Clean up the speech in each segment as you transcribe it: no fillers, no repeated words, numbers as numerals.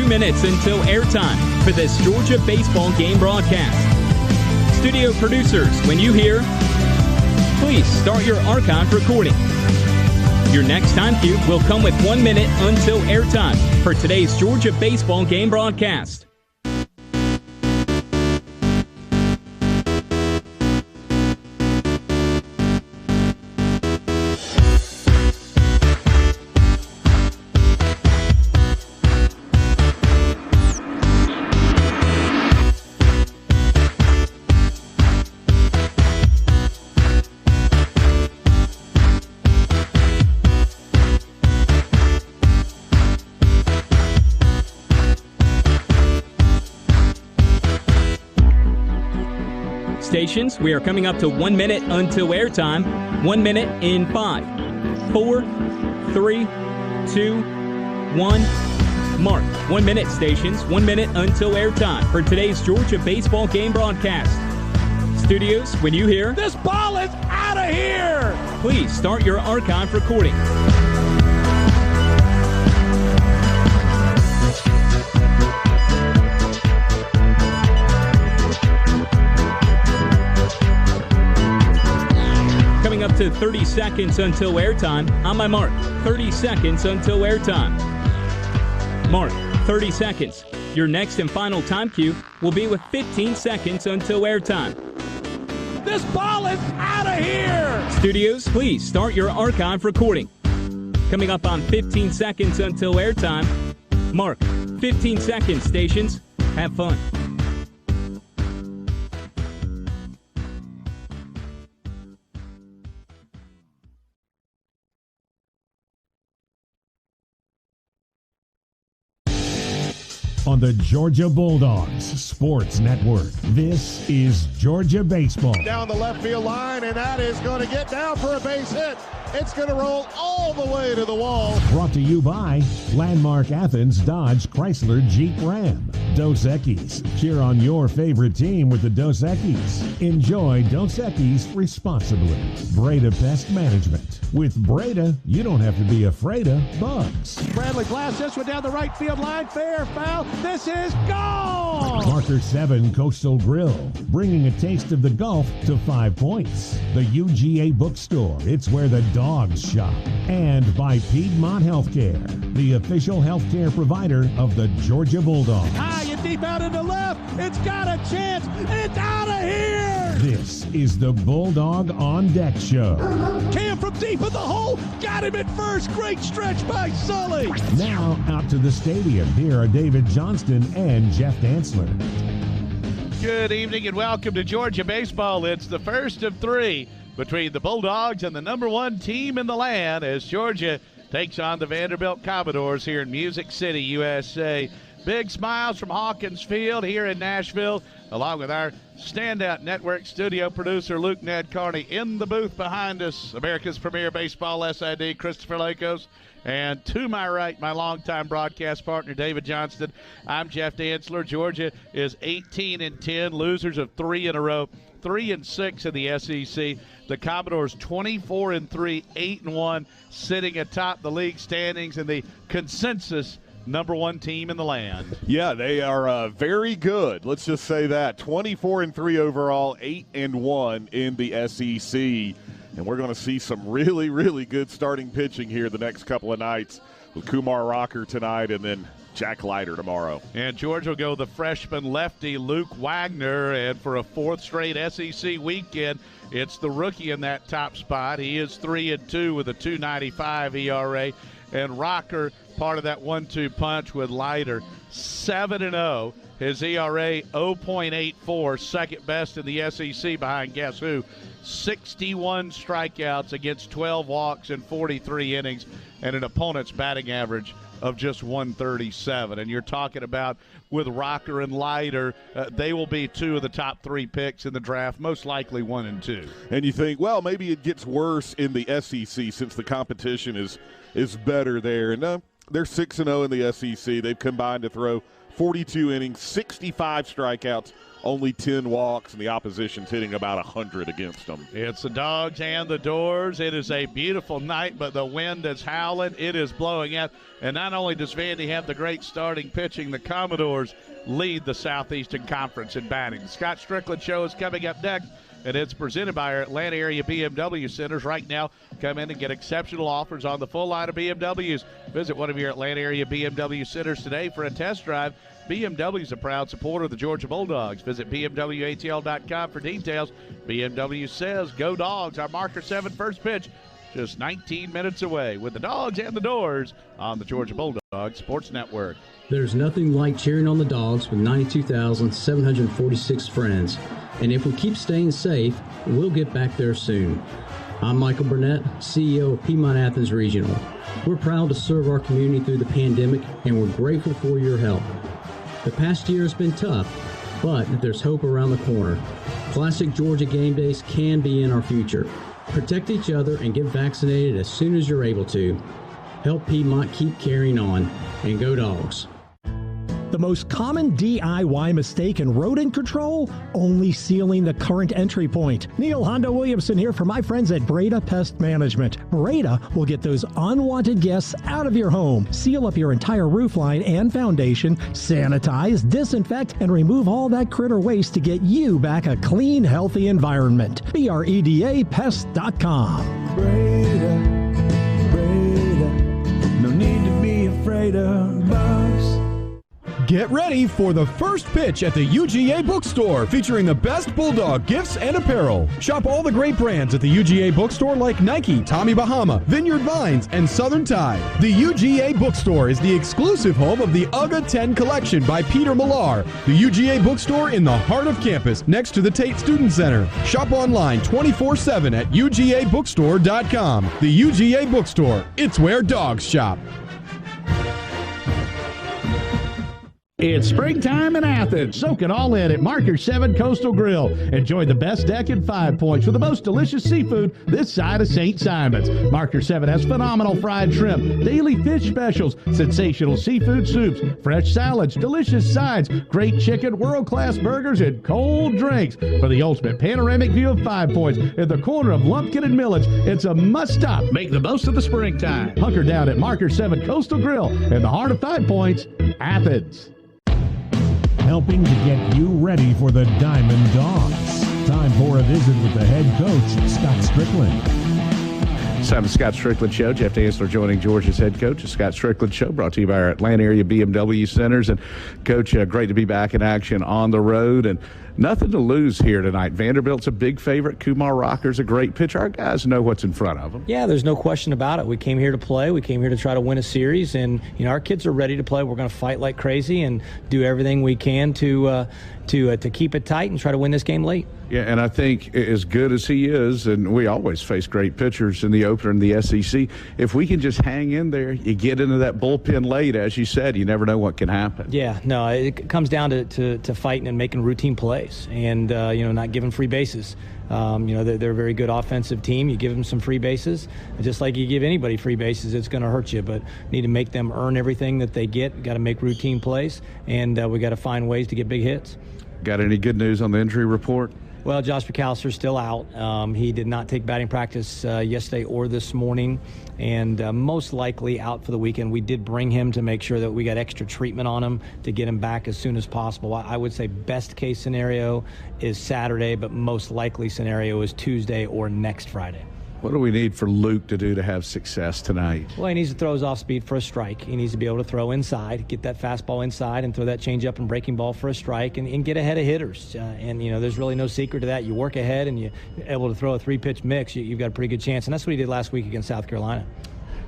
minutes until airtime for this Georgia baseball game broadcast. Studio producers, when you hear, please start your archive recording. Your next time cue will come with 1 minute until airtime for today's Georgia baseball game broadcast. Stations, we are coming up to 1 minute until airtime. 1 minute in 5, 4, 3, 2, 1. Mark. 1 minute, stations. 1 minute until airtime for today's Georgia baseball game broadcast. Studios, when you hear, this ball is out of here! Please start your archive recording. Coming up to 30 seconds until airtime. On my mark, 30 seconds until airtime. Mark, 30 seconds. Your next and final time cue will be with 15 seconds until airtime. This ball is out of here! Studios, please start your archive recording. Coming up on 15 seconds until airtime. Mark, 15 seconds, stations. Have fun. On the Georgia Bulldogs Sports Network, this is Georgia Baseball. Down the left field line, and that is going to get down for a base hit. It's going to roll all the way to the wall. Brought to you by Landmark Athens Dodge Chrysler Jeep Ram. Dos Equis. Cheer on your favorite team with the Dos Equis. Enjoy Dos Equis responsibly. Breda Pest Management. With Breda, you don't have to be afraid of bugs. Bradley blasts this one down the right field line. Fair, foul. This is gone! Marker 7 Coastal Grill. Bringing a taste of the Gulf to 5 Points. The UGA Bookstore. It's where the dogs shop. And by Piedmont Healthcare, the official healthcare provider of the Georgia Bulldogs. High and deep out in the left. It's got a chance. It's out of here! This is the Bulldog on Deck Show. Cam from deep in the hole. Got him at first. Great stretch by Sully. Now out to the stadium. Here are David Johnston and Jeff Dantzler. Good evening and welcome to Georgia Baseball. It's the first of three between the Bulldogs and the number one team in the land as Georgia takes on the Vanderbilt Commodores here in Music City, USA. Big smiles from Hawkins Field here in Nashville, along with our standout network studio producer Luke Ned Carney in the booth behind us, America's premier baseball SID, Christopher Lakos. And to my right, my longtime broadcast partner, David Johnston. I'm Jeff Dantzler. Georgia is 18-10, losers of 3 in a row, 3-6 in the SEC. The Commodores 24-3, 8-1, sitting atop the league standings and the consensus number one team in the land. Yeah, they are very good. Let's just say that. 24-3 overall, 8-1 in the SEC. And we're going to see some really, really good starting pitching here the next couple of nights with Kumar Rocker tonight and then Jack Leiter tomorrow. And Georgia will go the freshman lefty Luke Wagner. And for a fourth straight SEC weekend, it's the rookie in that top spot. He is 3-2 with a 2.95 ERA. And Rocker, part of that 1-2 punch with Leiter, 7-0. His ERA 0.84, second best in the SEC behind guess who? 61 strikeouts against 12 walks in 43 innings and an opponent's batting average of just 137. And you're talking about with Rocker and Leiter, they will be two of the top 3 picks in the draft, most likely 1 and 2. And you think, well, maybe it gets worse in the SEC since the competition is better there. And they're 6-0 in the SEC. They've combined to throw 42 innings, 65 strikeouts, only 10 walks, and the opposition's hitting about 100 against them. It's the Dogs and the Doors. It is a beautiful night, but the wind is howling. It is blowing out. And not only does Vandy have the great starting pitching, the Commodores lead the Southeastern Conference in batting. The Scott Strickland Show is coming up next, and it's presented by our Atlanta area BMW centers. Right now, come in and get exceptional offers on the full line of BMWs. Visit one of your Atlanta area BMW centers today for a test drive. BMW is a proud supporter of the Georgia Bulldogs. Visit BMWATL.com for details. BMW says, go Dogs. Our marker 7 first pitch, just 19 minutes away, with the Dogs and the Doors on the Georgia Bulldogs Sports Network. There's nothing like cheering on the Dogs with 92,746 friends. And if we keep staying safe, we'll get back there soon. I'm Michael Burnett, CEO of Piedmont Athens Regional. We're proud to serve our community through the pandemic, and we're grateful for your help. The past year has been tough, but there's hope around the corner. Classic Georgia game days can be in our future. Protect each other and get vaccinated as soon as you're able to. Help Piedmont keep carrying on, and go Dogs. The most common DIY mistake in rodent control? Only sealing the current entry point. Neil Hondo Williamson here for my friends at Breda Pest Management. Breda will get those unwanted guests out of your home, seal up your entire roof line and foundation, sanitize, disinfect, and remove all that critter waste to get you back a clean, healthy environment. BREDAPest.com. Breda, no need to be afraid of us. Get ready for the first pitch at the UGA Bookstore, featuring the best Bulldog gifts and apparel. Shop all the great brands at the UGA Bookstore like Nike, Tommy Bahama, Vineyard Vines, and Southern Tide. The UGA Bookstore is the exclusive home of the UGA 10 collection by Peter Millar. The UGA Bookstore in the heart of campus, next to the Tate Student Center. Shop online 24/7 at UGABookstore.com. The UGA Bookstore, it's where dogs shop. It's springtime in Athens. Soak it all in at Marker 7 Coastal Grill. Enjoy the best deck in 5 Points with the most delicious seafood this side of St. Simon's. Marker 7 has phenomenal fried shrimp, daily fish specials, sensational seafood soups, fresh salads, delicious sides, great chicken, world-class burgers, and cold drinks. For the ultimate panoramic view of 5 Points at the corner of Lumpkin and Millage, it's a must-stop. Make the most of the springtime. Hunker down at Marker 7 Coastal Grill in the heart of 5 Points, Athens. Helping to get you ready for the Diamond Dogs. Time for a visit with the head coach, Scott Strickland. It's time for the Scott Strickland Show. Jeff Dantzler joining Georgia's head coach. The Scott Strickland Show brought to you by our Atlanta area BMW centers. And Coach, great to be back in action on the road. And nothing to lose here tonight. Vanderbilt's a big favorite. Kumar Rocker's a great pitcher. Our guys know what's in front of them. Yeah, there's no question about it. We came here to play. We came here to try to win a series. And, our kids are ready to play. We're going to fight like crazy and do everything we can to keep it tight and try to win this game late. Yeah, and I think as good as he is, and we always face great pitchers in the opener in the SEC, if we can just hang in there, you get into that bullpen late, as you said, you never know what can happen. Yeah, no, it comes down to fighting and making routine plays and, not giving free bases. They're a very good offensive team. You give them some free bases. Just like you give anybody free bases, it's going to hurt you. But need to make them earn everything that they get. Got to make routine plays, and we got to find ways to get big hits. Got any good news on the injury report? Well, Josh McAllister's still out. He did not take batting practice yesterday or this morning, and most likely out for the weekend. We did bring him to make sure that we got extra treatment on him to get him back as soon as possible. I would say best case scenario is Saturday, but most likely scenario is Tuesday or next Friday. What do we need for Luke to do to have success tonight? Well, he needs to throw his off speed for a strike. He needs to be able to throw inside, get that fastball inside, and throw that changeup and breaking ball for a strike, and get ahead of hitters. There's really no secret to that. You work ahead, and you're able to throw a 3-pitch mix, you've got a pretty good chance. And that's what he did last week against South Carolina.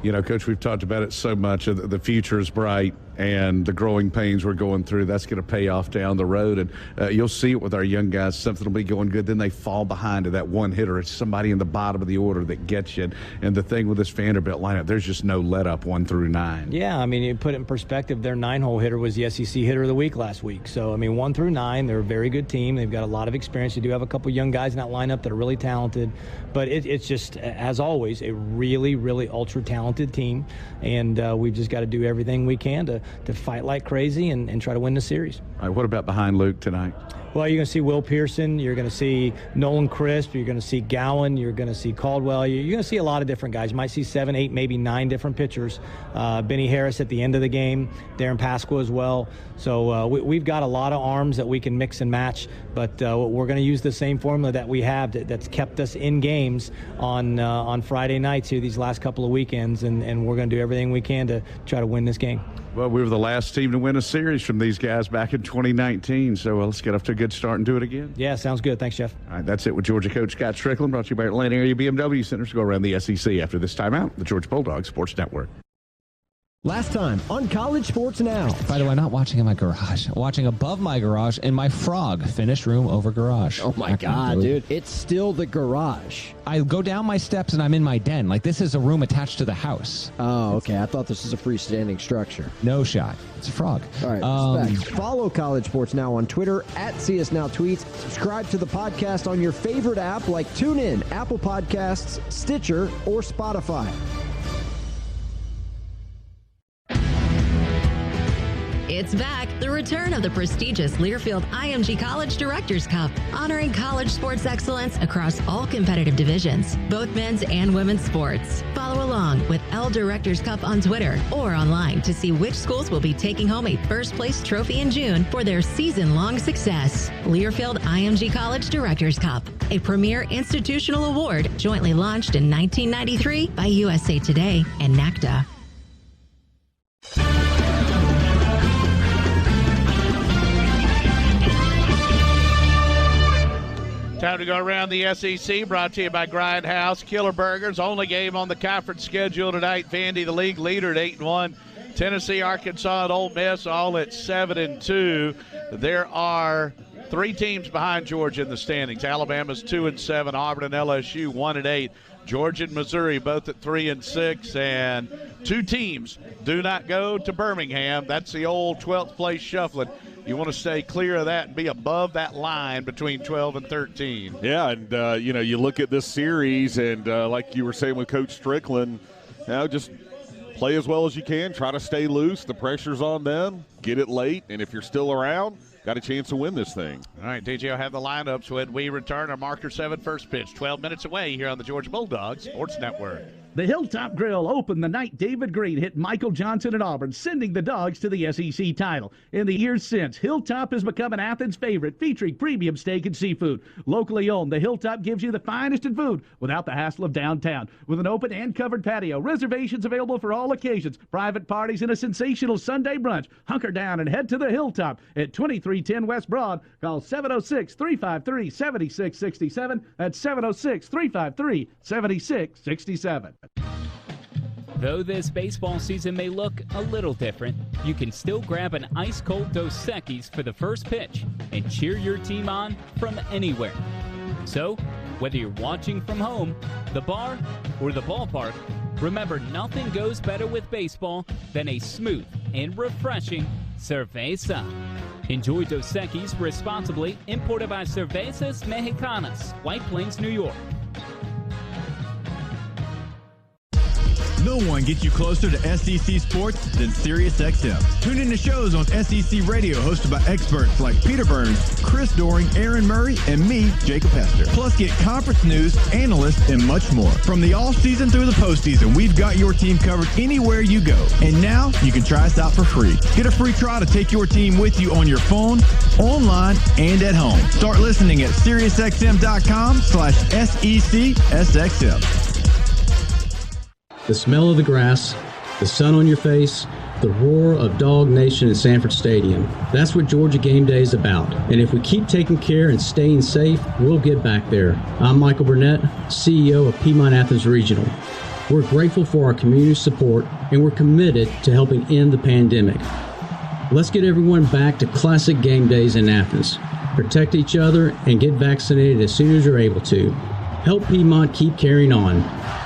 Coach, we've talked about it so much. The future is bright, and the growing pains we're going through, that's going to pay off down the road. And you'll see it with our young guys. Something will be going good. Then they fall behind to that one hitter. It's somebody in the bottom of the order that gets you. And the thing with this Vanderbilt lineup, there's just no let up 1 through 9. Yeah, you put it in perspective, their 9-hole hitter was the SEC hitter of the week last week. So, 1 through 9, they're a very good team. They've got a lot of experience. They do have a couple young guys in that lineup that are really talented. But it's just, as always, a really, really ultra-talented team. And we've just got to do everything we can to fight like crazy and try to win the series. All right, what about behind Luke tonight? Well, you're going to see Will Pearson. You're going to see Nolan Crisp. You're going to see Gowan. You're going to see Caldwell. You're going to see a lot of different guys. You might see 7, 8, maybe 9 different pitchers. Benny Harris at the end of the game. Darren Pasqua as well. So we've got a lot of arms that we can mix and match. But we're going to use the same formula that we have that's kept us in games on Friday nights here these last couple of weekends. And we're going to do everything we can to try to win this game. Well, we were the last team to win a series from these guys back in 2019, so let's get off to a good start and do it again. Yeah, sounds good. Thanks, Jeff. All right, that's it with Georgia coach Scott Strickland, brought to you by Atlanta Area BMW Centers. Go around the SEC after this timeout, the Georgia Bulldogs Sports Network. Last time on College Sports Now. By the way, not watching in my garage, watching above my garage in my Frog finished room over garage. Oh my God, dude. It's still the garage. I go down my steps and I'm in my den. Like, this is a room attached to the house. Oh, okay. I thought this was a freestanding structure. No shot. It's a frog. All right, respect. Follow College Sports Now on Twitter at CSNowTweets. Subscribe to the podcast on your favorite app like TuneIn, Apple Podcasts, Stitcher, or Spotify. It's back. The return of the prestigious Learfield IMG College Directors Cup, honoring college sports excellence across all competitive divisions, both men's and women's sports. Follow along with L Directors Cup on Twitter or online to see which schools will be taking home a first place trophy in June for their season-long success. Learfield IMG College Directors Cup, a premier institutional award jointly launched in 1993 by USA Today and NACDA. Time to go around the SEC, brought to you by Grindhouse Killer Burgers. Only game on the conference schedule tonight. Vandy, the league leader at 8-1. Tennessee, Arkansas, and Ole Miss all at 7-2. There are 3 teams behind Georgia in the standings. Alabama's 2-7. Auburn and LSU 1-8. Georgia and Missouri both at 3-6. And 2 teams do not go to Birmingham. That's the old 12th place shuffling. You want to stay clear of that and be above that line between 12 and 13. Yeah, and, you look at this series, and like you were saying with Coach Strickland, just play as well as you can. Try to stay loose. The pressure's on them. Get it late, and if you're still around, got a chance to win this thing. All right, DJ will have the lineups when we return. Our Marker 7 first pitch, 12 minutes away here on the Georgia Bulldogs Sports Network. The Hilltop Grill opened the night David Green hit Michael Johnston at Auburn, sending the Dogs to the SEC title. In the years since, Hilltop has become an Athens favorite, featuring premium steak and seafood. Locally owned, the Hilltop gives you the finest in food without the hassle of downtown. With an open and covered patio, reservations available for all occasions, private parties, and a sensational Sunday brunch. Hunker down and head to the Hilltop at 2310 West Broad. Call 706-353-7667. That's 706-353-7667. Though this baseball season may look a little different, you can still grab an ice-cold Dos Equis for the first pitch and cheer your team on from anywhere. So, whether you're watching from home, the bar, or the ballpark, remember nothing goes better with baseball than a smooth and refreshing cerveza. Enjoy Dos Equis responsibly, imported by Cervezas Mexicanas, White Plains, New York. No one gets you closer to SEC sports than SiriusXM. Tune in to shows on SEC Radio hosted by experts like Peter Burns, Chris Doring, Aaron Murray, and me, Jacob Hester. Plus, get conference news, analysts, and much more. From the off-season through the postseason, we've got your team covered anywhere you go. And now, you can try us out for free. Get a free trial to take your team with you on your phone, online, and at home. Start listening at SiriusXM.com/SECSXM. The smell of the grass, the sun on your face, the roar of Dog Nation in Sanford Stadium. That's what Georgia Game Day is about. And if we keep taking care and staying safe, we'll get back there. I'm Michael Burnett, CEO of Piedmont Athens Regional. We're grateful for our community support, and we're committed to helping end the pandemic. Let's get everyone back to classic game days in Athens. Protect each other and get vaccinated as soon as you're able to. Help Piedmont keep carrying on.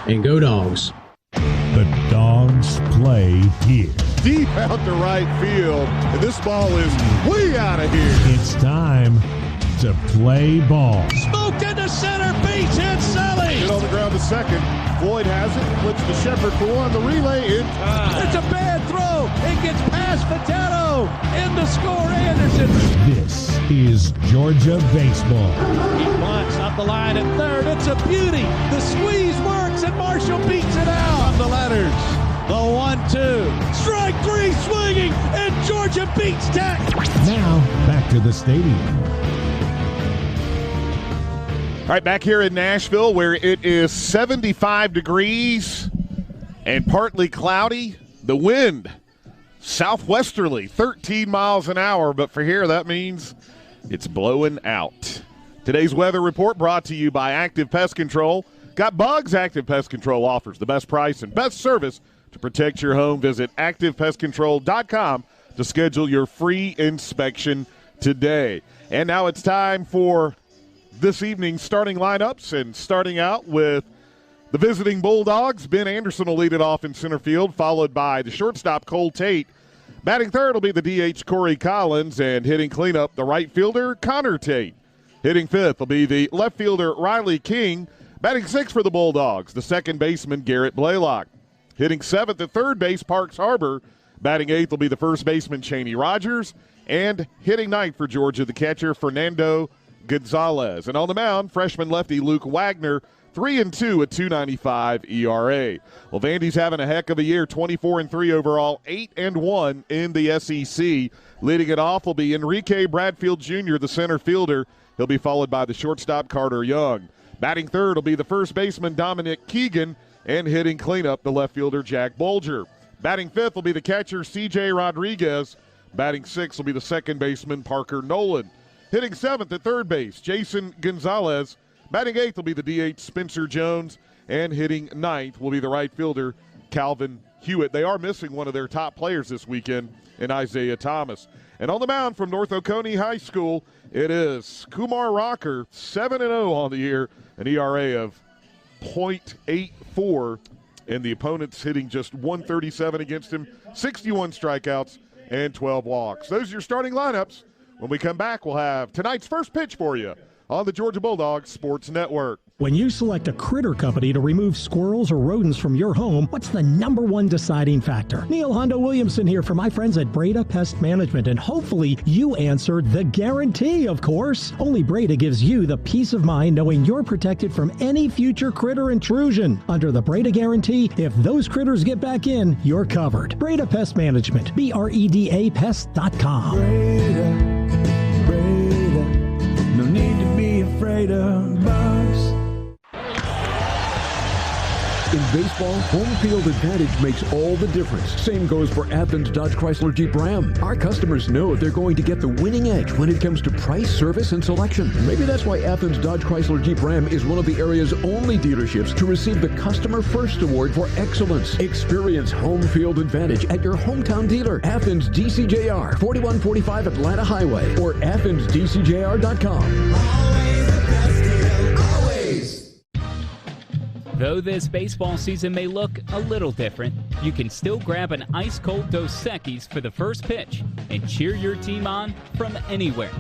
And go Dogs. The Dogs play here. Deep out to right field, and this ball is way out of here. It's time to play ball. Smoked into center, base hit, Sully. Hit on the ground to second. Floyd has it. Flips to Shepard for one. The relay in time. It's a bad throw. It gets past Vitello. In to score, Anderson. This is Georgia baseball. He blocks up the line at third. It's a beauty. The squeeze works, and Marshall beats it out. From the letters. The 1-2. Strike three swinging, and Georgia beats Tech. Now, back to the stadium. All right, back here in Nashville where it is 75 degrees and partly cloudy. The wind, southwesterly, 13 miles an hour. But for here, that means it's blowing out. Today's weather report brought to you by Active Pest Control. Got bugs? Active Pest Control offers the best price and best service to protect your home. Visit ActivePestControl.com to schedule your free inspection today. And now it's time for this evening's starting lineups, and starting out with the visiting Bulldogs. Ben Anderson will lead it off in center field, followed by the shortstop Cole Tate. Batting third will be the DH Corey Collins, and hitting cleanup the right fielder Connor Tate. Hitting fifth will be the left fielder Riley King. Batting sixth for the Bulldogs, the second baseman Garrett Blaylock. Hitting seventh at third base Parks Harbor. Batting eighth will be the first baseman Cheney Rogers, and hitting ninth for Georgia the catcher Fernando Gonzalez. And on the mound, freshman lefty Luke Wagner, 3-2 at 2.95 ERA. Well, Vandy's having a heck of a year, 24-3 overall, 8-1 in the SEC. Leading it off will be Enrique Bradfield Jr., the center fielder. He'll be followed by the shortstop Carter Young. Batting third will be the first baseman Dominic Keegan, and hitting cleanup the left fielder Jack Bolger. Batting fifth will be the catcher C.J. Rodriguez. Batting sixth will be the second baseman Parker Nolan. Hitting seventh at third base, Jason Gonzalez. Batting eighth will be the DH Spencer Jones. And hitting ninth will be the right fielder Calvin Hewitt. They are missing one of their top players this weekend in Isaiah Thomas. And on the mound from North Oconee High School, it is Kumar Rocker, 7-0 on the year, an ERA of .84. And the opponents hitting just 137 against him, 61 strikeouts, and 12 walks. Those are your starting lineups. When we come back, we'll have tonight's first pitch for you on the Georgia Bulldogs Sports Network. When you select a critter company to remove squirrels or rodents from your home, what's the #1 deciding factor? Neil Hondo Williamson here for my friends at Breda Pest Management, and hopefully you answered the guarantee, of course. Only Breda gives you the peace of mind knowing you're protected from any future critter intrusion. Under the Breda guarantee, if those critters get back in, you're covered. Breda Pest Management, BREDA Pest.com. Breda, no need to be afraid of bugs. In baseball, home field advantage makes all the difference. Same goes for Athens Dodge Chrysler Jeep Ram. Our customers know they're going to get the winning edge when it comes to price, service, and selection. Maybe that's why Athens Dodge Chrysler Jeep Ram is one of the area's only dealerships to receive the Customer First Award for excellence. Experience home field advantage at your hometown dealer, Athens DCJR, 4145 Atlanta Highway, or AthensDCJR.com. Though this baseball season may look a little different, you can still grab an ice-cold Dos Equis for the first pitch and cheer your team on from anywhere.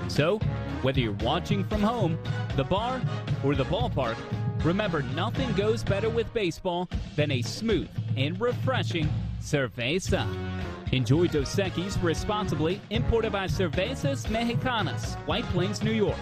So, whether you're watching from home, the bar, or the ballpark, remember nothing goes better with baseball than a smooth and refreshing cerveza. Enjoy Dos Equis responsibly, imported by Cervezas Mexicanas, White Plains, New York.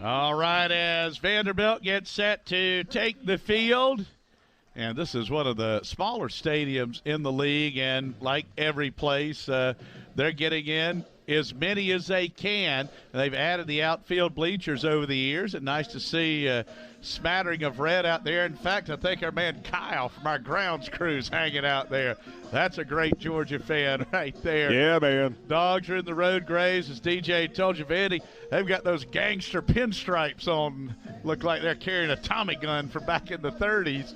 All right, as Vanderbilt gets set to take the field, and this is one of the smaller stadiums in the league, and like every place, they're getting in as many as they can. They've added the outfield bleachers over the years, and nice to see a smattering of red out there. In fact, I think our man Kyle from our grounds crew's hanging out there. That's a great Georgia fan right there. Yeah, man. Dogs are in the road grays. As DJ told you, Vandy, they've got those gangster pinstripes on. Look like they're carrying a Tommy gun from back in the 30s.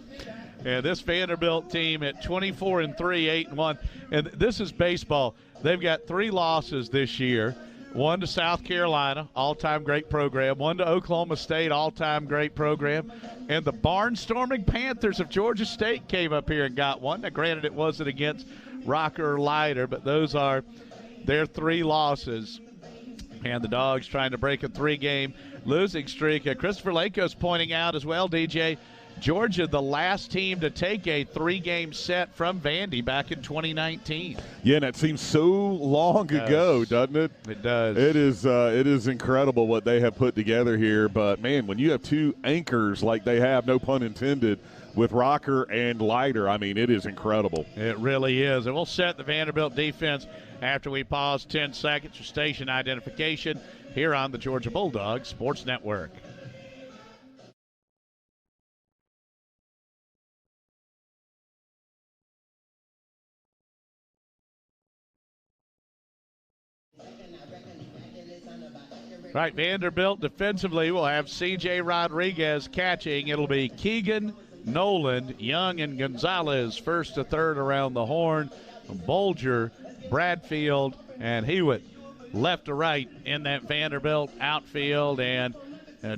And this Vanderbilt team at 24-3, 8-1. And this is baseball. They've got 3 losses this year. 1 to South Carolina, all-time great program. 1 to Oklahoma State, all-time great program. And the barnstorming Panthers of Georgia State came up here and got one. Now, granted, it wasn't against Rocker or Leiter, but those are their 3 losses. And the Dogs trying to break a 3-game losing streak. Christopher Lako's pointing out as well, DJ, Georgia, the last team to take a 3-game set from Vandy back in 2019. Yeah, and that seems so long ago, doesn't it? It does. It is incredible what they have put together here. But, man, when you have 2 anchors like they have, no pun intended, with Rocker and Leiter, I mean, it is incredible. It really is. And we'll set the Vanderbilt defense after we pause 10 seconds for station identification here on the Georgia Bulldogs Sports Network. Right, Vanderbilt defensively will have C.J. Rodriguez catching. It'll be Keegan, Nolan, Young, and Gonzalez first to third around the horn. Bolger, Bradfield, and Hewitt left to right in that Vanderbilt outfield. And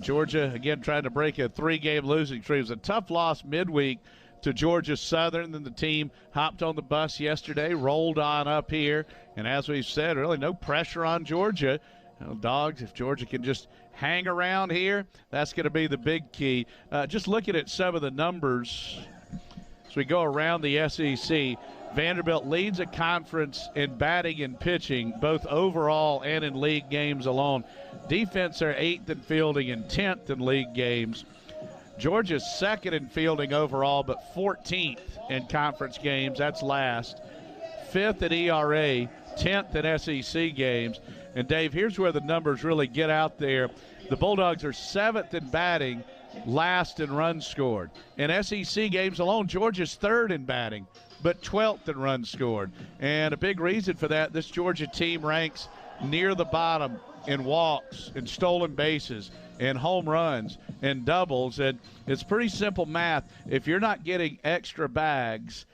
Georgia, again, trying to break a 3-game losing streak. It was a tough loss midweek to Georgia Southern. Then the team hopped on the bus yesterday, rolled on up here. And as we've said, really no pressure on Georgia. Dogs, if Georgia can just hang around here, that's going to be the big key. Just looking at some of the numbers as we go around the SEC, Vanderbilt leads a conference in batting and pitching, both overall and in league games alone. Defense are 8th in fielding and 10th in league games. Georgia's 2nd in fielding overall, but 14th in conference games. That's last. 5th in ERA, 10th in SEC games. And, Dave, here's where the numbers really get out there. The Bulldogs are 7th in batting, last in runs scored. In SEC games alone, Georgia's 3rd in batting, but 12th in runs scored. And a big reason for that, this Georgia team ranks near the bottom in walks, in stolen bases, in home runs, in doubles. And it's pretty simple math. If you're not getting extra bags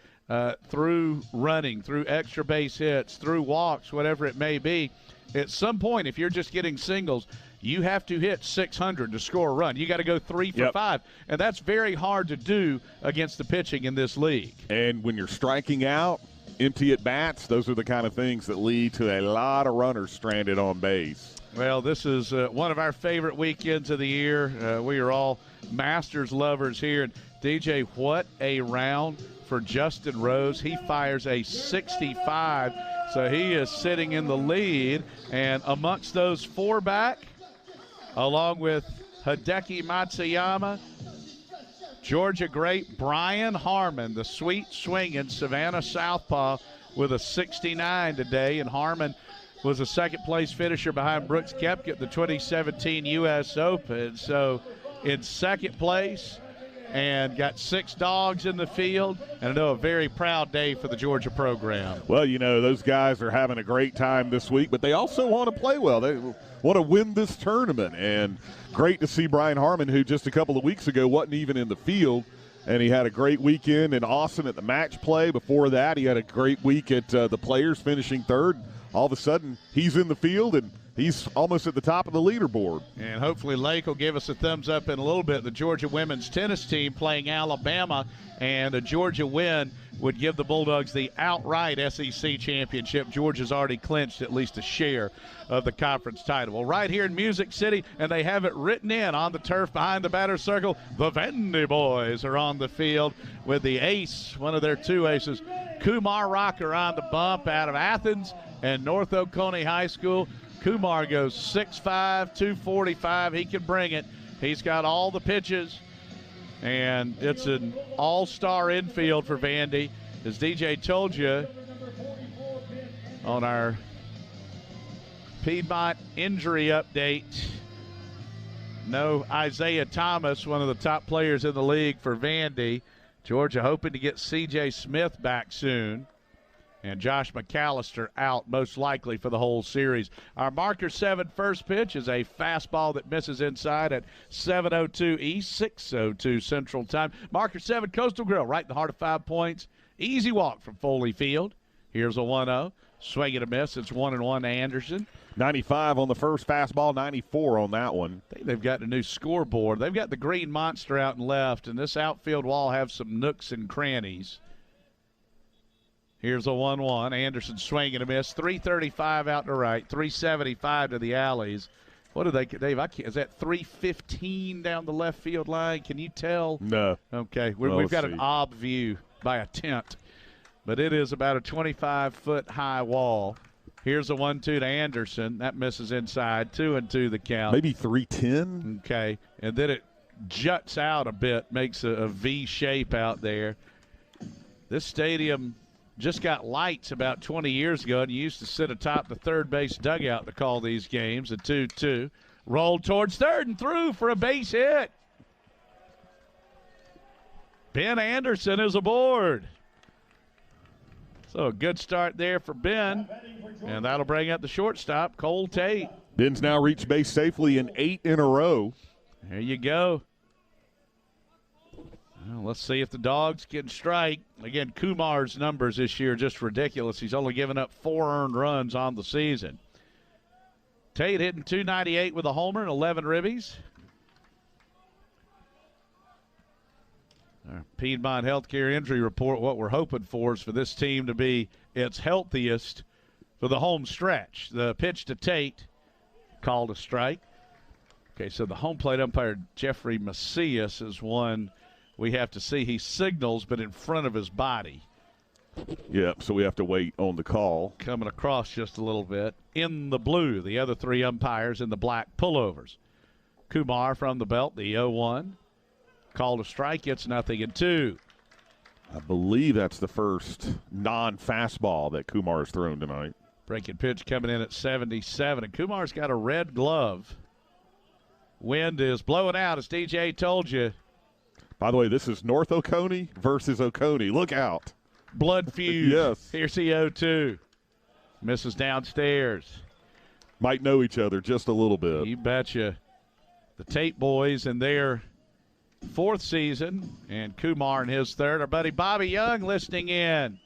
through running, through extra base hits, through walks, whatever it may be, at some point, if you're just getting singles, you have to hit 600 to score a run. You got to go 3 for 5, and that's very hard to do against the pitching in this league. And when you're striking out, empty at bats, those are the kind of things that lead to a lot of runners stranded on base. Well, this is one of our favorite weekends of the year. We are all Masters lovers here. And DJ, what a round for Justin Rose. He fires a 65. So he is sitting in the lead, and amongst those 4 back, along with Hideki Matsuyama, Georgia great Brian Harmon, the sweet swinging Savannah Southpaw, with a 69 today. And Harmon was a second-place finisher behind Brooks Koepka at the 2017 U.S. Open. So in second place, and got 6 dogs in the field, and I know a very proud day for the Georgia program. Well, you know, those guys are having a great time this week, but they also want to play well. They want to win this tournament, and great to see Brian Harmon, who just a couple of weeks ago wasn't even in the field, and he had a great weekend in Austin at the match play. Before that, he had a great week at the Players, finishing 3rd. All of a sudden, he's in the field, and he's almost at the top of the leaderboard. And hopefully Lake will give us a thumbs up in a little bit. The Georgia women's tennis team playing Alabama, and a Georgia win would give the Bulldogs the outright SEC championship. Georgia's already clinched at least a share of the conference title. Well, right here in Music City, and they have it written in on the turf behind the batter's circle, the Vandy boys are on the field with the ace, one of their 2 aces, Kumar Rocker, on the bump out of Athens and North Oconee High School. Kumar goes 6'5", 245. He can bring it. He's got all the pitches, and it's an all-star infield for Vandy. As DJ told you on our Piedmont injury update, no Isaiah Thomas, one of the top players in the league for Vandy. Georgia hoping to get C.J. Smith back soon. And Josh McAllister out most likely for the whole series. Our marker 7 first pitch is a fastball that misses inside at 7:02 East, 6:02 Central Time. Marker 7 Coastal Grill, right in the heart of 5 Points. Easy walk from Foley Field. Here's a 1-0. Swing and a miss. It's 1-1 to Anderson. 95 on the first fastball, 94 on that one. I think they've got a new scoreboard. They've got the green monster out and left, and this outfield wall have some nooks and crannies. Here's a 1-1. Anderson swing and a miss. 335 out to right, 375 to the alleys. What do they, Dave? Is that 315 down the left field line? Can you tell? No. Okay, we've got an ob view by a tent, but it is about a 25-foot high wall. Here's a 1-2 to Anderson. That misses inside. 2-2 the count. Maybe 310. Okay, and then it juts out a bit, makes a V shape out there. This stadium just got lights about 20 years ago, and you used to sit atop the third base dugout to call these games. A 2-2. Rolled towards third and through for a base hit. Ben Anderson is aboard. So a good start there for Ben, and that'll bring up the shortstop, Cole Tate. Ben's now reached base safely in 8 in a row. There you go. Well, let's see if the Dogs can strike. Again, Kumar's numbers this year are just ridiculous. He's only given up 4 earned runs on the season. Tate hitting .298 with a homer and 11 ribbies. Our Piedmont Healthcare Injury Report, what we're hoping for is for this team to be its healthiest for the home stretch. The pitch to Tate, called a strike. Okay, so the home plate umpire, Jeffrey Macias, is one we have to see. He signals, but in front of his body. Yeah, so we have to wait on the call. Coming across just a little bit. In the blue, the other 3 umpires in the black pullovers. Kumar from the belt, the 0-1. Called a strike, it's 0-2. I believe that's the first non-fastball that Kumar's thrown tonight. Breaking pitch coming in at 77, and Kumar's got a red glove. Wind is blowing out, as DJ told you. By the way, this is North Oconee versus Oconee. Look out. Blood feud. Yes. Here's the 0-2. Misses downstairs. Might know each other just a little bit. You betcha. The Tate boys in their 4th season, and Kumar in his 3rd. Our buddy Bobby Young listening in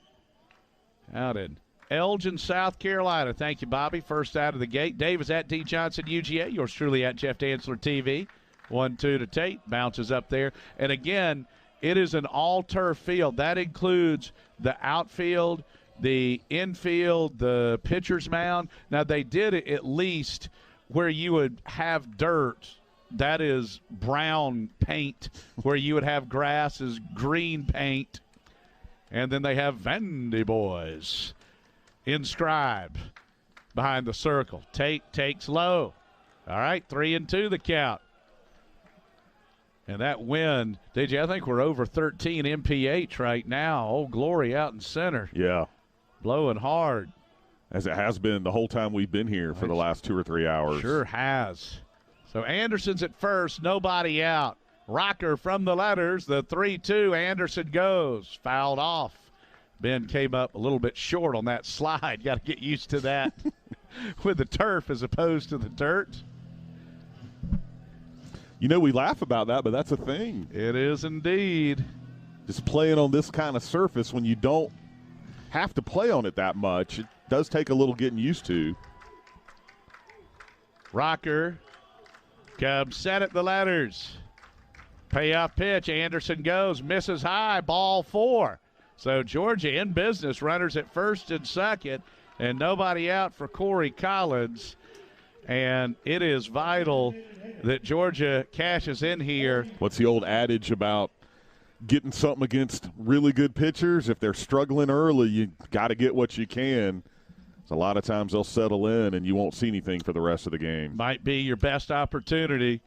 out in Elgin, South Carolina. Thank you, Bobby. First out of the gate. Dave is at D. Johnson, UGA. Yours truly at Jeff Dantzler TV. 1-2 to Tate. Bounces up there. And again, it is an all-turf field. That includes the outfield, the infield, the pitcher's mound. Now, they did it at least where you would have dirt. That is brown paint. Where you would have grass is green paint. And then they have Vandy boys inscribed behind the circle. Tate takes low. All right, 3-2 the count. And that wind, DJ, I think we're over 13 mph right now. Old Glory out in center. Yeah. Blowing hard. As it has been the whole time we've been here for the last 2 or 3 hours. Sure has. So Anderson's at first, nobody out. Rocker from the letters, the 3-2. Anderson goes. Fouled off. Ben came up a little bit short on that slide. Got to get used to that with the turf as opposed to the dirt. You know, we laugh about that, but that's a thing. It is indeed. Just playing on this kind of surface when you don't have to play on it that much, it does take a little getting used to. Rocker comes set at the letters. Payoff pitch. Anderson goes, misses high, ball 4. So Georgia in business, runners at first and second, and nobody out for Corey Collins. And it is vital that Georgia cashes in here. What's the old adage about getting something against really good pitchers? If they're struggling early, you got to get what you can. So a lot of times they'll settle in and you won't see anything for the rest of the game. Might be your best opportunity.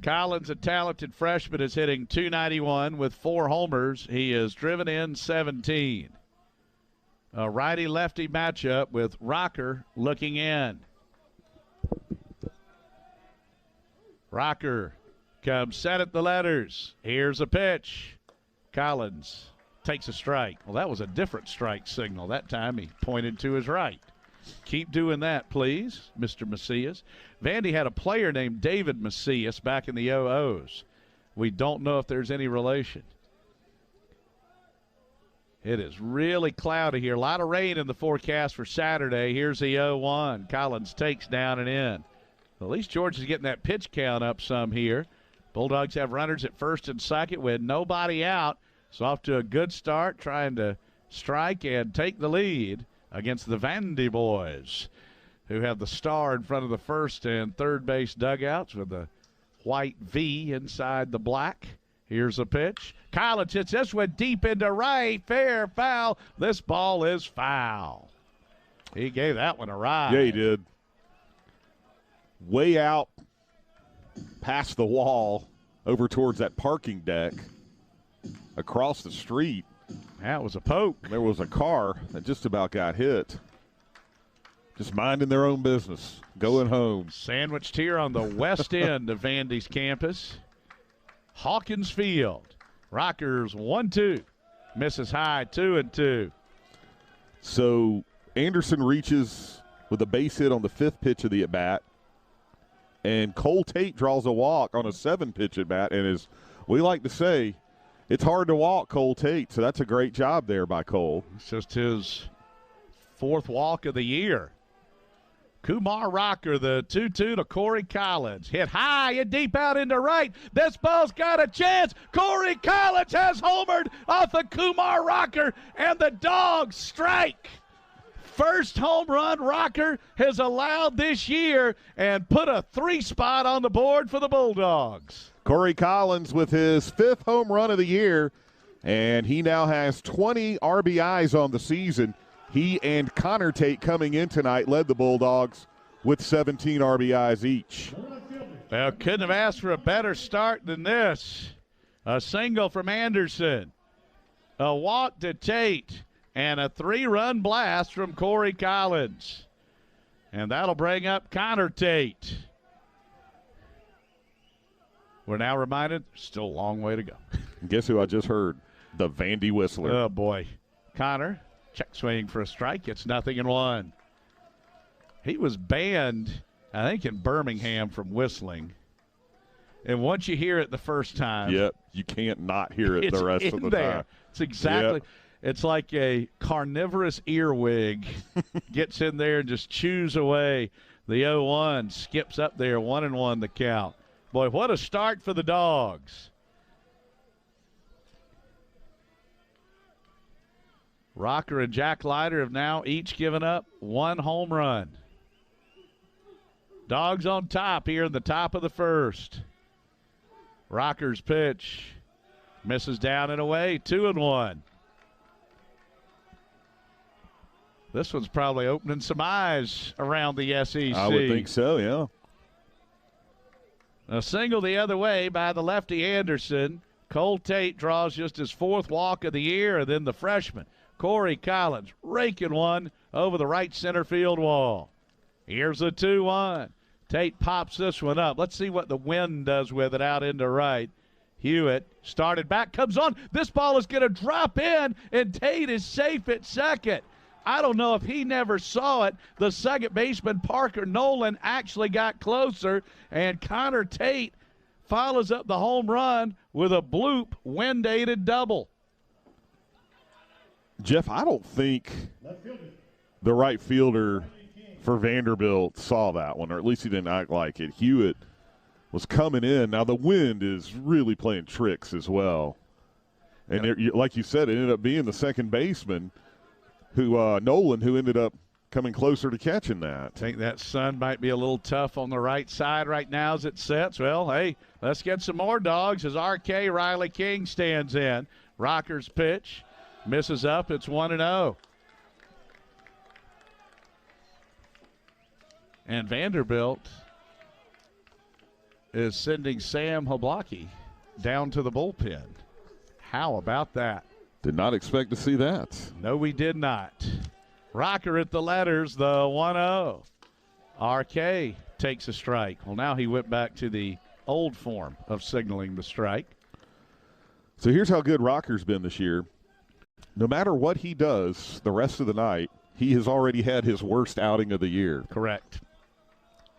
Collins, a talented freshman, is hitting .291 with 4 homers. He is driven in 17. A righty-lefty matchup with Rocker looking in. Rocker comes set at the letters. Here's a pitch. Collins takes a strike. Well, that was a different strike signal. That time he pointed to his right. Keep doing that, please, Mr. Macias. Vandy had a player named David Macias back in the 00s. We don't know if there's any relation. It is really cloudy here. A lot of rain in the forecast for Saturday. Here's the 0-1. Collins takes down and in. At least George is getting that pitch count up some here. Bulldogs have runners at first and second with nobody out. So off to a good start, trying to strike and take the lead against the Vandy boys, who have the star in front of the first and third base dugouts with the white V inside the black. Here's a pitch. Collins hits this one deep into right. Fair, foul. This ball is foul. He gave that one a ride. Yeah, he did. Way out past the wall over towards that parking deck across the street. That was a poke. There was a car that just about got hit. Just minding their own business, going home. Sandwiched here on the west end of Vandy's campus. Hawkins Field. Rockers 1-2. Misses high 2-2. So Anderson reaches with a base hit on the fifth pitch of the at-bat. And Cole Tate draws a walk on a 7-pitch at-bat. And as we like to say, it's hard to walk Cole Tate. So that's a great job there by Cole. It's just his fourth walk of the year. Kumar Rocker, the 2-2 to Corey Collins. Hit high and deep out into right. This ball's got a chance. Corey Collins has homered off of Kumar Rocker, and the Dogs strike. First home run Rocker has allowed this year and put a 3-spot on the board for the Bulldogs. Corey Collins with his 5th home run of the year, and he now has 20 RBIs on the season. He and Connor Tate coming in tonight led the Bulldogs with 17 RBIs each. Well, couldn't have asked for a better start than this. A single from Anderson, a walk to Tate, and a 3-run blast from Corey Collins. And that'll bring up Connor Tate. We're now reminded, still a long way to go. Guess who I just heard? The Vandy Whistler. Oh, boy. Connor. Check swing for a strike. It's 0-1. He was banned, I think, in Birmingham from whistling. And once you hear it the first time. Yep, you can't not hear it the rest of the time. It's exactly. Yep. It's like a carnivorous earwig gets in there and just chews away. The 0-1 skips up there, 1-1 the count. Boy, what a start for the Dogs. Rocker and Jack Leiter have now each given up 1 home run. Dogs on top here in the top of the first. Rocker's pitch misses down and away, 2-1. This one's probably opening some eyes around the SEC. I would think so, yeah. A single the other way by the lefty Anderson. Cole Tate draws just his 4th walk of the year, and then the freshman Corey Collins raking one over the right center field wall. Here's a 2-1. Tate pops this one up. Let's see what the wind does with it out into right. Hewitt started back, comes on. This ball is going to drop in, and Tate is safe at second. I don't know if he never saw it. The second baseman, Parker Nolan, actually got closer, and Connor Tate follows up the home run with a bloop wind-aided double. Jeff, I don't think the right fielder for Vanderbilt saw that one, or at least he didn't act like it. Hewitt was coming in. Now, the wind is really playing tricks as well. And like you said, it ended up being the second baseman, Nolan, who ended up coming closer to catching that. I think that sun might be a little tough on the right side right now as it sets. Well, hey, let's get some more Dogs as R.K. Riley King stands in. Rocker's pitch. Misses up. It's 1-0. And Vanderbilt is sending Sam Hoblocki down to the bullpen. How about that? Did not expect to see that. No, we did not. Rocker at the letters, the 1-0. RK takes a strike. Well, now he went back to the old form of signaling the strike. So here's how good Rocker's been this year. no matter what he does the rest of the night, he has already had his worst outing of the year. Correct.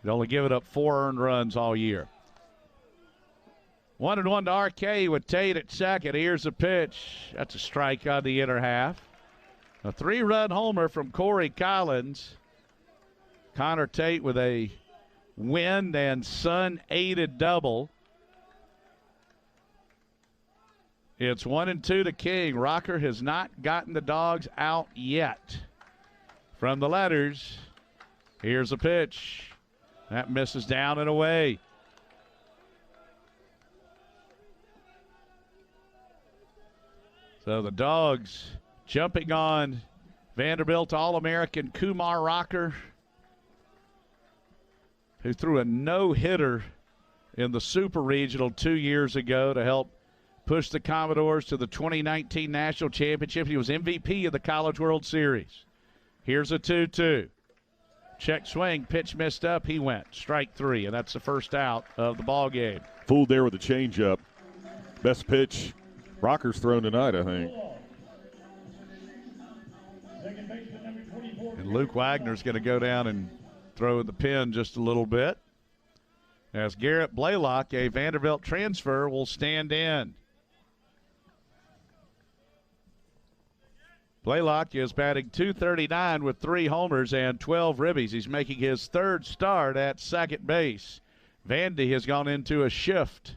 He'd only given up 4 earned runs all year. 1-1 to RK with Tate at second. Here's a pitch. That's a strike on the inner half. A 3-run homer from Corey Collins. Connor Tate with a wind and sun-aided double. It's 1-2 to King. Rocker has not gotten the Dogs out yet. From the letters, here's a pitch. That misses down and away. So the Dogs jumping on Vanderbilt All-American Kumar Rocker, who threw a no-hitter in the Super Regional 2 years ago to help push the Commodores to the 2019 National Championship. He was MVP of the College World Series. Here's a 2-2. Check swing, pitch missed up. He went strike 3, and that's the first out of the ball game. Fooled there with the changeup. Best pitch Rocker's thrown tonight, I think. And Luke Wagner's going to go down and throw the pin just a little bit, as Garrett Blaylock, a Vanderbilt transfer, will stand in. Blaylock is batting .239 with 3 homers and 12 ribbies. He's making his 3rd start at second base. Vandy has gone into a shift.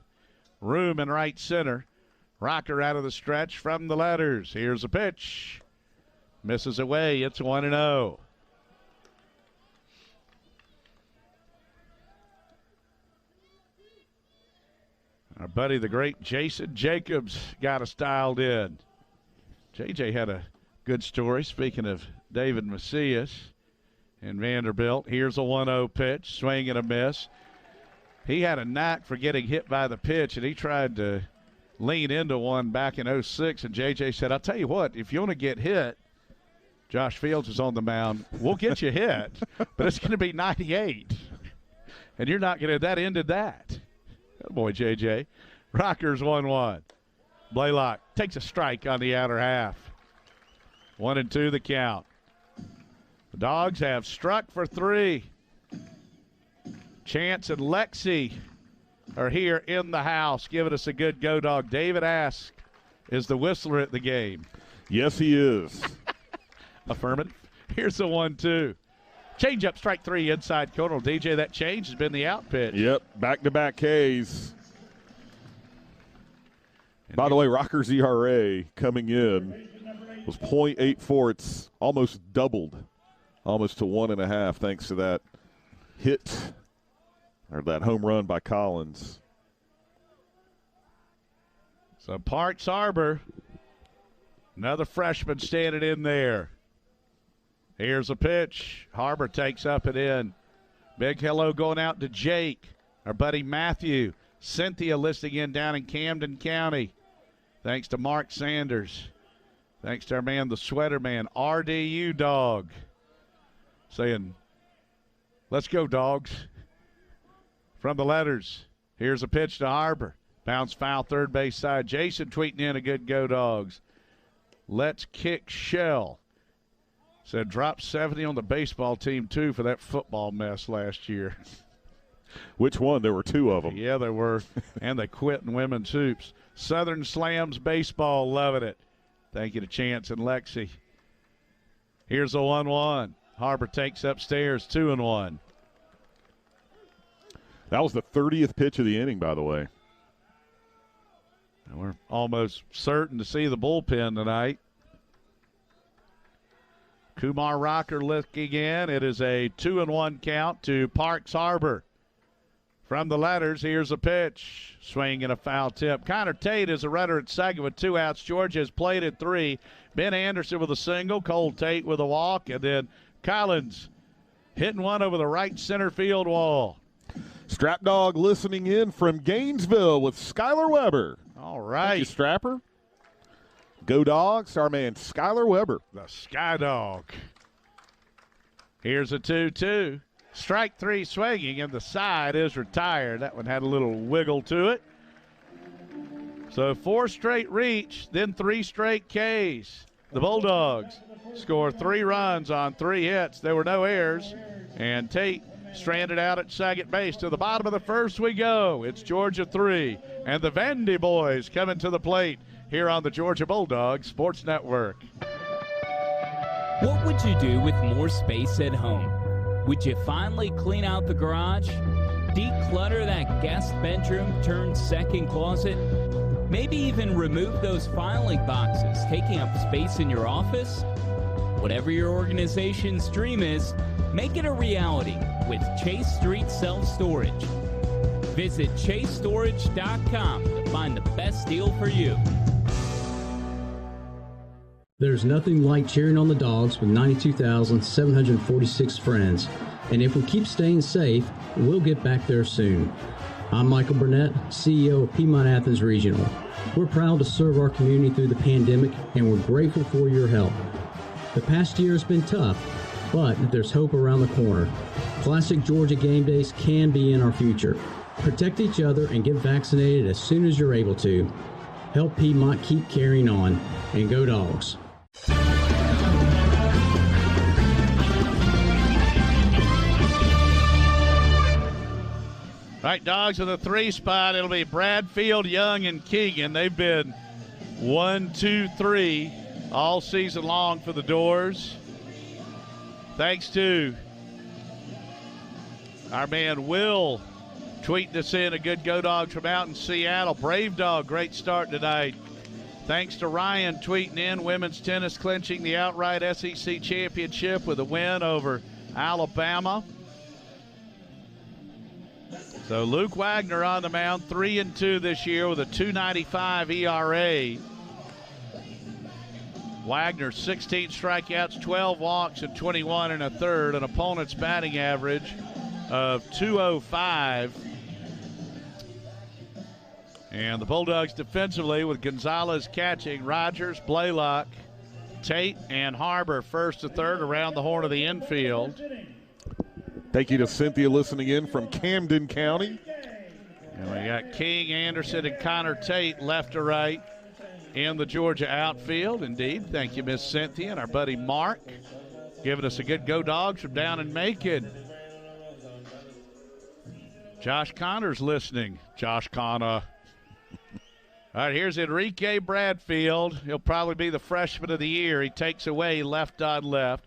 Room in right center. Rocker out of the stretch from the letters. Here's a pitch. Misses away. It's 1-0. Our buddy, the great Jason Jacobs, got us dialed in. JJ had a good story. Speaking of David Macias and Vanderbilt, here's a 1-0 pitch, swing and a miss. He had a knack for getting hit by the pitch, and he tried to lean into one back in 06, and JJ said, I'll tell you what, if you want to get hit, Josh Fields is on the mound, we'll get you hit, but it's going to be 98. And you're not going to, that ended that. Oh boy, JJ. Rockers 1-1. Blaylock takes a strike on the outer half. 1-2 the count. The Dogs have struck for 3. Chance and Lexi are here in the house giving us a good go dog. David Ask is the whistler at the game. Yes, he is. Affirmative. Here's the 1-2. Change up, strike 3 inside corner. DJ, that change has been the out pitch. Yep, back-to-back Ks. By the way, Rocker's ERA coming in was .84. It's almost doubled, almost to 1.5, thanks to that hit or that home run by Collins. So Parks Harbor, another freshman standing in there. Here's a pitch. Harbor takes up and in. Big hello going out to Jake, our buddy Matthew. Cynthia listening in down in Camden County. Thanks to Mark Sanders. Thanks to our man, the sweater man, RDU Dog. Saying, let's go, Dogs. From the letters, here's a pitch to Harbor. Bounce foul, third base side. Jason tweeting in a good go, Dogs. Let's kick Shell. Said drop 70 on the baseball team, too, for that football mess last year. Which one? There were 2 of them. Yeah, there were. And they quit in women's hoops. Southern Slams baseball, loving it. Thank you to Chance and Lexi. Here's a 1-1. Harbor takes upstairs, 2-1. That was the 30th pitch of the inning, by the way. And we're almost certain to see the bullpen tonight. Kumar Rocker looking in. It is a 2-1 count to Parks Harbor. From the letters, here's a pitch. Swing and a foul tip. Connor Tate is a runner at second with 2 outs. Georgia has played at 3. Ben Anderson with a single. Cole Tate with a walk. And then Collins hitting one over the right center field wall. Strap Dog listening in from Gainesville with Skylar Weber. All right. Thank you, Strapper. Go Dogs, our man Skylar Weber. The Sky Dog. Here's a 2-2. Strike 3 swinging, and the side is retired. That one had a little wiggle to it. So 4 straight reach, then 3 straight Ks. the Bulldogs score 3 runs on 3 hits. There were no errors, and Tate stranded out at second base. To the bottom of the first we go. It's Georgia 3, and the Vandy boys coming to the plate here on the Georgia Bulldogs Sports Network. What would you do with more space at home? Would you finally clean out the garage? Declutter that guest bedroom turned second closet? Maybe even remove those filing boxes taking up space in your office? Whatever your organization's dream is, make it a reality with Chase Street Self-Storage. Visit chasestorage.com to find the best deal for you. There's nothing like cheering on the Dogs with 92,746 friends. And if we keep staying safe, we'll get back there soon. I'm Michael Burnett, CEO of Piedmont Athens Regional. We're proud to serve our community through the pandemic, and we're grateful for your help. The past year has been tough, but there's hope around the corner. Classic Georgia game days can be in our future. Protect each other and get vaccinated as soon as you're able to. Help Piedmont keep carrying on, and go Dogs. All right, Dogs in the 3 spot. It'll be Bradfield, Young, and Keegan. They've been 1, 2, 3 all season long for the Doors. Thanks to our man Will tweeting us in a good Go Dogs from out in Seattle. Brave Dog, great start tonight. Thanks to Ryan tweeting in women's tennis clinching the outright SEC championship with a win over Alabama. So Luke Wagner on the mound, 3-2 this year with a 2.95 ERA. Wagner, 16 strikeouts, 12 walks, and 21 1/3. An opponent's batting average of 205. And the Bulldogs defensively with Gonzalez catching, Rogers, Blaylock, Tate, and Harbor first to third around the horn of the infield. Thank you to Cynthia listening in from Camden County. And we got King, Anderson, and Connor Tate left to right in the Georgia outfield. Indeed. Thank you, Miss Cynthia, and our buddy Mark giving us a good Go Dogs from down in Macon. Josh Connor's listening. Josh Connor. All right, here's Enrique Bradfield. He'll probably be the freshman of the year. He takes away left on left.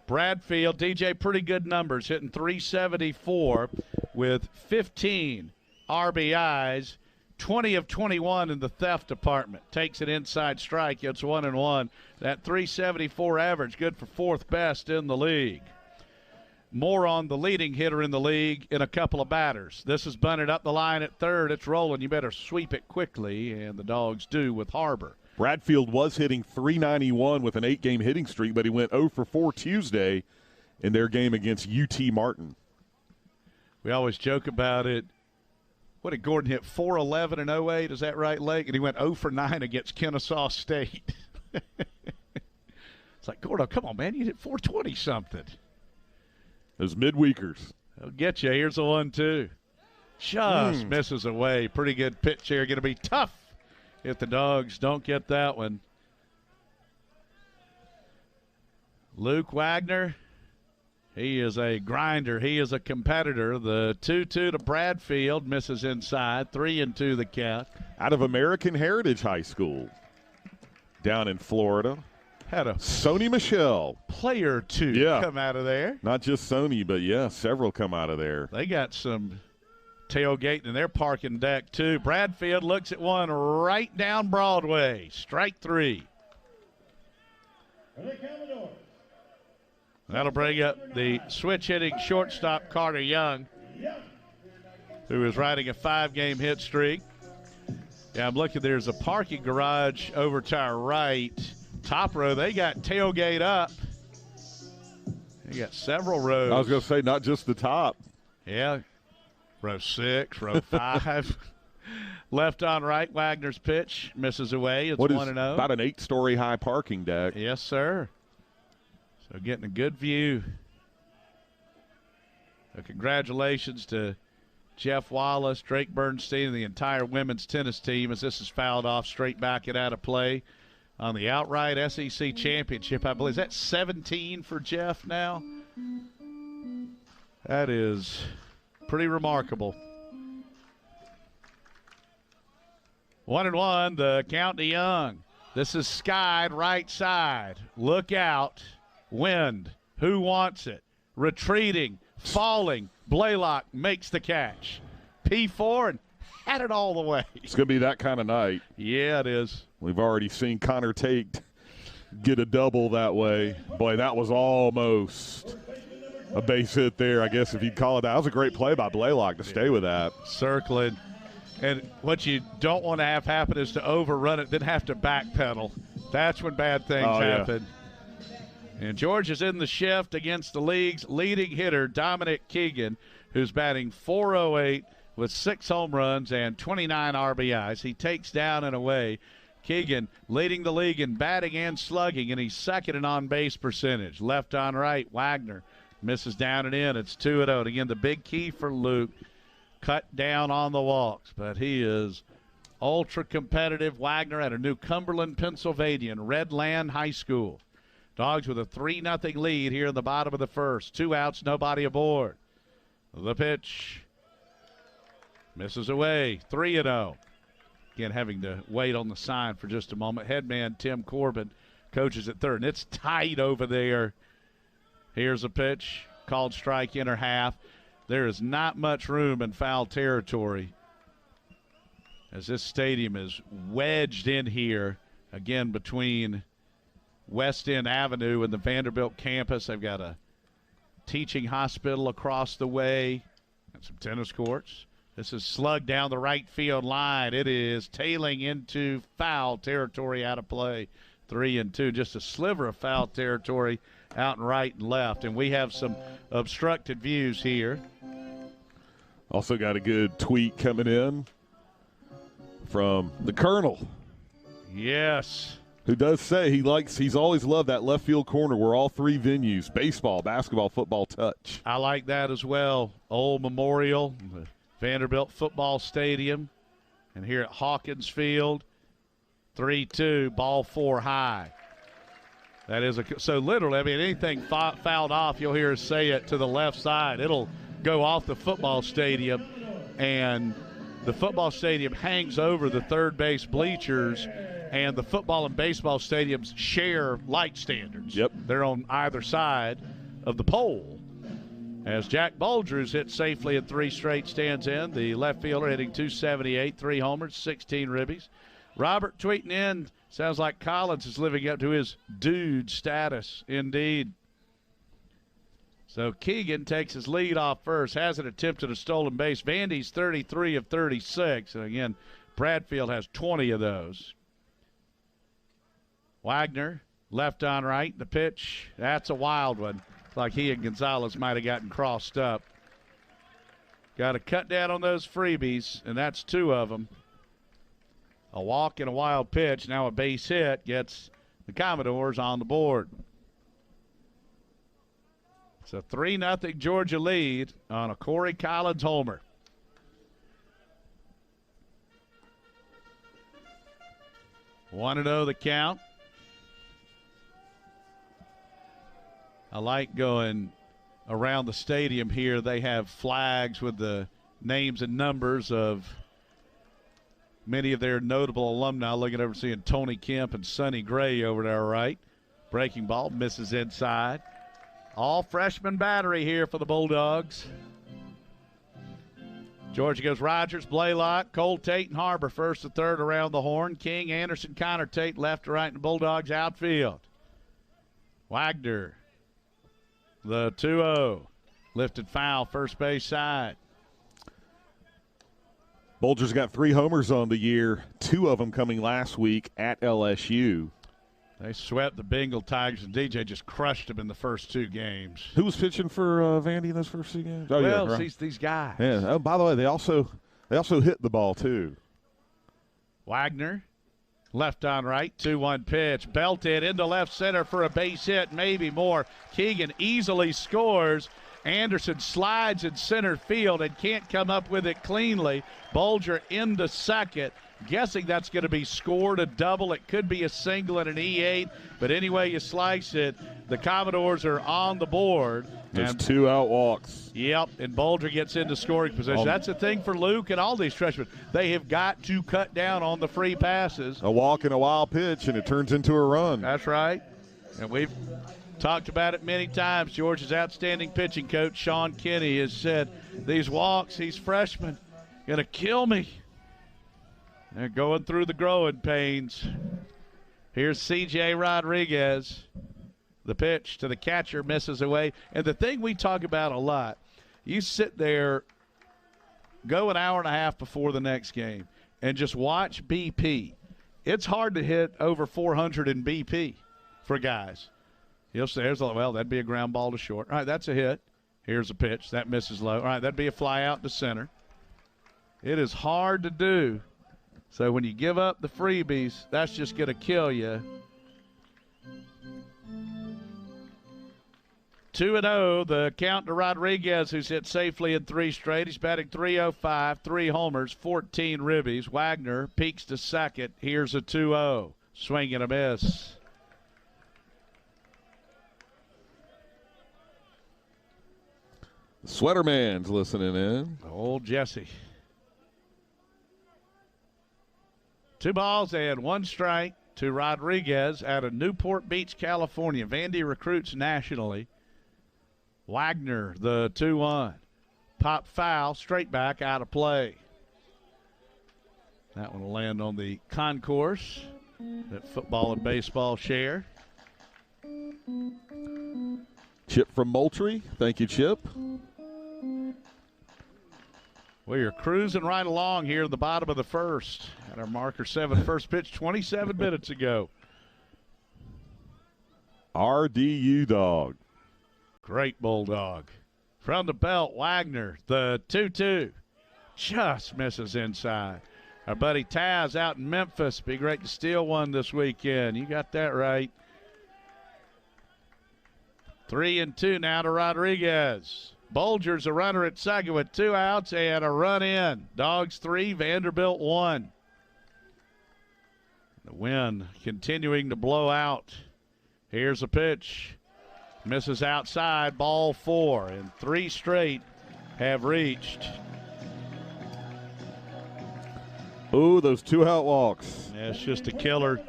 Bradfield, DJ, pretty good numbers, hitting .374 with 15 RBIs, 20 of 21 in the theft department. Takes an inside strike. It's 1-1. That .374 average, good for 4th best in the league. More on the leading hitter in the league in a couple of batters. This is bunted up the line at third. It's rolling. You better sweep it quickly, and the Dogs do with Harbor. Bradfield was hitting .391 with an 8-game hitting streak, but he went 0 for 4 Tuesday in their game against UT Martin. We always joke about it. What did Gordon hit? .411 in 08, is that right, Lake? And he went 0 for 9 against Kennesaw State. It's like, Gordon, come on, man. You hit .420-something. Those midweekers. They'll get you. Here's the 1-2. Just misses away. Pretty good pitch here. Going to be tough if the Dogs don't get that one. Luke Wagner, he is a grinder. He is a competitor. The 2-2 to Bradfield, misses inside. 3-2 the count. Out of American Heritage High School down in Florida. Had a Sony Michel. Player 2 come out of there. Not just Sony, but, yeah, several come out of there. They got some tailgating in their parking deck, too. Bradfield looks at one right down Broadway. Strike 3. That'll bring up the switch-hitting shortstop Carter Young, who is riding a 5-game hit streak. Yeah, I'm looking. There's a parking garage over to our right. Top row, they got tailgate up. They got several rows. I was going to say, not just the top. Yeah. Row 6, row 5. Left on right, Wagner's pitch misses away. It's 1-0. About an 8-story high parking deck. Yes, sir. So getting a good view. So congratulations to Jeff Wallace, Drake Bernstein, and the entire women's tennis team as this is fouled off straight back and out of play on the outright SEC championship. I believe that's 17 for Jeff now. That is pretty remarkable. 1-1, the count to Young. This is skied right side. Look out. Wind. Who wants it? Retreating. Falling. Blaylock makes the catch. P4 and had it all the way. It's going to be that kind of night. Yeah, it is. We've already seen Connor Tate get a double that way. Boy, that was almost a base hit there, I guess, if you'd call it that. That was a great play by Blaylock to stay with that. Circling. And what you don't want to have happen is to overrun it, then have to backpedal. That's when bad things happen. Yeah. And Georgia's in the shift against the league's leading hitter, Dominic Keegan, who's batting .408 with 6 home runs and 29 RBIs. He takes down and away. Keegan leading the league in batting and slugging, and he's second in on-base percentage. Left on right, Wagner misses down and in. It's 2-0. And again, the big key for Luke, cut down on the walks, but he is ultra competitive. Wagner at a New Cumberland, Pennsylvania, Redland High School. Dogs with a 3-0 lead here in the bottom of the first. 2 outs, nobody aboard. The pitch misses away. 3-0. Again, having to wait on the sign for just a moment. Headman Tim Corbin coaches at third, and it's tight over there. Here's a pitch called strike, inner half. There is not much room in foul territory as this stadium is wedged in here, again, between West End Avenue and the Vanderbilt campus. They've got a teaching hospital across the way and some tennis courts. This is slugged down the right field line. It is tailing into foul territory, out of play. 3-2, just a sliver of foul territory out and right and left. And we have some obstructed views here. Also got a good tweet coming in from the Colonel. Yes. Who does say he's always loved that left field corner where all 3 venues, baseball, basketball, football, touch. I like that as well. Old Memorial, the Vanderbilt football stadium, and here at Hawkins Field, 3-2, ball 4 high. That is so literally, I mean, anything fouled off, you'll hear us say it to the left side. It'll go off the football stadium, and the football stadium hangs over the third base bleachers, and the football and baseball stadiums share light standards. Yep. They're on either side of the pole. As Jack Boldrews hit safely in 3 straight stands in, the left fielder hitting .278, 3 homers, 16 ribbies. Robert tweeting in, sounds like Collins is living up to his dude status. Indeed. So Keegan takes his lead off first, hasn't attempted a stolen base. Vandy's 33 of 36. And again, Bradfield has 20 of those. Wagner, left on right. The pitch, that's a wild one. Like he and Gonzalez might have gotten crossed up. Got to cut down on those freebies, and that's 2 of them. A walk and a wild pitch. Now a base hit gets the Commodores on the board. It's a 3-0 Georgia lead on a Corey Collins homer. One and 0 the count. I like going around the stadium here. They have flags with the names and numbers of many of their notable alumni. Looking over, seeing Tony Kemp and Sonny Gray over there, right? Breaking ball, misses inside. All freshman battery here for the Bulldogs. Georgia goes Rogers, Blaylock, Cole, Tate, and Harbor first to third around the horn. King, Anderson, Connor Tate left to right in the Bulldogs outfield. Wagner, the 2-0. Lifted foul, first base side. Bulger's got 3 homers on the year, 2 of them coming last week at LSU. They swept the Bengal Tigers, and DJ just crushed them in the first 2 games. Who was pitching for Vandy in those first 2 games? Oh, well, yeah, right. These guys. Yeah. Oh, by the way, they also hit the ball too. Wagner, left on right, 2-1 pitch, belted into left center for a base hit, maybe more. Keegan easily scores. Anderson slides in center field and can't come up with it cleanly. Bulger into second. guessing that's going to be scored a double. It could be a single and an E8, but anyway you slice it, the Commodores are on the board. There's 2 out walks. Yep, and Bulger gets into scoring position. That's the thing for Luke and all these freshmen. They have got to cut down on the free passes. A walk and a wild pitch, and it turns into a run. That's right. And we've talked about it many times. Georgia's outstanding pitching coach, Sean Kinney, has said, these walks, these freshmen, going to kill me. They're going through the growing pains. Here's C.J. Rodriguez. The pitch to the catcher misses away. And the thing we talk about a lot, you sit there, go an hour and a half before the next game, and just watch BP. It's hard to hit over 400 in BP for guys. You'll say, well, that'd be a ground ball to short. All right, that's a hit. Here's a pitch. That misses low. All right, that'd be a fly out to center. It is hard to do. So when you give up the freebies, that's just going to kill you. 2-0, the count to Rodriguez, who's hit safely in 3 straight. He's batting .305, 3 homers, 14 ribbies. Wagner peaks to second. Here's a 2-0. Swing and a miss. Sweater Man's listening in. Old Jesse. 2 balls and 1 strike to Rodriguez out of Newport Beach, California. Vandy recruits nationally. Wagner, the 2-1. Pop foul, straight back, out of play. That one will land on the concourse that football and baseball share. Chip from Moultrie. Thank you, Chip. We are cruising right along here at the bottom of the first. At our marker 7, first pitch 27 minutes ago. RDU dog. Great bulldog. From the belt, Wagner, the 2-2. Just misses inside. Our buddy Taz out in Memphis. Be great to steal one this weekend. You got that right. 3-2 now to Rodriguez. Bulger's a runner at second with 2 outs and a run in. Dogs 3, Vanderbilt 1. The wind continuing to blow out. Here's a pitch. Misses outside, ball 4, and 3 straight have reached. Ooh, those 2 out walks. Yeah, it's just a killer.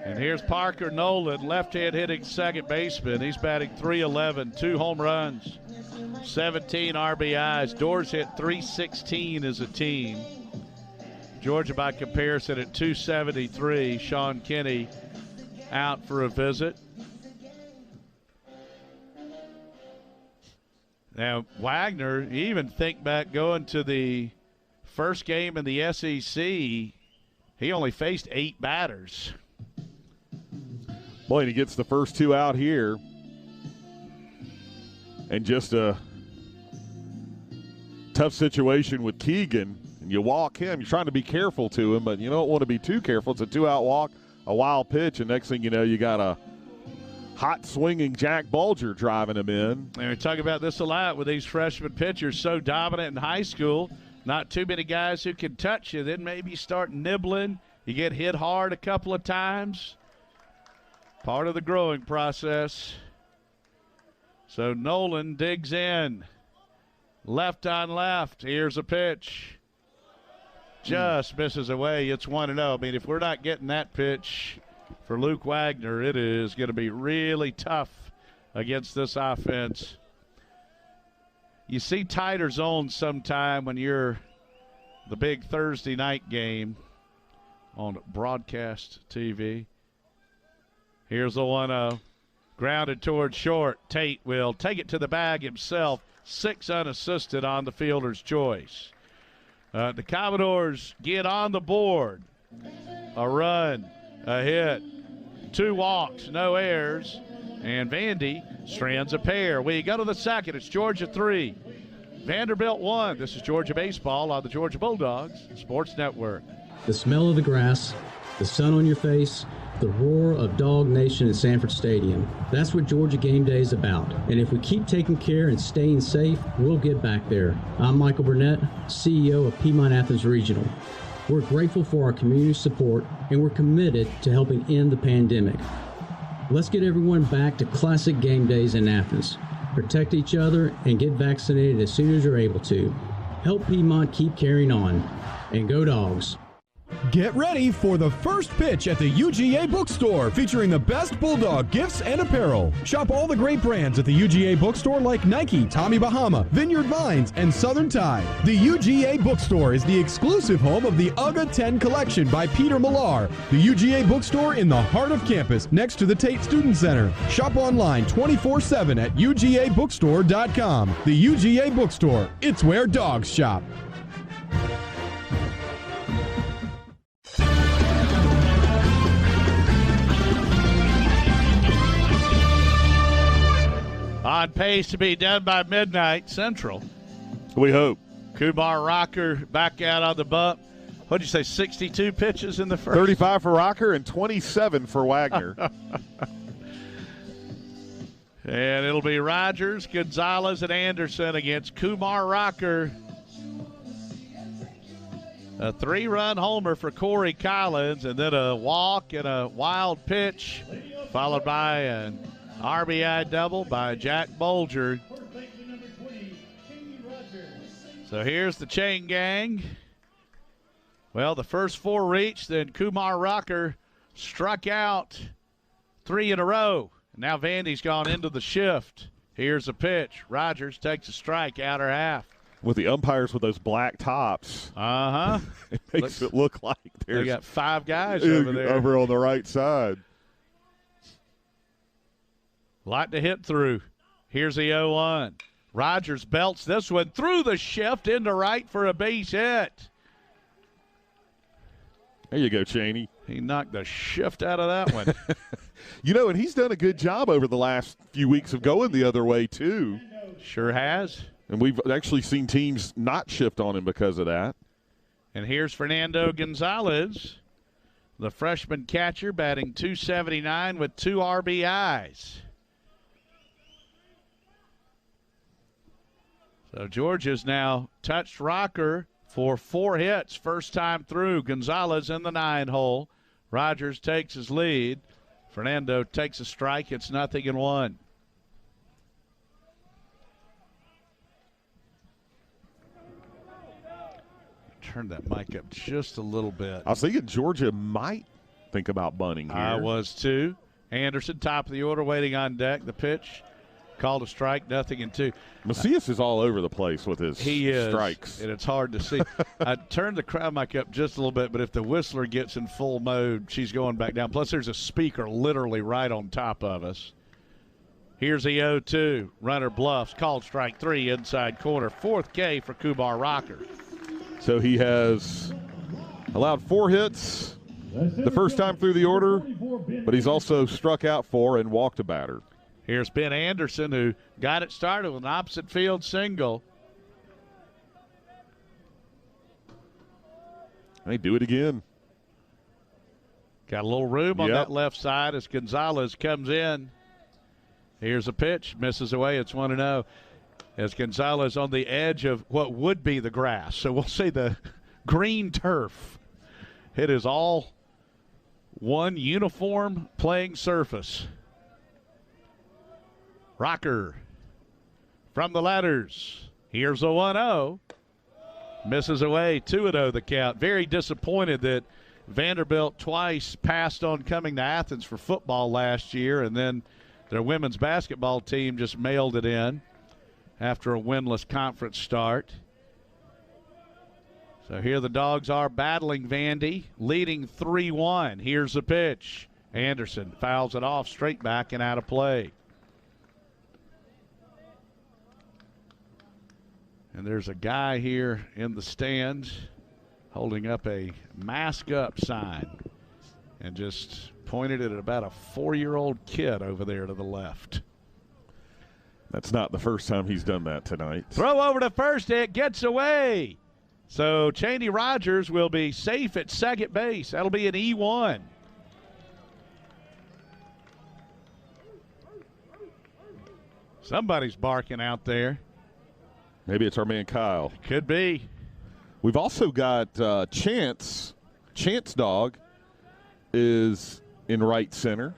And here's Parker Nolan, left-hand hitting second baseman. He's batting .311, 2 home runs, 17 RBIs. Doors hit .316 as a team. Georgia, by comparison, at .273. Sean Kinney out for a visit. Now, Wagner, you even think back going to the first game in the SEC, he only faced 8 batters. Boy, and he gets the first 2 out here. And just a tough situation with Keegan. And you walk him. You're trying to be careful to him, but you don't want to be too careful. It's a 2-out walk, a wild pitch, and next thing you know, you got a hot swinging Jack Bulger driving him in. And we talk about this a lot with these freshman pitchers, so dominant in high school. Not too many guys who can touch you. Then maybe you start nibbling. You get hit hard a couple of times. Part of the growing process. So Nolan digs in. Left on left. Here's a pitch. Just misses away. It's 1-0. I mean, if we're not getting that pitch for Luke Wagner, it is going to be really tough against this offense. You see tighter zones sometime when you're the big Thursday night game on broadcast TV. Here's the 1-0. Grounded towards short. Tate will take it to the bag himself. 6 unassisted on the fielder's choice. The Commodores get on the board. A run, a hit, 2 walks, no errors, and Vandy strands a pair. We go to the second. It's Georgia 3, Vanderbilt 1. This is Georgia Baseball on the Georgia Bulldogs Sports Network. The smell of the grass, the sun on your face, the roar of Dog Nation in Sanford Stadium. That's what Georgia Game Day is about. And if we keep taking care and staying safe, we'll get back there. I'm Michael Burnett, CEO of Piedmont Athens Regional. We're grateful for our community support, and we're committed to helping end the pandemic. Let's get everyone back to classic game days in Athens. Protect each other and get vaccinated as soon as you're able to. Help Piedmont keep carrying on. And go Dogs. Get ready for the first pitch at the UGA Bookstore, featuring the best Bulldog gifts and apparel. Shop all the great brands at the UGA Bookstore like Nike, Tommy Bahama, Vineyard Vines, and Southern Tide. The UGA Bookstore is the exclusive home of the UGA 10 collection by Peter Millar. The UGA Bookstore in the heart of campus, next to the Tate Student Center. Shop online 24/7 at UGABookstore.com. The UGA Bookstore, it's where dogs shop. On pace to be done by midnight Central. We hope. Kumar Rocker back out on the bump. What'd you say, 62 pitches in the first? 35 for Rocker and 27 for Wagner. And it'll be Rogers, Gonzalez, and Anderson against Kumar Rocker. A 3-run homer for Corey Collins, and then a walk and a wild pitch, followed by an RBI double by Jack Bolger. So here's the chain gang. Well, the first 4 reached, then Kumar Rocker struck out 3 in a row. Now Vandy's gone into the shift. Here's a pitch. Rogers takes a strike, outer half. With the umpires with those black tops. Uh-huh. It makes it look like they got 5 guys over there. Over on the right side. Lot to hit through. Here's the 0-1. Rogers belts this one through the shift into right for a base hit. There you go, Chaney. He knocked the shift out of that one. You know, and he's done a good job over the last few weeks of going the other way, too. Sure has. And we've actually seen teams not shift on him because of that. And here's Fernando Gonzalez, the freshman catcher, batting .279 with 2 RBIs. So Georgia's now touched Rocker for 4 hits, first time through. Gonzalez in the 9-hole. Rogers takes his lead. Fernando takes a strike. It's 0-1. Turn that mic up just a little bit. I was thinking Georgia might think about bunting here. I was too. Anderson, top of the order, waiting on deck. The pitch. Called a strike, 0-2. Macias is all over the place with his strikes. And it's hard to see. I turned the crowd mic up just a little bit, but if the whistler gets in full mode, she's going back down. Plus, there's a speaker literally right on top of us. Here's the 0-2. Runner bluffs. Called strike 3, inside corner. 4th K for Kumar Rocker. So he has allowed 4 hits the first time through the order, but he's also struck out 4 and walked a batter. Here's Ben Anderson, who got it started with an opposite field single. They do it again. Got a little room on that left side as Gonzalez comes in. Here's a pitch, misses away. It's 1-0. As Gonzalez on the edge of what would be the grass. So we'll say the green turf. It is all one uniform playing surface. Rocker from the ladders. Here's a 1-0. Misses away, 2-0 the count. Very disappointed that Vanderbilt twice passed on coming to Athens for football last year, and then their women's basketball team just mailed it in after a winless conference start. So here the Dogs are battling Vandy, leading 3-1. Here's the pitch. Anderson fouls it off straight back and out of play. And there's a guy here in the stands holding up a mask up sign and just pointed it at about a 4-year-old kid over there to the left. That's not the first time he's done that tonight. Throw over to first, it gets away. So Chaney Rogers will be safe at second base. That'll be an E1. Somebody's barking out there. Maybe it's our man Kyle. Could be. We've also got Chance. Chance Dog is in right center.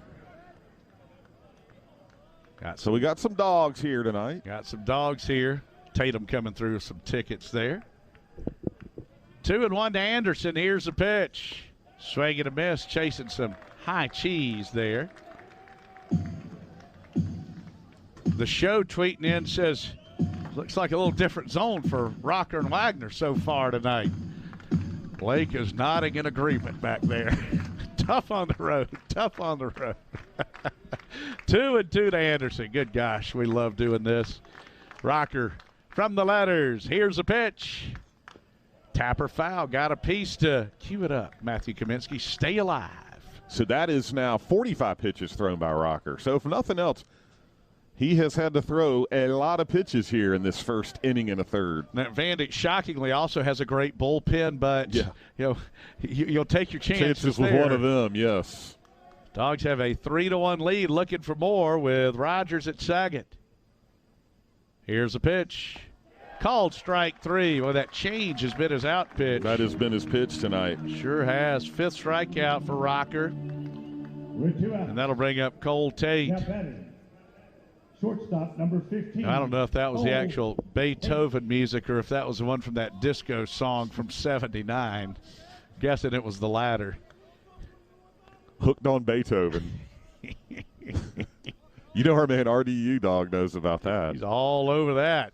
So we got some dogs here tonight. Got some dogs here. Tatum coming through with some tickets there. 2-1 to Anderson. Here's the pitch. Swing and a miss, chasing some high cheese there. The show tweeting in says, looks like a little different zone for Rocker and Wagner so far tonight. Blake is nodding in agreement back there. Tough on the road. Tough on the road. 2-2 to Anderson. Good gosh, we love doing this. Rocker from the letters. Here's a pitch. Tapper foul. Got a piece to cue it up. Matthew Kaminsky, stay alive. So that is now 45 pitches thrown by Rocker. So if nothing else, he has had to throw a lot of pitches here in this first inning and a third. Now, Vandy shockingly also has a great bullpen, but you'll take your chances with one of them, yes. Dogs have a 3-1 lead, looking for more with Rogers at second. Here's a pitch. Called strike 3. Well, that change has been his out pitch. That has been his pitch tonight. Sure has. 5th strikeout for Rocker. And that'll bring up Cole Tate. Shortstop number 15. I don't know if that was the actual Beethoven music or if that was the one from that disco song from '79. Guessing it was the latter. Hooked on Beethoven. You know our man RDU Dog knows about that. He's all over that.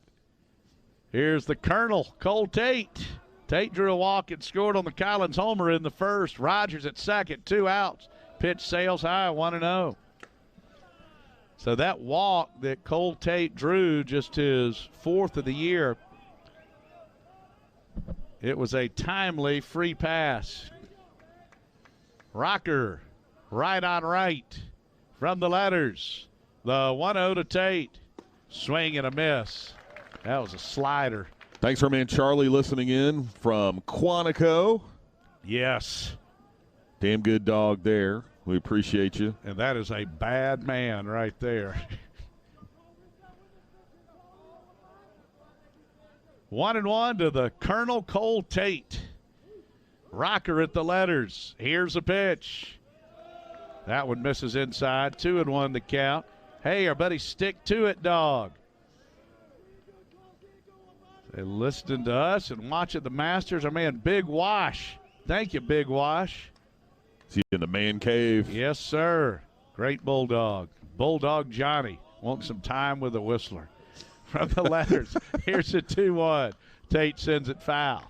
Here's the Colonel, Cole Tate. Tate drew a walk and scored on the Collins homer in the first. Rogers at second, 2 outs. Pitch sails high, 1-0. So that walk that Cole Tate drew, just his 4th of the year, it was a timely free pass. Rocker, right on right from the letters. The 1-0 to Tate. Swing and a miss. That was a slider. Thanks for our man Charlie listening in from Quantico. Yes. Damn good dog there. We appreciate you. And that is a bad man right there. 1-1 to the Colonel Cole Tate. Rocker at the letters. Here's a pitch. That one misses inside. 2-1 the count. Hey, our buddy Stick to It Dog. They listening to us and watching the Masters. Our man Big Wash. Thank you, Big Wash. Is he in the man cave? Yes, sir. Great Bulldog. Bulldog Johnny wants some time with a Whistler. From the letters, here's a 2-1. Tate sends it foul.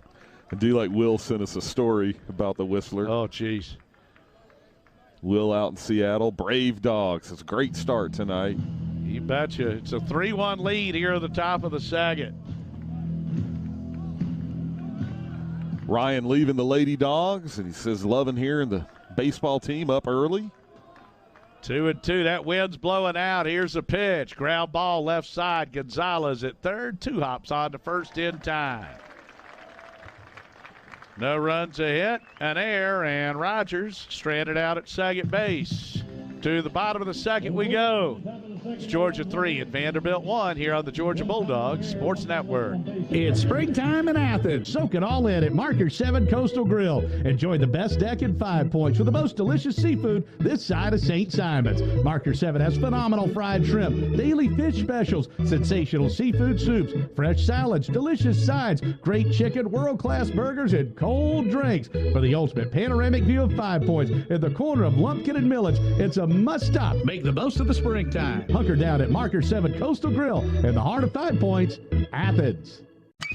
I do like Will sent us a story about the Whistler. Oh, jeez. Will out in Seattle. Brave Dogs. It's a great start tonight. You betcha. It's a 3-1 lead here at the top of the second. Ryan leaving the Lady Dogs, and he says loving hearing the baseball team up early. 2-2. That wind's blowing out. Here's a pitch. Ground ball left side. Gonzalez at third. 2 hops on to first in time. No runs, a hit, an error, and Rogers stranded out at second base. To the bottom of the second we go. It's Georgia 3 and Vanderbilt 1 here on the Georgia Bulldogs Sports Network. It's springtime in Athens. Soak it all in at Marker 7 Coastal Grill. Enjoy the best deck at 5 Points with the most delicious seafood this side of St. Simon's. Marker 7 has phenomenal fried shrimp, daily fish specials, sensational seafood soups, fresh salads, delicious sides, great chicken, world-class burgers, and cold drinks. For the ultimate panoramic view of 5 Points at the corner of Lumpkin and Millage, it's a must-stop. Make the most of the springtime. Hunker down at Marker 7 Coastal Grill in the heart of 5 Points, Athens.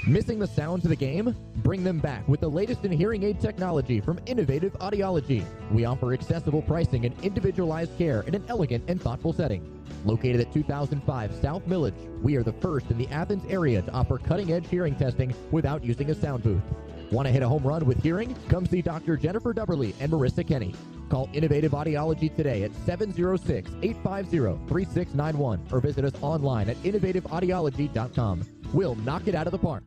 Missing the sounds of the game? Bring them back with the latest in hearing aid technology from Innovative Audiology. We offer accessible pricing and individualized care in an elegant and thoughtful setting. Located at 2005 South Millage, we are the first in the Athens area to offer cutting-edge hearing testing without using a sound booth. Want to hit a home run with hearing? Come see Dr. Jennifer Dubberly and Marissa Kenny. Call Innovative Audiology today at 706-850-3691 or visit us online at innovativeaudiology.com. We'll knock it out of the park.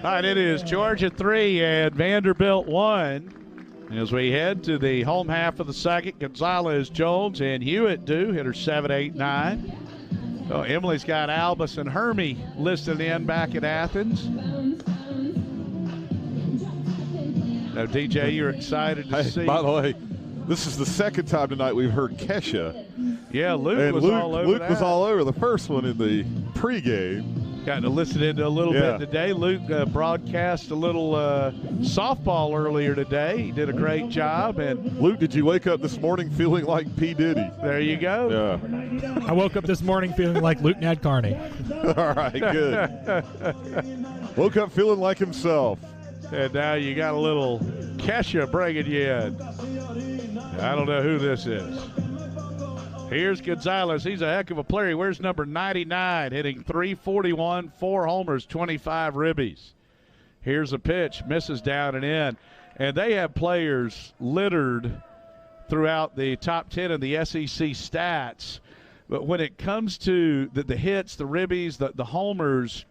All right, it is Georgia 3 and Vanderbilt 1. As we head to the home half of the second, Gonzalez, Jones, and Hewitt do hitter 7, 8, 9. Oh, Emily's got Albus and Hermie listed in back at Athens. Now, DJ, you're excited to see. By the way, this is the second time tonight we've heard Kesha. Yeah, Luke was all over Luke was all over the first one in the pregame. Got to listen into a little bit today. Luke broadcast a little softball earlier today. He did a great job. And Luke, did you wake up this morning feeling like P. Diddy? There you go. Yeah. I woke up this morning feeling like Luke Nadkarni. All right, good. Woke up feeling like himself. And now you got a little Kesha bringing you in. I don't know who this is. Here's Gonzalez. He's a heck of a player. He wears number 99, hitting .341, 4 homers, 25 ribbies. Here's a pitch. Misses down and in. And they have players littered throughout the top 10 in the SEC stats. But when it comes to the hits, the ribbies, the homers,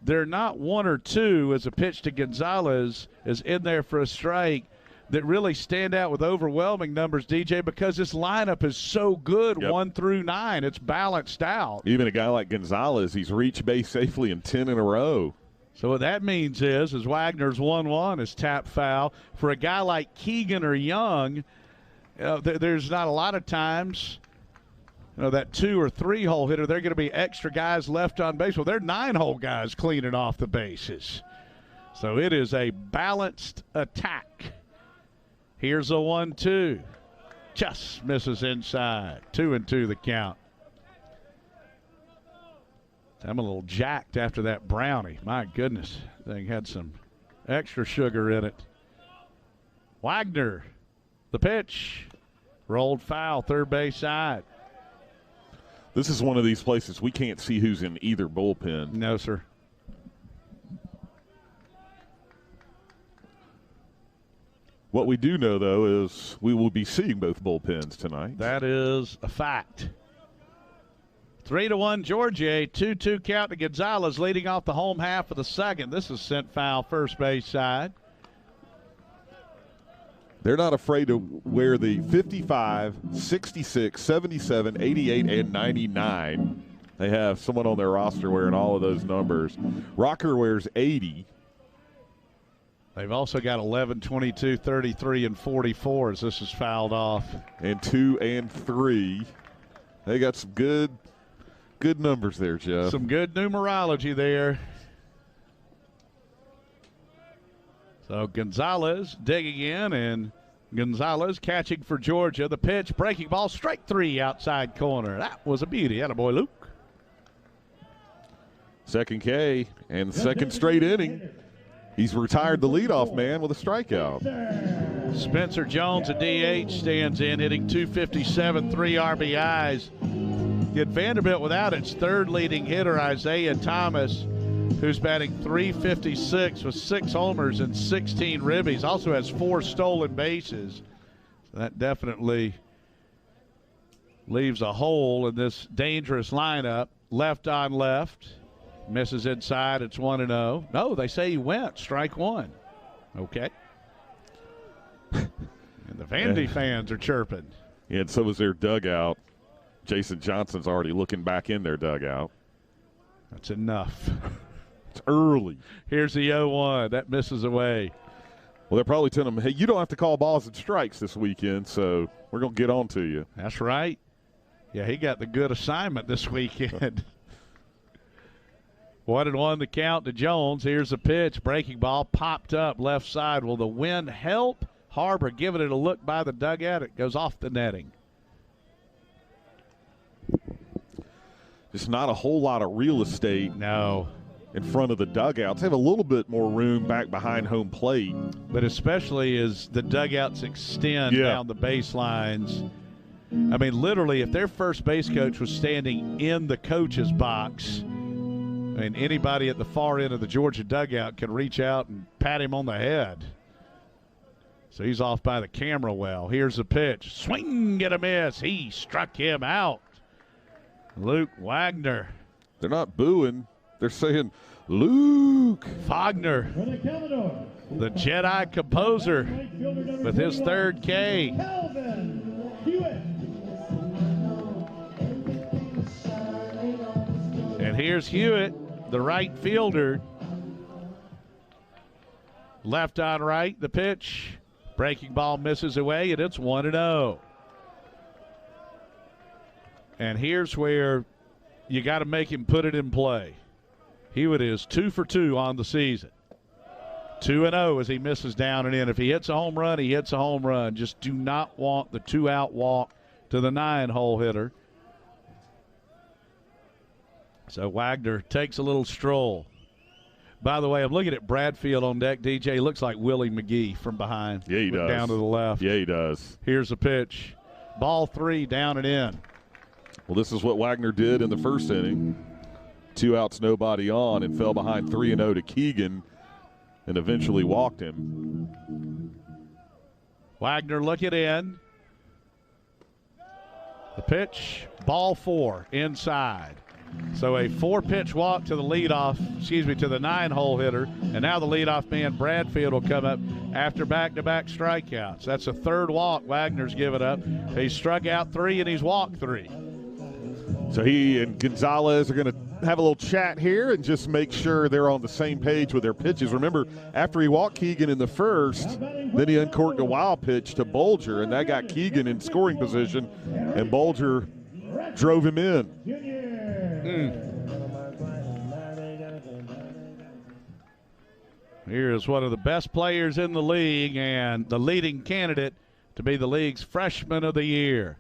they're not one or two as a pitch to Gonzalez is in there for a strike that really stand out with overwhelming numbers, DJ, because this lineup is so good, 1 through 9. It's balanced out. Even a guy like Gonzalez, he's reached base safely in 10 in a row. So what that means is Wagner's 1-1 is tap foul. For a guy like Keegan or Young, there's not a lot of times, that 2 or 3 hole hitter, they're going to be extra guys left on base. Well, they're 9-hole guys cleaning off the bases. So it is a balanced attack. Here's a 1-2. Just misses inside. 2-2 the count. I'm a little jacked after that brownie. My goodness. Thing had some extra sugar in it. Wagner, the pitch. Rolled foul, third base side. This is one of these places we can't see who's in either bullpen. No, sir. What we do know, though, is we will be seeing both bullpens tonight. That is a fact. 3-1 Georgia, 2-2 count to Gonzalez leading off the home half of the second. This is sent foul first base side. They're not afraid to wear the 55, 66, 77, 88, and 99. They have someone on their roster wearing all of those numbers. Rocker wears 80. They've also got 11, 22, 33, and 44 as this is fouled off. And 2 and 3. They got some good numbers there, Jeff. Some good numerology there. So Gonzalez digging in, and Gonzalez catching for Georgia. The pitch, breaking ball, strike 3 outside corner. That was a beauty. Attaboy, Luke. Second K and second straight inning. He's retired the leadoff man with a strikeout. Spencer Jones, a DH, stands in, hitting .257, 3 RBIs. Get Vanderbilt without its third leading hitter, Isaiah Thomas, who's batting .356 with 6 homers and 16 ribbies. Also has 4 stolen bases. So that definitely leaves a hole in this dangerous lineup. Left on left. Misses inside. It's 1-0. No, they say he went. Strike 1. Okay. And the Vandy fans are chirping. Yeah, and so was their dugout. Jason Johnson's already looking back in their dugout. That's enough. It's early. Here's the 0-1. That misses away. Well, they're probably telling him, hey, you don't have to call balls and strikes this weekend, so we're going to get on to you. That's right. Yeah, he got the good assignment this weekend. 1-1 the count to Jones. Here's a pitch. Breaking ball popped up left side. Will the wind help? Harbor giving it a look by the dugout. It goes off the netting. Just not a whole lot of real estate. No. In front of the dugouts. They have a little bit more room back behind home plate. But especially as the dugouts extend down the baselines. I mean, literally, if their first base coach was standing in the coach's box, I mean, anybody at the far end of the Georgia dugout can reach out and pat him on the head. So he's off by the camera well. Here's a pitch. Swing and a miss. He struck him out. Luke Wagner. They're not booing. They're saying, Luke Wagner, the Jedi composer, with his third K. And here's Hewitt, the right fielder. Left on right, the pitch. Breaking ball misses away, and it's 1-0. And here's where you got to make him put it in play. Hewitt is 2 for 2 on the season. 2-0 as he misses down and in. If he hits a home run, he hits a home run. Just do not want the 2-out walk to the 9-hole hitter. So Wagner takes a little stroll. By the way, I'm looking at Bradfield on deck. DJ looks like Willie McGee from behind. Yeah, he does. Down to the left. Yeah, he does. Here's a pitch. Ball 3, down and in. Well, this is what Wagner did in the first inning. 2 outs, nobody on, and fell behind 3-0 to Keegan and eventually walked him. Wagner looking in. The pitch, ball 4, inside. So a 4-pitch walk to the to the 9-hole hitter, and now the leadoff man Bradfield will come up after back-to-back strikeouts. That's a third walk Wagner's given up. He's struck out 3 and he's walked 3. So he and Gonzalez are going to have a little chat here and just make sure they're on the same page with their pitches. Remember, after he walked Keegan in the first, then he uncorked a wild pitch to Bolger, and that got Keegan in scoring position, and Bolger drove him in. Here is one of the best players in the league and the leading candidate to be the league's freshman of the year.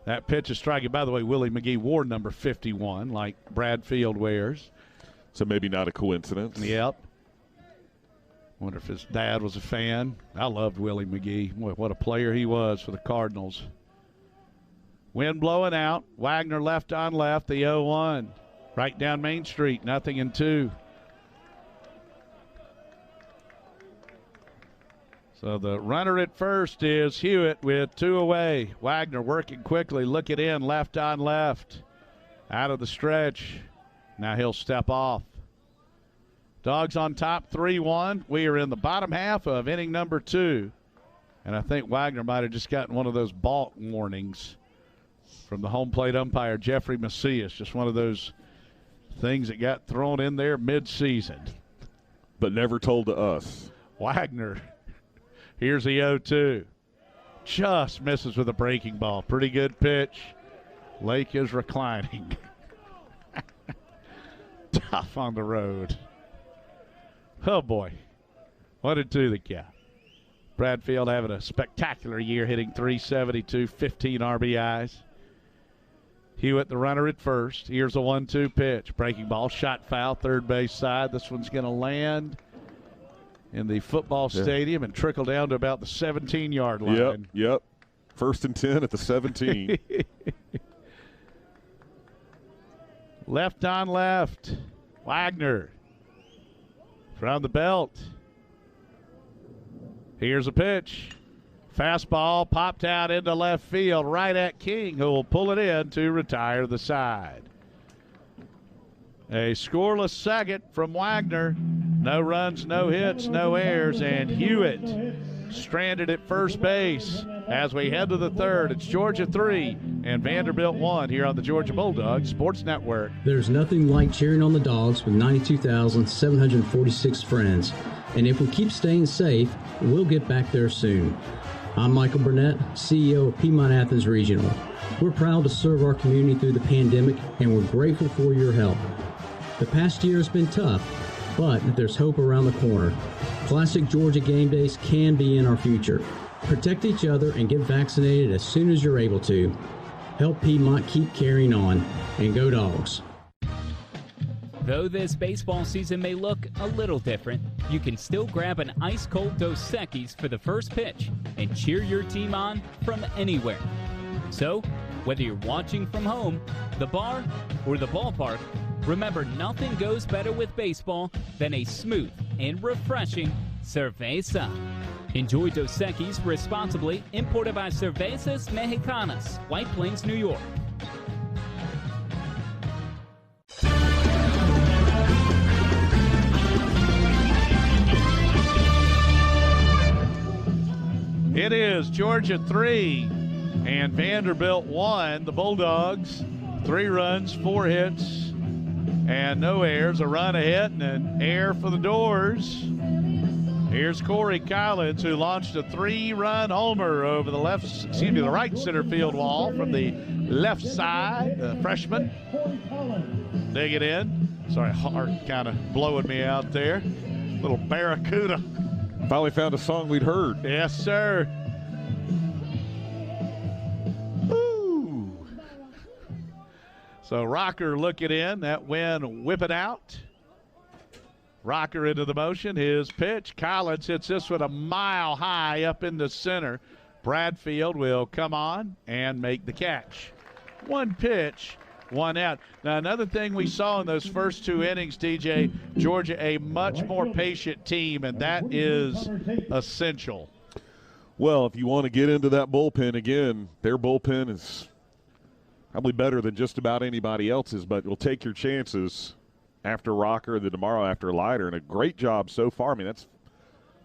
That pitch is striking. By the way, Willie McGee wore number 51 like Bradfield wears. So maybe not a coincidence. Yep. Wonder if his dad was a fan. I loved Willie McGee. What a player he was for the Cardinals. Wind blowing out. Wagner left on left, the 0-1. Right down Main Street, 0-2. So the runner at first is Hewitt with 2 away. Wagner working quickly, looking in, left on left. Out of the stretch. Now he'll step off. Dogs on top, 3-1. We are in the bottom half of inning number 2. And I think Wagner might have just gotten one of those balk warnings from the home plate umpire, Jeffrey Macias. Just one of those things that got thrown in there mid-season. But never told to us. Wagner. Here's the 0-2. Just misses with a breaking ball. Pretty good pitch. Lake is reclining. Tough on the road. Oh, boy. 1-2 the count. Bradfield having a spectacular year, hitting .372, 15 RBIs. Hewitt, the runner at first. Here's a 1-2 pitch. Breaking ball, shot foul, third base side. This one's going to land in the football stadium and trickle down to about the 17-yard line. Yep. 1st and 10 at the 17. Left on left. Wagner from the belt. Here's a pitch. Fastball popped out into left field right at King, who will pull it in to retire the side. A scoreless second from Wagner. No runs, no hits, no errors, and Hewitt stranded at first base. As we head to the third, it's Georgia 3 and Vanderbilt 1 here on the Georgia Bulldogs Sports Network. There's nothing like cheering on the Dogs with 92,746 friends. And if we keep staying safe, we'll get back there soon. I'm Michael Burnett, CEO of Piedmont Athens Regional. We're proud to serve our community through the pandemic, and we're grateful for your help. The past year has been tough, but there's hope around the corner. Classic Georgia game days can be in our future. Protect each other and get vaccinated as soon as you're able to. Help Piedmont keep carrying on, and go Dogs. Though this baseball season may look a little different, you can still grab an ice-cold Dos Equis for the first pitch and cheer your team on from anywhere. So, whether you're watching from home, the bar, or the ballpark, remember nothing goes better with baseball than a smooth and refreshing cerveza. Enjoy Dos Equis responsibly, imported by Cervezas Mexicanas, White Plains, New York. It is Georgia 3 and Vanderbilt 1. The Bulldogs, 3 runs, 4 hits, and no errors. A run, a hit, and an error for the Doors. Here's Corey Collins, who launched a 3-run homer over the right center field wall from the left side. The freshman. Dig it in. Sorry, heart kind of blowing me out there. Little Barracuda. Finally found a song we'd heard. Yes, sir. Ooh. So Rocker looking in. That wind whipping out. Rocker into the motion. His pitch. Collins hits this one a mile high up in the center. Bradfield will come on and make the catch. 1 pitch, 1 out. Now, another thing we saw in those first 2 innings, DJ, Georgia a much more patient team, and that is essential. Well, if you want to get into that bullpen again, their bullpen is probably better than just about anybody else's, but you'll take your chances after Rocker and then tomorrow after Leiter, and a great job so far. I mean, that's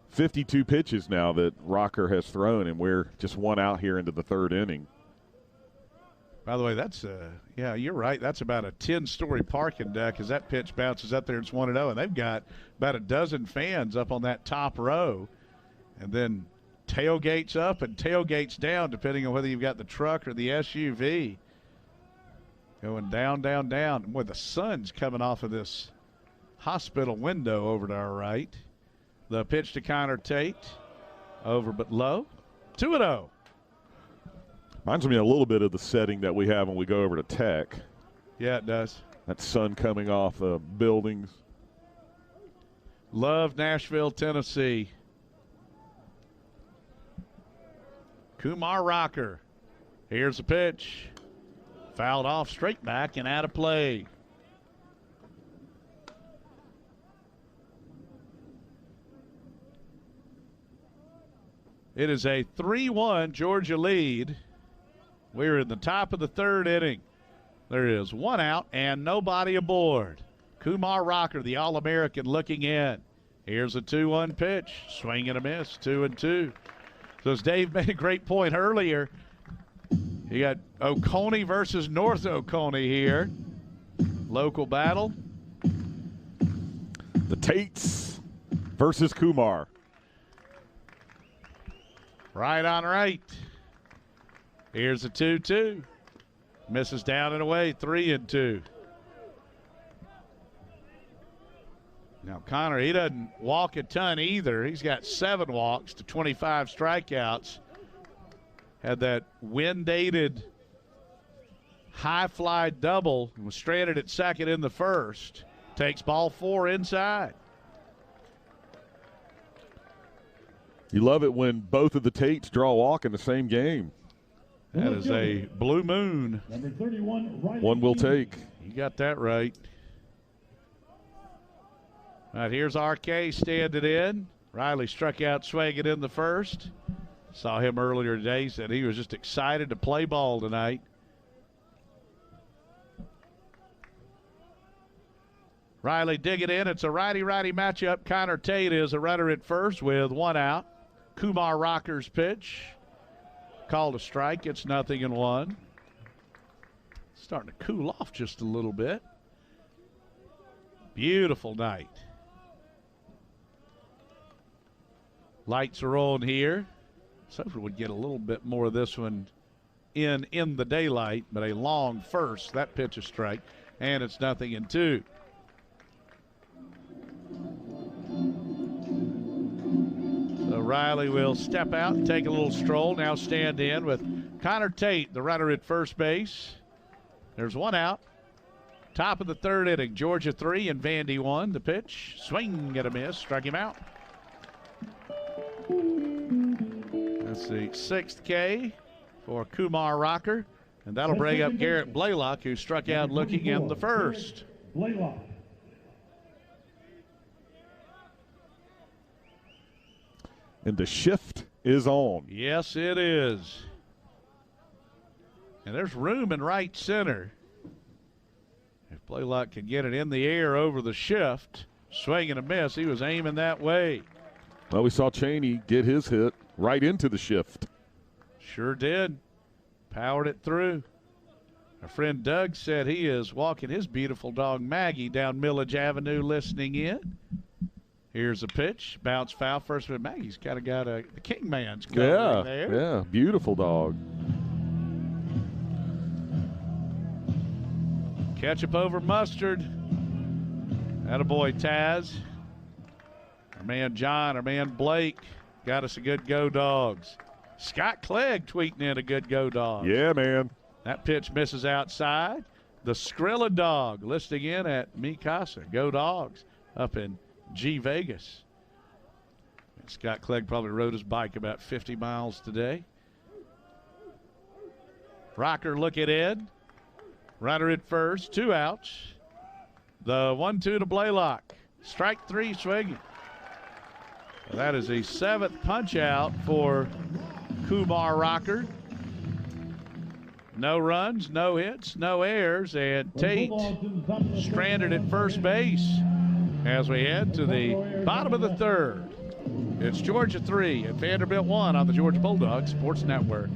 52 pitches now that Rocker has thrown, and we're just 1 out here into the 3rd inning. By the way, that's yeah, you're right. That's about a 10-story parking deck as that pitch bounces up there. It's 1-0, and they've got about a dozen fans up on that top row, and then tailgates up and tailgates down, depending on whether you've got the truck or the SUV. Going down, down, down. Boy, the sun's coming off of this hospital window over to our right. The pitch to Connor Tate, over but low. 2-0. Reminds me a little bit of the setting that we have when we go over to Tech. Yeah, it does. That sun coming off the buildings. Love Nashville, Tennessee. Kumar Rocker. Here's the pitch. Fouled off, straight back and out of play. It is a 3-1 Georgia lead. We're in the top of the 3rd inning. There is 1 out and nobody aboard. Kumar Rocker, the All-American, looking in. Here's a 2-1 pitch. Swing and a miss, 2-2. So as Dave made a great point earlier, you got Oconee versus North Oconee here. Local battle. The Tates versus Kumar. Right on right. Here's a 2-2. Misses down and away, 3-2. Now, Connor, he doesn't walk a ton either. He's got 7 walks to 25 strikeouts. Had that wind-aided high fly double and was stranded at second in the first. Takes ball 4 inside. You love it when both of the Tates draw a walk in the same game. That is a blue moon. Number 31, Riley. One will take. You got that right. All right, here's RK standing in. Riley struck out swinging in the first. Saw him earlier today. Said he was just excited to play ball tonight. Riley digging in. It's a righty-righty matchup. Connor Tate is a runner at first with 1 out. Kumar Rocker's pitch. Called a strike. It's 0-1. Starting to cool off just a little bit. Beautiful night. Lights are on here. So we'd get a little bit more of this one in the daylight, but a long first. That pitch a strike, and it's 0-2. So Riley will step out and take a little stroll. Now stand in with Connor Tate, the runner at first base. There's 1 out. Top of the 3rd inning. Georgia 3 and Vandy 1. The pitch. Swing and a miss. Struck him out. That's the 6th K for Kumar Rocker. And that'll bring up Garrett Blaylock, who struck out looking in the first. Blaylock. And the shift is on. Yes, it is. And there's room in right center. If Blaylock can get it in the air over the shift, swing and a miss, he was aiming that way. Well, we saw Cheney get his hit right into the shift. Sure did. Powered it through. Our friend Doug said he is walking his beautiful dog Maggie down Millage Avenue listening in. Here's a pitch. Bounce foul. First one. Maggie's kind of got a king man's covering there. Yeah, beautiful dog. Ketchup over mustard. Attaboy, Taz. Our man John, our man Blake got us a good go dogs. Scott Clegg tweeting in a good go dog. Yeah, man. That pitch misses outside. The Skrilla dog listing in at Mikasa. Go dogs up in G Vegas. And Scott Clegg probably rode his bike about 50 miles today. Rocker look at Ed. Runner at first, 2 outs. The 1-2 to Blaylock. Strike 3 swinging. That is a 7th punch out for Kumar Rocker. No runs, no hits, no errors, and Tate stranded at first base as we head to the bottom of the 3rd. It's Georgia 3 and Vanderbilt 1 on the Georgia Bulldogs Sports Network.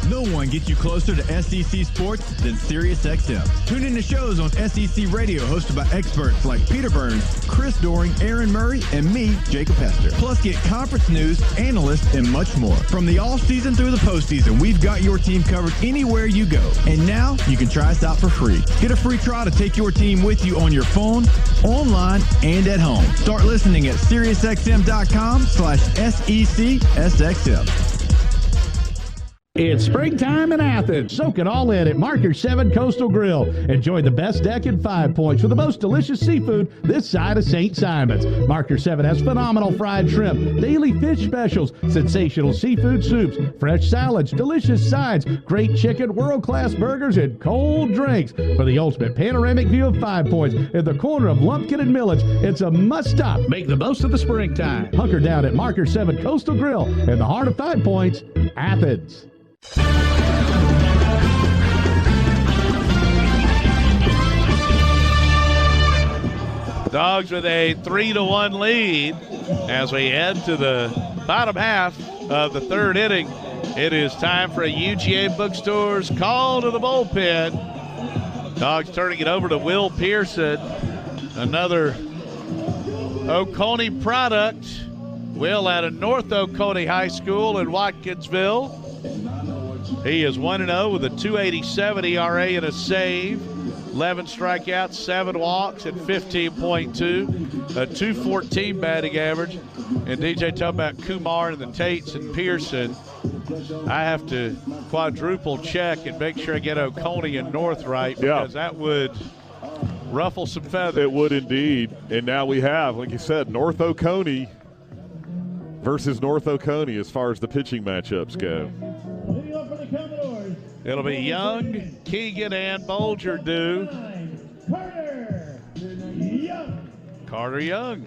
No one gets you closer to SEC sports than SiriusXM. Tune in to shows on SEC Radio hosted by experts like Peter Burns, Chris Doring, Aaron Murray, and me, Jacob Hester. Plus, get conference news, analysts, and much more. From the off-season through the postseason, we've got your team covered anywhere you go. And now, you can try us out for free. Get a free trial to take your team with you on your phone, online, and at home. Start listening at SiriusXM.com/SECSXM. It's springtime in Athens. Soak it all in at Marker 7 Coastal Grill. Enjoy the best deck at 5 Points with the most delicious seafood this side of St. Simon's. Marker 7 has phenomenal fried shrimp, daily fish specials, sensational seafood soups, fresh salads, delicious sides, great chicken, world-class burgers, and cold drinks. For the ultimate panoramic view of 5 Points at the corner of Lumpkin and Millage, it's a must-stop. Make the most of the springtime. Hunker down at Marker 7 Coastal Grill in the heart of 5 Points, Athens. Dogs with a 3-1 lead as we head to the bottom half of the 3rd inning. It is time for a UGA Bookstores call to the bullpen. Dogs turning it over to Will Pearson, another Oconee product. Will out of North Oconee High School in Watkinsville. He is 1-0 with a 2.87 ERA and a save. 11 strikeouts, 7 walks, and 15.2. A 2.14 batting average. And DJ talking about Kumar and the Tates and Pearson. I have to quadruple check and make sure I get Oconee and North right, because that would ruffle some feathers. It would indeed. And now we have, like you said, North Oconee versus North Oconee as far as the pitching matchups go. It'll be Young, Keegan, and Bolger due. Carter Young.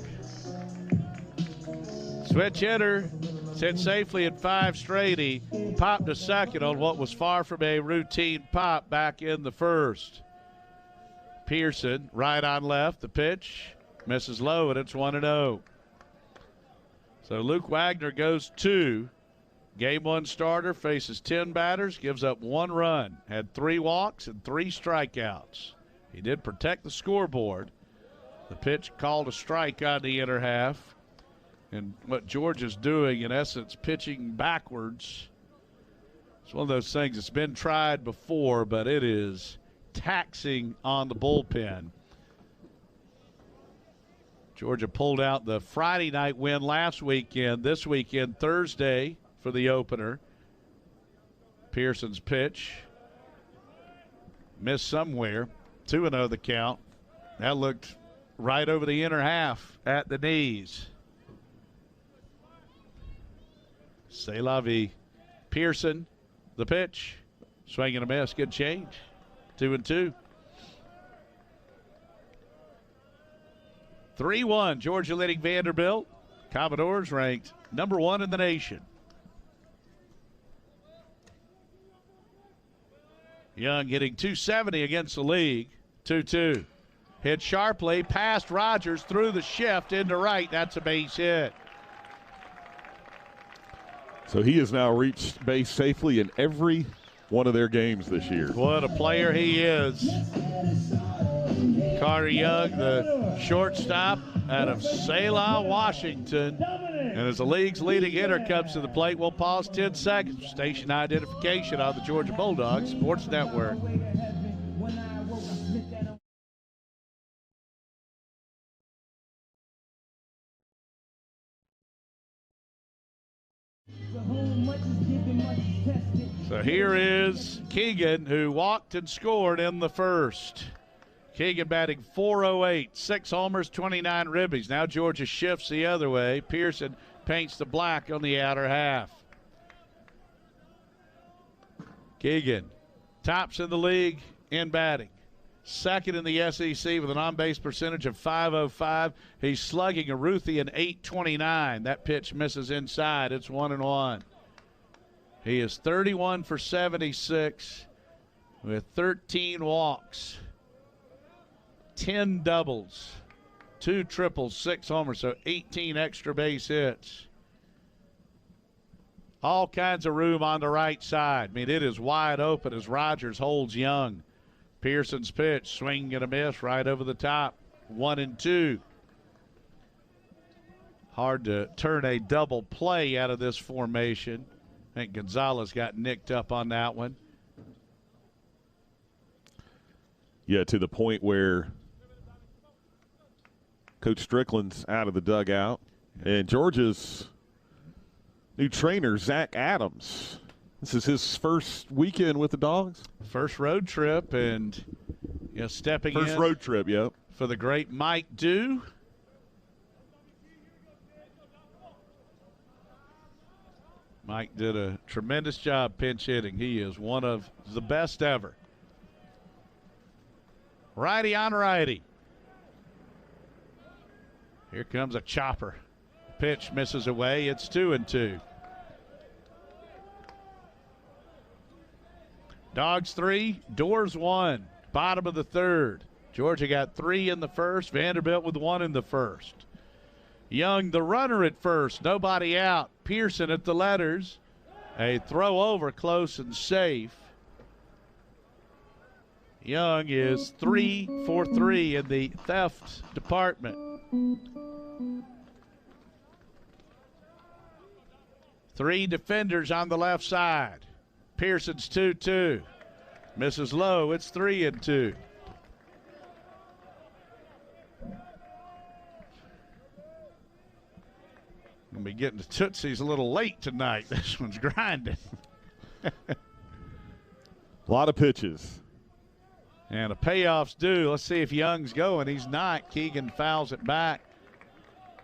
Switch hitter. Hit safely at 5 straight. He popped a second on what was far from a routine pop back in the 1st. Pearson, right on left. The pitch misses low, and it's 1-0. So Luke Wagner goes 2. Game 1 starter, faces 10 batters, gives up 1 run, had 3 walks and 3 strikeouts. He did protect the scoreboard. The pitch called a strike on the inner half. And what Georgia's doing, in essence, pitching backwards. It's one of those things that's been tried before, but it is taxing on the bullpen. Georgia pulled out the Friday night win last weekend. This weekend, Thursday, for the opener. Pearson's pitch missed somewhere. 2-0 the count. That looked right over the inner half at the knees. C'est la vie. Pearson, the pitch. Swing and a miss. Good change. 2-2. 3-1. Georgia leading Vanderbilt. Commodores ranked number 1 in the nation. Young hitting 270 against the league. 2-2. Hit sharply past Rogers through the shift into right. That's a base hit. So he has now reached base safely in every one of their games this year. What a player he is. Carter Young, the shortstop out of Selah, Washington. And as the league's leading hitter comes to the plate, we'll pause 10 seconds. Station identification on the Georgia Bulldogs Sports Network. So here is Keegan, who walked and scored in the first. Keegan batting .408, 6 homers, 29 ribbies. Now Georgia shifts the other way. Pearson paints the black on the outer half. Keegan tops in the league in batting. Second in the SEC with an on-base percentage of .505. He's slugging a Ruthian .829. That pitch misses inside. It's 1-1. He is 31 for 76 with 13 walks, 10 doubles, 2 triples, 6 homers, so 18 extra base hits. All kinds of room on the right side. I mean, it is wide open as Rogers holds Young. Pearson's pitch, swing and a miss right over the top. 1-2. Hard to turn a double play out of this formation. I think Gonzalez got nicked up on that one. Yeah, to the point where Coach Strickland's out of the dugout. And Georgia's new trainer, Zach Adams. This is his first weekend with the Dogs? First road trip, and stepping in. First road trip, yep. For the great Mike Dew. Mike did a tremendous job pinch hitting. He is one of the best ever. Righty on righty. Here comes a chopper. Pitch misses away. It's 2-2. Dogs 3, Doors 1. Bottom of the third. Georgia got 3 in the first. Vanderbilt with 1 in the first. Young, the runner at first. Nobody out. Pearson at the letters. A throw over close and safe. Young is 3 for 3 in the theft department. 3 defenders on the left side. Pearson's 2-2. Misses low. It's 3-2. Gonna be getting to Tootsie's a little late tonight. This one's grinding. A lot of pitches. And a payoff's due. Let's see if Young's going. He's not. Keegan fouls it back.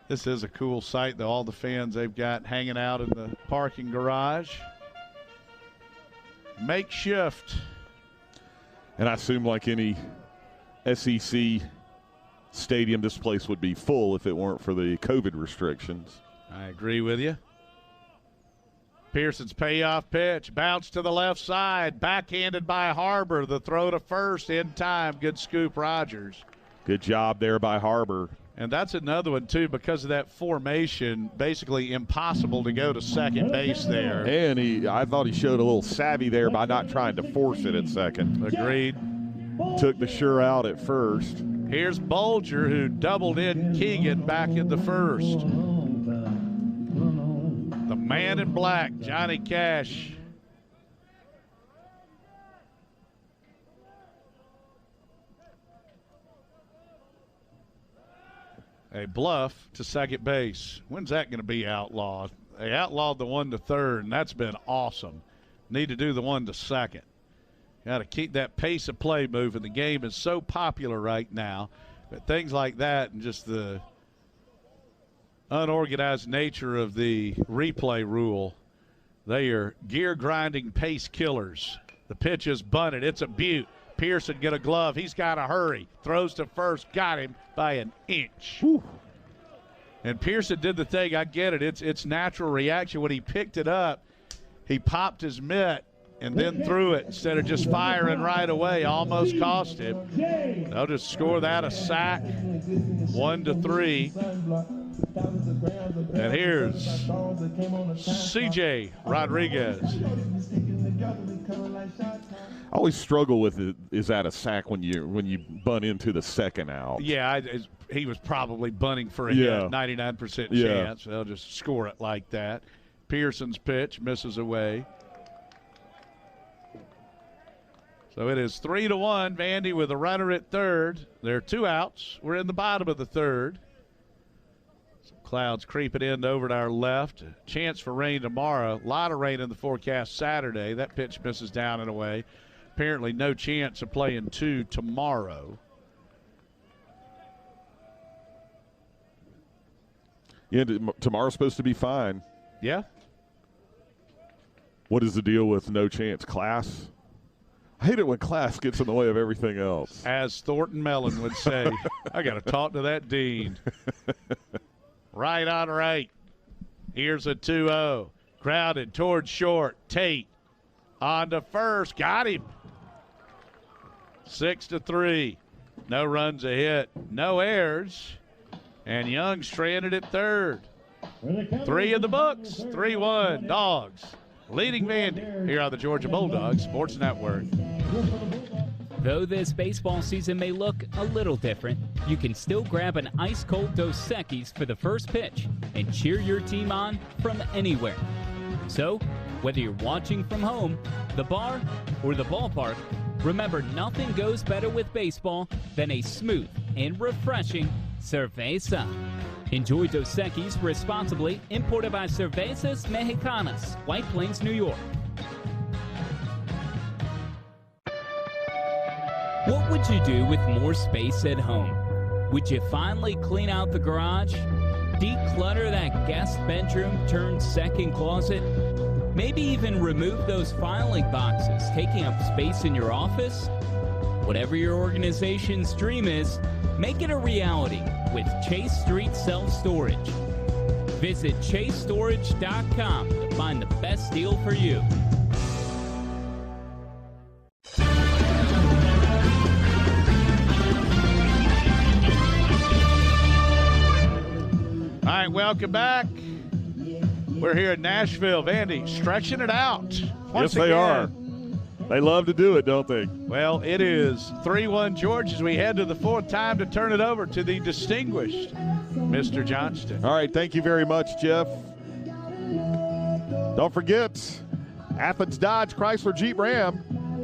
This is a cool sight, though. All the fans they've got hanging out in the parking garage. Makeshift. And I assume, like any SEC stadium, this place would be full if it weren't for the COVID restrictions. I agree with you. Pearson's payoff pitch. Bounce to the left side. Backhanded by Harbor. The throw to first in time. Good scoop, Rogers. Good job there by Harbor. And that's another one, too, because of that formation, basically impossible to go to second base there. And I thought he showed a little savvy there by not trying to force it at second. Agreed. Took the sure out at first. Here's Bolger, who doubled in Keegan back in the first. The man in black, Johnny Cash. A bluff to second base. When's that going to be outlawed? They outlawed the one to third, and that's been awesome. Need to do the one to second. Got to keep that pace of play moving. The game is so popular right now, but things like that and just the unorganized nature of the replay rule, they are gear-grinding pace killers. The pitch is bunted. It's a beaut. Pearson get a glove. He's got to hurry. Throws to first. Got him by an inch. Whew. And Pearson did the thing. I get it. It's natural reaction. When he picked it up, he popped his mitt and then threw it instead of just firing right away. Almost cost him. They'll just score that a sack. 1-3. And here's CJ Rodriguez. I always struggle with it. Is that a sack when you bunt into the second out? Yeah, he was probably bunting for a hit, 99% chance. They'll just score it like that. Pearson's pitch misses away. So it is 3-1. Vandy with a runner at third. There are 2 outs. We're in the bottom of the third. Some clouds creeping in over to our left. Chance for rain tomorrow. A lot of rain in the forecast Saturday. That pitch misses down and away. Apparently no chance of playing 2 tomorrow. Yeah, tomorrow's supposed to be fine. Yeah. What is the deal with no chance? Class? I hate it when class gets in the way of everything else. As Thornton Mellon would say, I got to talk to that dean. Right on right. Here's a 2-0. Grounded towards short. Tate on to first. Got him. 6-3. No runs a hit. No errors. And Young stranded at third. 3 in the books. 3-1. Dogs leading Vandy here on the Georgia Bulldogs Sports Network. Though this baseball season may look a little different, you can still grab an ice-cold Dos Equis for the first pitch and cheer your team on from anywhere. So, whether you're watching from home, the bar, or the ballpark, remember nothing goes better with baseball than a smooth and refreshing cerveza. Enjoy Dos Equis responsibly, imported by Cervezas Mexicanas, White Plains, New York. What would you do with more space at home? Would you finally clean out the garage? Declutter that guest bedroom turned second closet? Maybe even remove those filing boxes taking up space in your office? Whatever your organization's dream is, make it a reality with Chase Street Self-Storage. Visit chasestorage.com to find the best deal for you. All right, welcome back. We're here in Nashville. Vandy stretching it out. Yes, they are. They love to do it, don't they? Well, it is 3-1 George as we head to the fourth. Time to turn it over to the distinguished Mr. Johnston. All right, thank you very much, Jeff. Don't forget, Athens Dodge Chrysler Jeep Ram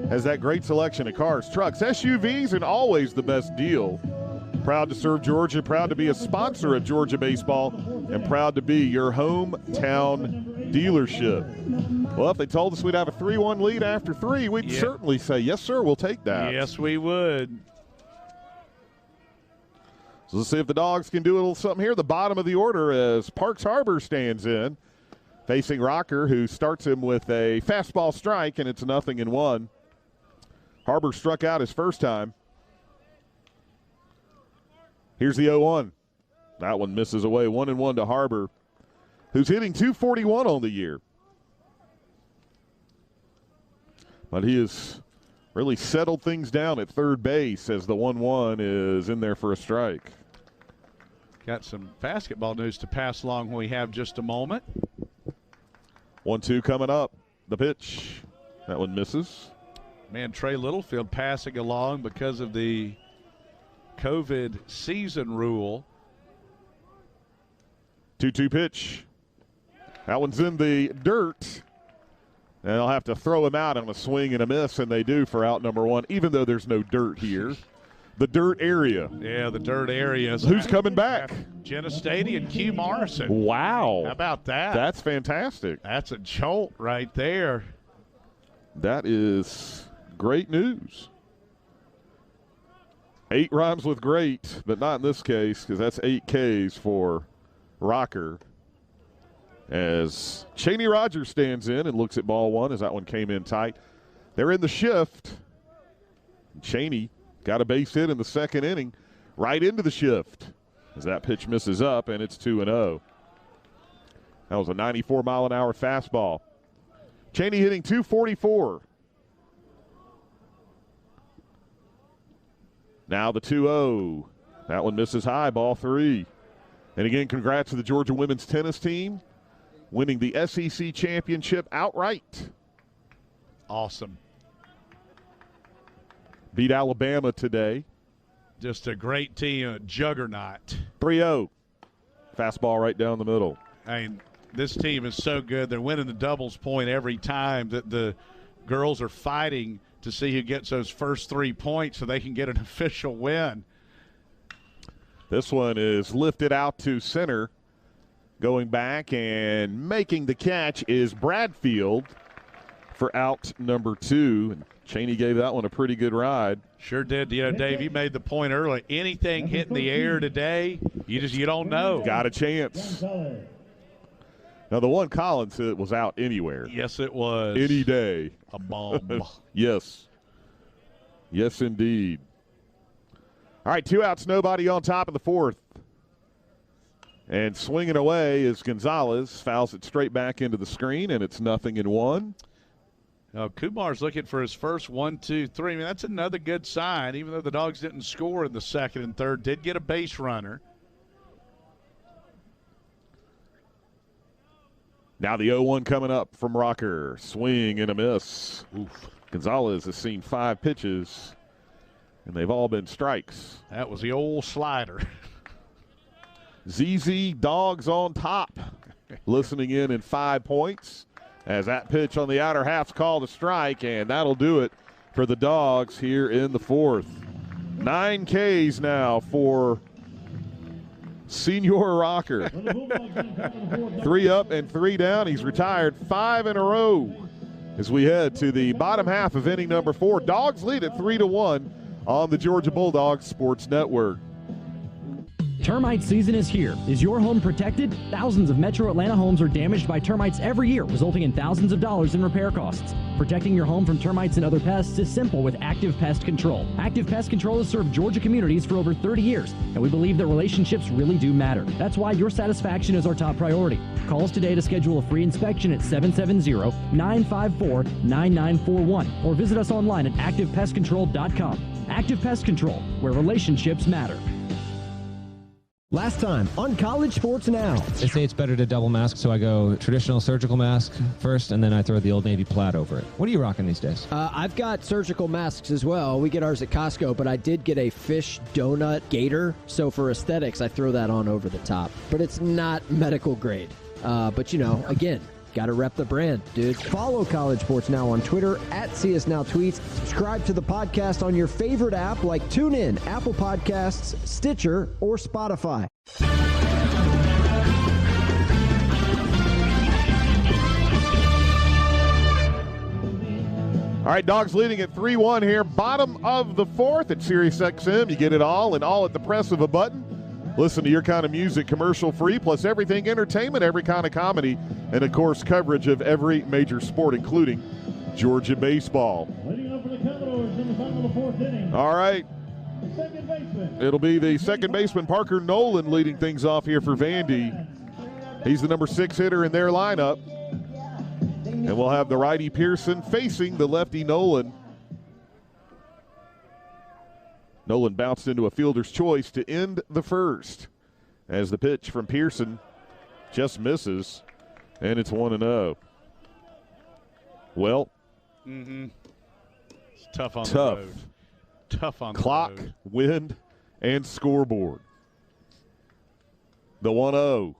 has that great selection of cars, trucks, SUVs, and always the best deal. Proud to serve Georgia, proud to be a sponsor of Georgia baseball, and proud to be your hometown dealership. Well, if they told us we'd have a 3-1 lead after 3, we'd certainly say, yes, sir, we'll take that. Yes, we would. So let's see if the Dogs can do a little something here. The bottom of the order as Parks Harbor stands in, facing Rocker, who starts him with a fastball strike, and it's 0-1. Harbor struck out his first time. Here's the 0-1. That one misses away. 1-1 to Harbor, who's hitting .241 on the year. But he has really settled things down at third base as the 1-1 is in there for a strike. Got some basketball news to pass along when we have just a moment. 1-2 coming up. The pitch. That one misses. Man, Trey Littlefield passing along because of the COVID season rule. 2-2 pitch. That one's in the dirt. And they'll have to throw him out on a swing and a miss, and they do for out number 1, even though there's no dirt here. The dirt area. Yeah, the dirt area. Who's coming back? Jenna Stady and Q Morrison. Wow. How about that? That's fantastic. That's a jolt right there. That is great news. 8 rhymes with great, but not in this case because that's 8 Ks for Rocker. As Cheney Rogers stands in and looks at ball 1 as that one came in tight. They're in the shift. Cheney got a base hit in the second inning right into the shift as that pitch misses up, and it's 2-0. That was a 94-mile-an-hour fastball. Cheney hitting .244. Now the 2-0. That one misses high, ball 3. And again, congrats to the Georgia women's tennis team, winning the SEC championship outright. Awesome. Beat Alabama today. Just a great team, a juggernaut. 3-0. Fastball right down the middle. I mean, this team is so good. They're winning the doubles point every time that the girls are fighting to see who gets those first 3 points so they can get an official win. This one is lifted out to center. Going back and making the catch is Bradfield for out number 2. And Cheney gave that one a pretty good ride. Sure did. You know, Dave, you made the point earlier. Anything hitting the air today, you don't know. Got a chance. Now, the one Collins hit was out anywhere. Yes, it was. Any day. A bomb. Yes. Yes, indeed. All right, 2 outs, nobody on top of the 4th. And swinging away is Gonzalez. Fouls it straight back into the screen, and it's 0-1. Now, Kumar's looking for his first 1, 2, 3. I mean, that's another good sign, even though the Dogs didn't score in the 2nd and 3rd. Did get a base runner. Now the 0-1 coming up from Rocker. Swing and a miss. Oof. Gonzalez has seen 5 pitches, and they've all been strikes. That was the old slider. ZZ Dogs on top. Listening in 5 points. As that pitch on the outer half's called a strike, and that'll do it for the Dogs here in the 4th. 9 Ks now for Senior Rocker. 3 up and 3 down. He's retired 5 in a row as we head to the bottom half of inning number 4. Dogs lead at 3-1 on the Georgia Bulldogs Sports Network. Termite season is here. Is your home protected? Thousands of Metro Atlanta homes are damaged by termites every year, resulting in thousands of dollars in repair costs. Protecting your home from termites and other pests is simple with Active Pest Control. Active Pest Control has served Georgia communities for over 30 years, and we believe that relationships really do matter. That's why your satisfaction is our top priority. Call us today to schedule a free inspection at 770-954-9941 or visit us online at activepestcontrol.com. Active Pest Control, where relationships matter. Last time on College Sports Now. They say it's better to double mask, so I go traditional surgical mask first, and then I throw the Old Navy plaid over it. What are you rocking these days? I've got surgical masks as well. We get ours at Costco, but I did get a fish donut gator, so for aesthetics, I throw that on over the top. But it's not medical grade. But, you know, again, got to rep the brand, dude. Follow College Sports Now on Twitter at CSNowTweets. Subscribe to the podcast on your favorite app like TuneIn, Apple Podcasts, Stitcher, or Spotify. All right, Dogs leading at 3-1 here. Bottom of the 4th at Sirius XM. You get it all and all at the press of a button. Listen to your kind of music commercial-free, plus everything entertainment, every kind of comedy, and, of course, coverage of every major sport, including Georgia baseball. All right. It'll be the second baseman, Parker Nolan, leading things off here for Vandy. He's the number 6 hitter in their lineup. And we'll have the righty Pearson facing the lefty Nolan. Nolan bounced into a fielder's choice to end the first as the pitch from Pearson just misses, and it's 1-0. Well, it's tough on the road. Tough on clock, the road. wind, and scoreboard. The 1-0.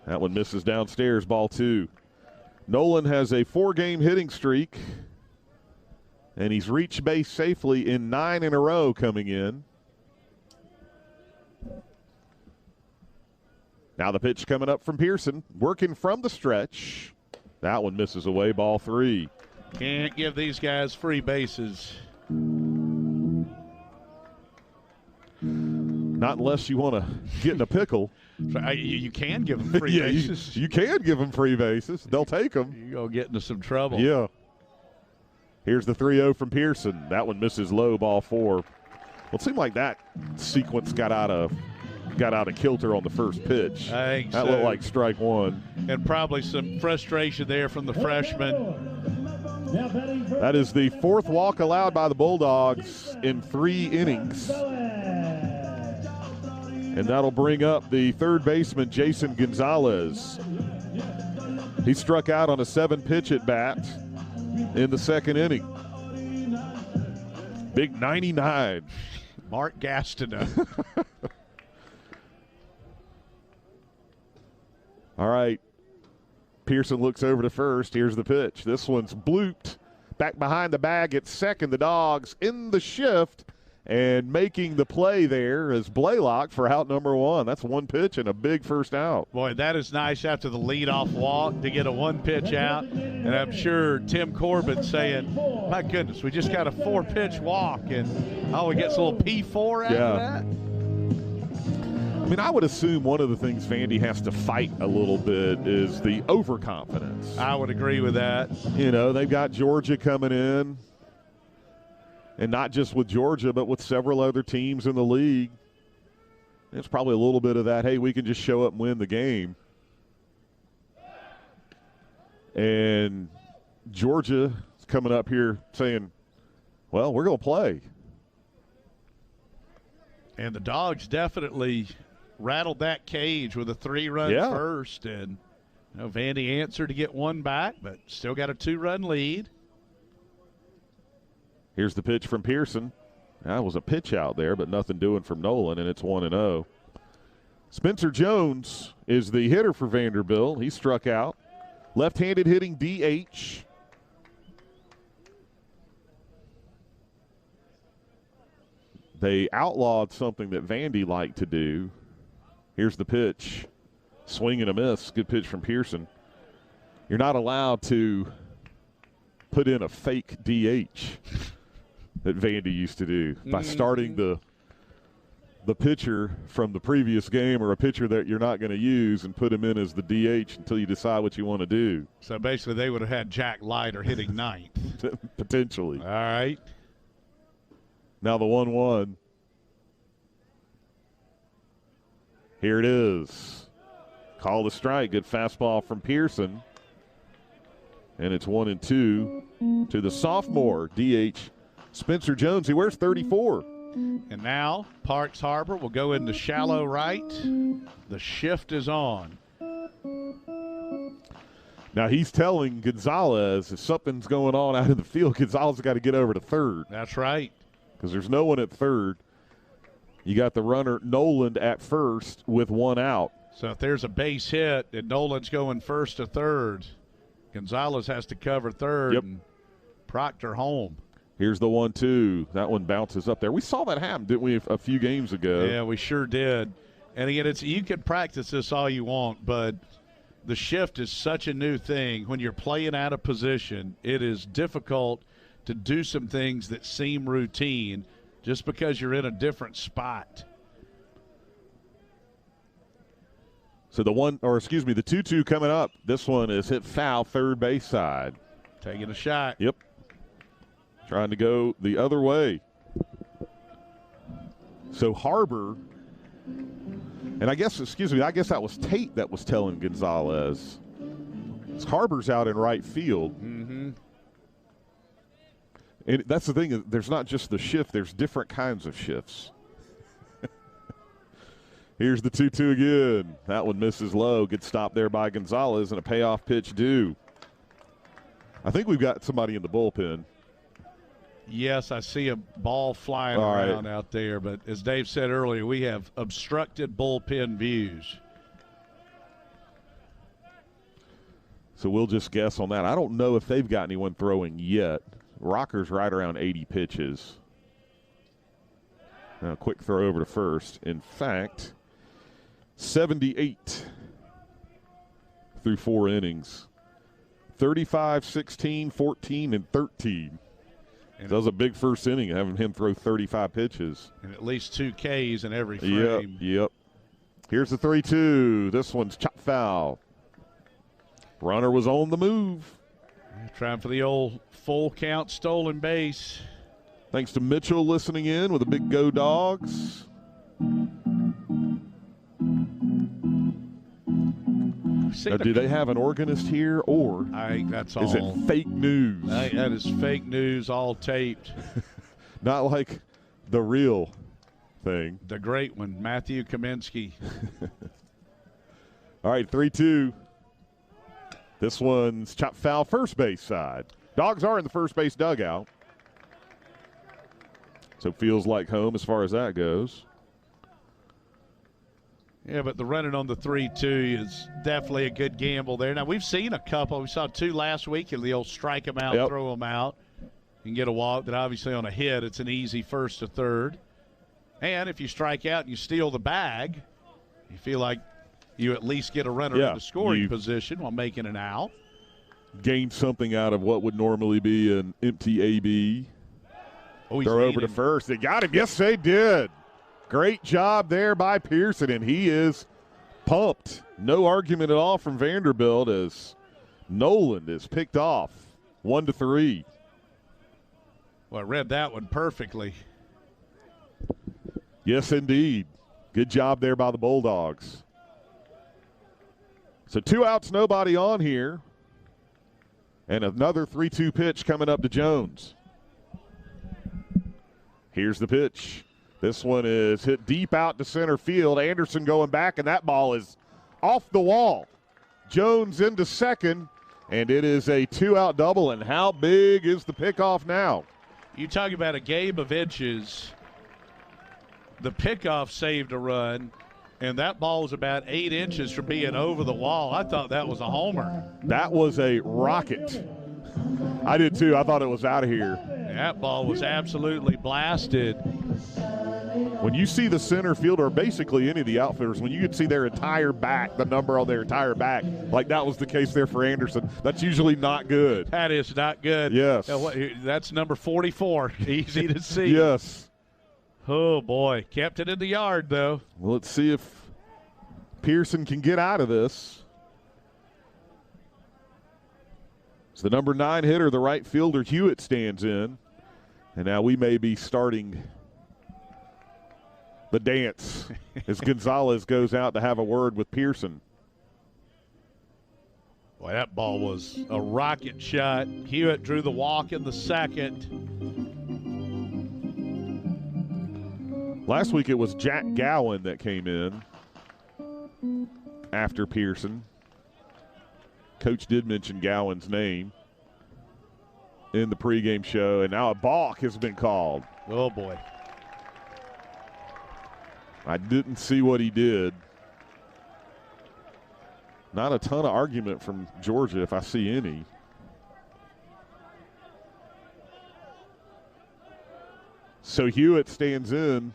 That one misses downstairs, ball 2. Nolan has a 4-game hitting streak, and he's reached base safely in 9 in a row coming in. Now the pitch coming up from Pearson, working from the stretch. That one misses away, ball 3. Can't give these guys free bases. Not unless you want to get in a pickle. So you can give them free bases. You can give them free bases. They'll take them. You're going to get into some trouble. Yeah. Here's the 3-0 from Pearson. That one misses low, ball 4. Well, it seemed like that sequence got out of kilter on the first pitch. I think that so. Looked like strike 1. And probably some frustration there from the freshman. That is the 4th walk allowed by the Bulldogs in 3 innings. And that'll bring up the third baseman, Jason Gonzalez. He struck out on a 7-pitch at bat in the second inning. Big 99. Mark Gastineau. All right. Pearson looks over to first. Here's the pitch. This one's blooped. Back behind the bag at second. The Dogs in the shift. And making the play there is Blaylock for out number 1. That's one pitch and a big first out. Boy, that is nice after the leadoff walk to get a one-pitch out. And I'm sure Tim Corbin's saying, my goodness, we just got a 4-pitch walk. And, we get a little P4 after that? I mean, I would assume one of the things Vandy has to fight a little bit is the overconfidence. I would agree with that. You know, they've got Georgia coming in. And not just with Georgia, but with several other teams in the league. It's probably a little bit of that, hey, we can just show up and win the game. And Georgia is coming up here saying, well, we're going to play. And the Dogs definitely rattled that cage with a 3-run first. And Vandy answered to get one back, but still got a 2-run lead. Here's the pitch from Pearson. That was a pitch out there, but nothing doing from Nolan, and it's 1-0. Spencer Jones is the hitter for Vanderbilt. He struck out. Left-handed hitting DH. They outlawed something that Vandy liked to do. Here's the pitch. Swing and a miss. Good pitch from Pearson. You're not allowed to put in a fake DH. That Vandy used to do by starting the pitcher from the previous game or a pitcher that you're not going to use and put him in as the DH until you decide what you want to do. So basically they would have had Jack Leiter hitting ninth. Potentially. All right. Now the 1-1. Here it is. Call the strike. Good fastball from Pearson. And it's 1-2 to the sophomore DH Spencer Jones. He wears 34. And now Parks Harbor will go into shallow right. The shift is on. Now he's telling Gonzalez if something's going on out in the field, Gonzalez has got to get over to third. That's right. Because there's no one at third. You got the runner Noland at first with one out. So if there's a base hit and Noland's going first to third, Gonzalez has to cover third and Proctor home. Here's the 1-2. That one bounces up there. We saw that happen, didn't we, a few games ago? Yeah, we sure did. And again, you can practice this all you want, but the shift is such a new thing. When you're playing out of position, it is difficult to do some things that seem routine just because you're in a different spot. So the 2-2 coming up. This one is hit foul, third base side. Taking a shot. Yep. Trying to go the other way. So Harbor, and I guess that was Tate that was telling Gonzalez. Harbor's out in right field. Mm-hmm. And that's the thing, there's not just the shift, there's different kinds of shifts. Here's the 2-2 again. That one misses low. Good stop there by Gonzalez and a payoff pitch due. I think we've got somebody in the bullpen. Yes, I see a ball flying around out there, but as Dave said earlier, we have obstructed bullpen views. So we'll just guess on that. I don't know if they've got anyone throwing yet. Rocker's right around 80 pitches. Now a quick throw over to first. In fact, 78 through 4 innings. 35, 16, 14, and 13. That was a big first inning, having him throw 35 pitches. And at least 2 Ks in every frame. Yep. Here's the 3-2. This one's chop foul. Runner was on the move. Trying for the old full count stolen base. Thanks to Mitchell listening in with a big Go Dogs. Now, do they have an organist here, or I think that's all. Is it fake news? That is fake news, all taped. Not like the real thing. The great one, Matthew Kaminsky. All right, 3-2. This one's chopped foul first base side. Dogs are in the first base dugout. So feels like home as far as that goes. Yeah, but the running on the 3-2 is definitely a good gamble there. Now, we've seen a couple. We saw 2 last week, and they'll strike them out, throw them out, and get a walk. That obviously on a hit, it's an easy first to third. And if you strike out and you steal the bag, you feel like you at least get a runner in the scoring position while making an out. Gain something out of what would normally be an empty AB. Oh, throw over to first. They got him. Yes, they did. Great job there by Pearson, and he is pumped. No argument at all from Vanderbilt as Noland is picked off 1-3. Well, I read that one perfectly. Yes, indeed. Good job there by the Bulldogs. So 2 outs, nobody on here. And another 3-2 pitch coming up to Jones. Here's the pitch. This one is hit deep out to center field. Anderson going back, and that ball is off the wall. Jones into second, and it is a 2-out double. And how big is the pickoff now? You talk about a game of inches. The pickoff saved a run, and that ball was about 8 inches from being over the wall. I thought that was a homer. That was a rocket. I did too. I thought it was out of here. That ball was absolutely blasted. When you see the center fielder, or basically any of the outfielders, when you could see their entire back, the number on their entire back, like that was the case there for Anderson, that's usually not good. That is not good. Yes. That's number 44. Easy to see. Yes. Oh, boy. Kept it in the yard, though. Well, let's see if Pearson can get out of this. It's the number 9 hitter, the right fielder, Hewitt, stands in. And now we may be starting the dance as Gonzalez goes out to have a word with Pearson. Boy, that ball was a rocket shot. Hewitt drew the walk in the second. Last week it was Jack Gowan that came in after Pearson. Coach did mention Gowan's name in the pregame show, and now a balk has been called. Oh, boy. I didn't see what he did. Not a ton of argument from Georgia if I see any. So Hewitt stands in,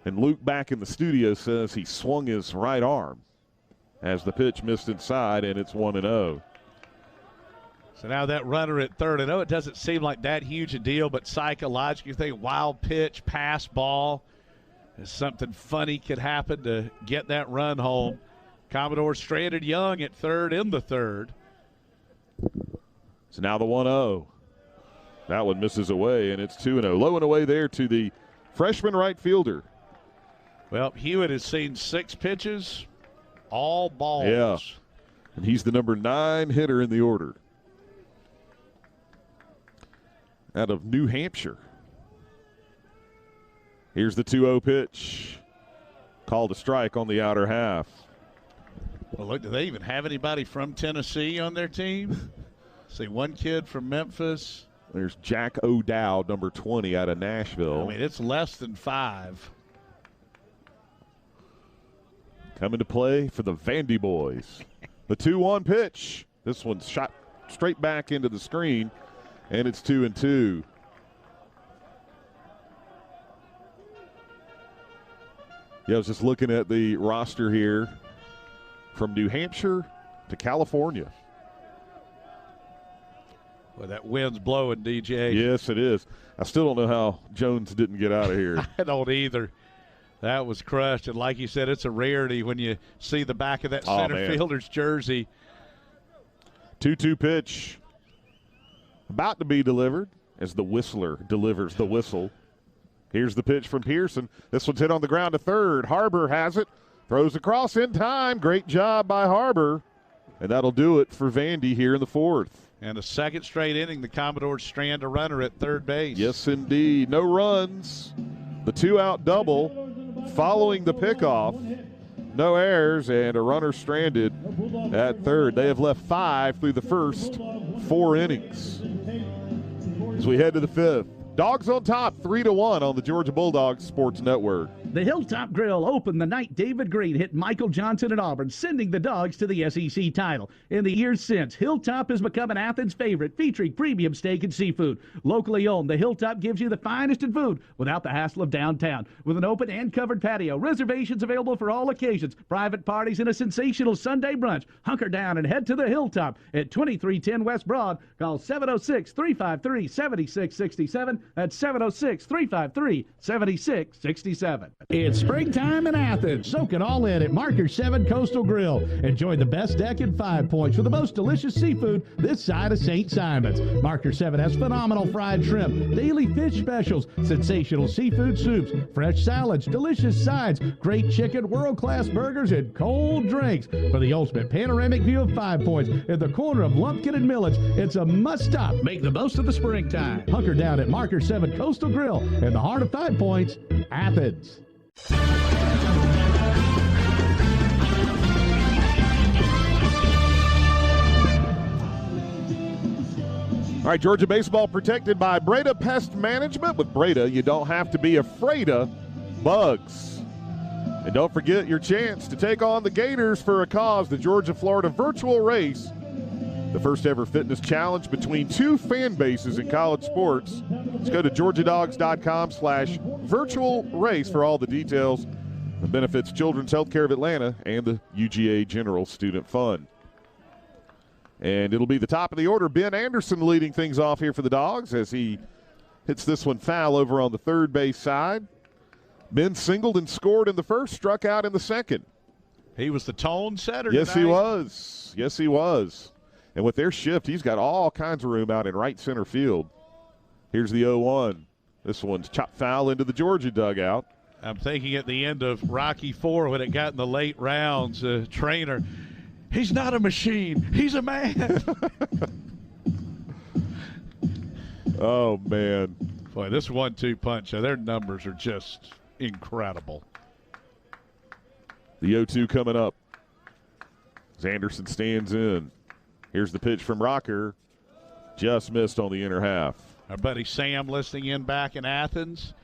and Luke back in the studio says he swung his right arm as the pitch missed inside, and it's 1-0. So now that runner at third, I know it doesn't seem like that huge a deal, but psychologically you think wild pitch, pass ball, something funny could happen to get that run home. Commodore stranded young at third in the third. So now the 1-0. That one misses away, and it's 2-0. Low and away there to the freshman right fielder. Well, Hewitt has seen 6 pitches, all balls. Yeah, and he's the number 9 hitter in the order out of New Hampshire. Here's the 2-0 pitch. Called a strike on the outer half. Well, look, do they even have anybody from Tennessee on their team? See, one kid from Memphis. There's Jack O'Dowd, number 20, out of Nashville. I mean, it's less than 5. Coming to play for the Vandy boys. The 2-1 pitch. This one's shot straight back into the screen, and it's 2-2. Yeah, I was just looking at the roster here from New Hampshire to California. Well, that wind's blowing, DJ. Yes, it is. I still don't know how Jones didn't get out of here. I don't either. That was crushed, and like you said, it's a rarity when you see the back of that center fielder's jersey. 2-2 pitch about to be delivered as the whistler delivers the whistle. Here's the pitch from Pearson. This one's hit on the ground to third. Harbor has it. Throws across in time. Great job by Harbor. And that'll do it for Vandy here in the fourth. And the second straight inning, the Commodores strand a runner at third base. Yes, indeed. No runs. The 2-out double following the pickoff. No errors and a runner stranded at third. They have left 5 through the first 4 innings. As we head to the 5th, Dogs on top, 3-1 on the Georgia Bulldogs Sports Network. The Hilltop Grill opened the night David Green hit Michael Johnston at Auburn, sending the Dogs to the SEC title. In the years since, Hilltop has become an Athens favorite, featuring premium steak and seafood. Locally owned, the Hilltop gives you the finest in food without the hassle of downtown. With an open and covered patio, reservations available for all occasions, private parties, and a sensational Sunday brunch. Hunker down and head to the Hilltop at 2310 West Broad. Call 706-353-7667. That's 706-353-7667. It's springtime in Athens. Soak it all in at Marker 7 Coastal Grill. Enjoy the best deck and 5 Points with the most delicious seafood this side of St. Simon's. Marker 7 has phenomenal fried shrimp, daily fish specials, sensational seafood soups, fresh salads, delicious sides, great chicken, world-class burgers, and cold drinks. For the ultimate panoramic view of 5 Points at the corner of Lumpkin and Millage, it's a must-stop. Make the most of the springtime. Hunker down at Marker 7 Coastal Grill in the heart of 5 Points, Athens. All right, Georgia baseball protected by Breda Pest Management. With Breda, you don't have to be afraid of bugs. And don't forget your chance to take on the Gators for a cause, the Georgia-Florida virtual race, the first ever fitness challenge between 2 fan bases in college sports. Let's go to georgiadogs.com/virtual race for all the details. It benefits Children's Healthcare of Atlanta and the UGA General Student Fund. And it'll be the top of the order. Ben Anderson leading things off here for the Dogs as he hits this one foul over on the third base side. Ben singled and scored in the first, struck out in the second. He was the tone setter Yes, tonight. he was. Yes, he was. And with their shift, he's got all kinds of room out in right center field. Here's the 0-1. This one's chopped foul into the Georgia dugout. I'm thinking at the end of Rocky IV when it got in the late rounds, trainer, he's not a machine, he's a man. Oh, man. Boy, this 1-2 punch, their numbers are just incredible. The 0-2 coming up. As Anderson stands in. Here's the pitch from Rocker. Just missed on the inner half. Our buddy Sam listening in back in Athens,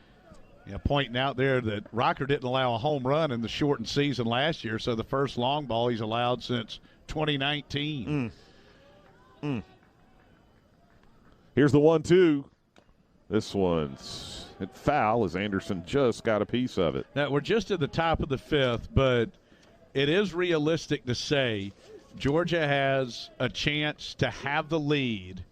pointing out there that Rocker didn't allow a home run in the shortened season last year, so the first long ball he's allowed since 2019. Here's the 1-2. This one's foul as Anderson just got a piece of it. Now, we're just at the top of the 5th, but it is realistic to say Georgia has a chance to have the lead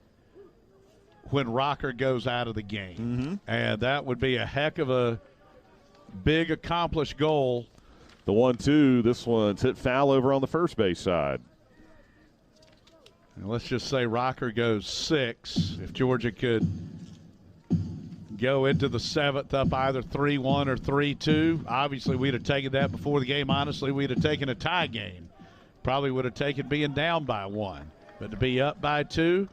when Rocker goes out of the game. And that would be a heck of a big accomplished goal. The 1-2, this one's hit foul over on the first base side. And let's just say Rocker goes 6. If Georgia could go into the 7th up either 3-1 or 3-2, obviously we'd have taken that before the game. Honestly, we'd have taken a tie game. Probably would have taken being down by 1. But to be up by 2,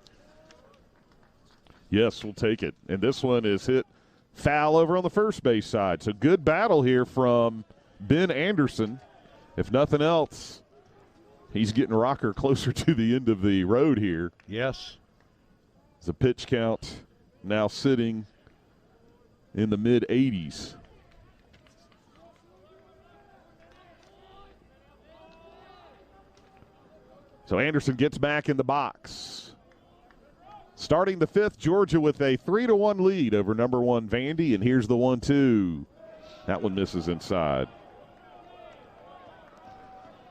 yes, we'll take it. And this one is hit foul over on the first base side. So good battle here from Ben Anderson. If nothing else, he's getting Rocker closer to the end of the road here. Yes. The pitch count now sitting in the mid-80s. So Anderson gets back in the box. Starting the 5th, Georgia with a 3-1 lead over number 1 Vandy, and here's the 1-2. That one misses inside.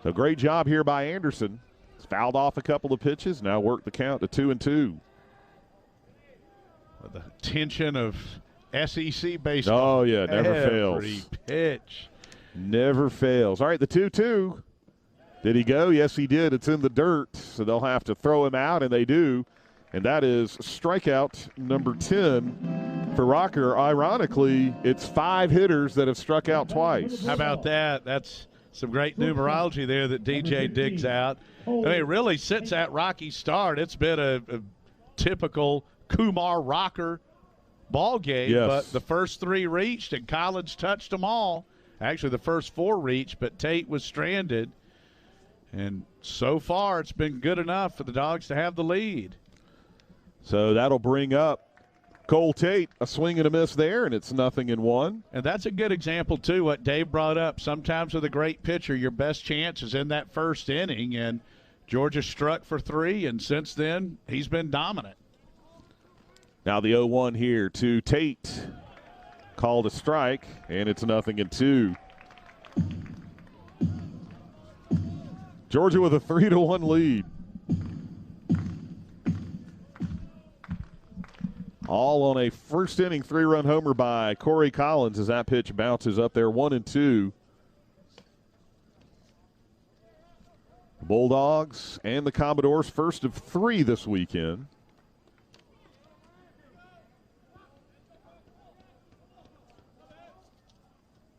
So great job here by Anderson. He's fouled off a couple of pitches, now worked the count to 2-2. The tension of SEC baseball. Oh, yeah, never fails. Every pitch. Never fails. All right, the 2-2. Did he go? Yes, he did. It's in the dirt, so they'll have to throw him out, and they do. And that is strikeout number 10 for Rocker. Ironically, it's 5 hitters that have struck out twice. How about that? That's some great numerology there that DJ digs out. I mean, really, since that Rocky start, it's been a typical Kumar Rocker ball game, Yes. but the first 3 reached, and Collins touched them all. Actually, the first 4 reached, but Tate was stranded. And so far, it's been good enough for the Dogs to have the lead. So that'll bring up Cole Tate, a swing and a miss there, and it's 0-1. And that's a good example, too, what Dave brought up. Sometimes with a great pitcher, your best chance is in that first inning, and Georgia struck for 3, and since then, he's been dominant. Now the 0-1 here to Tate. Called a strike, and it's 0-2. Georgia with a 3-1 lead. All on a first inning 3-run homer by Corey Collins as that pitch bounces up there 1-2. The Bulldogs and the Commodores first of 3 this weekend.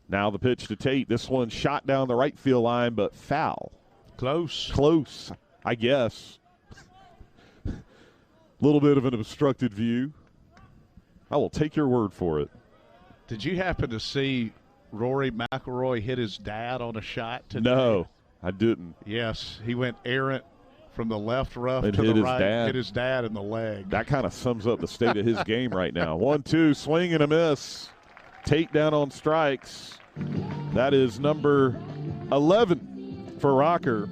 Now the pitch to Tate. This one shot down the right field line, but foul. Close, I guess. Little bit of an obstructed view. I will take your word for it. Did you happen to see Rory McIlroy hit his dad on a shot today? No, I didn't. Yes, he went errant from the left rough And to hit the his right. dad. Hit his dad in the leg. That kind of sums up the state of his game right now. 1-2, swing and a miss. Tate down on strikes. That is number 11 for Rocker.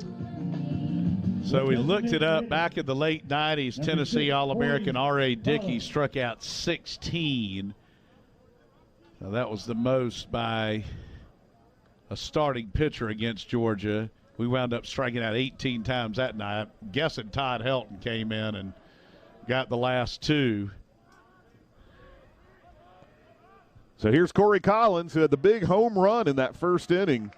So we looked it up. Back in the late 90s, Tennessee All-American R.A. Dickey struck out 16. Now that was the most by a starting pitcher against Georgia. We wound up striking out 18 times that night. I'm guessing Todd Helton came in and got the last 2. So here's Corey Collins, who had the big home run in that first inning.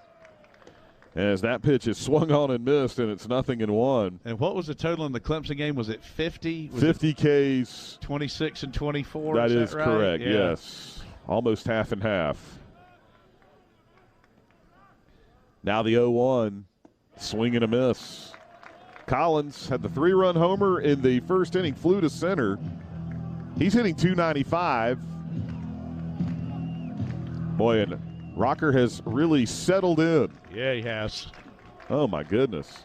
As that pitch is swung on and missed, and it's 0-1. And what was the total in the Clemson game? Was it 50? 50 Ks. 26 and 24. That is right? correct, Yeah. yes. Almost half and half. Now the 0-1. Swing and a miss. Collins had the 3-run homer in the first inning, flew to center. He's hitting .295. Boy, and Rocker has really settled in. Yeah, he has. Oh, my goodness.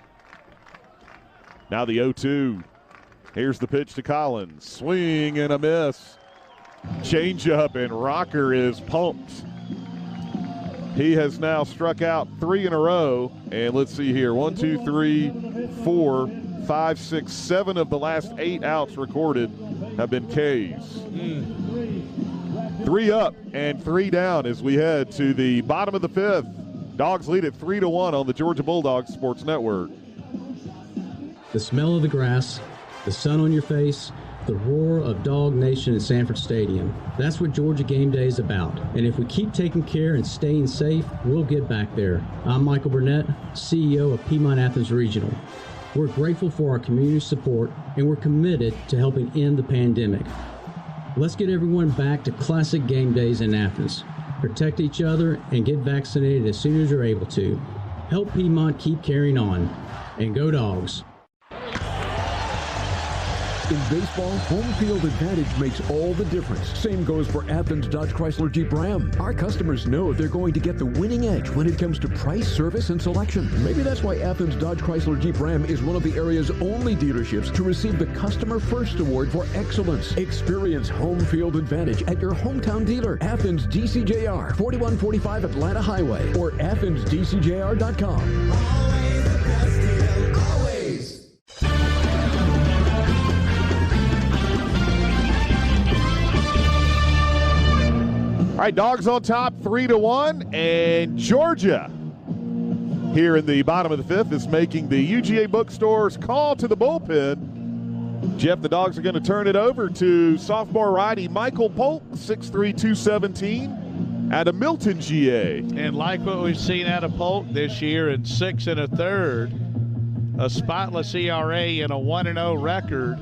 Now the 0-2. Here's the pitch to Collins. Swing and a miss. Change up, and Rocker is pumped. He has now struck out 3 in a row. And let's see here. 1, 2, 3, 4, 5, 6, 7 of the last 8 outs recorded have been Ks. 3 up and 3 down as we head to the bottom of the 5th. Dogs lead at 3-1 on the Georgia Bulldogs Sports Network. The smell of the grass, the sun on your face, the roar of Dog Nation at Sanford Stadium. That's what Georgia Game Day is about. And if we keep taking care and staying safe, we'll get back there. I'm Michael Burnett, CEO of Piedmont Athens Regional. We're grateful for our community support, and we're committed to helping end the pandemic. Let's get everyone back to classic game days in Athens. Protect each other and get vaccinated as soon as you're able to. Help Piedmont keep carrying on. And go Dogs. In baseball, home field advantage makes all the difference. Same goes for Athens Dodge Chrysler Jeep Ram. Our customers know they're going to get the winning edge when it comes to price, service, and selection. Maybe that's why Athens Dodge Chrysler Jeep Ram is one of the area's only dealerships to receive the Customer First Award for excellence. Experience home field advantage at your hometown dealer, Athens DCJR, 4145 Atlanta Highway, or athensdcjr.com. All right, Dogs on top, 3-1, and Georgia here in the bottom of the 5th is making the UGA Bookstore's call to the bullpen. Jeff, the Dogs are going to turn it over to sophomore righty Michael Polk, 6'3", 217, out of Milton, GA. And like what we've seen out of Polk this year in 6 1/3, a spotless ERA and a 1-0 record.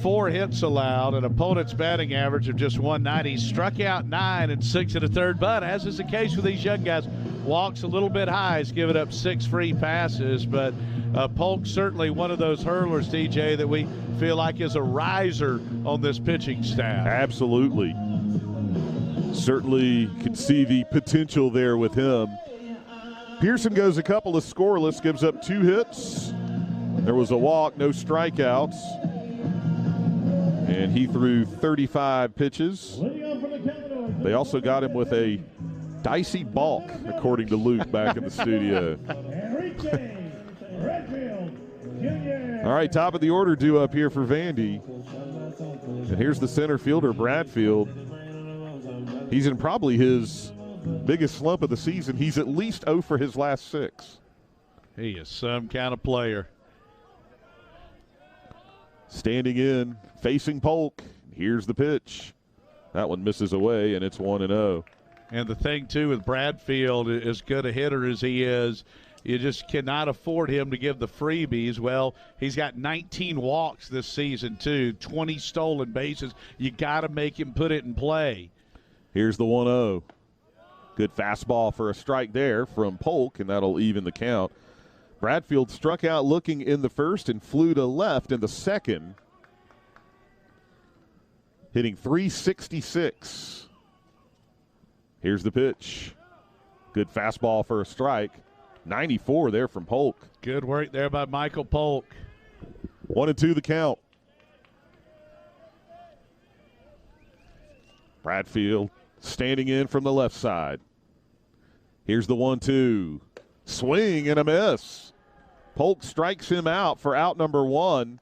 4 hits allowed, an opponent's batting average of just 190. Struck out 9 in 6 1/3, but as is the case with these young guys, walks a little bit high. He's given up 6 free passes, but Polk certainly one of those hurlers, DJ, that we feel like is a riser on this pitching staff. Absolutely. Certainly could see the potential there with him. Pearson goes a couple of scoreless, gives up 2 hits. There was a walk, no strikeouts. And he threw 35 pitches. They also got him with a dicey balk, according to Luke back in the studio. All right, top of the order due up here for Vandy. And here's the center fielder, Bradfield. He's in probably his biggest slump of the season. He's at least 0 for his last 6. He is some kind of player. Standing in, facing Polk. Here's the pitch. That one misses away, and it's 1-0. And the thing, too, with Bradfield, as good a hitter as he is, you just cannot afford him to give the freebies. Well, he's got 19 walks this season, too, 20 stolen bases. You got to make him put it in play. Here's the 1-0. Good fastball for a strike there from Polk, and that'll even the count. Bradfield struck out looking in the first and flew to left in the second, hitting .366. Here's the pitch. Good fastball for a strike. 94 there from Polk. Good work there by Michael Polk. 1-2 the count. Bradfield standing in from the left side. Here's the 1-2. Swing and a miss. Polk strikes him out for out number 1.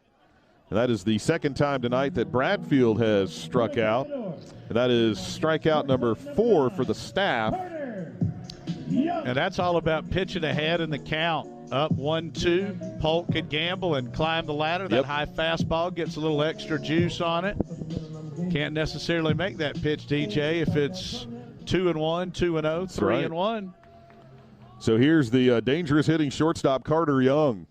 And that is the second time tonight that Bradfield has struck out. And that is strikeout number 4 for the staff. And that's all about pitching ahead in the count. Up 1-2. Polk could gamble and climb the ladder. That high fastball gets a little extra juice on it. Can't necessarily make that pitch, DJ, if it's 2-1, 2-0, 3-1. So here's the dangerous hitting shortstop, Carter Young.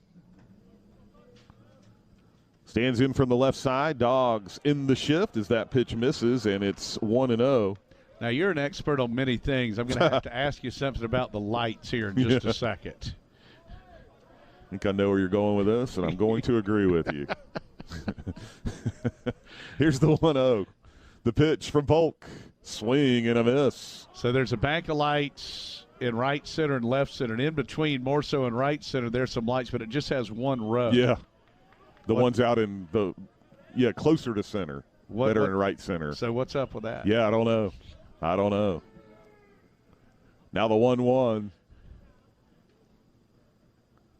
Stands in from the left side. Dogs in the shift as that pitch misses, and it's 1-0. Now, you're an expert on many things. I'm going to have to ask you something about the lights here in just a second. I think I know where you're going with this, and I'm going to agree with you. Here's the 1-0. The pitch from Polk. Swing and a miss. So there's a bank of lights in right center and left center. And in between, more so in right center, there's some lights, but it just has one row. Yeah. The ones out in the, closer to center that are in right center. So what's up with that? Yeah, I don't know. Now the 1-1.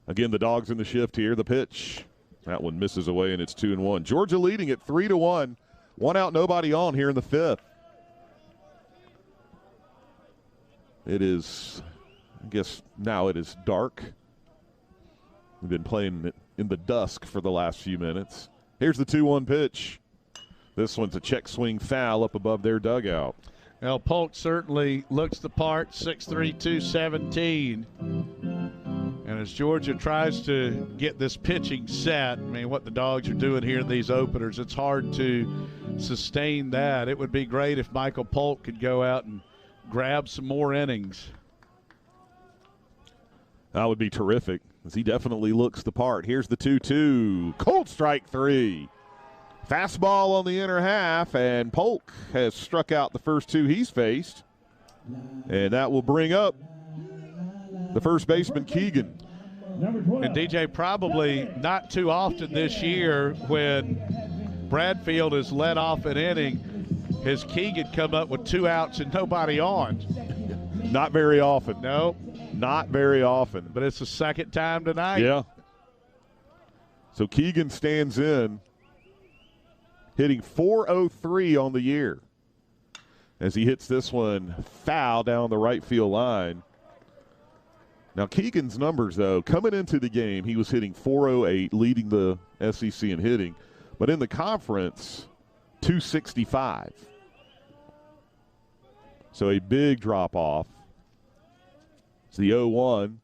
Again, the Dogs in the shift here. The pitch. That one misses away, and it's 2-1. Georgia leading at 3-1. 1 out, nobody on here in the 5th. It is, I guess now it is dark. We've been playing in the dusk for the last few minutes. Here's the 2-1 pitch. This one's a check swing foul up above their dugout. Well, Polk certainly looks the part, 6'3", 217. And as Georgia tries to get this pitching set, I mean, what the Dogs are doing here in these openers, it's hard to sustain that. It would be great if Michael Polk could go out and grab some more innings. That would be terrific, as he definitely looks the part. Here's the 2-2. Cold strike 3. Fastball on the inner half, and Polk has struck out the first 2 he's faced. And that will bring up the first baseman, Keegan. And DJ, probably not too often this year when Bradfield has led off an inning, has Keegan come up with 2 outs and nobody on. Not very often. No. Not very often. But it's the second time tonight. Yeah. So Keegan stands in, hitting .403 on the year as he hits this one foul down the right field line. Now, Keegan's numbers, though, coming into the game, he was hitting .408, leading the SEC in hitting. But in the conference, .265. So a big drop-off. So the 0-1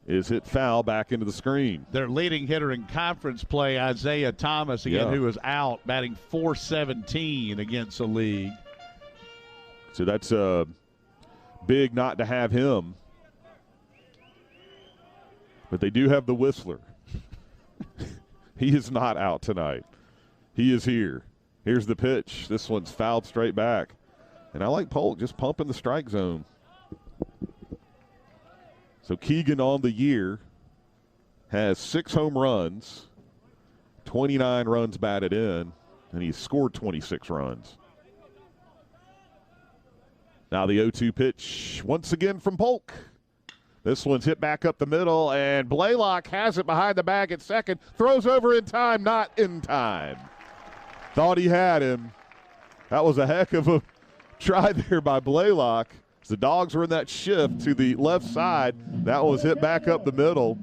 is hit foul back into the screen. Their leading hitter in conference play, Isaiah Thomas, again, who was out, batting .417 against the league. So that's big not to have him. But they do have the Whistler. He is not out tonight. He is here. Here's the pitch. This one's fouled straight back. And I like Polk just pumping the strike zone. So Keegan on the year has 6 home runs, 29 runs batted in, and he's scored 26 runs. Now the 0-2 pitch once again from Polk. This one's hit back up the middle, and Blaylock has it behind the bag at second. Throws over in time, not in time. Thought he had him. That was a heck of a try there by Blaylock. As the Dogs were in that shift to the left side. That was hit back up the middle.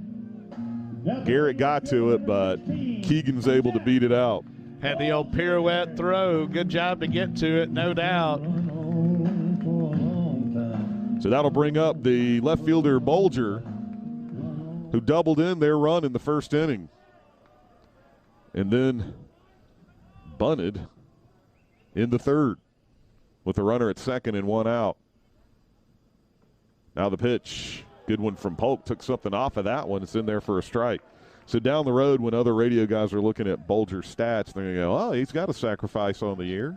Garrett got to it, but Keegan's able to beat it out. Had the old pirouette throw. Good job to get to it, no doubt. So that'll bring up the left fielder Bolger, who doubled in their run in the first inning. And then bunted in the third with a runner at second and 1 out. Now the pitch. Good one from Polk. Took something off of that one. It's in there for a strike. So down the road, when other radio guys are looking at Bolger's stats, they're going to go, oh, he's got a sacrifice on the year.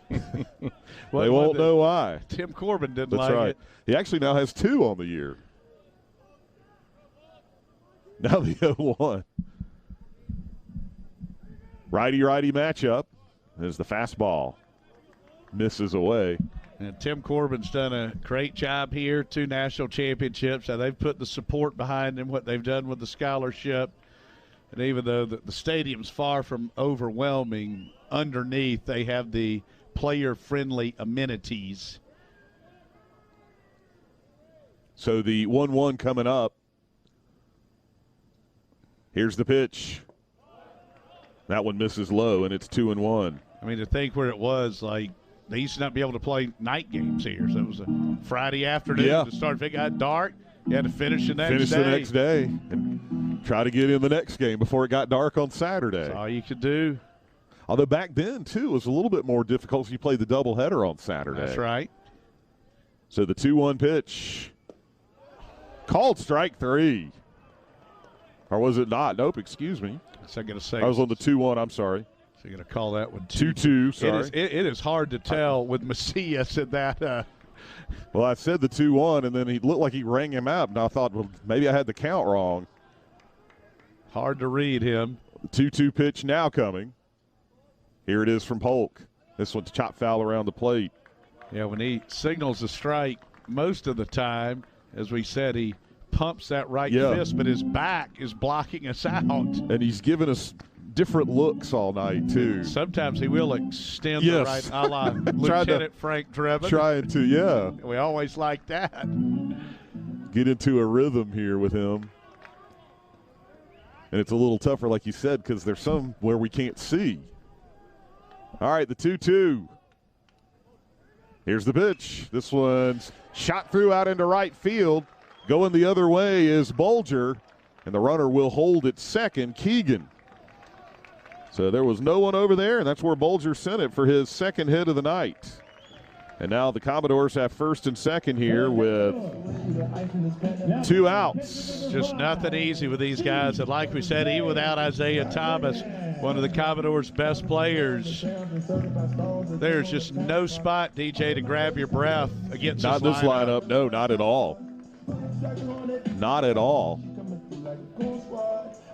They won't know why. Tim Corbin didn't That's like right. it. He actually now has 2 on the year. Now the 0-1. Righty-righty matchup as the fastball misses away. And Tim Corbin's done a great job here, 2 national championships. Now they've put the support behind him, what they've done with the scholarship. And even though the stadium's far from overwhelming, underneath they have the player-friendly amenities. So the 1-1 coming up. Here's the pitch. That one misses low, and it's 2-1. I mean, to think where it was, like, they used to not be able to play night games here. So it was a Friday afternoon to start. If it got dark, you had to finish the next day. And try to get in the next game before it got dark on Saturday. That's all you could do. Although back then, too, it was a little bit more difficult because you played the doubleheader on Saturday. That's right. So the 2-1 pitch. Called strike 3. Or was it not? Nope, excuse me. So I'm going to say. I was on the 2-1, I'm sorry. So you're going to call that one 2-2, sorry. It is hard to tell with Macias in that. Well, I said the 2-1, and then he looked like he rang him out, and I thought, well, maybe I had the count wrong. Hard to read him. The 2-2 pitch now coming. Here it is from Polk. This one's chopped foul around the plate. Yeah, when he signals a strike, most of the time, as we said, he pumps that right fist, but his back is blocking us out. And he's giving us different looks all night, too. Sometimes he will extend the right, a la Lieutenant Frank Drebin. Trying to, yeah. We always like that. Get into a rhythm here with him. And it's a little tougher, like you said, because there's some where we can't see. All right, the 2-2. Here's the pitch. This one's shot through out into right field. Going the other way is Bolger, and the runner will hold at second, Keegan. So there was no one over there, and that's where Bolger sent it for his second hit of the night. And now the Commodores have first and second here with 2 outs. Just nothing easy with these guys. And like we said, even without Isaiah Thomas, one of the Commodores' best players, there's just no spot, DJ, to grab your breath against this lineup. No, not at all. Not at all.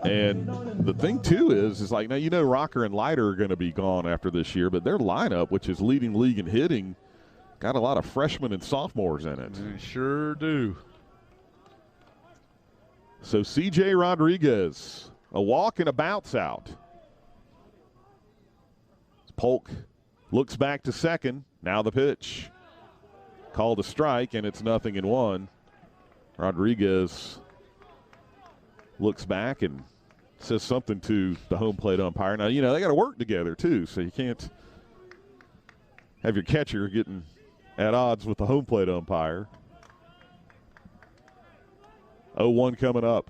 And the thing, too, is like, now, you know, Rocker and Leiter are going to be gone after this year, but their lineup, which is leading league in hitting, got a lot of freshmen and sophomores in it. They sure do. So C.J. Rodriguez, a walk and a bounce out. Polk looks back to second. Now the pitch. Called a strike, and it's 0-1. Rodriguez looks back and says something to the home plate umpire. Now, you know, they got to work together, too, so you can't have your catcher getting at odds with the home plate umpire. 0-1 coming up.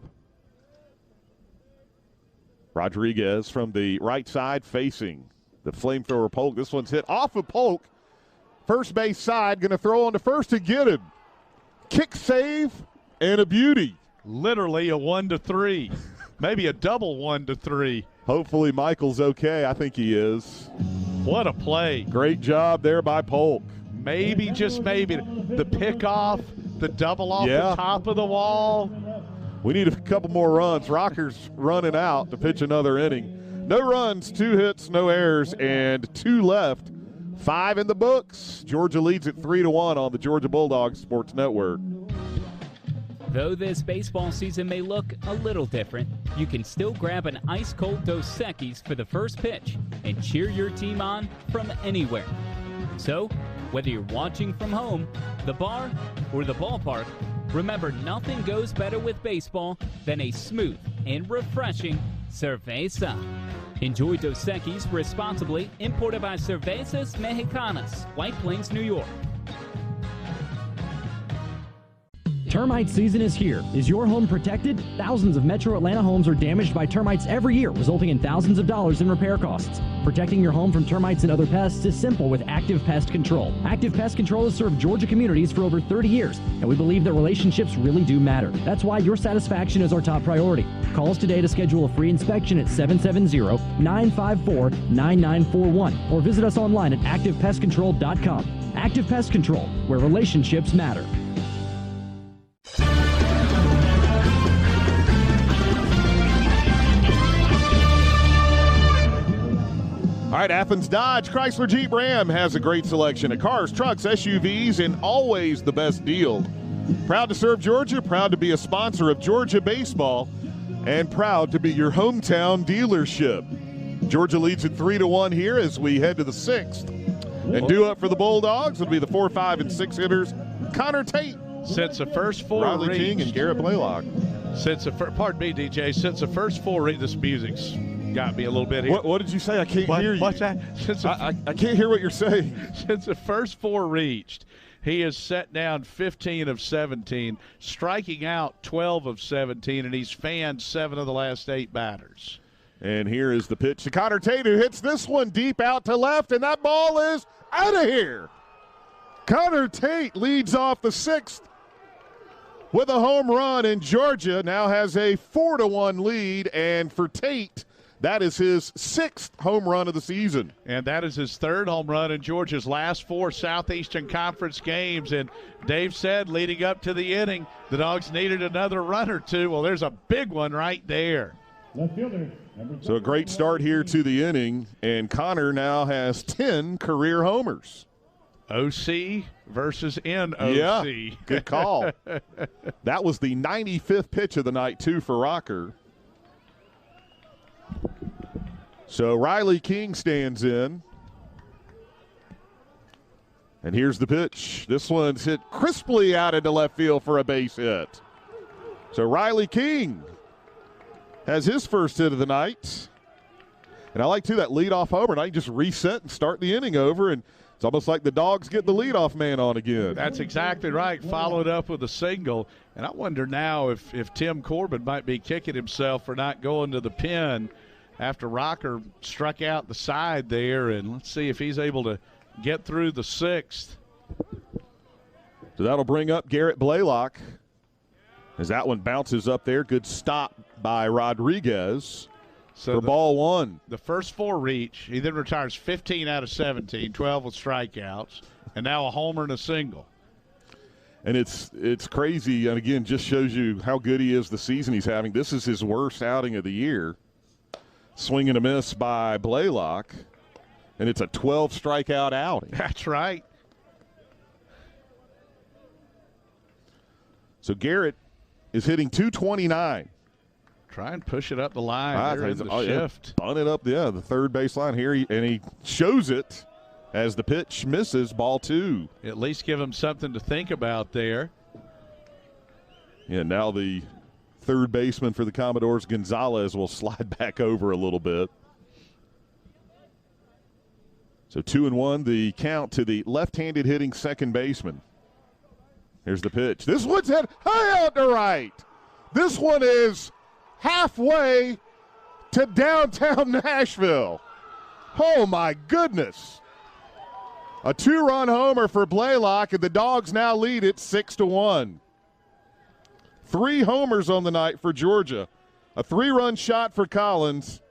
Rodriguez from the right side facing the flamethrower Polk. This one's hit off of Polk. First base side, going to throw on to first to get him. Kick save and a beauty. Literally a 1-3. Maybe a double 1-3. Hopefully Michael's okay. I think he is. What a play. Great job there by Polk. maybe, just maybe, the pickoff, the double off the top of the wall. We need a couple more runs. Rocker's running out to pitch another inning. No runs, 2 hits, no errors, and 2 left. 5 in the books. Georgia leads it 3-1 on the Georgia Bulldogs Sports Network. Though this baseball season may look a little different, you can still grab an ice-cold Dos Equis for the first pitch and cheer your team on from anywhere. So, whether you're watching from home, the bar, or the ballpark, remember nothing goes better with baseball than a smooth and refreshing cerveza. Enjoy Dos Equis responsibly, imported by Cervezas Mexicanas, White Plains, New York. Termite season is here. Is your home protected? Thousands of Metro Atlanta homes are damaged by termites every year, resulting in thousands of dollars in repair costs. Protecting your home from termites and other pests is simple with Active Pest Control. Active Pest Control has served Georgia communities for over 30 years, and we believe that relationships really do matter. That's why your satisfaction is our top priority. Call us today to schedule a free inspection at 770-954-9941 or visit us online at activepestcontrol.com. Active Pest Control, where relationships matter. All right, Athens Dodge Chrysler Jeep Ram has a great selection of cars, trucks, SUVs, and always the best deal. Proud to serve Georgia, proud to be a sponsor of Georgia baseball, and proud to be your hometown dealership. Georgia leads it 3-1 here as we head to the 6th. And due up for the Bulldogs will be the 4, 5, and 6 hitters, Connor Tate. Since the first 4 Riley reached, King and Garrett Blaylock. Pardon me, DJ. Since the first 4 reached, this music's got me a little bit here. What did you say? I can't hear you. What's that? I can't hear what you're saying. Since the first 4 reached, he has set down 15 of 17, striking out 12 of 17, and he's fanned 7 of the last 8 batters. And here is the pitch to Connor Tate, who hits this one deep out to left, and that ball is out of here. Connor Tate leads off the 6th with a home run, and Georgia now has a 4-1 lead, and for Tate, that is his 6th home run of the season. And that is his 3rd home run in Georgia's last 4 Southeastern Conference games. And Dave said leading up to the inning, the Dogs needed another run or 2. Well, there's a big one right there. So a great start here to the inning, and Connor now has 10 career homers. OC versus NOC. Yeah, good call. That was the 95th pitch of the night, too, for Rocker. So Riley King stands in. And here's the pitch. This one's hit crisply out into left field for a base hit. So Riley King has his first hit of the night. And I like, too, that leadoff homer. Now you just reset and start the inning over, and it's almost like the Dogs get the leadoff man on again. That's exactly right. Followed up with a single. And I wonder now if Tim Corbin might be kicking himself for not going to the pen after Rocker struck out the side there. And let's see if he's able to get through the 6th. So that'll bring up Garrett Blaylock as that one bounces up there. Good stop by Rodriguez for ball 1. The first 4 reach. He then retires 15 out of 17, 12 with strikeouts, and now a homer and a single. And it's crazy, and again, just shows you how good he is the season he's having. This is his worst outing of the year. Swing and a miss by Blaylock, and it's a 12-strikeout outing. That's right. So Garrett is hitting .229. Try and push it up the line. There in the shift. On it up, the third base line here, and he shows it as the pitch misses, ball 2. At least give him something to think about there. Yeah, now the third baseman for the Commodores, Gonzalez, will slide back over a little bit. So 2-1, the count to the left-handed hitting second baseman. Here's the pitch. This one's hit high out to right. This one is halfway to downtown Nashville. Oh, my goodness. A 2-run homer for Blaylock, and the Dogs now lead it 6-1. 3 homers on the night for Georgia. A 3-run shot for Collins,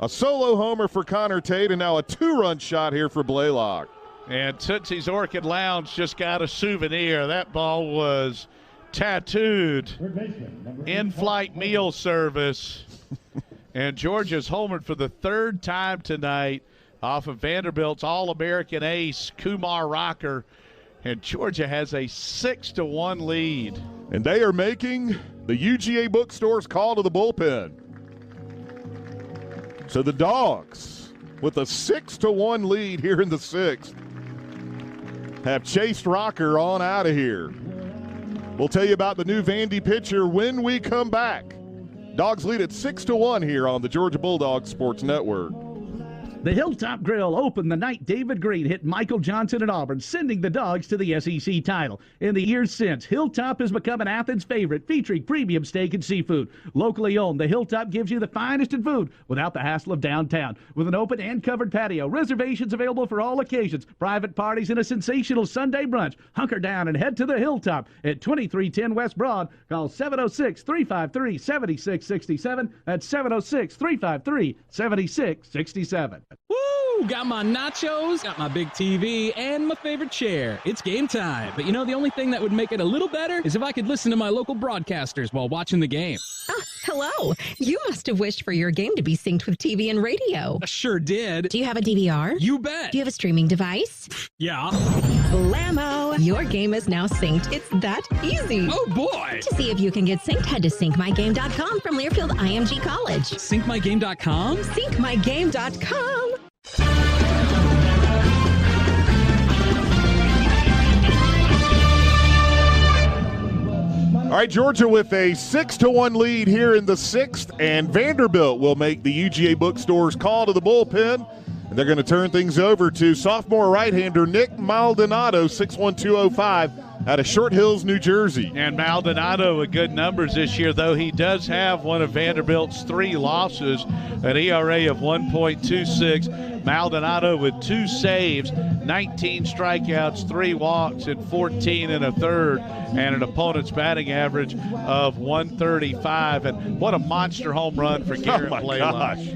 a solo homer for Connor Tate, and now a 2-run shot here for Blaylock. And Tootsie's Orchid Lounge just got a souvenir. That ball was tattooed in-flight meal service. And Georgia's homered for the third time tonight off of Vanderbilt's All-American ace, Kumar Rocker. And Georgia has a 6-1 lead. And they are making the UGA bookstore's call to the bullpen. So the Dogs, with a 6-1 lead here in the sixth, have chased Rocker on out of here. We'll tell you about the new Vandy pitcher when we come back. Dogs lead at 6-1 here on the Georgia Bulldogs Sports Network. The Hilltop Grill opened the night David Green hit Michael Johnston at Auburn, sending the Dogs to the SEC title. In the years since, Hilltop has become an Athens favorite, featuring premium steak and seafood. Locally owned, the Hilltop gives you the finest in food without the hassle of downtown. With an open and covered patio, reservations available for all occasions, private parties, and a sensational Sunday brunch. Hunker down and head to the Hilltop at 2310 West Broad. Call 706-353-7667. That's 706-353-7667. Woo! Got my nachos, got my big TV, and my favorite chair. It's game time. But you know, the only thing that would make it a little better is if I could listen to my local broadcasters while watching the game. Hello. You must have wished for your game to be synced with TV and radio. I sure did. Do you have a DVR? You bet. Do you have a streaming device? Yeah. Blammo! Your game is now synced. It's that easy. Oh, boy. To see if you can get synced, head to syncmygame.com from Learfield IMG College. Syncmygame.com? Syncmygame.com. All right, Georgia with a 6-1 lead here in the sixth, and Vanderbilt will make the UGA bookstore's call to the bullpen. And they're going to turn things over to sophomore right-hander Nick Maldonado, 6'1", 205, out of Short Hills, New Jersey. And Maldonado with good numbers this year, though he does have one of Vanderbilt's 3 losses, an ERA of 1.26. Maldonado with 2 saves, 19 strikeouts, 3 walks, and 14 1/3, and an opponent's batting average of 135. And what a monster home run for Garrett Blaylock. Gosh.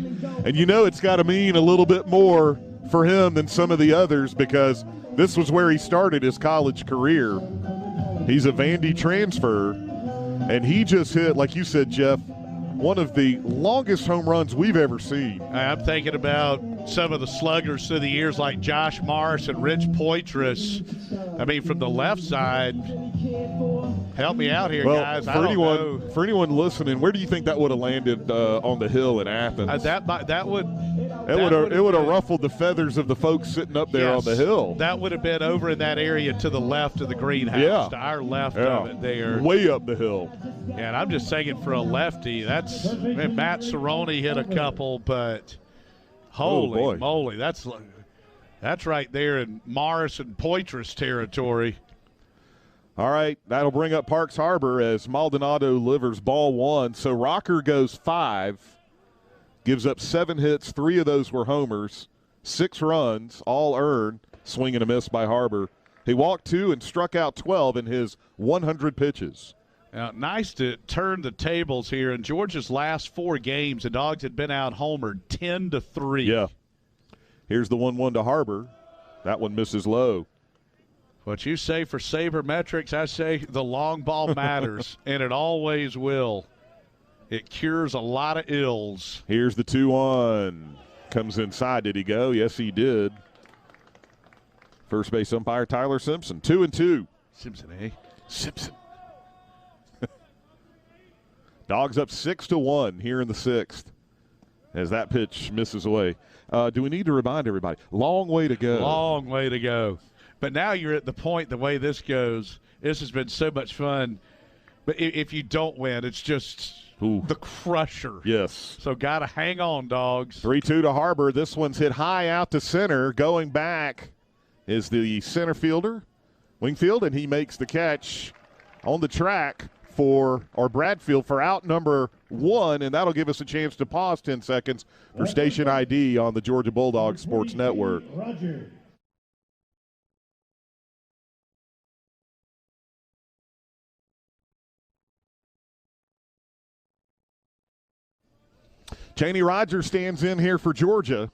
And you know it's got to mean a little bit more for him than some of the others, because this was where he started his college career. He's a Vandy transfer, and he just hit, like you said, Jeff, one of the longest home runs we've ever seen. I'm thinking about some of the sluggers through the years like Josh Marsh and Rich Poitras. I mean, from the left side, help me out here, guys. For anyone listening, where do you think that would have landed on the hill in Athens? That would have ruffled the feathers of the folks sitting up there on the hill. That would have been over in that area to the left of the greenhouse, to our left of it there. Way up the hill. And I'm just saying for a lefty, Matt Cerrone hit a couple, but holy moly, that's right there in Morris and Poitras territory. All right, that'll bring up Parks Harbor as Maldonado delivers ball 1. So Rocker goes 5, gives up 7 hits, 3 of those were homers, 6 runs, all earned, swing and a miss by Harbor. He walked 2 and struck out 12 in his 100 pitches. Now, nice to turn the tables here. In Georgia's last 4 games, the Dogs had been out homered 10-3. Yeah. Here's the 1-1 to Harbor. That one misses low. What you say for sabermetrics, I say the long ball matters, and it always will. It cures a lot of ills. Here's the 2-1. Comes inside. Did he go? Yes, he did. First base umpire Tyler Simpson. 2-2. Simpson, eh? Simpson. Dogs up 6-1 here in the sixth as that pitch misses away. Do we need to remind everybody? Long way to go. Long way to go. But now you're at the point, the way this goes, this has been so much fun. But if you don't win, it's just the crusher. Yes. So got to hang on, Dogs. 3-2 to Harbor. This one's hit high out to center. Going back is the center fielder, Wingfield, and he makes the catch on the track Bradfield for out number 1, and that'll give us a chance to pause 10 seconds for station ID on the Georgia Bulldogs Sports Network. Roger. Cheney Rogers stands in here for Georgia.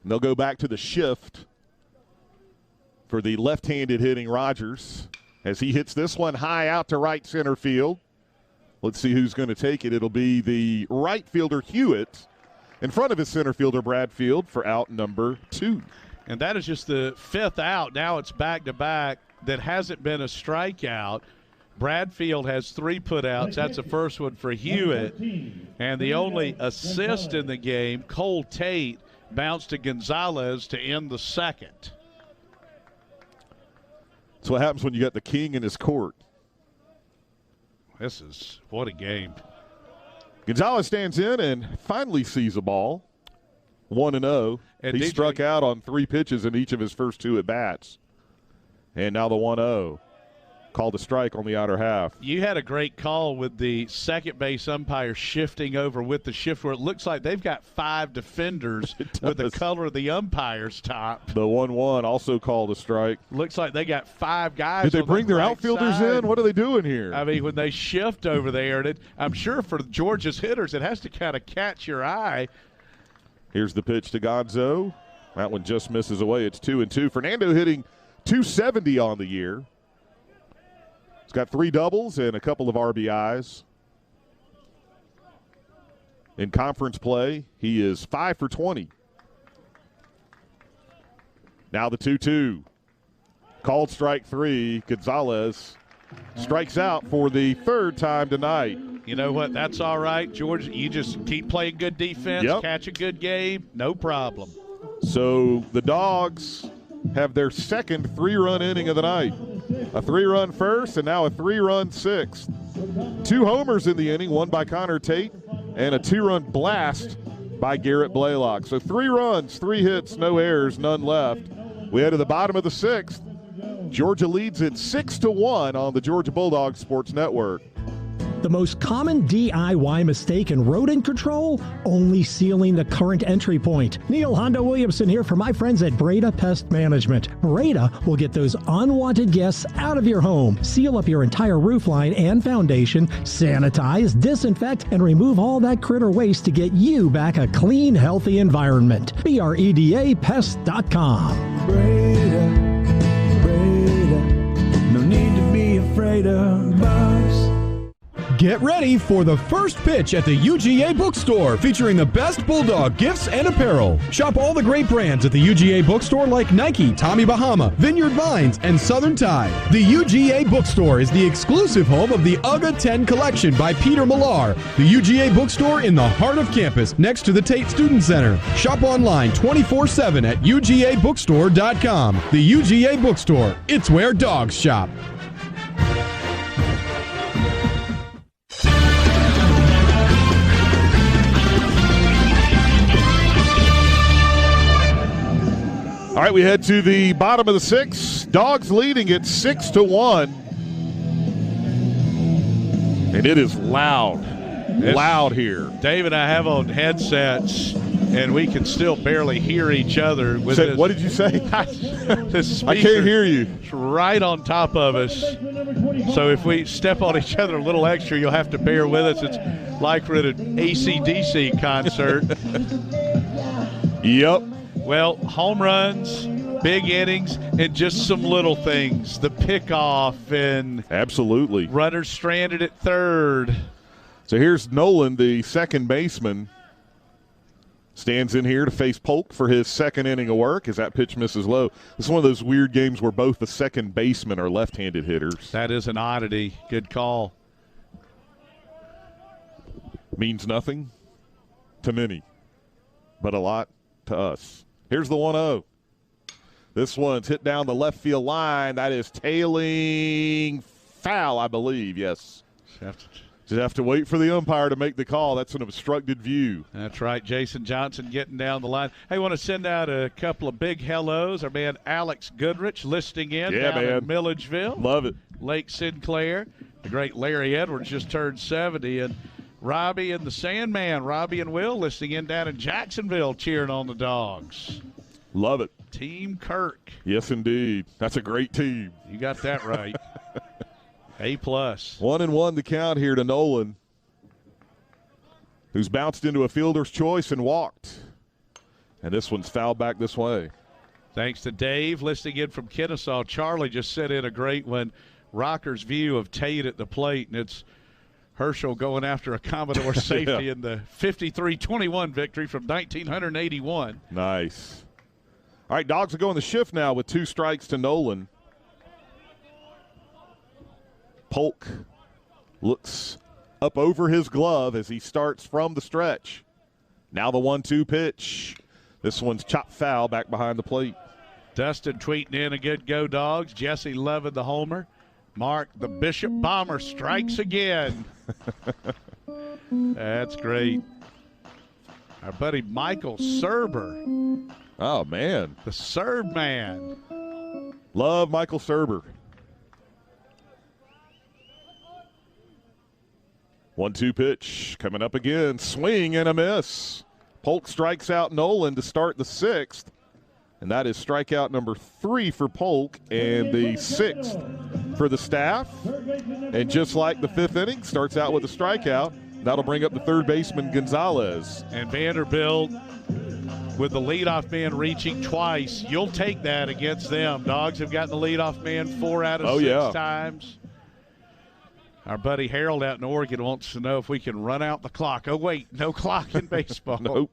And they'll go back to the shift. for the left-handed hitting Rogers as he hits this one high out to right center field. Let's see who's going to take it. It'll be the right fielder Hewitt in front of his center fielder Bradfield for out number 2. And that is just the 5th out. Now it's back-to-back that hasn't been a strikeout. Bradfield has 3 putouts. That's the first one for Hewitt. And the only assist in the game, Cole Tate bounced to Gonzalez to end the 2nd. That's what happens when you got the king in his court. What a game. Gonzalez stands in and finally sees a ball. 1-0. He struck out on 3 pitches in each of his first 2 at-bats. And now the 1-0. Called a strike on the outer half. You had a great call with the second base umpire shifting over with the shift where it looks like they've got 5 defenders with the color of the umpire's top. The 1-1 also called a strike. Looks like they got 5 guys. Did they bring their outfielders in? What are they doing here? I mean, when they shift over there, and I'm sure for Georgia's hitters, it has to kind of catch your eye. Here's the pitch to Gonzo. That one just misses away. It's 2-2. Fernando hitting .270 on the year. He's got 3 doubles and a couple of RBIs. In conference play, he is 5 for 20. Now the 2-2. Called strike 3. Gonzalez strikes out for the 3rd time tonight. You know what? That's all right, George. You just keep playing good defense, catch a good game, no problem. So the Dogs have their 2nd 3-run inning of the night. A 3-run first and now a 3-run 6th. 2 homers in the inning, one by Connor Tate and a 2-run blast by Garrett Blaylock. So 3 runs, 3 hits, no errors, none left. We head to the bottom of the 6th. Georgia leads it 6-1 on the Georgia Bulldogs Sports Network. The most common DIY mistake in rodent control? Only sealing the current entry point. Neil Honda Williamson here for my friends at Breda Pest Management. Breda will get those unwanted guests out of your home, seal up your entire roof line and foundation, sanitize, disinfect, and remove all that critter waste to get you back a clean, healthy environment. BREDAPest.com. Breda, no need to be afraid of bugs. Get ready for the first pitch at the UGA Bookstore, featuring the best Bulldog gifts and apparel. Shop all the great brands at the UGA Bookstore like Nike, Tommy Bahama, Vineyard Vines, and Southern Tide. The UGA Bookstore is the exclusive home of the UGA 10 collection by Peter Millar. The UGA Bookstore in the heart of campus, next to the Tate Student Center. Shop online 24/7 at UGABookstore.com. The UGA Bookstore, it's where dogs shop. All right, we head to the bottom of the 6th. Dogs leading it 6-1. And it is loud. Loud here. Dave and I have on headsets, and we can still barely hear each other. With this, what did you say? This I can't hear you. It's right on top of us. So if we step on each other a little extra, you'll have to bear with us. It's like we're at an AC/DC concert. Yep. Well, home runs, big innings, and just some little things. The pickoff and absolutely runners stranded at 3rd. So here's Nolan, the second baseman, stands in here to face Polk for his 2nd inning of work as that pitch misses low. This is one of those weird games where both the second baseman are left-handed hitters. That is an oddity. Good call. Means nothing to many, but a lot to us. Here's the 1-0. This one's hit down the left field line. That is tailing foul, I believe. Yes. Just have to wait for the umpire to make the call. That's an obstructed view. That's right. Jason Johnson getting down the line. Hey, want to send out a couple of big hellos. Our man Alex Goodrich listening in down in Milledgeville. Love it. Lake Sinclair. The great Larry Edwards just turned 70. And Robbie and the Sandman, Robbie and Will listening in down in Jacksonville cheering on the Dogs. Love it. Team Kirk. Yes, indeed. That's a great team. You got that right. A+. 1-1 the count here to Nolan, who's bounced into a fielder's choice and walked. And this one's fouled back this way. Thanks to Dave listening in from Kennesaw. Charlie just sent in a great one. Rocker's view of Tate at the plate, and it's Herschel going after a Commodore safety in the 53-21 victory from 1981. Nice. All right, Dogs will go in the shift now with 2 strikes to Nolan. Polk looks up over his glove as he starts from the stretch. Now the 1-2 pitch. This one's chopped foul back behind the plate. Dustin tweeting in a good go, Dogs. Jesse loving the homer. Mark, the Bishop Bomber, strikes again. That's great. Our buddy Michael Serber. Oh, man. The Serb man. Love Michael Serber. 1-2 pitch coming up again. Swing and a miss. Polk strikes out Nolan to start the 6th. And that is strikeout number 3 for Polk and the 6th for the staff. And just like the 5th inning, starts out with a strikeout. That'll bring up the third baseman, Gonzalez. And Vanderbilt, with the leadoff man reaching twice, you'll take that against them. Dogs have gotten the leadoff man 4 out of 6 times. Our buddy Harold out in Oregon wants to know if we can run out the clock. Oh, wait, no clock in baseball. Nope.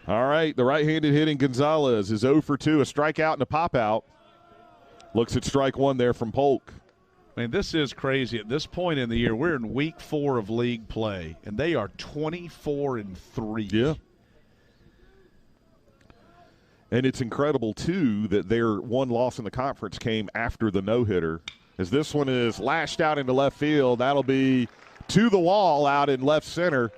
All right, the right-handed hitting Gonzalez is 0 for 2, a strikeout and a pop-out. Looks at strike 1 there from Polk. I mean, this is crazy. At this point in the year, we're in week 4 of league play, and they are 24-3. Yeah. And it's incredible, too, that their one loss in the conference came after the no-hitter. As this one is lashed out into left field, that'll be to the wall out in left center.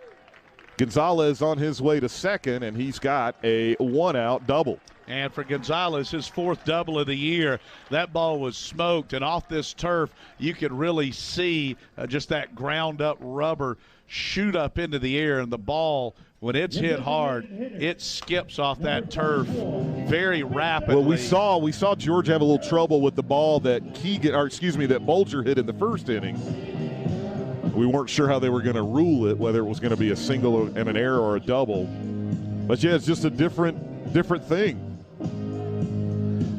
Gonzalez on his way to second, and he's got a 1-out double. And for Gonzalez, his 4th double of the year, that ball was smoked. And off this turf, you could really see just that ground-up rubber shoot up into the air. And the ball, when it's hit hard, it skips off that turf very rapidly. Well, we saw George have a little trouble with the ball that that Bolger hit in the 1st inning. We weren't sure how they were going to rule it, whether it was going to be a single and an error or a double. But, yeah, it's just a different thing.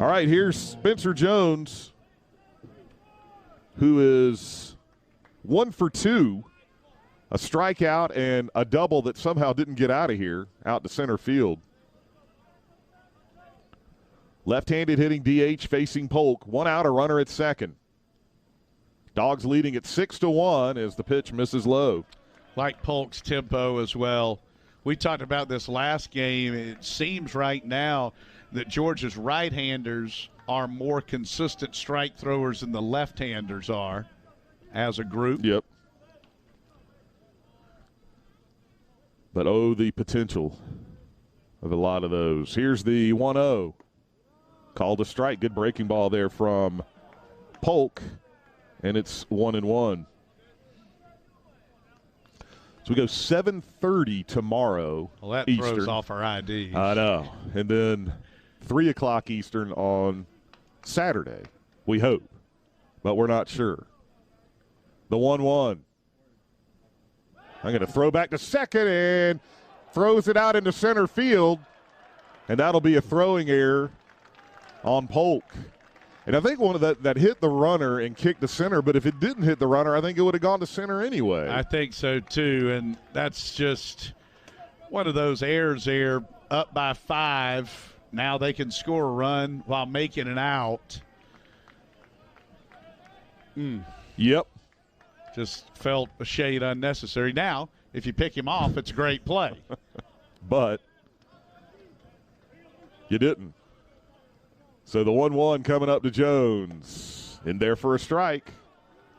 All right, here's Spencer Jones, who is 1 for 2, a strikeout and a double that somehow didn't get out of here, out to center field. Left-handed hitting DH facing Polk, 1 out, a runner at second. Dogs leading at 6-1 as the pitch misses low. Like Polk's tempo as well. We talked about this last game. It seems right now that Georgia's right-handers are more consistent strike throwers than the left-handers are as a group. Yep. But, the potential of a lot of those. Here's the 1-0. Called a strike. Good breaking ball there from Polk. And it's 1-1. So we go 7:30 tomorrow. Well, that Eastern. throws off our IDs. I know. And then 3 o'clock Eastern on Saturday, we hope. But we're not sure. The 1-1. I'm going to throw back to second and throws it out into center field. And that'll be a throwing error on Polk. And I think one of that hit the runner and kicked the center, but if it didn't hit the runner, I think it would have gone to center anyway. I think so, too, and that's just one of those errors there, up by 5. Now they can score a run while making an out. Yep. Just felt a shade unnecessary. Now, if you pick him off, it's a great play. But you didn't. So the 1-1 coming up to Jones. In there for a strike.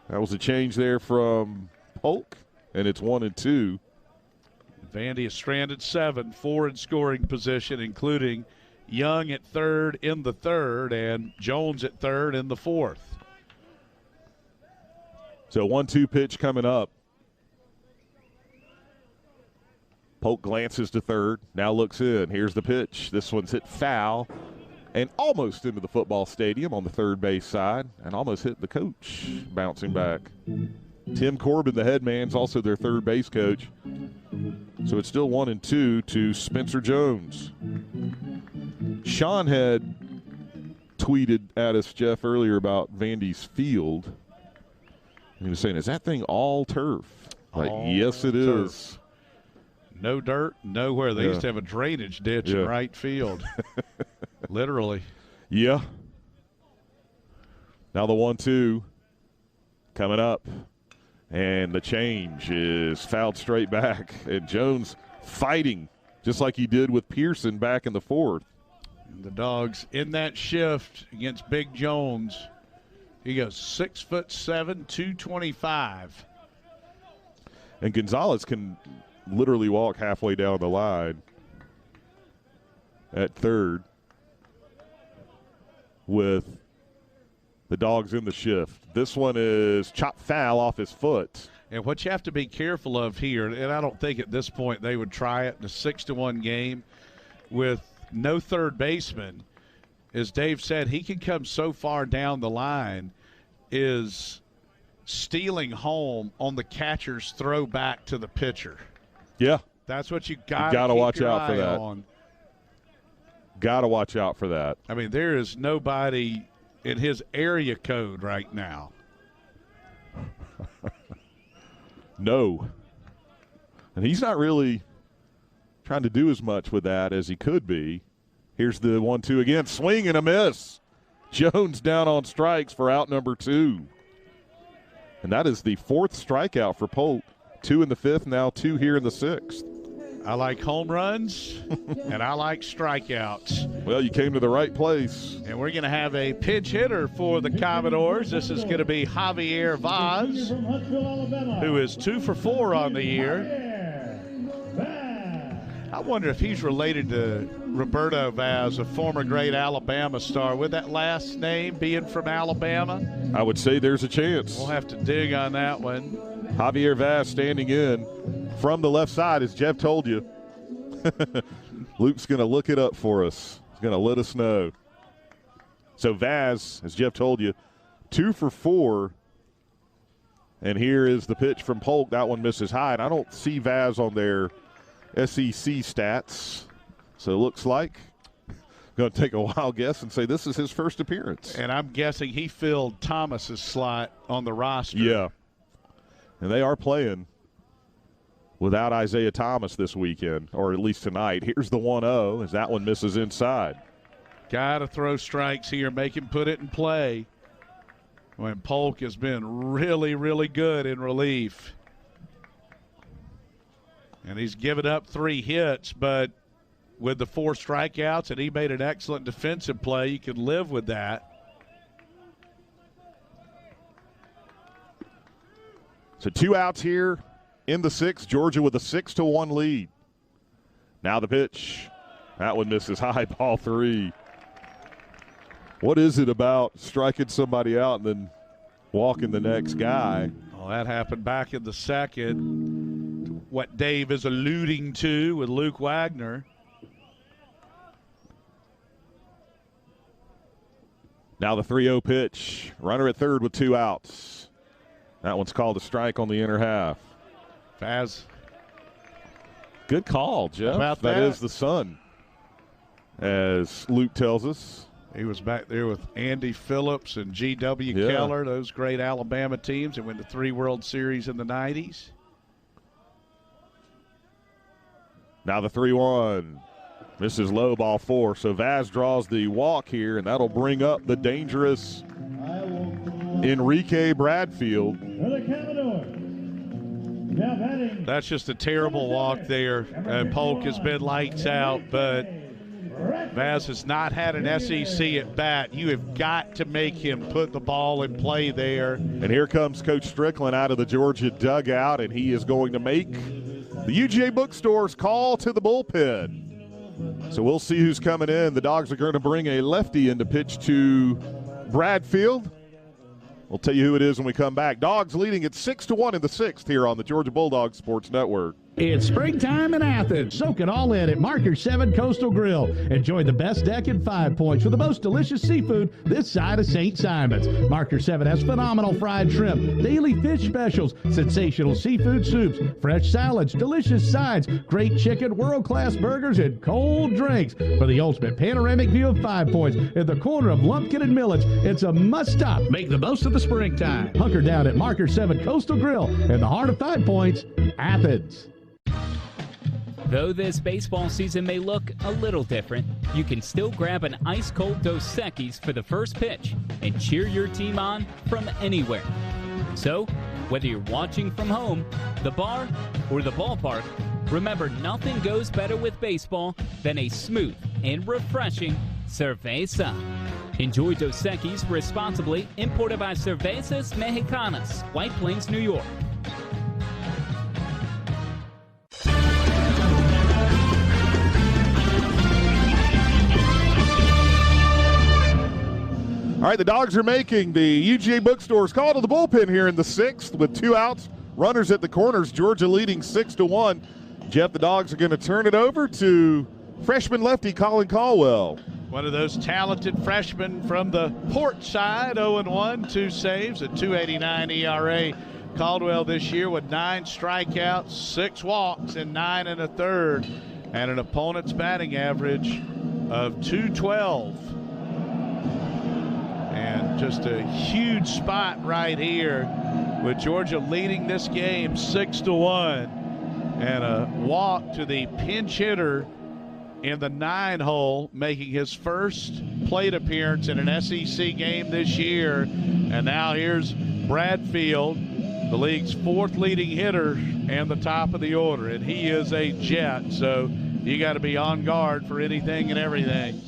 That was a change there from Polk, and it's 1-2. Vandy is stranded 7, 4 in scoring position, including Young at third in the 3rd and Jones at 3rd in the 4th. So 1-2 pitch coming up. Polk glances to 3rd, now looks in. Here's the pitch. This one's hit foul and almost into the football stadium on the third base side and almost hit the coach bouncing back. Tim Corbin, the head man, is also their third base coach. So it's still 1-2 to Spencer Jones. Sean had tweeted at us, Jeff, earlier about Vandy's field. He was saying, is that thing all turf? Like, yes, it turf. is. No dirt, nowhere. They used to have a drainage ditch in right field. Literally. Yeah. Now the 1-2 coming up. And the change is fouled straight back. And Jones fighting just like he did with Pearson back in the fourth. And the Dogs in that shift against Big Jones. He goes 6'7", 225. And Gonzalez can literally walk halfway down the line at third with the Dogs in the shift. This one is chopped foul off his foot. And what you have to be careful of here, and I don't think at this point they would try it in a 6-1 game with no third baseman, as Dave said, he can come so far down the line, is stealing home on the catcher's throw back to the pitcher. Yeah. That's what you got to watch out for that. On. Got to watch out for that. I mean, there is nobody in his area code right now. No. And he's not really trying to do as much with that as he could be. Here's the 1-2 again. Swing and a miss. Jones down on strikes for out number 2. And that is the 4th strikeout for Polk. 2 in the 5th, now 2 here in the 6th. I like home runs, and I like strikeouts. Well, you came to the right place. And we're going to have a pinch hitter for the Commodores. This is going to be Javier Vaz, who is 2 for 4 on the year. I wonder if he's related to Roberto Vaz, a former great Alabama star. With that last name being from Alabama? I would say there's a chance. We'll have to dig on that one. Javier Vaz standing in from the left side, as Jeff told you. Luke's going to look it up for us. He's going to let us know. So Vaz, as Jeff told you, 2 for 4. And here is the pitch from Polk. That one misses high. And I don't see Vaz on their SEC stats. So it looks like going to take a wild guess and say this is his first appearance. And I'm guessing he filled Thomas's slot on the roster. Yeah. And they are playing without Isaiah Thomas this weekend, or at least tonight. Here's the 1-0 as that one misses inside. Got to throw strikes here, make him put it in play. When Polk has been really, really good in relief. And he's given up 3 hits, but with the 4 strikeouts, and he made an excellent defensive play, you can live with that. So 2 outs here in the 6th. Georgia with a 6-1 lead. Now the pitch. That one misses high, ball 3. What is it about striking somebody out and then walking the next guy? Well, that happened back in the 2nd. What Dave is alluding to with Luke Wagner. Now the 3-0 pitch. Runner at third with 2 outs. That one's called a strike on the inner half. Faz. Good call, Jeff. About that is the son, as Luke tells us. He was back there with Andy Phillips and G.W. Keller, those great Alabama teams that went to 3 World Series in the 90s. Now the 3-1. This is low, ball 4. So Vaz draws the walk here, and that'll bring up the dangerous Enrique Bradfield. That's just a terrible walk there. And Polk has been lights out, but Vaz has not had an SEC at bat. You have got to make him put the ball in play there. And here comes Coach Strickland out of the Georgia dugout, and he is going to make the UGA Bookstore's call to the bullpen. So we'll see who's coming in. The Dogs are going to bring a lefty in to pitch to Bradfield. We'll tell you who it is when we come back. Dogs leading at 6-1 in the 6th here on the Georgia Bulldogs Sports Network. It's springtime in Athens. Soak it all in at Marker 7 Coastal Grill. Enjoy the best deck in 5 Points with the most delicious seafood this side of St. Simon's. Marker 7 has phenomenal fried shrimp, daily fish specials, sensational seafood soups, fresh salads, delicious sides, great chicken, world-class burgers, and cold drinks. For the ultimate panoramic view of 5 Points at the corner of Lumpkin and Milledge, it's a must-stop. Make the most of the springtime. Hunker down at Marker 7 Coastal Grill in the heart of 5 Points, Athens. Though this baseball season may look a little different, you can still grab an ice-cold Dos Equis for the first pitch and cheer your team on from anywhere. So, whether you're watching from home, the bar, or the ballpark, remember nothing goes better with baseball than a smooth and refreshing cerveza. Enjoy Dos Equis responsibly, imported by Cervezas Mexicanas, White Plains, New York. All right, the Dogs are making the UGA bookstores call to the bullpen here in the 6th with 2 outs, runners at the corners. Georgia leading 6-1. Jeff, the Dogs are going to turn it over to freshman lefty Colin Caldwell. One of those talented freshmen from the port side, 0-1, 2 saves, a 2.89 ERA. Caldwell this year with 9 strikeouts, 6 walks, and 9 1/3, and an opponent's batting average of 212. And just a huge spot right here with Georgia leading this game 6-1, and a walk to the pinch hitter in the 9 hole, making his first plate appearance in an SEC game this year. And now here's Bradfield, the league's 4th leading hitter and the top of the order, and he is a jet, so you got to be on guard for anything and everything.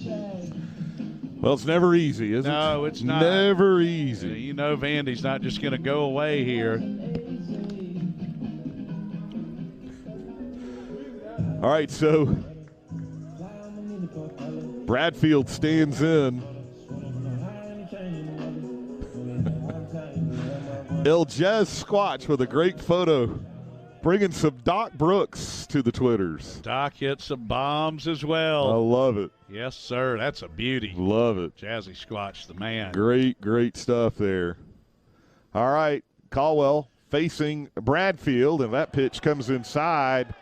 Well, it's never easy, is it? No, it's not. Never easy. You know Vandy's not just going to go away here. All right, so Bradfield stands in. El Jazz Squatch with a great photo, bringing some Doc Brooks to the Twitters. Doc hit some bombs as well. I love it. Yes, sir. That's a beauty. Love it. Jazzy Squatch, the man. Great stuff there. All right, Caldwell facing Bradfield, and that pitch comes inside.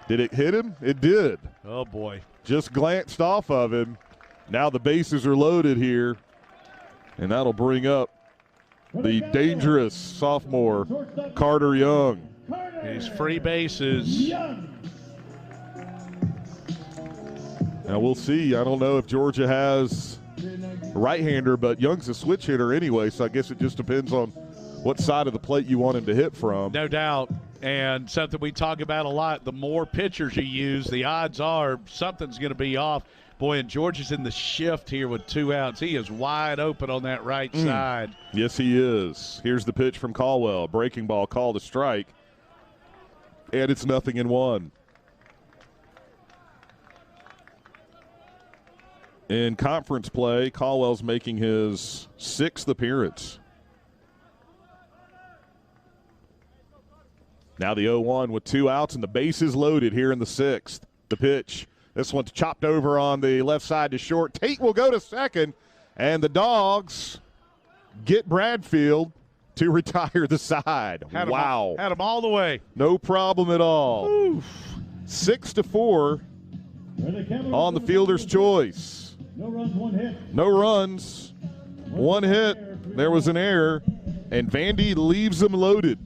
Did it hit him? It did. Oh, boy. Just glanced off of him. Now the bases are loaded here, and that'll bring up the dangerous sophomore, Carter Young. These free bases. Now we'll see. I don't know if Georgia has a right-hander, but Young's a switch hitter anyway, so I guess it just depends on what side of the plate you want him to hit from. No doubt. And something we talk about a lot, the more pitchers you use, the odds are something's going to be off. Boy, and Georgia's in the shift here with 2 outs. He is wide open on that right side. Yes, he is. Here's the pitch from Caldwell. Breaking ball called a strike. And it's 0-1. In conference play, Caldwell's making his 6th appearance. Now the 0-1 with 2 outs and the bases loaded here in the 6th. The pitch. This one's chopped over on the left side to short. Tate will go to second, and the Dogs get Bradfield to retire the side. Wow. Had him all the way. No problem at all. Oof. 6-4 on the fielder's choice. No runs, 1 hit. No runs, 1 hit. There was an error, and Vandy leaves them loaded.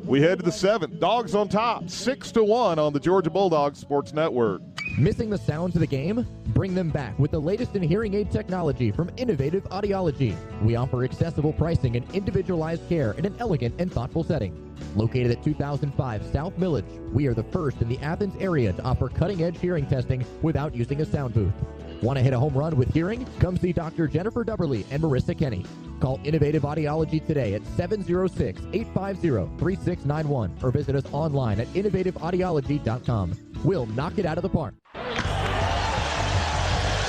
We head to the 7th. Dogs on top, 6-1 on the Georgia Bulldogs Sports Network. Missing the sounds of the game? Bring them back with the latest in hearing aid technology from Innovative Audiology. We offer accessible pricing and individualized care in an elegant and thoughtful setting. Located at 2005 South Milledge, we are the first in the Athens area to offer cutting-edge hearing testing without using a sound booth. Want to hit a home run with hearing? Come see Dr. Jennifer Dubberly and Marissa Kenny. Call Innovative Audiology today at 706-850-3691 or visit us online at innovativeaudiology.com. We'll knock it out of the park.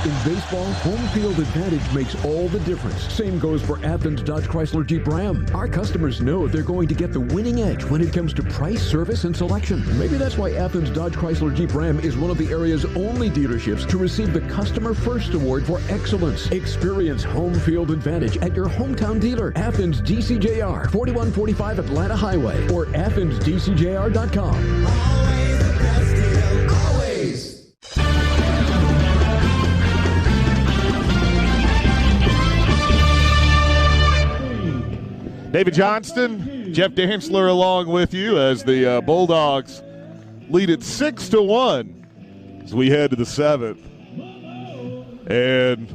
In baseball, home field advantage makes all the difference. Same goes for Athens Dodge Chrysler Jeep Ram. Our customers know they're going to get the winning edge when it comes to price, service, and selection. Maybe that's why Athens Dodge Chrysler Jeep Ram is one of the area's only dealerships to receive the Customer First Award for excellence. Experience home field advantage at your hometown dealer, Athens DCJR, 4145 Atlanta Highway, or athensdcjr.com. Always the best deal, always. David Johnston, Jeff Dantzler along with you as the Bulldogs lead it 6-1 as we head to the 7th. And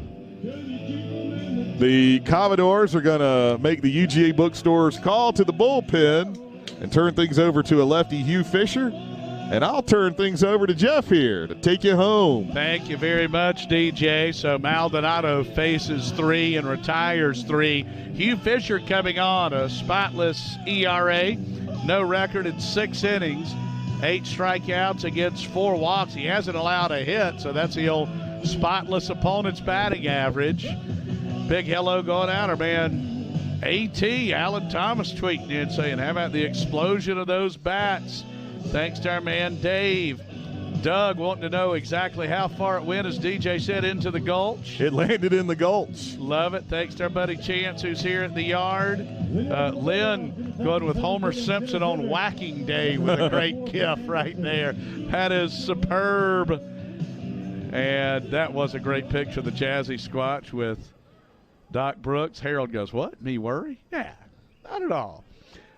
the Commodores are going to make the UGA bookstore's call to the bullpen and turn things over to a lefty, Hugh Fisher. And I'll turn things over to Jeff here to take you home. Thank you very much, DJ. So Maldonado faces 3 and retires 3. Hugh Fisher coming on, a spotless ERA, no record in 6 innings, 8 strikeouts against 4 walks. He hasn't allowed a hit, so that's the old spotless opponent's batting average. Big hello going out, our man A.T. Alan Thomas tweeting in saying, how about the explosion of those bats? Thanks to our man Dave. Doug wanting to know exactly how far it went, as DJ said, into the Gulch. It landed in the Gulch. Love it. Thanks to our buddy Chance, who's here at the yard. Lynn going with Homer Simpson on whacking day with a great gif right there. That is superb. And that was a great picture of the Jazzy Squatch with Doc Brooks. Harold goes, what? Me worry? Yeah, not at all.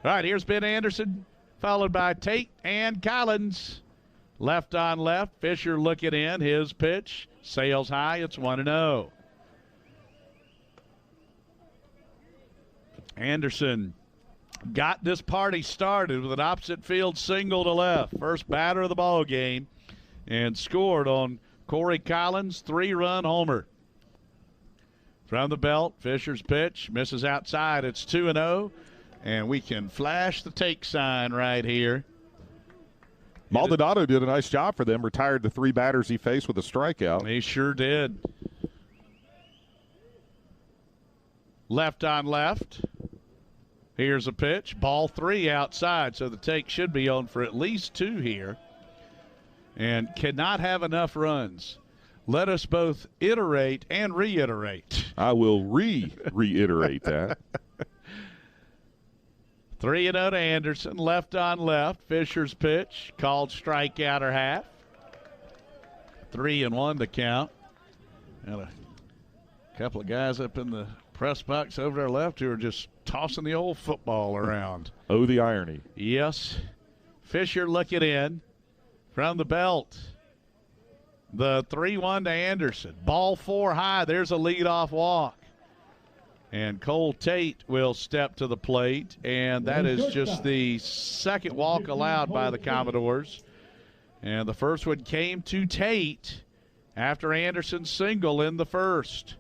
All right, here's Ben Anderson, followed by Tate and Collins. Left on left, Fisher looking in. His pitch sails high. It's 1-0. Anderson got this party started with an opposite field single to left. First batter of the ball game, and scored on Corey Collins' 3-run homer. From the belt, Fisher's pitch misses outside. It's 2-0. And we can flash the take sign right here. Maldonado did a nice job for them, retired the 3 batters he faced with a strikeout. He sure did. Left on left. Here's a pitch. Ball 3 outside, so the take should be on for at least 2 here. And cannot have enough runs. Let us both iterate and reiterate. I will reiterate that. 3-0 to Anderson, left on left. Fisher's pitch, called strikeout or half. 3-1 to count. And a couple of guys up in the press box over there left who are just tossing the old football around. Oh, the irony. Yes. Fisher looking in from the belt. The 3-1 to Anderson. Ball 4 high. There's a leadoff walk. And Cole Tate will step to the plate, and that is just the second walk allowed by the Commodores. And the first one came to Tate after Anderson's single in the first.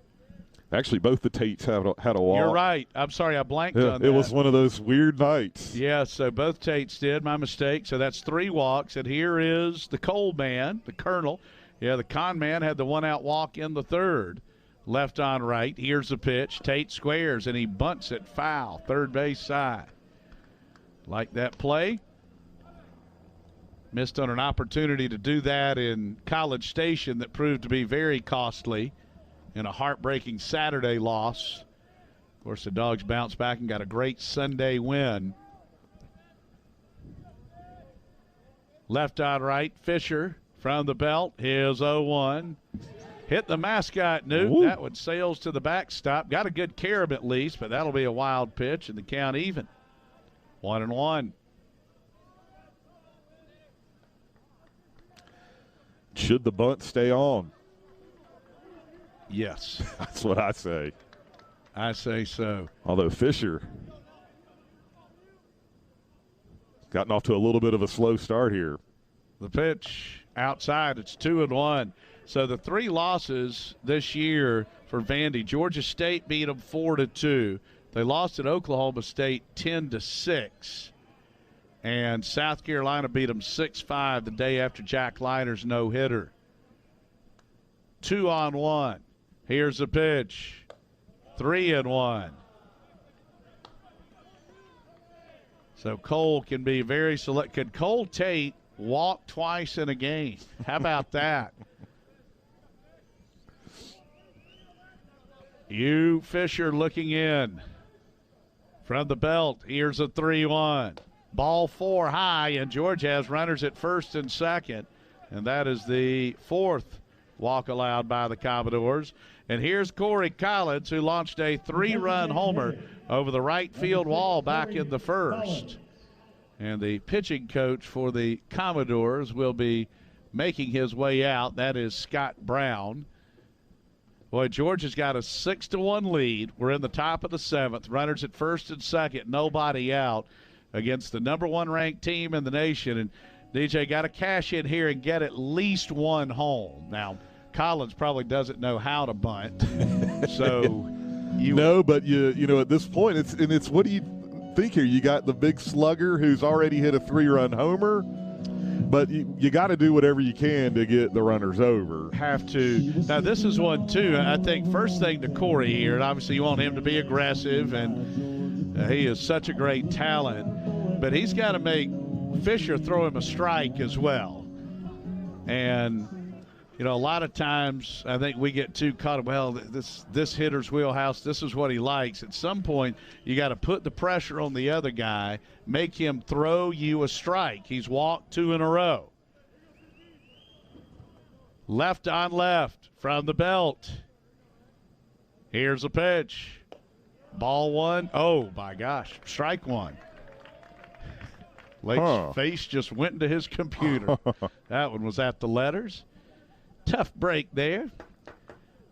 Actually, both the Tates had a walk. You're right. I'm sorry, I blanked on that. It was one of those weird nights. Yeah, so both Tates did. My mistake. So that's 3 walks, and here is the Cole man, the Colonel. Yeah, the con man had the 1-out walk in the third. Left on right. Here's the pitch. Tate squares, and he bunts it foul. Third base side. Like that play. Missed on an opportunity to do that in College Station that proved to be very costly in a heartbreaking Saturday loss. Of course, the Dogs bounced back and got a great Sunday win. Left on right. Fisher from the belt. Here's 0-1. Hit the mascot, Newt. Ooh. That one sails to the backstop. Got a good carob at least, but that'll be a wild pitch, and the count even. 1-1. Should the bunt stay on? Yes. That's what I say. I say so. Although Fisher gotten off to a little bit of a slow start here. The pitch outside. It's 2-1. So the 3 losses this year for Vandy. Georgia State beat them 4-2. They lost at Oklahoma State 10-6. And South Carolina beat them 6-5 the day after Jack Leiter's no-hitter. 2-on-1. Here's the pitch. 3-1. So Cole can be very select. Could Cole Tate walk twice in a game? How about that? Fisher looking in. From the belt, here's a 3-1. Ball 4 high, and George has runners at first and second. And that is the 4th walk allowed by the Commodores. And here's Corey Collins, who launched a 3-run homer over the right field wall back in the first. And the pitching coach for the Commodores will be making his way out. That is Scott Brown. Boy, George has got a 6-1 lead. We're in the top of the 7th. Runners at first and second, nobody out against the number 1 ranked team in the nation. And DJ got to cash in here and get at least one home. Now, Collins probably doesn't know how to bunt. So but you know at this point it's what do you think here? You got the big slugger who's already hit a 3-run homer. But you got to do whatever you can to get the runners over. Have to. Now, this is one, too. I think first thing to Corey here, and obviously you want him to be aggressive, and he is such a great talent. But he's got to make Fisher throw him a strike as well. And, you know, a lot of times I think we get too caught up, well, this hitter's wheelhouse, this is what he likes. At some point, you got to put the pressure on the other guy, make him throw you a strike. He's walked 2 in a row. Left on left from the belt. Here's a pitch. Ball 1. Oh, my gosh. Strike 1. Lake's face just went into his computer. That one was at the letters. Tough break there.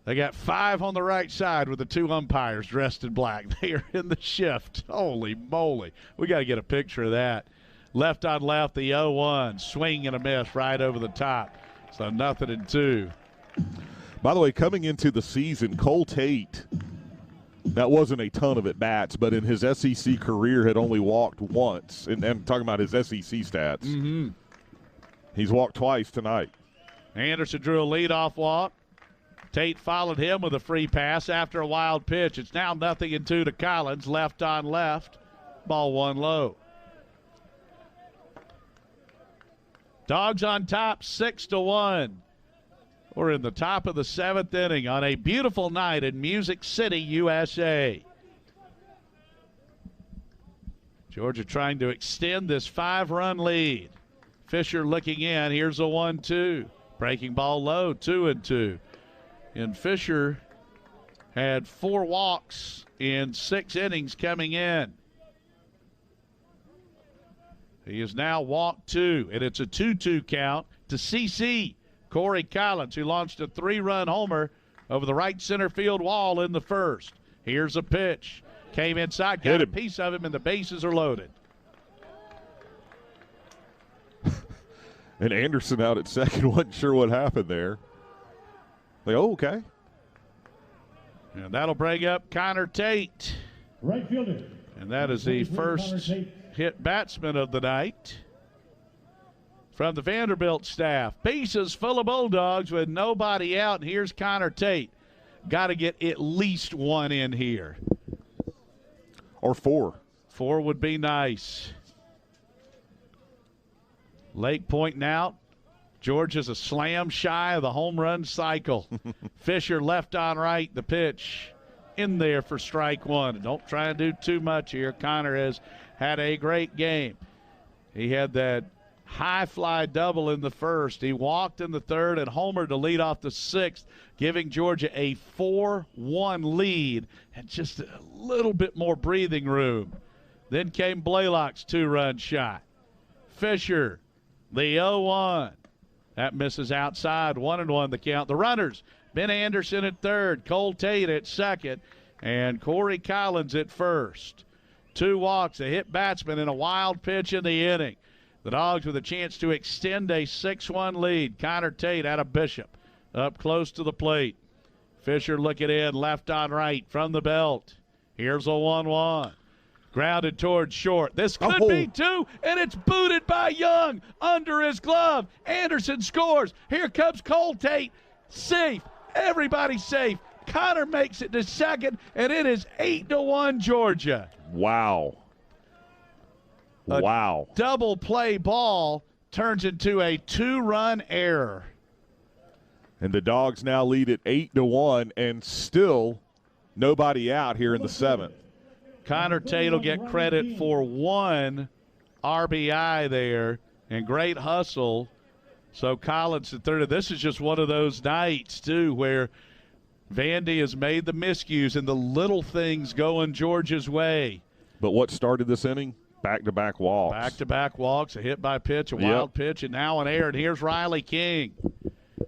They got 5 on the right side with the 2 umpires dressed in black. They are in the shift. Holy moly. We got to get a picture of that. Left on left, the 0-1. Swing and a miss right over the top. So 0-2. By the way, coming into the season, Cole Tate, that wasn't a ton of at-bats, but in his SEC career had only walked once. And I'm talking about his SEC stats. Mm-hmm. He's walked twice tonight. Anderson drew a leadoff walk. Tate followed him with a free pass after a wild pitch. It's now 0-2 to Collins. Left on left. Ball 1 low. Dogs on top, 6-1. We're in the top of the 7th inning on a beautiful night in Music City, USA. Georgia trying to extend this 5-run lead. Fisher looking in. Here's a 1-2. Breaking ball low, 2-2. And Fisher had 4 walks in 6 innings coming in. He has now walked 2, and it's a 2-2 count to CC Corey Collins, who launched a 3-run homer over the right center field wall in the first. Here's a pitch. Came inside, got a piece of him, and the bases are loaded. And Anderson out at second, wasn't sure what happened there. Like, oh, okay. And that'll bring up Connor Tate. Right fielder. And that is the first hit batsman of the night from the Vanderbilt staff. Bases full of Bulldogs with nobody out. And here's Connor Tate. Got to get at least 1 in here. Or 4. 4 would be nice. Lake pointing out. George is a slam shy of the home run cycle. Fisher left on right, the pitch in there for strike 1. Don't try and do too much here. Connor has had a great game. He had that high fly double in the first. He walked in the third and homered to lead off the 6th, giving Georgia a 4-1 lead and just a little bit more breathing room. Then came Blaylock's 2-run shot. Fisher, the 0-1. That misses outside. 1-1 the count. The runners, Ben Anderson at third, Cole Tate at second, and Corey Collins at first. 2 walks, a hit batsman, and a wild pitch in the inning. The Dogs with a chance to extend a 6-1 lead. Connor Tate out of Bishop, up close to the plate. Fisher looking in, left on right from the belt. Here's a 1-1. Grounded towards short. This could be 2, and it's booted by Young under his glove. Anderson scores. Here comes Cole Tate. Safe Everybody's safe. Connor makes it to second, and it is 8-1 Georgia. Wow. Wow. Double play ball turns into a 2-run error. And the Dogs now lead at 8-1, and still nobody out here in the seventh. Connor Tate will get credit for 1 RBI there, and great hustle. So Collins at third. This is just one of those nights, too, where Vandy has made the miscues and the little things going Georgia's way. But what started this inning? Back-to-back walks. Back-to-back walks, a hit by pitch, a wild pitch, and now an error. And here's Riley King.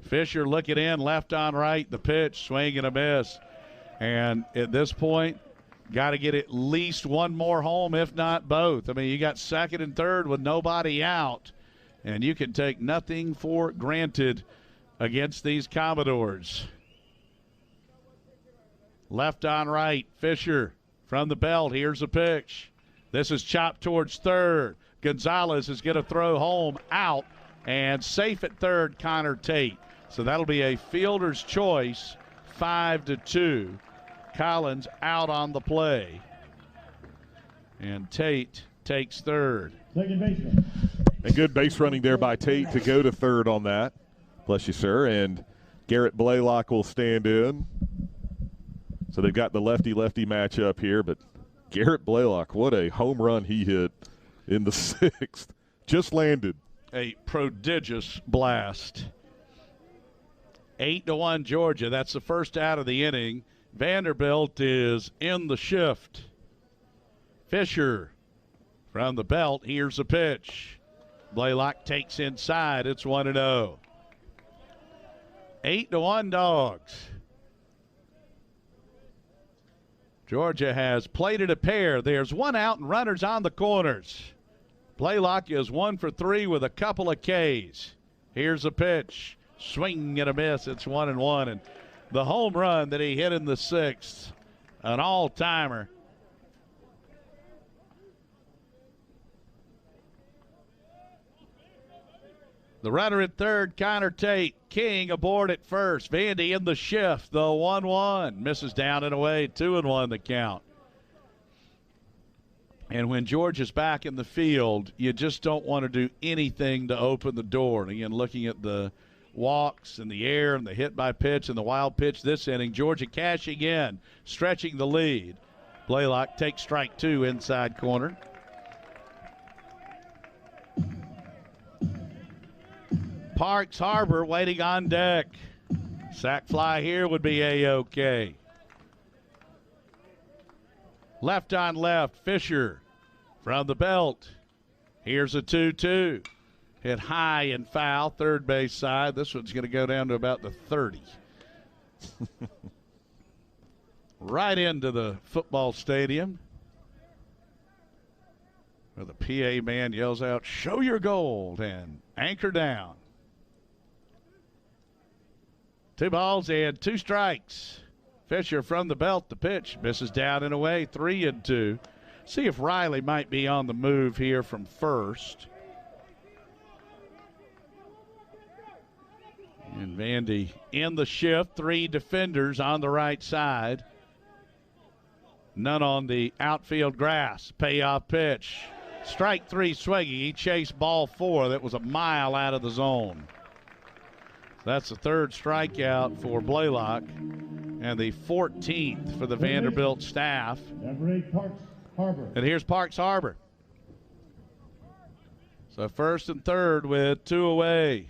Fisher looking in, left on right, the pitch, swing and a miss. And at this point, got to get at least one more home, if not both. I mean, you got second and third with nobody out, and you can take nothing for granted against these Commodores. Left on right, Fisher from the belt. Here's a pitch. This is chopped towards third. Gonzalez is going to throw home, out, and safe at third, Connor Tate. So that'll be a fielder's choice, 5-2. Collins out on the play. And Tate takes third. Second baseman. And good base running there by Tate to go to third on that. Bless you, sir. And Garrett Blaylock will stand in. So they've got the lefty-lefty matchup here, but Garrett Blaylock, what a home run he hit in the sixth. Just landed. A prodigious blast. 8-1 Georgia. That's the first out of the inning. Vanderbilt is in the shift. Fisher from the belt. Here's a pitch. Blaylock takes inside. It's 1-0. 8-1 Dogs. Georgia has plated a pair. There's one out and runners on the corners. Blaylock is 1 for 3 with a couple of Ks. Here's a pitch. Swing and a miss. It's 1-1. And the home run that he hit in the sixth, an all-timer. The runner at third, Connor Tate. King aboard at first. Vandy in the shift, the 1-1. Misses down and away, 2-1 the count. And when Georgia's back in the field, you just don't want to do anything to open the door. And again, looking at the walks and the air and the hit by pitch and the wild pitch this inning, Georgia cashing in, stretching the lead. Blaylock takes strike 2 inside corner. Parks Harbor waiting on deck. Sac fly here would be A-OK. Left on left, Fisher from the belt. Here's a 2-2. Hit high and foul, third base side. This one's going to go down to about the 30. Right into the football stadium, where the PA man yells out, "Show your gold," and anchor down. 2 balls and 2 strikes. Fisher from the belt, the pitch misses down and away, 3-2. See if Riley might be on the move here from first. And Vandy in the shift, 3 defenders on the right side. None on the outfield grass. Payoff pitch. Strike 3 swinging. He chased ball 4 that was a mile out of the zone. That's the third strikeout for Blaylock and the 14th for the Vanderbilt staff. Number 8, Parks Harbor. And here's Parks Harbor. So first and third with 2 away.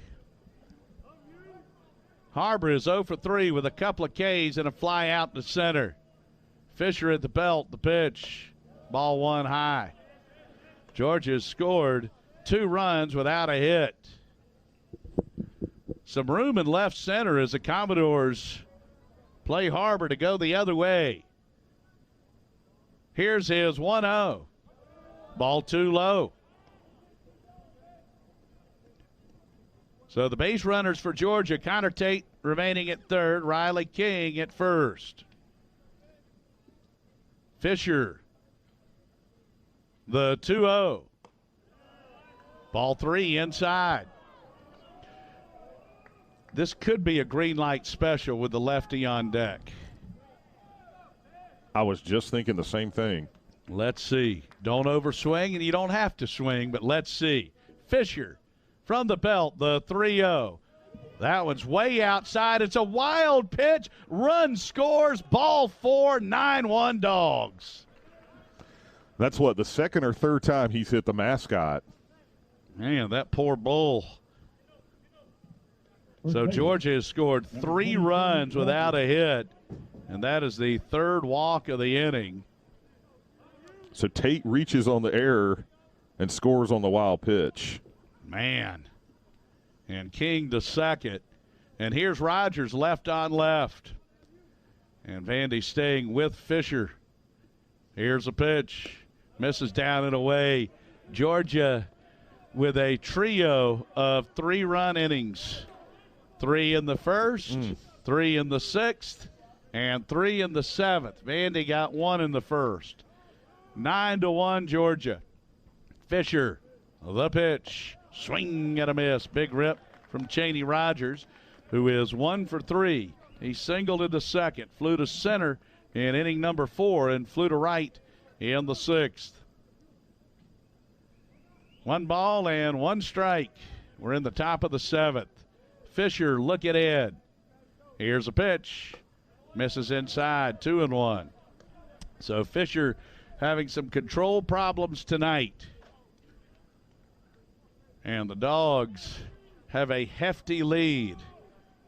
Harbor is 0 for 3 with a couple of Ks and a fly out to center. Fisher at the belt, the pitch. Ball 1 high. Georgia scored 2 runs without a hit. Some room in left center as the Commodores play Harbor to go the other way. Here's his 1-0. Ball 2 low. So the base runners for Georgia, Connor Tate remaining at third, Riley King at first. Fisher, the 2-0. Ball 3 inside. this could be a green light special with the lefty on deck. I was just thinking the same thing. Let's see. Don't overswing, and you don't have to swing, but let's see. Fisher from the belt, the 3-0. That one's way outside. It's a wild pitch. Run scores. Ball 4, 9-1 Dogs. That's what, the second or third time he's hit the mascot. Man, that poor bull. So Georgia has scored 3 runs without a hit, and that is the third walk of the inning. So Tate reaches on the error and scores on the wild pitch. Man. And King to second. And here's Rogers left on left. And Vandy staying with Fisher. Here's a pitch. Misses down and away. Georgia with a trio of 3-run innings. 3 in the first, 3 in the sixth, and 3 in the seventh. Vandy got 1 in the first. 9-1 Georgia. Fisher, the pitch. Swing and a miss. Big rip from Chaney Rogers, who is 1 for 3. He singled into second, flew to center in inning number 4, and flew to right in the sixth. 1 ball and 1 strike. We're in the top of the seventh. Fisher looking ahead. Here's a pitch. Misses inside, 2-1. So Fisher having some control problems tonight. And the Dogs have a hefty lead.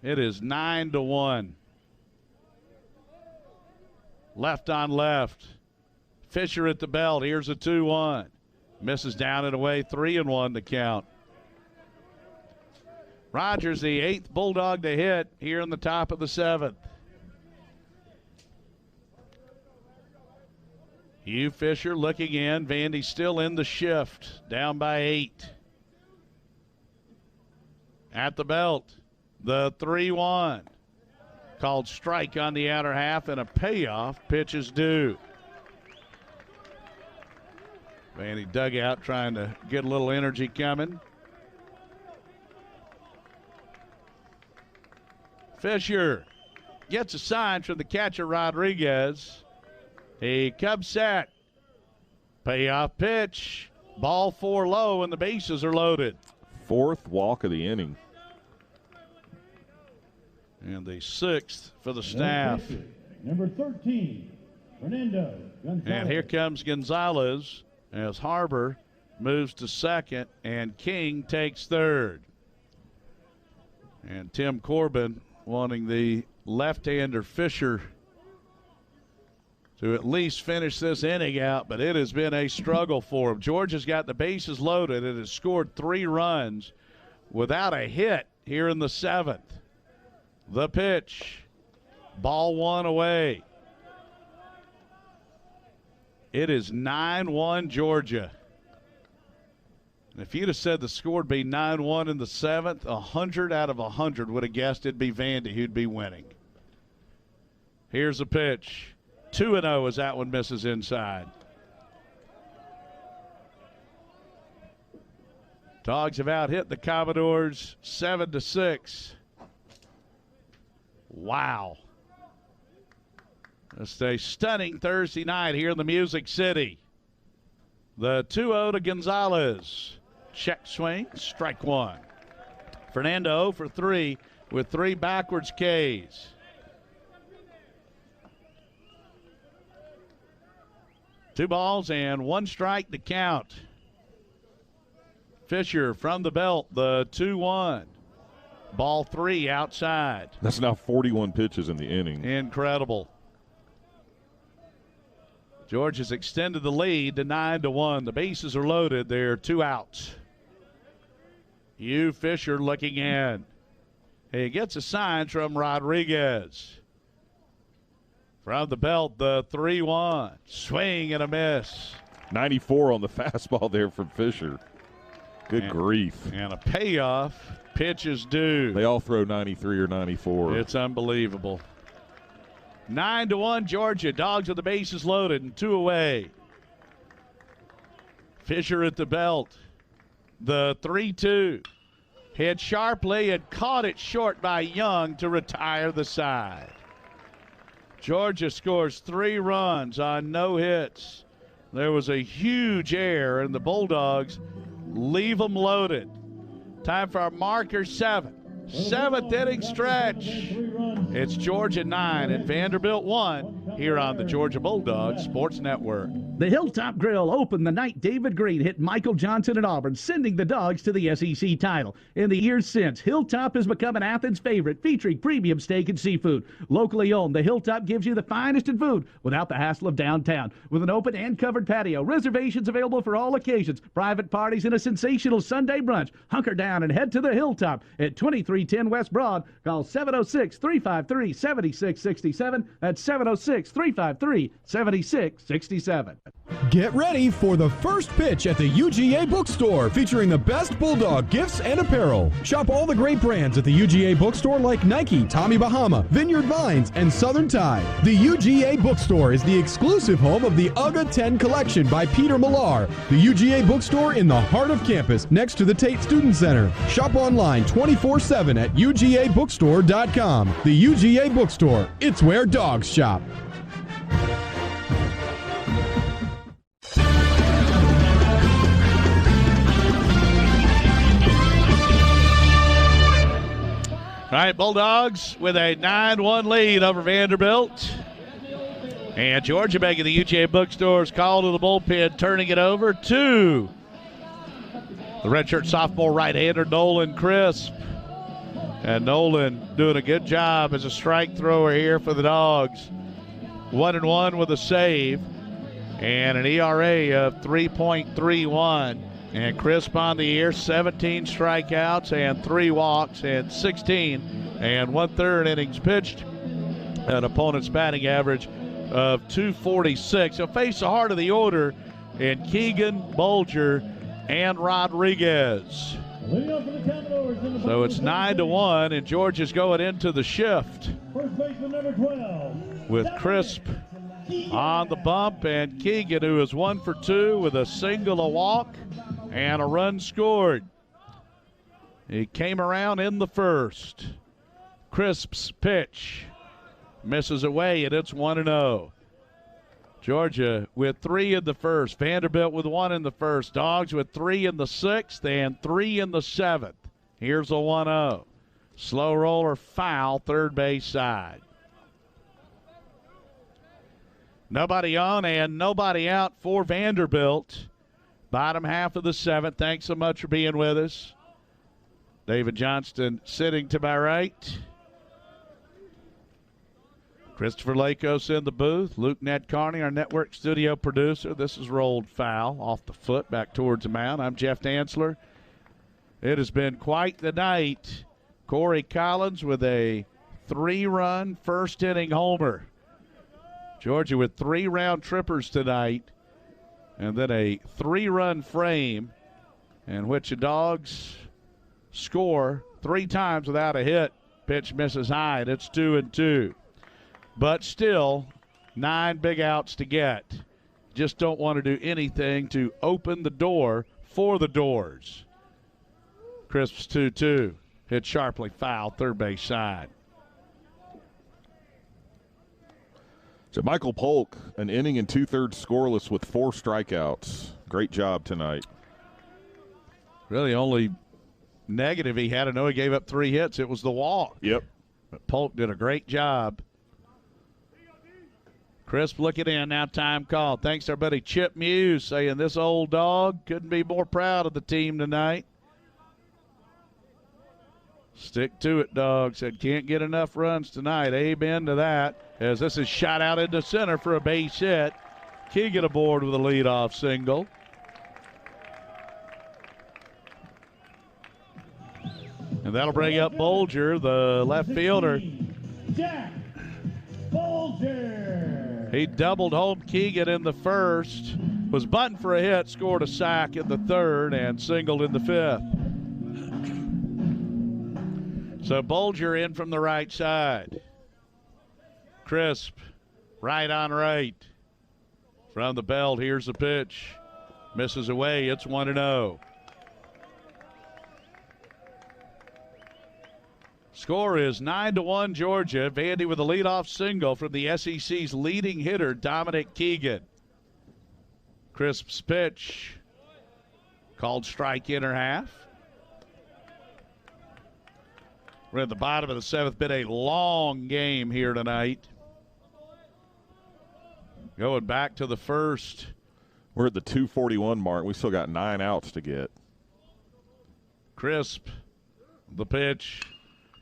It is 9-1. Left on left. Fisher at the belt. Here's a 2-1. Misses down and away, 3-1 to count. Rogers, the 8th Bulldog to hit here in the top of the 7th. Hugh Fisher looking in. Vandy still in the shift, down by 8. At the belt, the 3-1. Called strike on the outer half, and a payoff pitch is due. Vandy dugout trying to get a little energy coming. Fisher gets a sign from the catcher, Rodriguez. He comes set. Payoff pitch. Ball 4 low, and the bases are loaded. 4th walk of the inning. And the 6th for the staff. Number 13, Fernando Gonzalez. And here comes Gonzalez as Harbor moves to second, and King takes third. And Tim Corbin wanting the left-hander Fisher to at least finish this inning out, but it has been a struggle for him. Georgia's got the bases loaded. It has scored 3 runs without a hit here in the 7th. The pitch. Ball 1 away. It is 9-1 Georgia. And if you'd have said the score would be 9-1 in the 7th, 100 out of 100 would have guessed it'd be Vandy who'd be winning. Here's a pitch. 2-0 as that one misses inside. Dogs have out-hit the Commodores 7-6. Wow. It's a stunning Thursday night here in the Music City. The 2-0 to Gonzalez. Check swing, strike 1. Fernando for 3 with 3 backwards Ks. Two balls and 1 strike to count. Fisher from the belt, the 2-1. Ball 3 outside. That's now 41 pitches in the inning. Incredible. George has extended the lead to 9-1. The bases are loaded. There are 2 outs. Hugh Fisher looking in. He gets a sign from Rodriguez. From the belt, the 3-1. Swing and a miss. 94 on the fastball there from Fisher. Good grief. And a payoff. Pitch is due. They all throw 93 or 94. It's unbelievable. 9-1 Georgia. Dogs with the bases loaded and 2 away. Fisher at the belt. The 3-2. hit sharply and caught it short by Young to retire the side. Georgia scores 3 runs on no hits. There was a huge error, and the Bulldogs leave them loaded. Time for our marker 7. 7th inning stretch. It's Georgia 9 and Vanderbilt 1 here on the Georgia Bulldogs Sports Network. The Hilltop Grill opened the night David Green hit Michael Johnston at Auburn, sending the Dogs to the SEC title. In the years since, Hilltop has become an Athens favorite, featuring premium steak and seafood. Locally owned, the Hilltop gives you the finest in food without the hassle of downtown. With an open and covered patio, reservations available for all occasions, private parties, and a sensational Sunday brunch. Hunker down and head to the Hilltop at 2310 West Broad. Call 706-353-7667. That's 706-353-7667. Get ready for the first pitch at the UGA Bookstore, featuring the best Bulldog gifts and apparel. Shop all the great brands at the UGA Bookstore like Nike, Tommy Bahama, Vineyard Vines, and Southern Tide. The UGA Bookstore is the exclusive home of the UGA 10 collection by Peter Millar. The UGA Bookstore in the heart of campus, next to the Tate Student Center. Shop online 24/7 at UGABookstore.com. The UGA Bookstore, it's where dogs shop. All right, Bulldogs with a 9-1 lead over Vanderbilt. And Georgia making the UGA Bookstore's call to the bullpen, turning it over to the redshirt sophomore right-hander Nolan Crisp. And Nolan doing a good job as a strike thrower here for the Dogs. 1-1 with a save and an ERA of 3.31. And Crisp on the year, 17 strikeouts and 3 walks and 16 1/3 innings pitched. An opponent's batting average of 246. He'll face the heart of the order in Keegan, Bulger, and Rodriguez. So it's 9-1, and Georgia's going into the shift with Crisp on the bump, and Keegan, who is 1 for 2 with a single, a walk, and a run scored. He came around in the first. Crisp's pitch misses away, and it's 1-0. Georgia with 3 in the first. Vanderbilt with 1 in the first. Dogs with 3 in the 6th and 3 in the 7th. Here's a 1-0. Slow roller foul, third base side. Nobody on and nobody out for Vanderbilt. Bottom half of the 7th. Thanks so much for being with us. David Johnston sitting to my right. Christopher Lakos in the booth. Luke Ned Carney, our network studio producer. This is rolled foul off the foot back towards the mound. I'm Jeff Dantzler. It has been quite the night. Corey Collins with a 3-run first inning homer. Georgia with 3 round trippers tonight. And then a 3-run frame in which the Dogs score 3 times without a hit. Pitch misses high, and it's 2-2. But still, 9 big outs to get. Just don't want to do anything to open the door for the doors. Crisp's 2-2. Hit sharply foul, third base side. So Michael Polk, an inning and 2/3 scoreless with 4 strikeouts. Great job tonight. Really only negative he had, I know he gave up 3 hits. It was the walk. Yep. But Polk did a great job. Crisp looking in, now time call. Thanks to our buddy Chip Muse saying this old dog couldn't be more proud of the team tonight. Stick to it, dog. Said can't get enough runs tonight. Amen to that. As this is shot out into center for a base hit. Keegan aboard with a leadoff single. And that'll bring up Bulger, the left fielder. Jack Bulger. He doubled home Keegan in the first, was bunting for a hit, scored a sack in the third, and singled in the 5th. So Bulger in from the right side. Crisp, right on right. From the belt, here's the pitch. Misses away, it's 1-0. Score is 9-1 Georgia. Vandy with a leadoff single from the SEC's leading hitter, Dominic Keegan. Crisp's pitch called strike inner half. We're at the bottom of the seventh. Been a long game here tonight. Going back to the first. We're at the 2:41 mark. We still got 9 outs to get. Crisp, the pitch.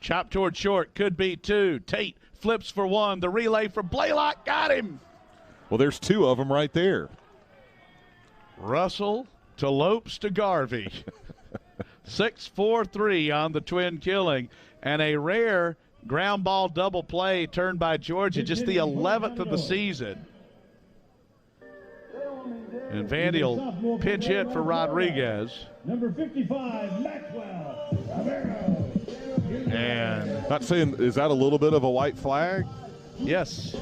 Chop toward short. Could be 2. Tate flips for 1. The relay from Blaylock. Got him. Well, there's 2 of them right there. Russell to Lopes to Garvey. 6-4-3 on the twin killing. And a rare ground ball double play turned by Georgia, just the 11th of the season. And Vandy will pinch hit for Rodriguez. Number 55, Maxwell Romero. And not saying, is that a little bit of a white flag? Yes.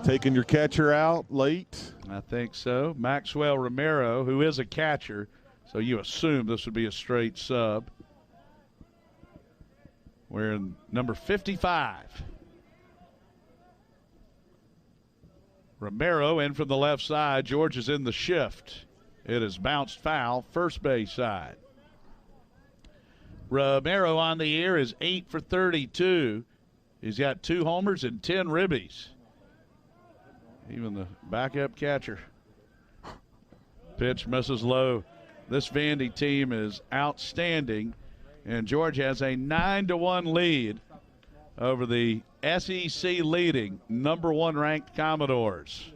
Taking your catcher out late? I think so. Maxwell Romero, who is a catcher, so you assume this would be a straight sub. We're in number 55. Romero in from the left side. George is in the shift. It is bounced foul, first base side. Romero on the year is 8 for 32. He's got 2 homers and 10 ribbies. Even the backup catcher. Pitch misses low. This Vandy team is outstanding, and George has a 9-1 lead over the SEC leading number 1 ranked Commodores.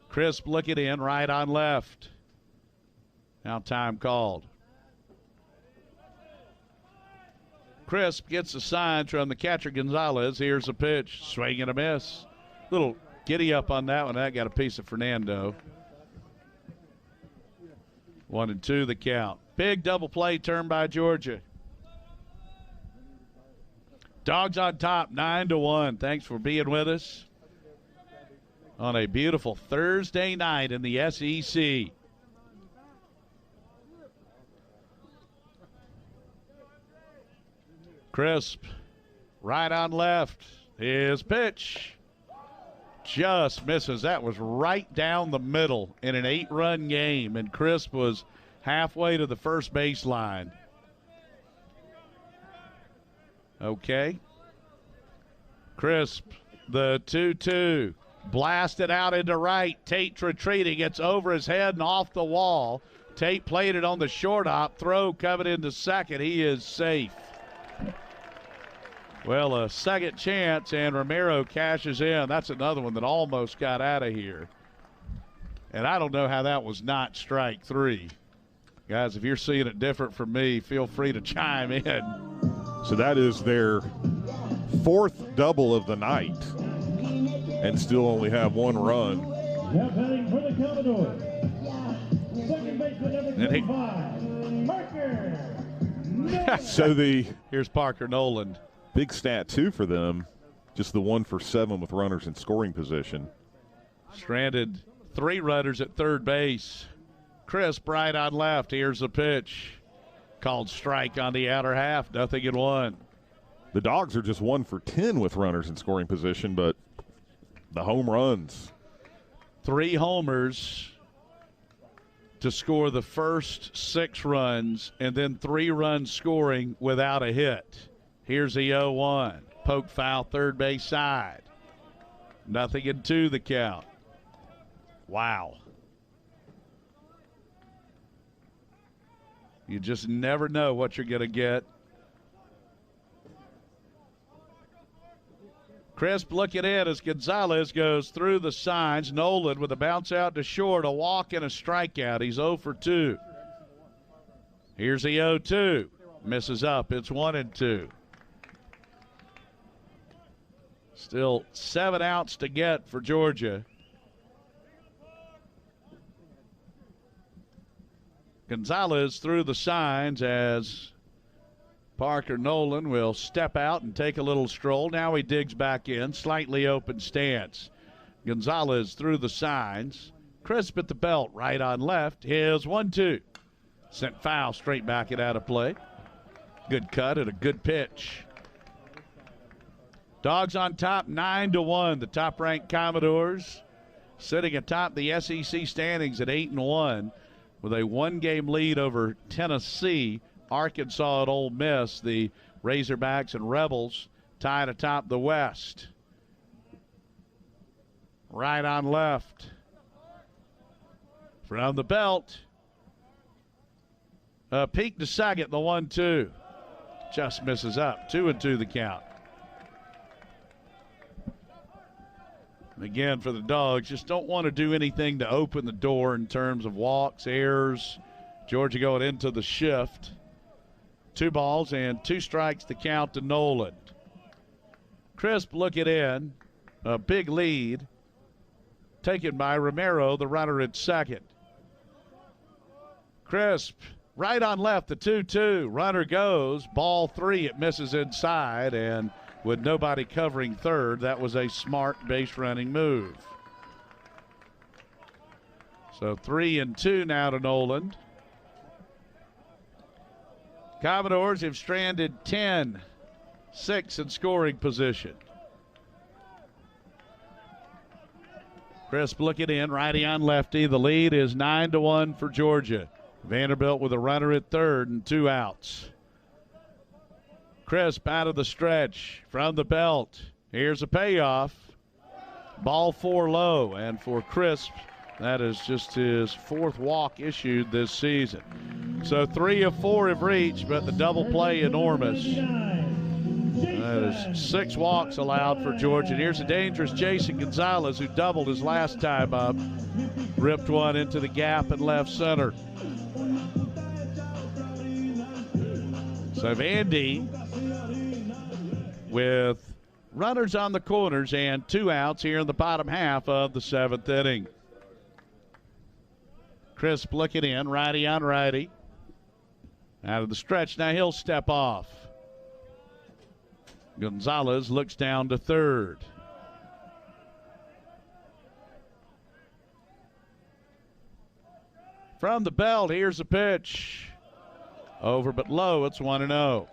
Crisp looking in, right on left. Now time called. Crisp gets a sign from the catcher Gonzalez. Here's a pitch, swing and a miss. Little giddy up on that one. That got a piece of Fernando. 1-2 the count. Big double play turned by Georgia. Dogs on top, 9-1. Thanks for being with us on a beautiful Thursday night in the SEC. Crisp, right on left. His pitch just misses. That was right down the middle in an 8-run game, and Crisp was halfway to the first baseline. Okay. Crisp, the 2-2. Blasted out into right. Tate retreating. It's over his head and off the wall. Tate played it on the short hop. Throw coming into second. He is safe. Well, a second chance, and Romero cashes in. That's another one that almost got out of here. And I don't know how that was not strike 3. Guys, if you're seeing it different from me, feel free to chime in. So that is their 4th double of the night, and still only have 1 run. Now batting for the Commodores. Second baseman number 25, Parker Nolan. So here's Parker Nolan. Big stat, too, for them. Just the 1 for 7 with runners in scoring position. Stranded 3 runners at third base. Crisp right on left. Here's the pitch. Called strike on the outer half. 0-1. The Dogs are just 1 for 10 with runners in scoring position, but the home runs. 3 homers to score the first 6 runs, and then 3 runs scoring without a hit. Here's the 0-1. Poke foul, third base side. 0-2 the count. Wow. You just never know what you're going to get. Crisp looking in as Gonzalez goes through the signs. Nolan with a bounce out to short, a walk and a strikeout. He's 0 for 2. Here's the 0-2. Misses up. It's 1-2. Still 7 outs to get for Georgia. Gonzalez through the signs as Parker Nolan will step out and take a little stroll. Now he digs back in, slightly open stance. Gonzalez through the signs. Crisp at the belt, right on left. Here's 1-2. Sent foul straight back and out of play. Good cut and a good pitch. Dogs on top 9-1. The top-ranked Commodores sitting atop the SEC standings at 8-1 with a one-game lead over Tennessee. Arkansas at Ole Miss. The Razorbacks and Rebels tied atop the West. Right on left. From the belt. Peak to second, the 1-2. Just misses up. 2-2 the count. Again, for the Dogs, just don't want to do anything to open the door in terms of walks, errors. Georgia going into the shift. 2 balls and 2 strikes to count to Nolan. Crisp looking in. A big lead. Taken by Romero, the runner at second. Crisp, right on left, the 2-2. Runner goes. Ball 3, it misses inside, and with nobody covering third, that was a smart base running move. So 3-2 now to Nolan. Commodores have stranded 10, 6 in scoring position. Crisp looking in, righty on lefty. The lead is 9-1 for Georgia. Vanderbilt with a runner at third and 2 outs. Crisp out of the stretch from the belt. Here's a payoff. Ball 4 low, and for Crisp, that is just his 4th walk issued this season. So 3 of 4 have reached, but the double play enormous. That is 6 walks allowed for Georgia. And here's a dangerous Jason Gonzalez, who doubled his last time up. Ripped one into the gap in left center. So Vandy with runners on the corners and 2 outs here in the bottom half of the 7th inning. Crisp looking in, righty on righty. Out of the stretch, now he'll step off. Gonzalez looks down to third. From the belt, here's a pitch. Over but low, it's 1-0.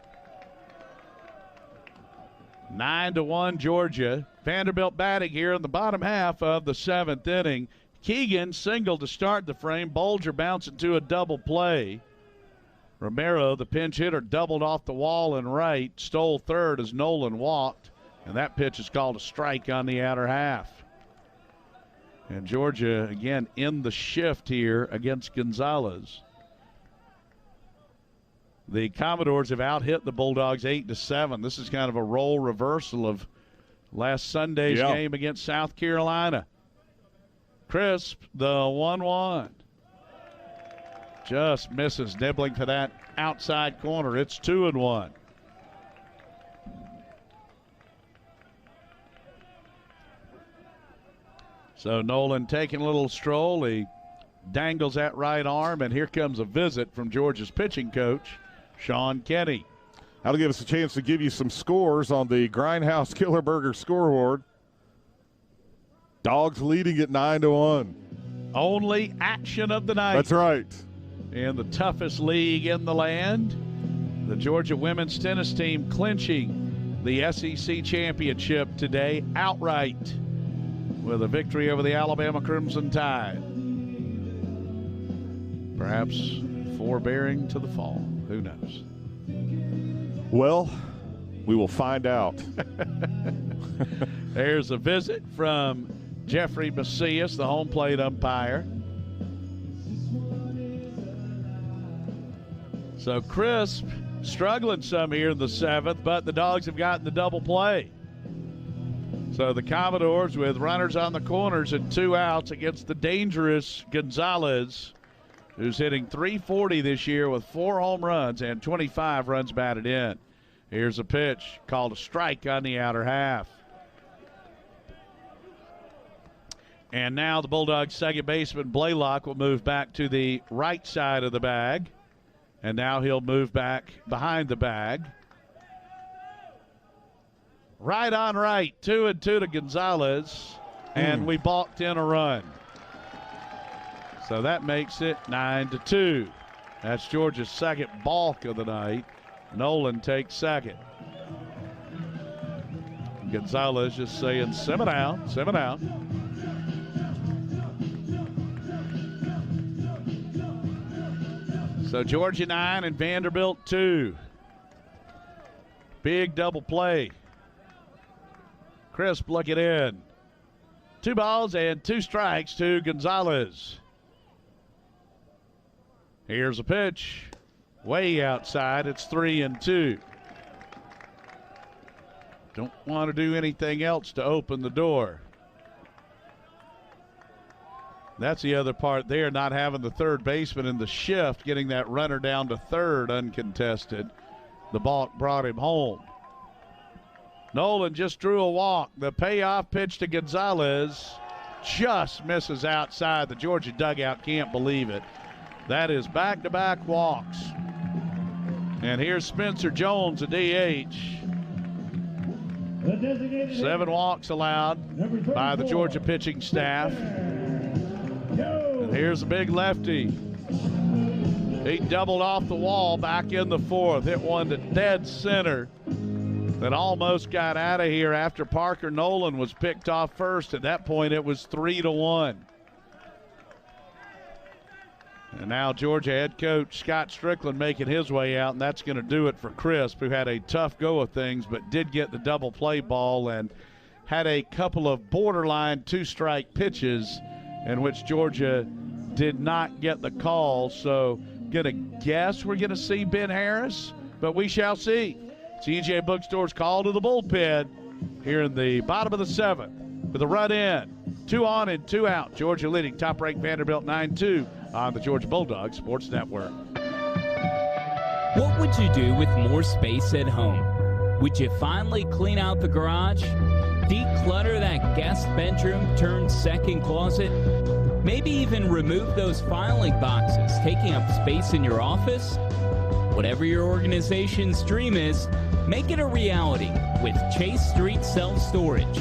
9-1 Georgia. Vanderbilt batting here in the bottom half of the 7th inning. Keegan singled to start the frame. Bolger bouncing to a double play. Romero, the pinch hitter, doubled off the wall and right. Stole third as Nolan walked. And that pitch is called a strike on the outer half. And Georgia, again, in the shift here against Gonzalez. The Commodores have out-hit the Bulldogs 8-7. This is kind of a role reversal of last Sunday's game against South Carolina. Crisp, the 1-1. Just misses, nibbling to that outside corner. It's 2-1. So Nolan taking a little stroll. He dangles that right arm, and here comes a visit from Georgia's pitching coach, Sean Kenny. That'll give us a chance to give you some scores on the Grindhouse Killer Burger scoreboard. Dogs leading at 9-1. Only action of the night. That's right. In the toughest league in the land, the Georgia women's tennis team clinching the SEC championship today outright with a victory over the Alabama Crimson Tide. Perhaps forbearing to the fall. Who knows? Well, we will find out. There's a visit from Jeffrey Macias, the home plate umpire. So Crisp struggling some here in the 7th, but the Dogs have gotten the double play. So the Commodores with runners on the corners and 2 outs against the dangerous Gonzalez, who's hitting .340 this year with 4 home runs and 25 runs batted in. Here's a pitch called a strike on the outer half. And now the Bulldogs second baseman Blaylock will move back to the right side of the bag. And now he'll move back behind the bag. Right on right, 2-2 to Gonzalez. And we balked in a run. So that makes it 9-2. That's Georgia's second balk of the night. Nolan takes second. Gonzalez just saying, simmer down, simmer down. So Georgia 9 and Vanderbilt 2. Big double play. Crisp looking in. 2 balls and 2 strikes to Gonzalez. Here's a pitch. Way outside. It's 3-2. Don't want to do anything else to open the door. That's the other part there, not having the third baseman in the shift, getting that runner down to third uncontested. The balk brought him home. Nolan just drew a walk. The payoff pitch to Gonzalez just misses outside. The Georgia dugout can't believe it. That is back-to-back walks. And here's Spencer Jones, a DH. 7 walks allowed by the Georgia pitching staff. And here's a big lefty. He doubled off the wall back in the 4th. Hit one to dead center. That almost got out of here after Parker Nolan was picked off first. At that point, it was 3-1. And now Georgia head coach Scott Strickland making his way out, and that's going to do it for Crisp, who had a tough go of things but did get the double play ball and had a couple of borderline 2-strike pitches in which Georgia did not get the call. So going to guess we're going to see Ben Harris, but we shall see. It's UGA Bookstore's call to the bullpen here in the bottom of the 7th with a run in. 2 on and 2 out. Georgia leading top-ranked Vanderbilt 9-2 on the Georgia Bulldogs Sports Network. What would you do with more space at home? Would you finally clean out the garage? Declutter that guest bedroom turned second closet? Maybe even remove those filing boxes taking up space in your office? Whatever your organization's dream is, make it a reality with Chase Street Self-Storage.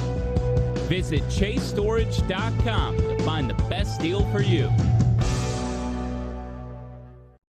Visit ChaseStorage.com to find the best deal for you.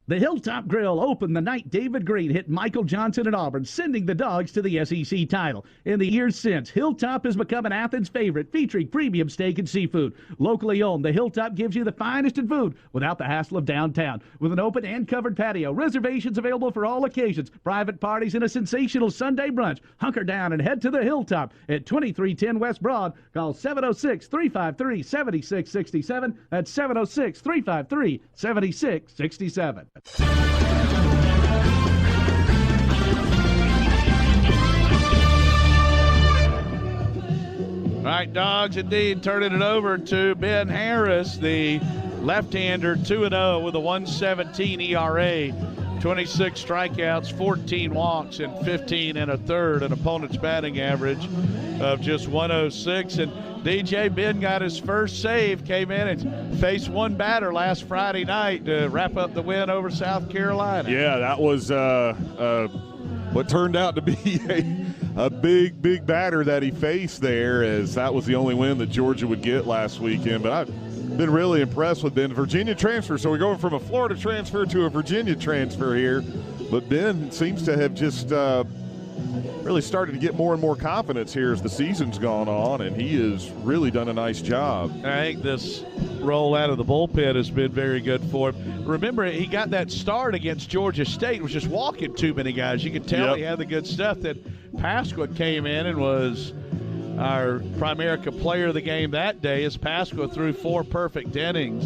The Hilltop Grill opened the night David Green hit Michael Johnston at Auburn, sending the Dogs to the SEC title. In the years since, Hilltop has become an Athens favorite, featuring premium steak and seafood. Locally owned, the Hilltop gives you the finest in food without the hassle of downtown. With an open and covered patio, reservations available for all occasions, private parties, and a sensational Sunday brunch. Hunker down and head to the Hilltop at 2310 West Broad. Call 706-353-7667. That's 706-353-7667. All right, Dogs indeed turning it over to Ben Harris, the left-hander, 2-0 with a 1.17 ERA, 26 strikeouts, 14 walks, and 15 1/3, an opponent's batting average of just 106. And DJ Ben got his first save, came in and faced one batter last Friday night to wrap up the win over South Carolina. Yeah, that was what turned out to be a big batter that he faced there, as that was the only win that Georgia would get last weekend. But I've been really impressed with Ben. Virginia transfer, so we're going from a Florida transfer to a Virginia transfer here. But Ben seems to have just really started to get more and more confidence here as the season's gone on, and he has really done a nice job. I think this roll out of the bullpen has been very good for him. Remember, he got that start against Georgia State, was just walking too many guys. You could tell he had the good stuff. That Pasqua came in and was our Primerica player of the game that day, as Pasqua threw 4 perfect innings.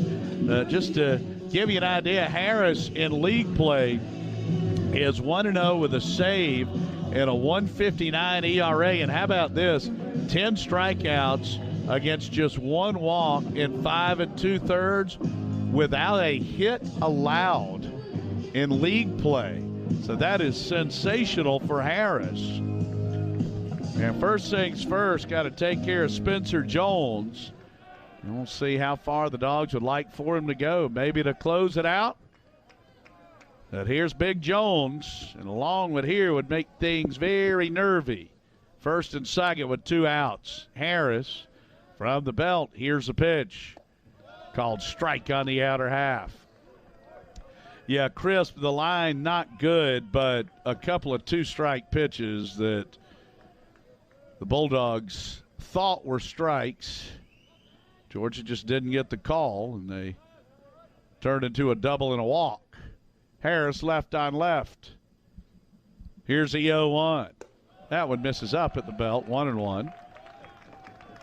Just to give you an idea, Harris in league play is 1-0 with a save and a 1.59 ERA. And how about this? 10 strikeouts against just 1 walk in 5 2/3 without a hit allowed in league play. So that is sensational for Harris. And first things first, got to take care of Spencer Jones. And we'll see how far the Dogs would like for him to go. Maybe to close it out. But here's Big Jones, and along with here would make things very nervy. First and second with 2 outs. Harris from the belt. Here's a pitch called strike on the outer half. Yeah, Crisp, the line not good, but a couple of 2-strike pitches that the Bulldogs thought were strikes. Georgia just didn't get the call, and they turned into a double and a walk. Harris left on left. Here's the 0-1. That one misses up at the belt, 1-1.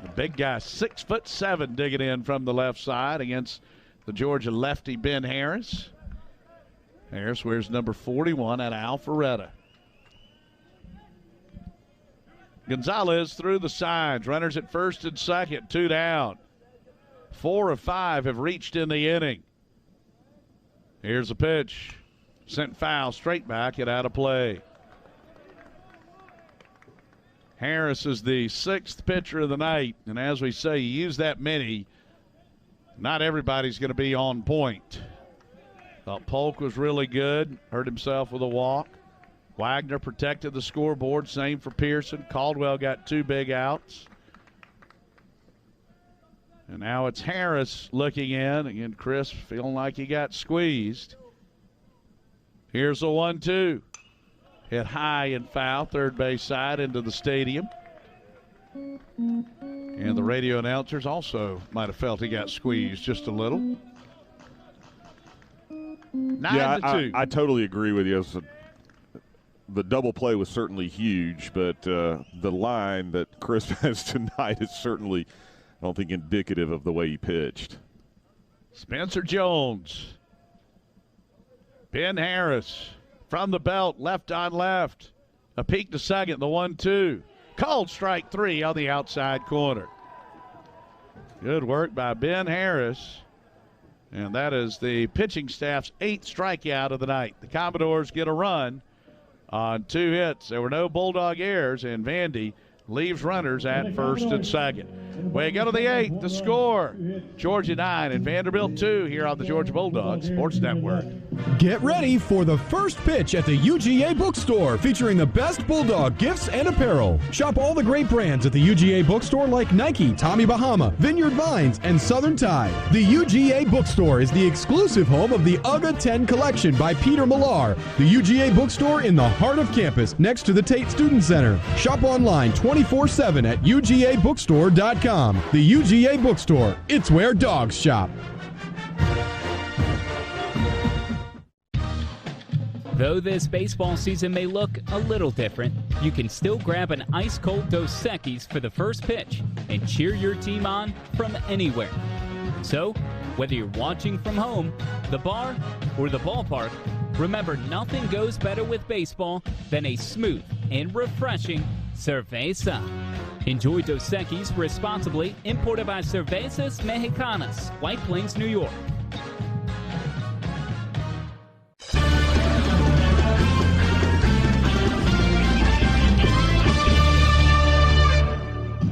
The big guy, 6'7", digging in from the left side against the Georgia lefty Ben Harris. Harris wears number 41 at Alpharetta. Gonzalez through the sides. Runners at first and second, 2 down. 4 of 5 have reached in the inning. Here's a pitch. Sent foul straight back and out of play. Harris is the 6th pitcher of the night, and as we say, you use that many, not everybody's going to be on point. Thought Polk was really good, hurt himself with a walk. Wagner protected the scoreboard, same for Pearson. Caldwell got 2 big outs. And now it's Harris looking in. Again, Chris feeling like he got squeezed. Here's a 1-2. Hit high and foul, third base side into the stadium. And the radio announcers also might have felt he got squeezed just a little. 9-2. I totally agree with you. The double play was certainly huge, but the line that Chris has tonight is certainly, I don't think, indicative of the way he pitched. Spencer Jones. Ben Harris from the belt, left on left. A peek to second, the 1-2. Called strike 3 on the outside corner. Good work by Ben Harris. And that is the pitching staff's 8th strikeout of the night. The Commodores get a run on 2 hits. There were no Bulldog errors, and Vandy leaves runners at first and second. We go to the 8th, the score. Georgia 9 and Vanderbilt 2 here on the Georgia Bulldogs Sports Network. Get ready for the first pitch at the UGA Bookstore, featuring the best Bulldog gifts and apparel. Shop all the great brands at the UGA Bookstore like Nike, Tommy Bahama, Vineyard Vines, and Southern Tide. The UGA Bookstore is the exclusive home of the UGA 10 collection by Peter Millar. The UGA Bookstore in the heart of campus, next to the Tate Student Center. Shop online 24/7 at UGABookstore.com. The UGA Bookstore, it's where dogs shop. Though this baseball season may look a little different, you can still grab an ice-cold Dos Equis for the first pitch and cheer your team on from anywhere. So, whether you're watching from home, the bar, or the ballpark, remember nothing goes better with baseball than a smooth and refreshing cerveza. Enjoy Dos Equis responsibly, imported by Cervezas Mexicanas, White Plains, New York.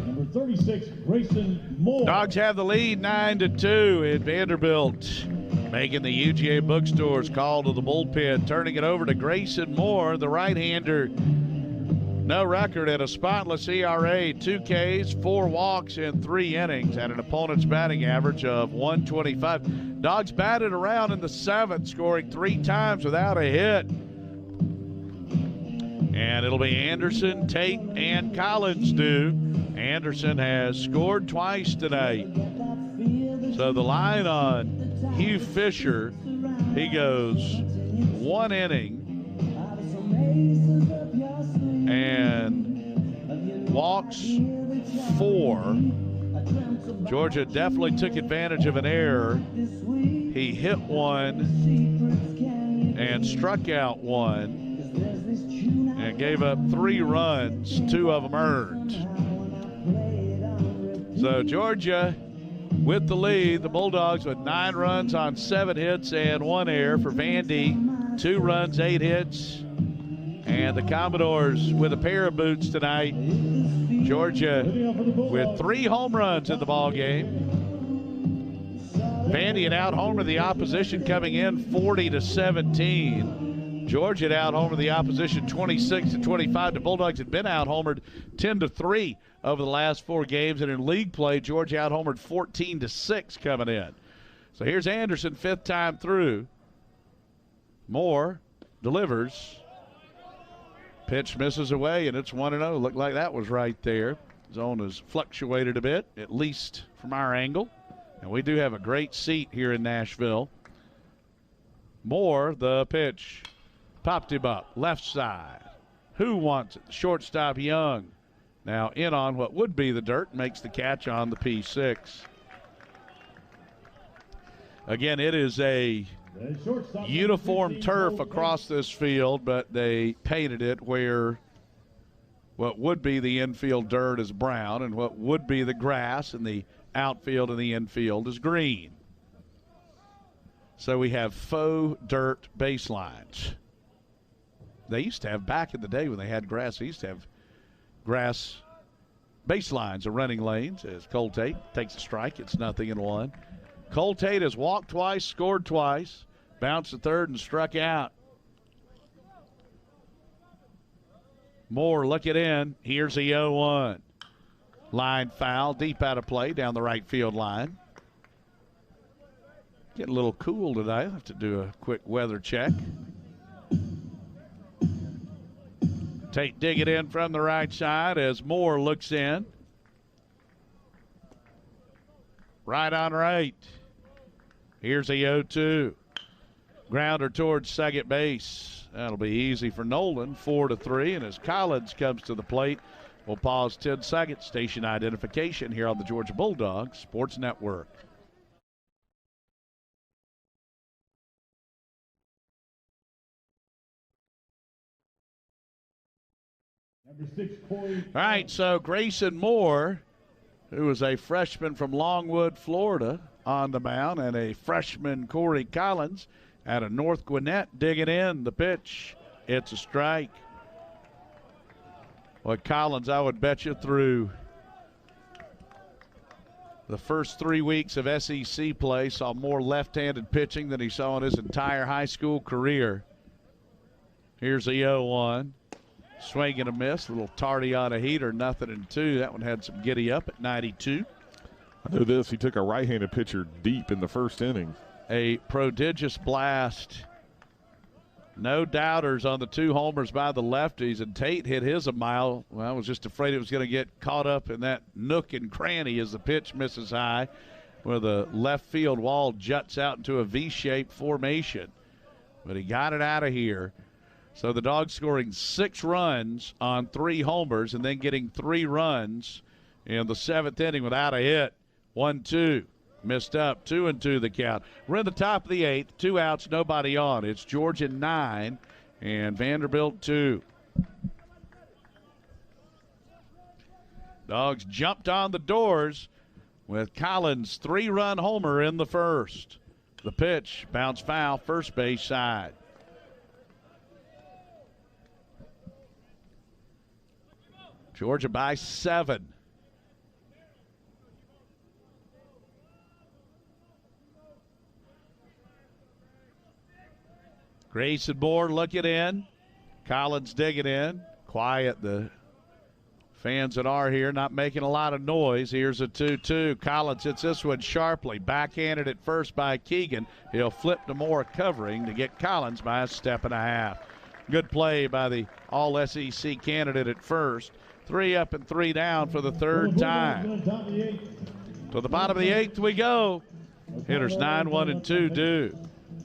Number 36, Grayson Moore. Dogs have the lead 9-2 at Vanderbilt. Making the UGA Bookstore's call to the bullpen, turning it over to Grayson Moore, the right-hander. No record at a spotless ERA, 2 Ks, 4 walks in 3 innings, and an opponent's batting average of 125. Dogs batted around in the 7th, scoring 3 times without a hit. And it'll be Anderson, Tate, and Collins due. Anderson has scored twice tonight. So the line on Hugh Fisher, he goes 1 inning and walks 4. Georgia definitely took advantage of an error. He hit 1 and struck out 1 and gave up 3 runs, 2 of them earned. So Georgia with the lead, the Bulldogs with 9 runs on 7 hits and 1 error. For Vandy, 2 runs, 8 hits. And the Commodores with a pair of boots tonight. Georgia with 3 home runs in the ball game. Vandy had out-homered the opposition coming in 40-17. Georgia had out-homered the opposition 26-25. The Bulldogs had been out-homered 10-3 over the last 4 games. And in league play, Georgia out-homered 14-6 coming in. So here's Anderson, 5th time through. Moore delivers. Pitch misses away, and it's 1-0. Looked like that was right there. Zone has fluctuated a bit, at least from our angle. And we do have a great seat here in Nashville. Moore, the pitch. Popped him up, left side. Who wants it? Shortstop Young. Now in on what would be the dirt, makes the catch on the P6. Again, it is a uniform turf across this field, but they painted it where what would be the infield dirt is brown and what would be the grass in the outfield and the infield is green. So we have faux dirt baselines. They used to have, back in the day when they had grass, they used to have grass baselines or running lanes. As Cole Tate takes a strike, it's 0-1. Cole Tate has walked twice, scored twice, bounced to third and struck out. Moore looking in. Here's a 0-1. Line foul, deep out of play down the right field line. Getting a little cool today. I'll have to do a quick weather check. Tate dig it in from the right side as Moore looks in. Right on right. Here's a 0-2. Grounder towards second base. That'll be easy for Nolan, 4-3. And as Collins comes to the plate, we'll pause 10 seconds. Station identification here on the Georgia Bulldogs Sports Network. All right, so Grayson Moore, who is a freshman from Longwood, Florida, on the mound, and a freshman Corey Collins out of North Gwinnett digging in the pitch. It's a strike. Well, Collins, I would bet you through the first 3 weeks of SEC play, saw more left-handed pitching than he saw in his entire high school career. Here's a 0-1. Swing and a miss, a little tardy on a heater, 0-2. That one had some giddy up at 92. I know this, he took a right-handed pitcher deep in the first inning. A prodigious blast. No doubters on the 2 homers by the lefties, and Tate hit his a mile. Well, I was just afraid it was going to get caught up in that nook and cranny as the pitch misses high, where the left field wall juts out into a V-shaped formation. But he got it out of here. So the Dogs scoring 6 runs on 3 homers and then getting 3 runs in the 7th inning without a hit. 1-2. Missed up. 2-2 the count. We're in the top of the 8th. 2 outs, nobody on. It's Georgia 9 and Vanderbilt 2. Dogs jumped on the doors with Collins' 3-run homer in the first. The pitch, bounce foul, first base side. Georgia by 7. Grayson Moore looking in. Collins digging in. Quiet, the fans that are here, not making a lot of noise. Here's a 2-2. Collins hits this one sharply. Backhanded at first by Keegan. He'll flip to Moore covering to get Collins by a step and a half. Good play by the All-SEC candidate at first. 3 up and 3 down for the 3rd time. To the bottom of the 8th we go. Hitters 9-1 and 2 due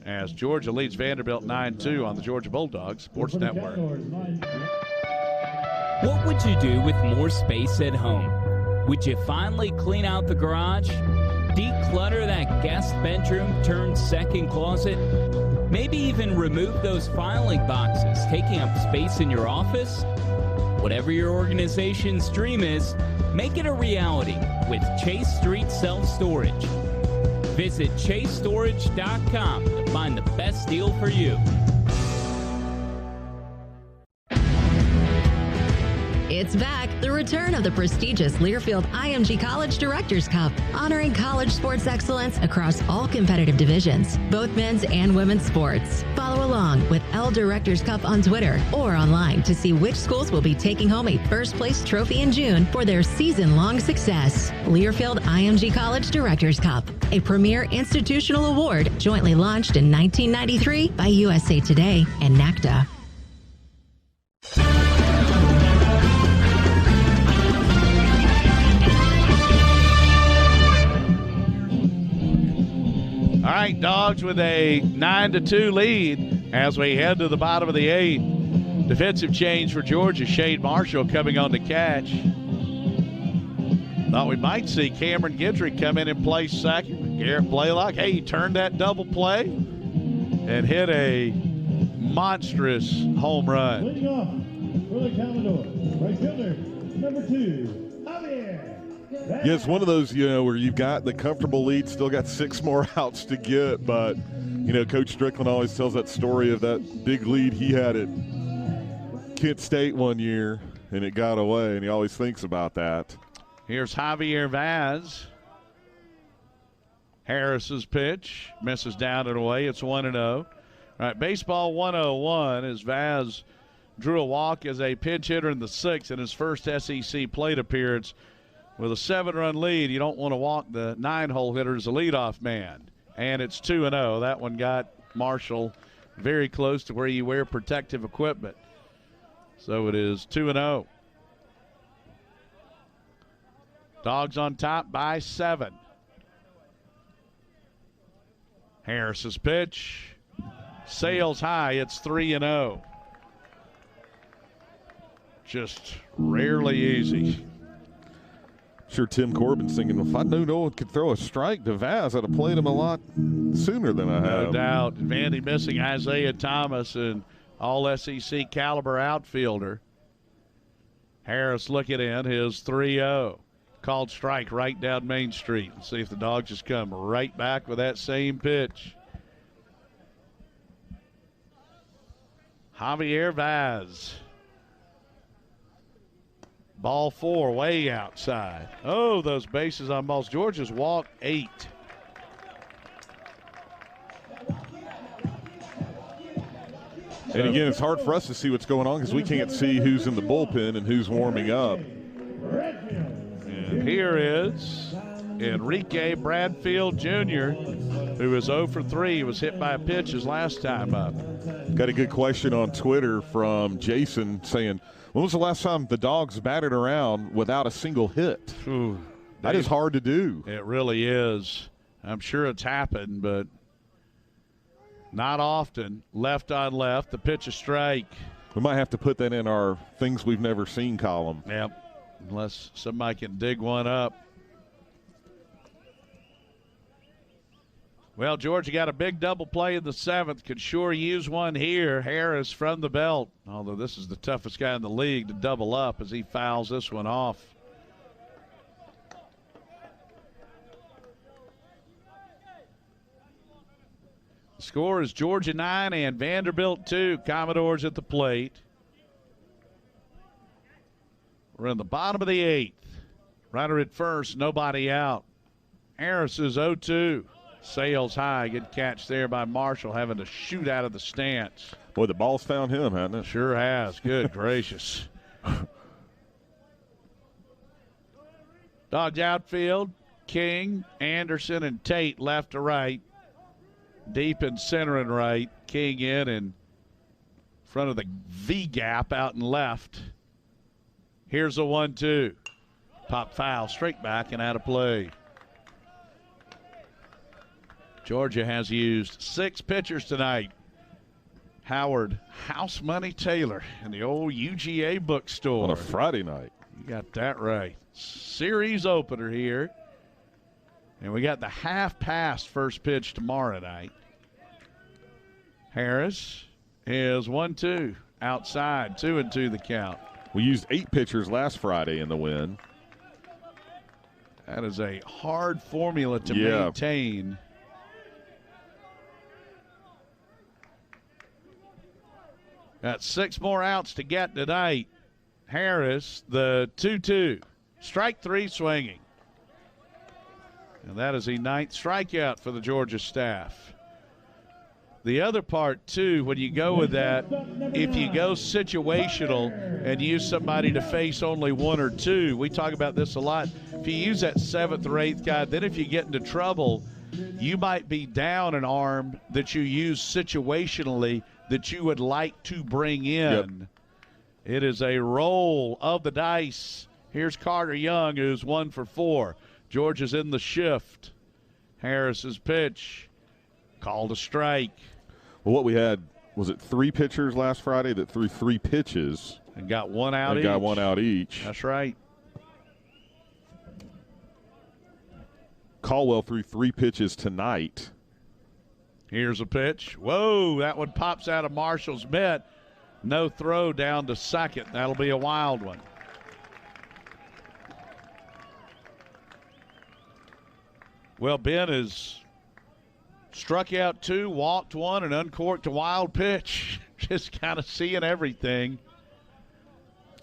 as Georgia leads Vanderbilt 9-2 on the Georgia Bulldogs Sports Network. What would you do with more space at home? Would you finally clean out the garage? Declutter that guest bedroom turned second closet? Maybe even remove those filing boxes taking up space in your office? Whatever your organization's dream is, make it a reality with Chase Street Self-Storage. Visit ChaseStorage.com to find the best deal for you. It's back. The return of the prestigious Learfield IMG College Directors Cup, honoring college sports excellence across all competitive divisions, both men's and women's sports. Follow along with L Directors Cup on Twitter or online to see which schools will be taking home a first-place trophy in June for their season-long success. Learfield IMG College Directors Cup, a premier institutional award jointly launched in 1993 by USA Today and NACDA. right, Dogs with a 9-2 lead as we head to the bottom of the 8th. Defensive change for Georgia. Shade Marshall coming on to catch. Thought we might see Cameron Gidrick come in and play second. Garrett Blaylock, hey, he turned that double play and hit a monstrous home run. Leading off for the Commodores, right fielder, number 2, Javier. Yeah, it's one of those, where you've got the comfortable lead, still got 6 more outs to get, but, Coach Strickland always tells that story of that big lead he had at Kent State one year, and it got away, and he always thinks about that. Here's Javier Vaz. Harris's pitch misses down and away. It's 1-0. All right, baseball 101 as Vaz drew a walk as a pinch hitter in the 6th in his first SEC plate appearance. With a 7-run lead, you don't want to walk the 9-hole hitter as a leadoff man. And it's 2-0. That one got Marshall very close to where you wear protective equipment. So it is 2-0. Dogs on top by 7. Harris's pitch sails high. It's 3-0. Just rarely easy. Sure, Tim Corbin's thinking, if I knew no one could throw a strike to Vaz, I'd have played him a lot sooner than I have. No doubt. Vandy missing Isaiah Thomas, an all-SEC caliber outfielder. Harris looking in his 3-0. Called strike right down Main Street. Let's see if the Dogs just come right back with that same pitch. Javier Vaz. Ball 4 way outside. Oh, those bases on balls. Georgia's walked 8. And again, it's hard for us to see what's going on because we can't see who's in the bullpen and who's warming up. And here is Enrique Bradfield Jr., who is 0 for 3. He was hit by a pitch his last time up. Got a good question on Twitter from Jason saying, when was the last time the Dogs batted around without a single hit? Ooh, that is hard to do. It really is. I'm sure it's happened, but not often. Left on left, the pitch a strike. We might have to put that in our things we've never seen column. Yep. Unless somebody can dig one up. Well, Georgia got a big double play in the 7th. Could sure use one here. Harris from the belt. Although this is the toughest guy in the league to double up as he fouls this one off. The score is Georgia 9 and Vanderbilt 2. Commodores at the plate. We're in the bottom of the 8th. Runner at first, nobody out. Harris is 0-2. Sails high. Good catch there by Marshall, having to shoot out of the stance. Boy, the ball's found him, hasn't it? Sure has. Good gracious. Dogs outfield. King, Anderson, and Tate left to right. Deep in center and right. King in front of the V gap out and left. Here's a 1-2. Pop foul, straight back and out of play. Georgia has used 6 pitchers tonight. Howard House Money Taylor in the old UGA bookstore. On a Friday night. You got that right. Series opener here. And we got the half-past first pitch tomorrow night. Harris is 1-2. Outside, 2-2 the count. We used 8 pitchers last Friday in the win. That is a hard formula to maintain. Got 6 more outs to get tonight. Harris, the 2-2. Strike 3 swinging. And that is the 9th strikeout for the Georgia staff. The other part, too, when you go with that, if you go situational and use somebody to face only 1 or 2, we talk about this a lot. If you use that 7th or 8th guy, then if you get into trouble, you might be down an arm that you use situationally that you would like to bring in. Yep. It is a roll of the dice. Here's Carter Young, who's 1 for 4. Georgia's in the shift. Harris's pitch Called a strike. Well, what we had, was it 3 pitchers last Friday that threw 3 pitches? And got one out each. Got one out each. That's right. Caldwell threw 3 pitches tonight. Here's a pitch. Whoa, that one pops out of Marshall's mitt. No throw down to second. That'll be a wild one. Well, Ben has struck out 2, walked 1, and uncorked a wild pitch. Just kind of seeing everything.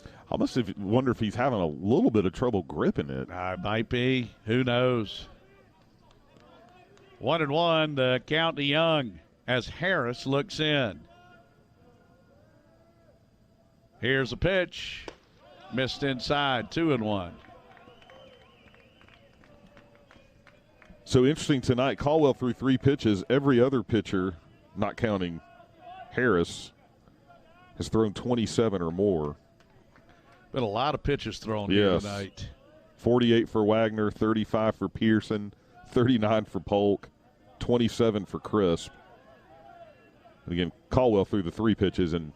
I almost wonder if he's having a little bit of trouble gripping it. Might be. Who knows? 1-1, the count to Young as Harris looks in. Here's a pitch. Missed inside, 2-1. So interesting tonight, Caldwell threw 3 pitches. Every other pitcher, not counting Harris, has thrown 27 or more. Been a lot of pitches thrown here tonight. 48 for Wagner, 35 for Pearson, 39 for Polk, 27 for Crisp. And again, Caldwell threw the 3 pitches, and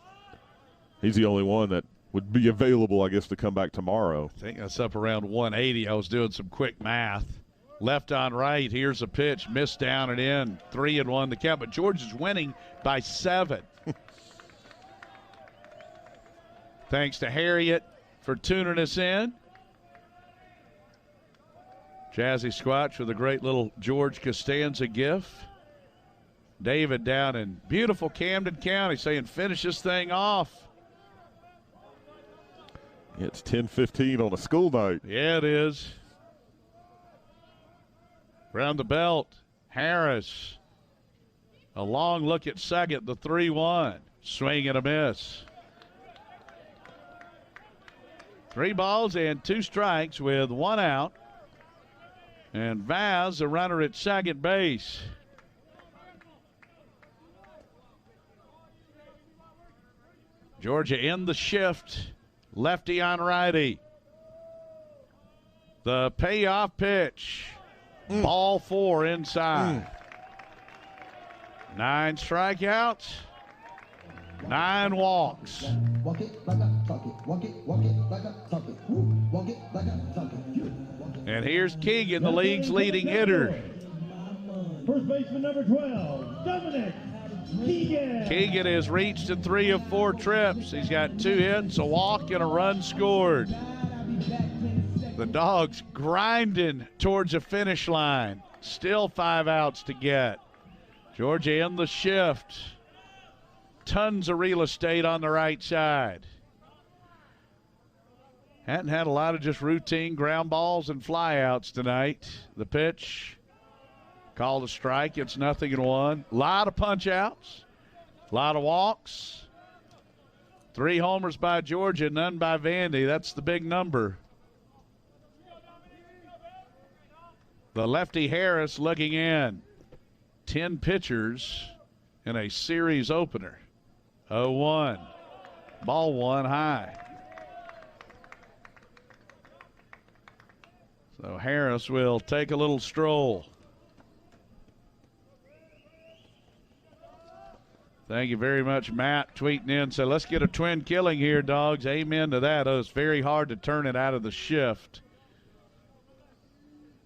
he's the only one that would be available, I guess, to come back tomorrow. I think that's up around 180. I was doing some quick math. Left on right. Here's a pitch. Missed down and in. 3-1 the count. But George is winning by 7. Thanks to Harriet for tuning us in. Jazzy Squatch with a great little George Costanza gift. David down in beautiful Camden County saying finish this thing off. It's 10:15 on a school night. Yeah, it is. Round the belt, Harris. A long look at second, the 3-1. Swing and a miss. 3 balls and 2 strikes with 1 out. And Vaz, a runner at second base. Georgia in the shift. Lefty on righty. The payoff pitch. Ball 4 inside. 9 strikeouts. 9 walks. Walk it like I talk it. Walk it like I talk it. Walk it like I talk it. And here's Keegan, the league's leading hitter. First baseman number 12, Dominic Keegan. Keegan has reached in 3 of 4 trips. He's got 2 hits, a walk, and a run scored. The Dogs grinding towards a finish line. Still 5 outs to get. Georgia in the shift. Tons of real estate on the right side. Hadn't had a lot of just routine ground balls and flyouts tonight. The pitch, called a strike. It's 0-1. A lot of punch outs. A lot of walks. 3 homers by Georgia, none by Vandy. That's the big number. The lefty Harris looking in. 10 pitchers in a series opener. 0-1. Ball 1 high. So Harris will take a little stroll. Thank you very much, Matt, tweeting in. So let's get a twin killing here, Dogs. Amen to that. Oh, it's very hard to turn it out of the shift.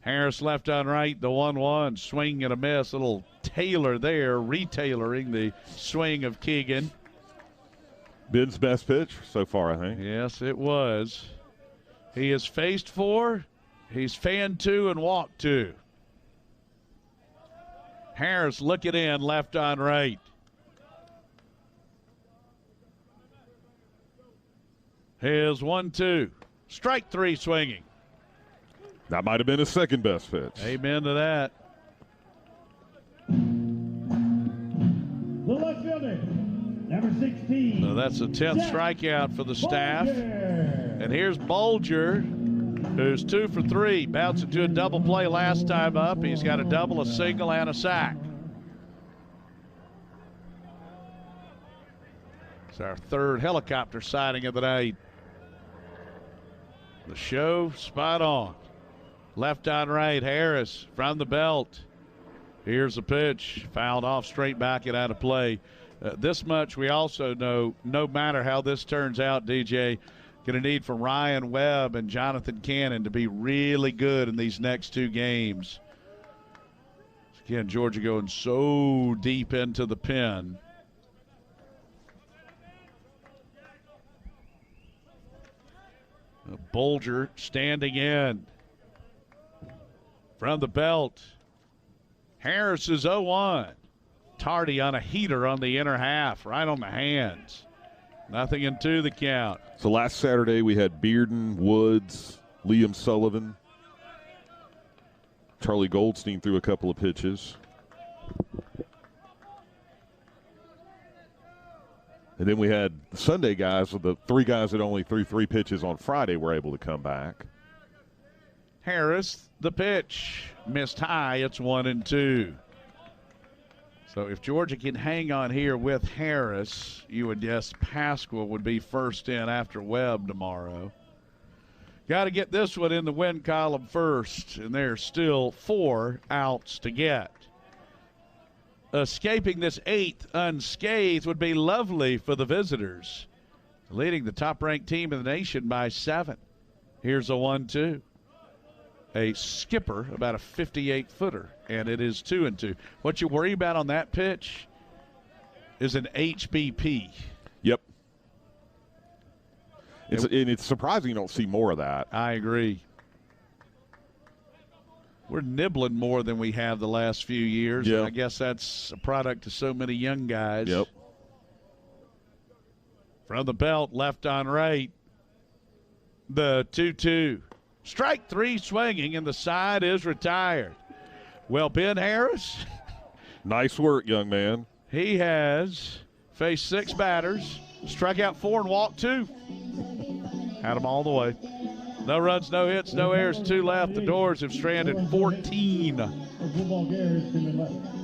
Harris left on right, the 1-1. Swing and a miss. Little Taylor there, retailoring the swing of Keegan. Ben's best pitch so far, I think. Yes, it was. He has faced 4. He's fanned 2 and walked 2. Harris looking in, left on right. Here's 1-2. Strike 3 swinging. That might have been his second best pitch. Amen to that. The left fielder, number 16. So that's the 10th strikeout for the staff. And here's Bolger, who's 2 for 3. Bounced into a double play last time up. He's got a double, a single, and a sack. It's our 3rd helicopter sighting of the night. The show spot on. Left on right, Harris from the belt. Here's a pitch, fouled off, straight back and out of play. This much we also know, no matter how this turns out, DJ, going to need from Ryan Webb and Jonathan Cannon to be really good in these next two games. Again, Georgia going so deep into the pen. Bolger standing in from the belt. Harris is 0-1. Tardy on a heater on the inner half, right on the hands. Nothing in two the count. So last Saturday we had Bearden, Woods, Liam Sullivan. Charlie Goldstein threw a couple of pitches. And then we had the Sunday guys, the three guys that only threw 3 pitches on Friday were able to come back. Harris, the pitch. Missed high. It's 1-2. So if Georgia can hang on here with Harris, you would guess Pasqua would be first in after Webb tomorrow. Got to get this one in the win column first, and there's still 4 outs to get. Escaping this 8th unscathed would be lovely for the visitors, leading the top-ranked team in the nation by 7. Here's a 1-2. A skipper, about a 58-footer, and it is 2-2. What you worry about on that pitch is an HBP. Yep. It's surprising you don't see more of that. I agree. We're nibbling more than we have the last few years. Yep. I guess that's a product of so many young guys. Yep. From the belt, left on right. The 2-2. Strike 3 swinging, and the side is retired. Well, Ben Harris. Nice work, young man. He has faced 6 batters, struck out 4 and walked 2. Had them all the way. No runs, no hits, no errors, 2 left. The Doors have stranded 14. To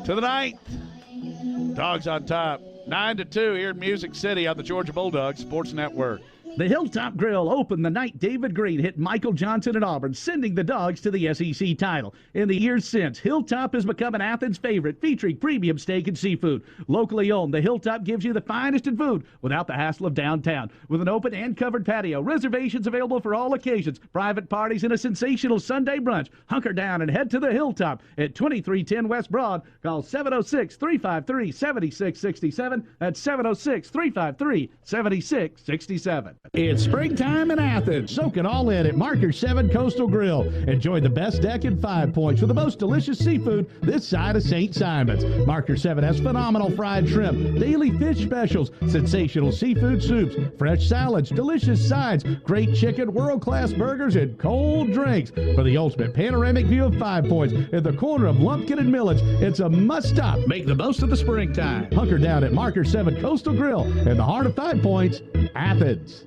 the 9th. Dogs on top. 9-2 here in Music City on the Georgia Bulldogs Sports Network. The Hilltop Grill opened the night David Green hit Michael Johnson at Auburn, sending the Dogs to the SEC title. In the years since, Hilltop has become an Athens favorite, featuring premium steak and seafood. Locally owned, the Hilltop gives you the finest in food without the hassle of downtown. With an open and covered patio, reservations available for all occasions, private parties, and a sensational Sunday brunch. Hunker down and head to the Hilltop at 2310 West Broad. Call 706-353-7667. That's 706-353-7667. It's springtime in Athens. Soak it all in at Marker 7 Coastal Grill. Enjoy the best deck in 5 Points with the most delicious seafood this side of St. Simon's. Marker 7 has phenomenal fried shrimp, daily fish specials, sensational seafood soups, fresh salads, delicious sides, great chicken, world-class burgers, and cold drinks. For the ultimate panoramic view of 5 Points at the corner of Lumpkin and Millage, it's a must-stop. Make the most of the springtime. Hunker down at Marker 7 Coastal Grill in the heart of 5 Points, Athens.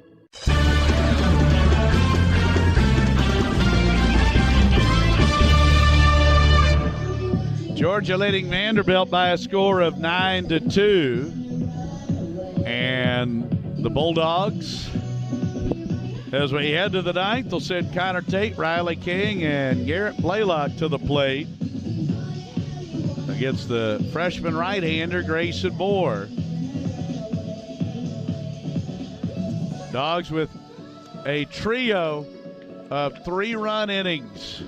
Georgia leading Vanderbilt by a score of 9-2. And the Bulldogs, as we head to the 9th, will send Connor Tate, Riley King, and Garrett Blaylock to the plate against the freshman right-hander Grayson Moore. Dogs with a trio of 3-run innings.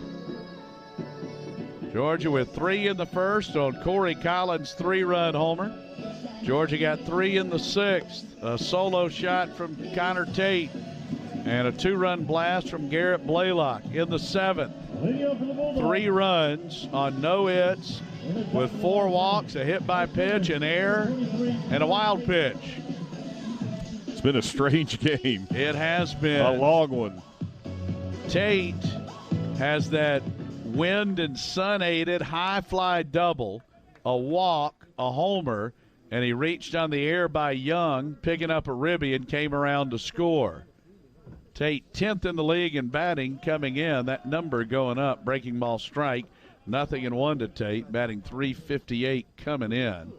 Georgia with 3 in the first on Corey Collins' 3-run homer. Georgia got 3 in the 6th. A solo shot from Connor Tate and a 2-run blast from Garrett Blaylock in the 7th. 3 runs on no hits with 4 walks, a hit by pitch, an error, and a wild pitch. It's been a strange game. It has been. A long one. Tate has that wind and sun aided high fly double, a walk, a homer, and he reached on the air by Young, picking up a ribby and came around to score. Tate 10th in the league in batting coming in. That number going up, breaking ball strike. 0-1 to Tate, batting .358 coming in.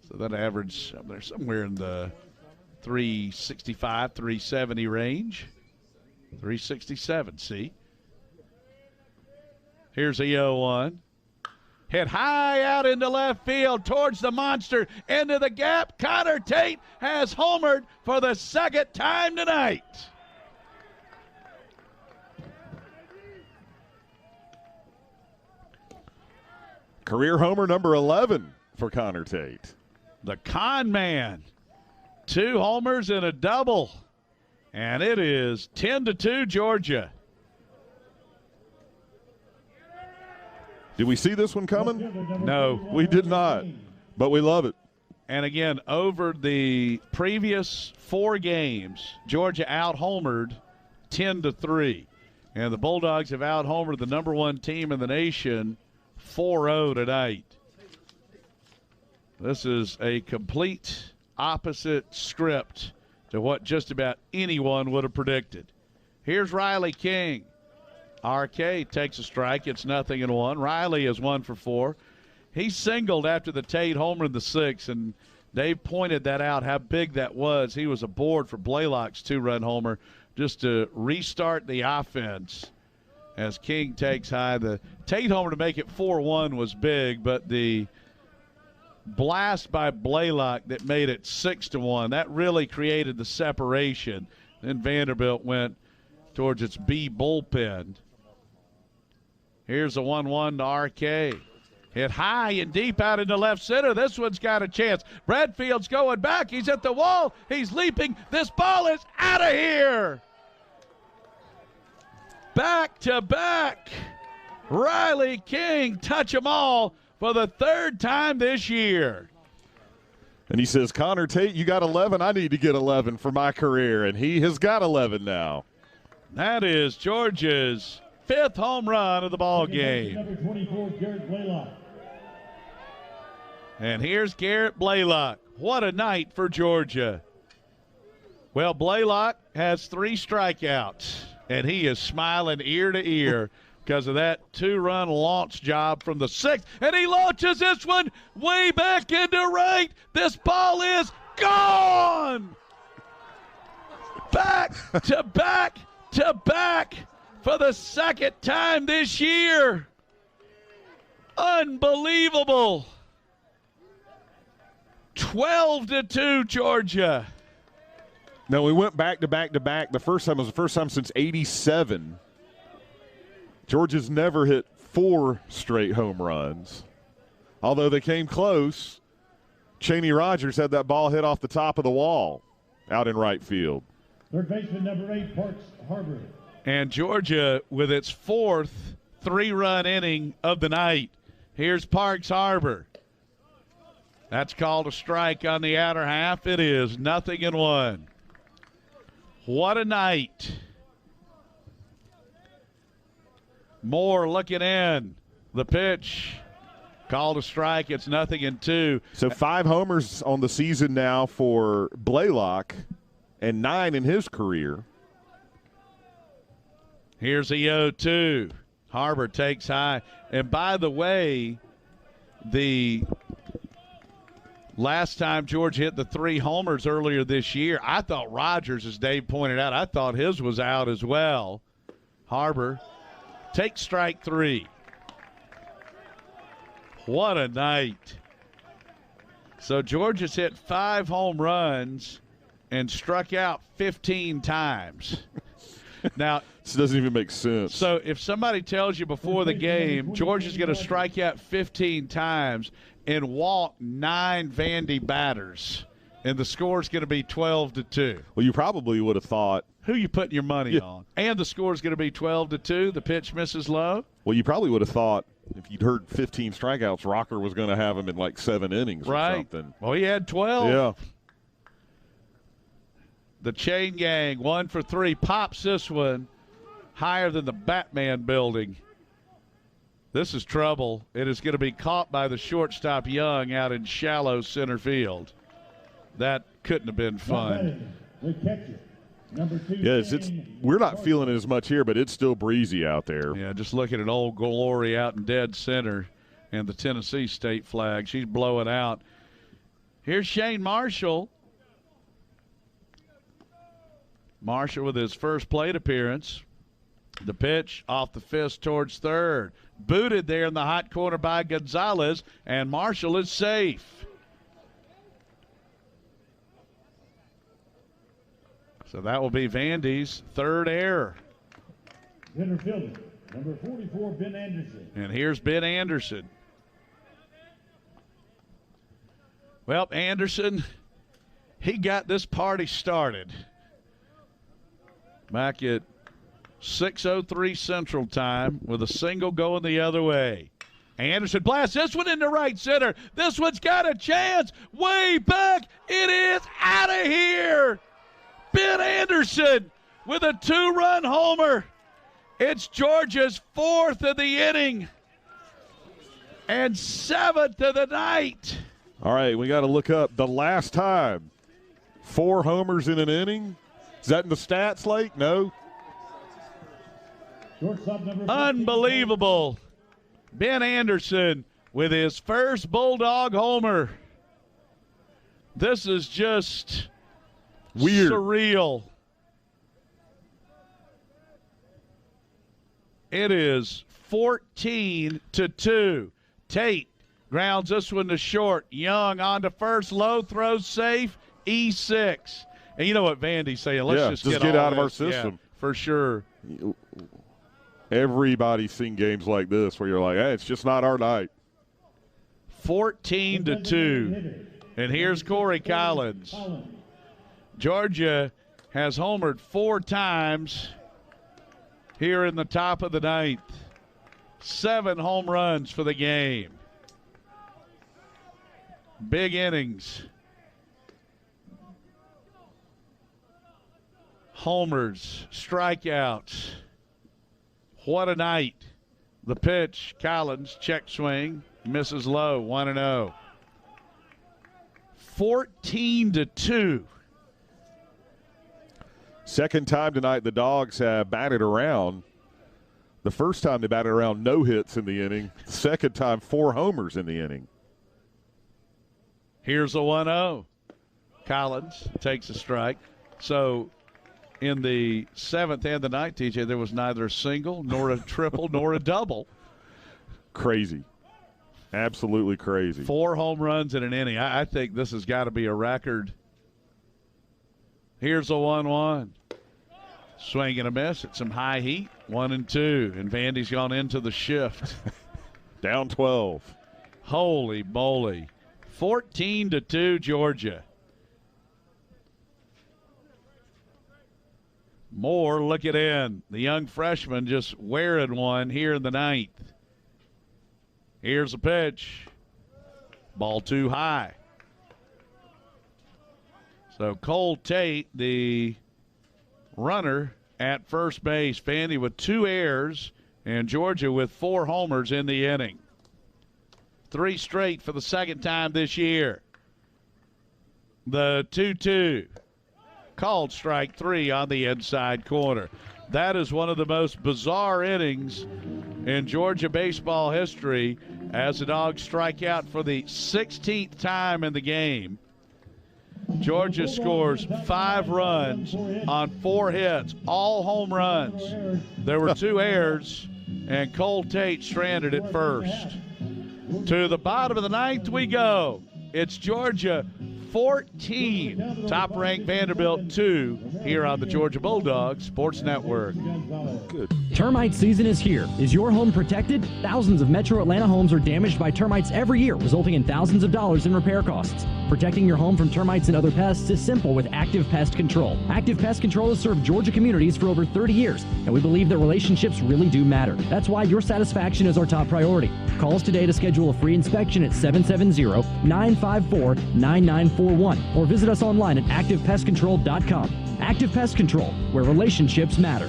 So that average up there somewhere in the 365, 370 range. 367, see. Here's a 0-1. Hit high out into left field towards the monster, into the gap. Connor Tate has homered for the second time tonight. Career homer number 11 for Connor Tate. The con man. 2 homers and a double. And it is 10-2 Georgia. Did we see this one coming? No. We did not, but we love it. And again, over the previous 4 games, Georgia out-homered 10-3. And the Bulldogs have out-homered the number 1 team in the nation 4-0 tonight. This is a complete opposite script to what just about anyone would have predicted. Here's Riley King. RK takes a strike. It's 0-1. Riley is 1 for 4. He singled after the Tate homer in the 6th, and Dave pointed that out, how big that was. He was aboard for Blaylock's 2-run homer just to restart the offense as King takes high. The Tate homer to make it 4-1 was big, but the blast by Blaylock that made it 6-1, that really created the separation. Then Vanderbilt went towards its B bullpen. Here's a 1-1 to RK. Hit high and deep out into left center. This one's got a chance. Bradfield's going back. He's at the wall. He's leaping. This ball is out of here. Back to back. Riley King touch them all for the 3rd time this year. And he says, Connor Tate, you got 11. I need to get 11 for my career. And he has got 11 now. That is Georgia's 5th home run of the ball game. Number 24, Garrett Blaylock. And here's Garrett Blaylock. What a night for Georgia. Well, Blaylock has 3 strikeouts, and he is smiling ear to ear because of that 2-run launch job from the 6th. And he launches this one way back into right. This ball is gone. Back to back to back for the 2nd time this year. Unbelievable. 12-2 Georgia. Now, we went back to back to back. The first time was the first time since '87. Georgia's never hit 4 straight home runs. Although they came close, Cheney Rogers had that ball hit off the top of the wall out in right field. Third baseman number 8, Parks Harbor. And Georgia with its 4th 3-run inning of the night. Here's Parks Harbor. That's called a strike on the outer half. It is 0-1. What a night. Moore looking in. The pitch called a strike. It's 0-2. So 5 homers on the season now for Blaylock and 9 in his career. Here's the 0-2. Harbor takes high. And by the way, the last time Georgia hit the 3 homers earlier this year, I thought Rogers, as Dave pointed out, I thought his was out as well. Harbor takes strike 3. What a night. So Georgia's hit 5 home runs and struck out 15 times. Now, this doesn't even make sense. So if somebody tells you before the game Georgia's going to strike out 15 times and walk 9 Vandy batters, and the score's going to be 12-2. Well, you probably would have thought. Who you putting your money on? And the score's going to be 12-2. The pitch misses low. Well, you probably would have thought if you'd heard 15 strikeouts, Rocker was going to have him in like 7 innings or something. Well, he had 12. Yeah. The chain gang, 1 for 3, pops this one higher than the Batman building. This is trouble. It is going to be caught by the shortstop Young out in shallow center field. That couldn't have been fun. The catcher, number 2. Yes, we're not feeling it as much here, but it's still breezy out there. Yeah, just looking at Old Glory out in dead center and the Tennessee state flag. She's blowing out. Here's Shane Marshall. Marshall with his first plate appearance. The pitch off the fist towards third. Booted there in the hot corner by Gonzalez, and Marshall is safe. So that will be Vandy's third error. Center fielder, number 44, Ben Anderson. And here's Ben Anderson. Well, Anderson, he got this party started back at 6:03 Central Time with a single going the other way. Anderson blasts this one into right center. This one's got a chance. Way back. It is out of here. Ben Anderson with a 2-run homer. It's Georgia's 4th of the inning and 7th of the night. All right, we got to look up the last time 4 homers in an inning. Is that in the stats, Lake? No. Unbelievable. Ben Anderson with his first Bulldog homer. This is just weird. Surreal. It is 14-2. Tate grounds this one to short. Young on to first. Low throws safe. E6. And you know what Vandy's saying? Let's just get out of our system. Yeah, for sure. Everybody's seen games like this where you're like, hey, it's just not our night. 14-2. And here's Corey Collins. Georgia has homered 4 times here in the top of the 9th. 7 home runs for the game. Big innings. Homers, strikeouts. What a night. The pitch, Collins, check swing, misses low, 1-0. 14-2. Second time tonight the Dogs have batted around. The first time they batted around, no hits in the inning. The second time, 4 homers in the inning. Here's a 1-0. Collins takes a strike. So in the 7th and the 9th, TJ, there was neither a single nor a triple nor a double. Crazy. Absolutely crazy. 4 home runs in an inning. I think this has got to be a record. Here's a 1-1. Swing and a miss at some high heat. 1-2. And Vandy's gone into the shift. Down 12. Holy moly. 14-2 Georgia. Moore looking in. The young freshman just wearing one here in the 9th. Here's a pitch. Ball too high. So Cole Tate, the runner at first base. Vandy with 2 errors and Georgia with 4 homers in the inning. 3 straight for the second time this year. The 2-2. Called strike 3 on the inside corner. That is one of the most bizarre innings in Georgia baseball history as the Dogs strike out for the 16th time in the game. Georgia scores 5 runs on 4 hits, all home runs. There were 2 errors, and Cole Tate stranded at first. To the bottom of the 9th we go. It's Georgia 14, top-ranked Vanderbilt 2 here on the Georgia Bulldogs Sports Network. Good. Termite season is here. Is your home protected? Thousands of Metro Atlanta homes are damaged by termites every year, resulting in thousands of dollars in repair costs. Protecting your home from termites and other pests is simple with Active Pest Control. Active Pest Control has served Georgia communities for over 30 years, and we believe that relationships really do matter. That's why your satisfaction is our top priority. Call us today to schedule a free inspection at 770-954-9941 or visit us online at activepestcontrol.com. Active Pest Control, where relationships matter.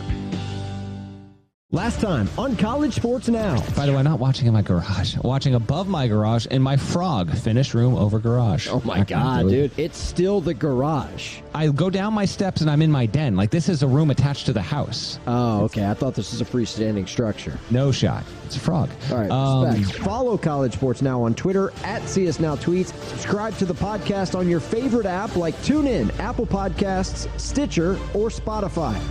Last time on College Sports Now. By the way, I'm not watching in my garage. I'm watching above my garage in my frog finished room over garage. Oh, my God, dude. It's still the garage. I go down my steps and I'm in my den. Like, this is a room attached to the house. Oh, okay. I thought this was a freestanding structure. No shot. It's a frog. All right, respect. Follow College Sports Now on Twitter at CSNowTweets. Subscribe to the podcast on your favorite app like TuneIn, Apple Podcasts, Stitcher, or Spotify.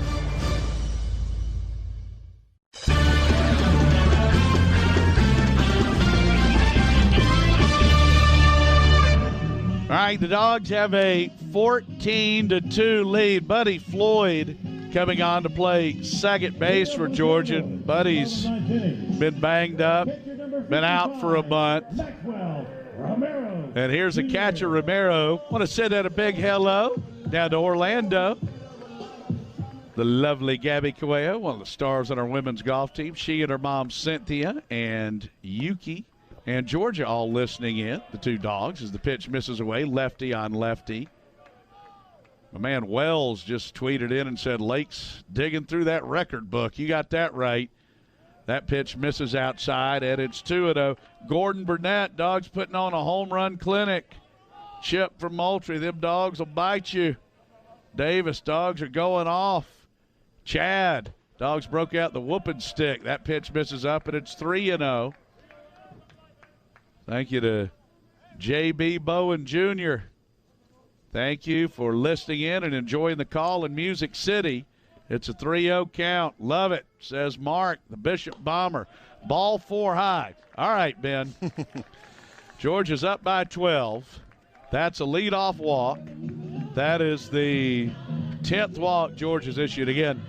right, the Dogs have a 14-2 lead. Buddy Floyd coming on to play second base for Georgia. Buddy's been banged up, been out for a month. And here's a catcher, Romero. Want to send out a big hello down to Orlando. The lovely Gabby Coelho, one of the stars on our women's golf team. She and her mom, Cynthia, and Yuki, and Georgia all listening in. The two Dogs as the pitch misses away, lefty on lefty. My man Wells just tweeted in and said, Lake's digging through that record book. You got that right. That pitch misses outside, and it's 2-0. Gordon Burnett, Dogs putting on a home run clinic. Chip from Moultrie, them Dogs will bite you. Davis, Dogs are going off. Chad, Dogs broke out the whooping stick. That pitch misses up, and it's 3-0. Thank you to J.B. Bowen Jr. Thank you for listening in and enjoying the call in Music City. It's a 3-0 count. Love it, says Mark, the Bishop Bomber. Ball 4 high. All right, Ben. Georgia's up by 12. That's a leadoff walk. That is the 10th walk Georgia's issued. Again,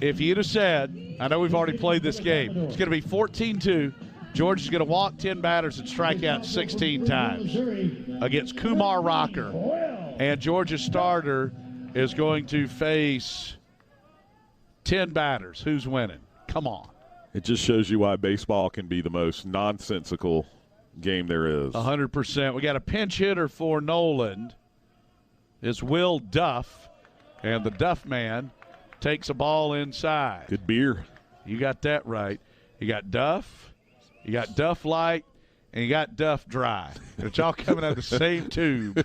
if you'd have said, I know we've already played this game, it's going to be 14-2. Georgia's going to walk 10 batters and strike out 16 times against Kumar Rocker. And Georgia's starter is going to face 10 batters. Who's winning? Come on. It just shows you why baseball can be the most nonsensical game there is. 100%. We got a pinch hitter for Noland. It's Will Duff. And the Duff man takes a ball inside. Good beer. You got that right. You got Duff, you got Duff Light, and you got Duff Dry. It's all coming out of the same tube.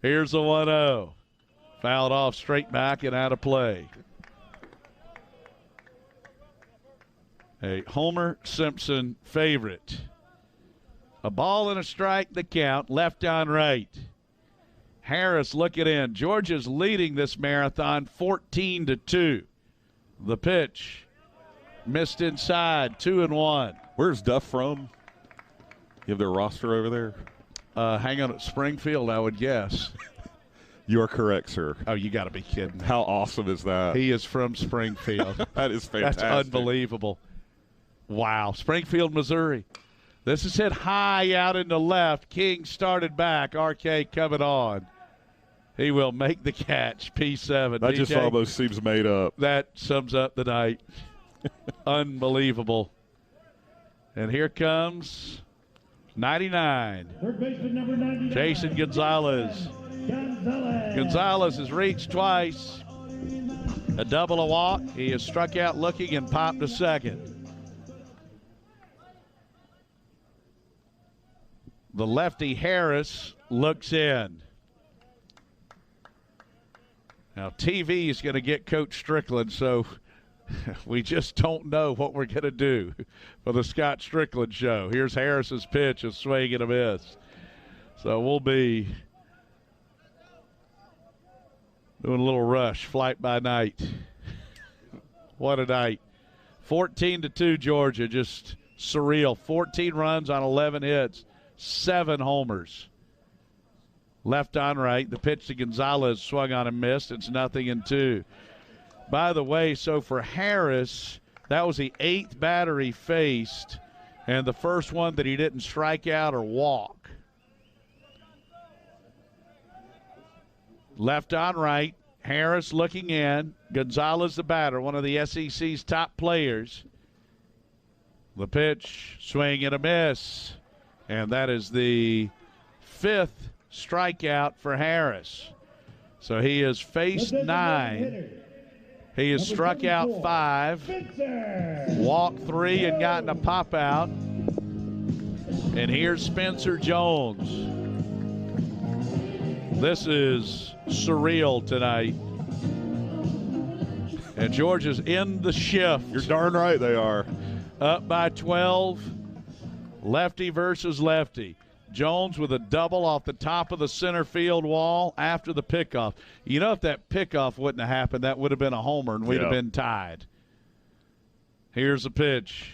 Here's the 1-0. Fouled off straight back and out of play. A Homer Simpson favorite. A ball and a strike, the count, left on right. Harris looking in. Georgia's leading this marathon 14-2. The pitch missed inside, 2-1. Where's Duff from? You have their roster over there? Hang on at Springfield, I would guess. You are correct, sir. Oh, you got to be kidding me. How awesome is that? He is from Springfield. That is fantastic. That's unbelievable. Wow. Springfield, Missouri. This is hit high out in the left. King started back. RK coming on. He will make the catch. P7. That DJ, just almost seems made up. That sums up the night. Unbelievable. And here comes 99. Third baseman number 99. Jason Gonzalez. Gonzalez has reached twice. A double, a walk. He has struck out looking and popped a second. The lefty Harris looks in. Now, TV is going to get Coach Strickland, so we just don't know what we're going to do for the Scott Strickland show. Here's Harris's pitch, a swing and a miss. So we'll be doing a little rush, flight by night. What a night. 14-2 Georgia, just surreal. 14 runs on 11 hits, 7 homers. Left on right. The pitch to Gonzalez swung on and missed. It's 0-2. By the way, so for Harris, that was the 8th batter he faced and the first one that he didn't strike out or walk. Left on right. Harris looking in. Gonzalez the batter, one of the SEC's top players. The pitch, swing and a miss. And that is the 5th strikeout for Harris. So he has faced 9. He has struck out 5, walked 3 and gotten a pop out. And here's Spencer Jones. This is surreal tonight. And Georgia's in the shift. You're darn right they are. Up by 12. Lefty versus lefty. Jones with a double off the top of the center field wall after the pickoff. You know, if that pickoff wouldn't have happened, that would have been a homer and we'd have been tied. Here's the pitch.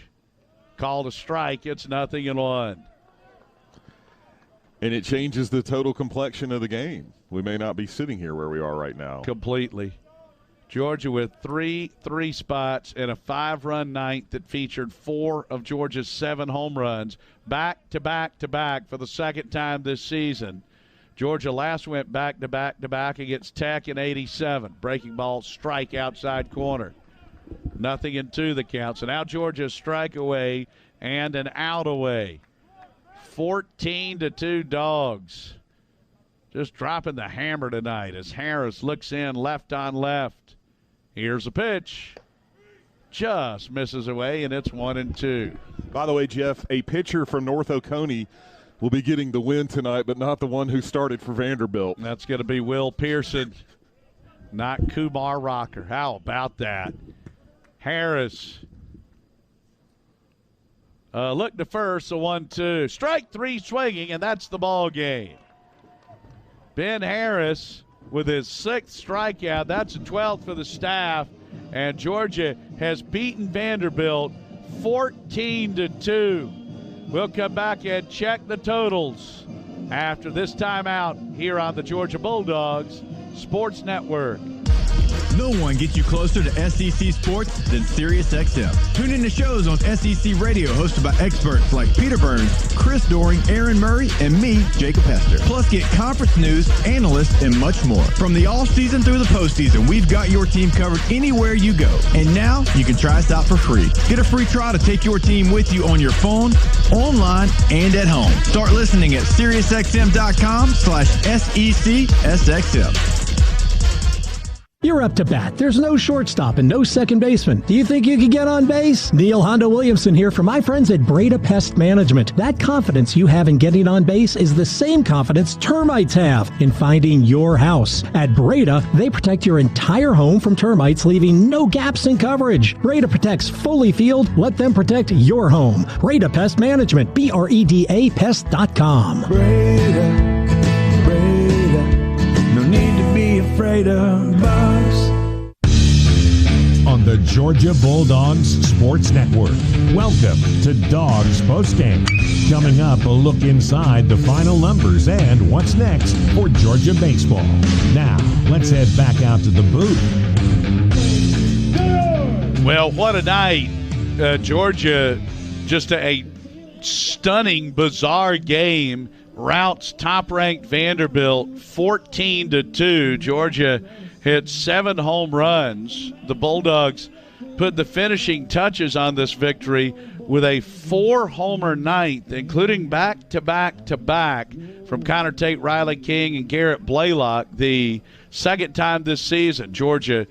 Called a strike. It's 0-1. And it changes the total complexion of the game. We may not be sitting here where we are right now. Completely. Georgia with three spots and a 5-run ninth that featured 4 of Georgia's 7 home runs back to back to back for the second time this season. Georgia last went back to back to back against Tech in 87. Breaking ball, strike outside corner. 0-2 the count. So now Georgia's strike away and an out away. 14-2 Dogs. Just dropping the hammer tonight as Harris looks in left on left. Here's a pitch. Just misses away, and it's 1-2. By the way, Jeff, a pitcher from North Oconee will be getting the win tonight, but not the one who started for Vanderbilt. That's going to be Will Pearson, not Kumar Rocker. How about that? Harris. Look to first, a 1-2. Strike 3 swinging, and that's the ball game. Ben Harris with his 6th strikeout. That's a 12th for the staff, and Georgia has beaten Vanderbilt 14-2. We'll come back and check the totals after this timeout here on the Georgia Bulldogs Sports Network. No one gets you closer to SEC sports than SiriusXM. Tune in to shows on SEC Radio hosted by experts like Peter Burns, Chris Doring, Aaron Murray, and me, Jacob Hester. Plus, get conference news, analysts, and much more. From the all-season through the postseason, we've got your team covered anywhere you go. And now, you can try us out for free. Get a free trial to take your team with you on your phone, online, and at home. Start listening at SiriusXM.com/SECSXM. You're up to bat. There's no shortstop and no second baseman. Do you think you could get on base? Neil Honda Williamson here for my friends at Breda Pest Management. That confidence you have in getting on base is the same confidence termites have in finding your house. At Breda, they protect your entire home from termites, leaving no gaps in coverage. Breda protects fully field. Let them protect your home. Breda Pest Management, BREDA Pest.com. Breda, no need to be afraid of bugs. On the Georgia Bulldogs Sports Network. Welcome to Dogs Postgame. Coming up, a look inside the final numbers and what's next for Georgia baseball. Now, let's head back out to the booth. Well, what a night. Georgia, just a stunning, bizarre game. Routs top-ranked Vanderbilt 14-2. Georgia hit 7 home runs. The Bulldogs put the finishing touches on this victory with a 4-homer ninth, including back-to-back-to-back from Connor Tate, Riley King, and Garrett Blaylock. The second time this season, Georgia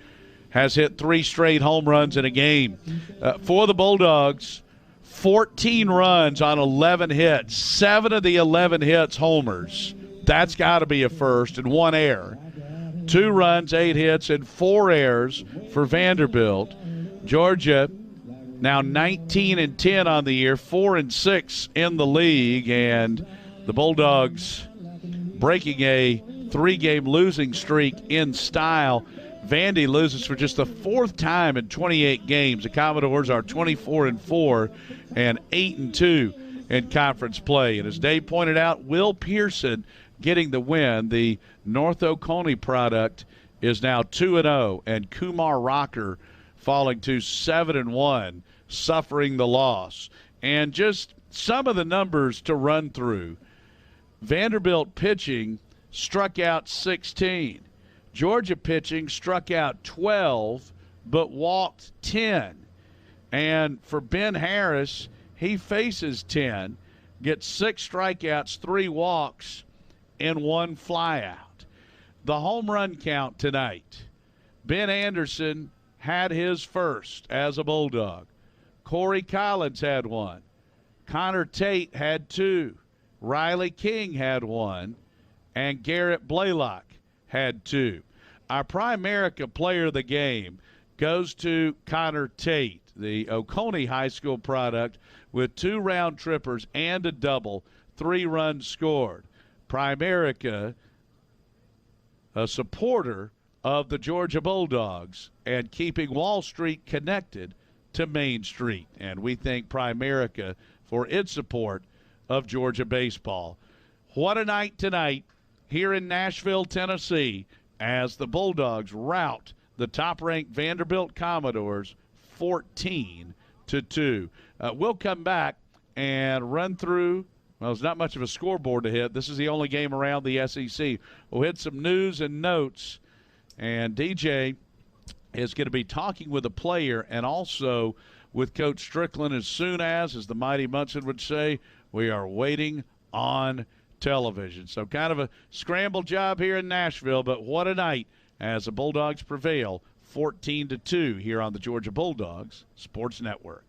has hit 3 straight home runs in a game. For the Bulldogs, 14 runs on 11 hits. 7 of the 11 hits homers. That's got to be a first, and 1 error. 2 runs, 8 hits, and 4 errors for Vanderbilt. Georgia now 19-10 on the year, 4-6 in the league, and the Bulldogs breaking a 3-game losing streak in style. Vandy loses for just the 4th time in 28 games. The Commodores are 24-4 and 8-2 in conference play. And as Dave pointed out, Will Pearson getting the win. The North Oconee product is now 2-0, and Kumar Rocker falling to 7-1, suffering the loss. And just some of the numbers to run through. Vanderbilt pitching struck out 16. Georgia pitching struck out 12, but walked 10. And for Ben Harris, he faces 10, gets 6 strikeouts, 3 walks, and 1 flyout. The home run count tonight. Ben Anderson had his first as a Bulldog. Corey Collins had 1. Connor Tate had 2. Riley King had 1. And Garrett Blaylock had 2. Our Primerica player of the game goes to Connor Tate, the Oconee High School product, with 2 round trippers and a double, 3 runs scored. Primerica, a supporter of the Georgia Bulldogs and keeping Wall Street connected to Main Street. And we thank Primerica for its support of Georgia baseball. What a night tonight here in Nashville, Tennessee, as the Bulldogs rout the top-ranked Vanderbilt Commodores 14-2. We'll come back and run through. Well, there's not much of a scoreboard to hit. This is the only game around the SEC. We'll hit some news and notes, and DJ is going to be talking with a player and also with Coach Strickland as soon as the mighty Munson would say, we are waiting on television. So kind of a scramble job here in Nashville, but what a night as the Bulldogs prevail 14-2 here on the Georgia Bulldogs Sports Network.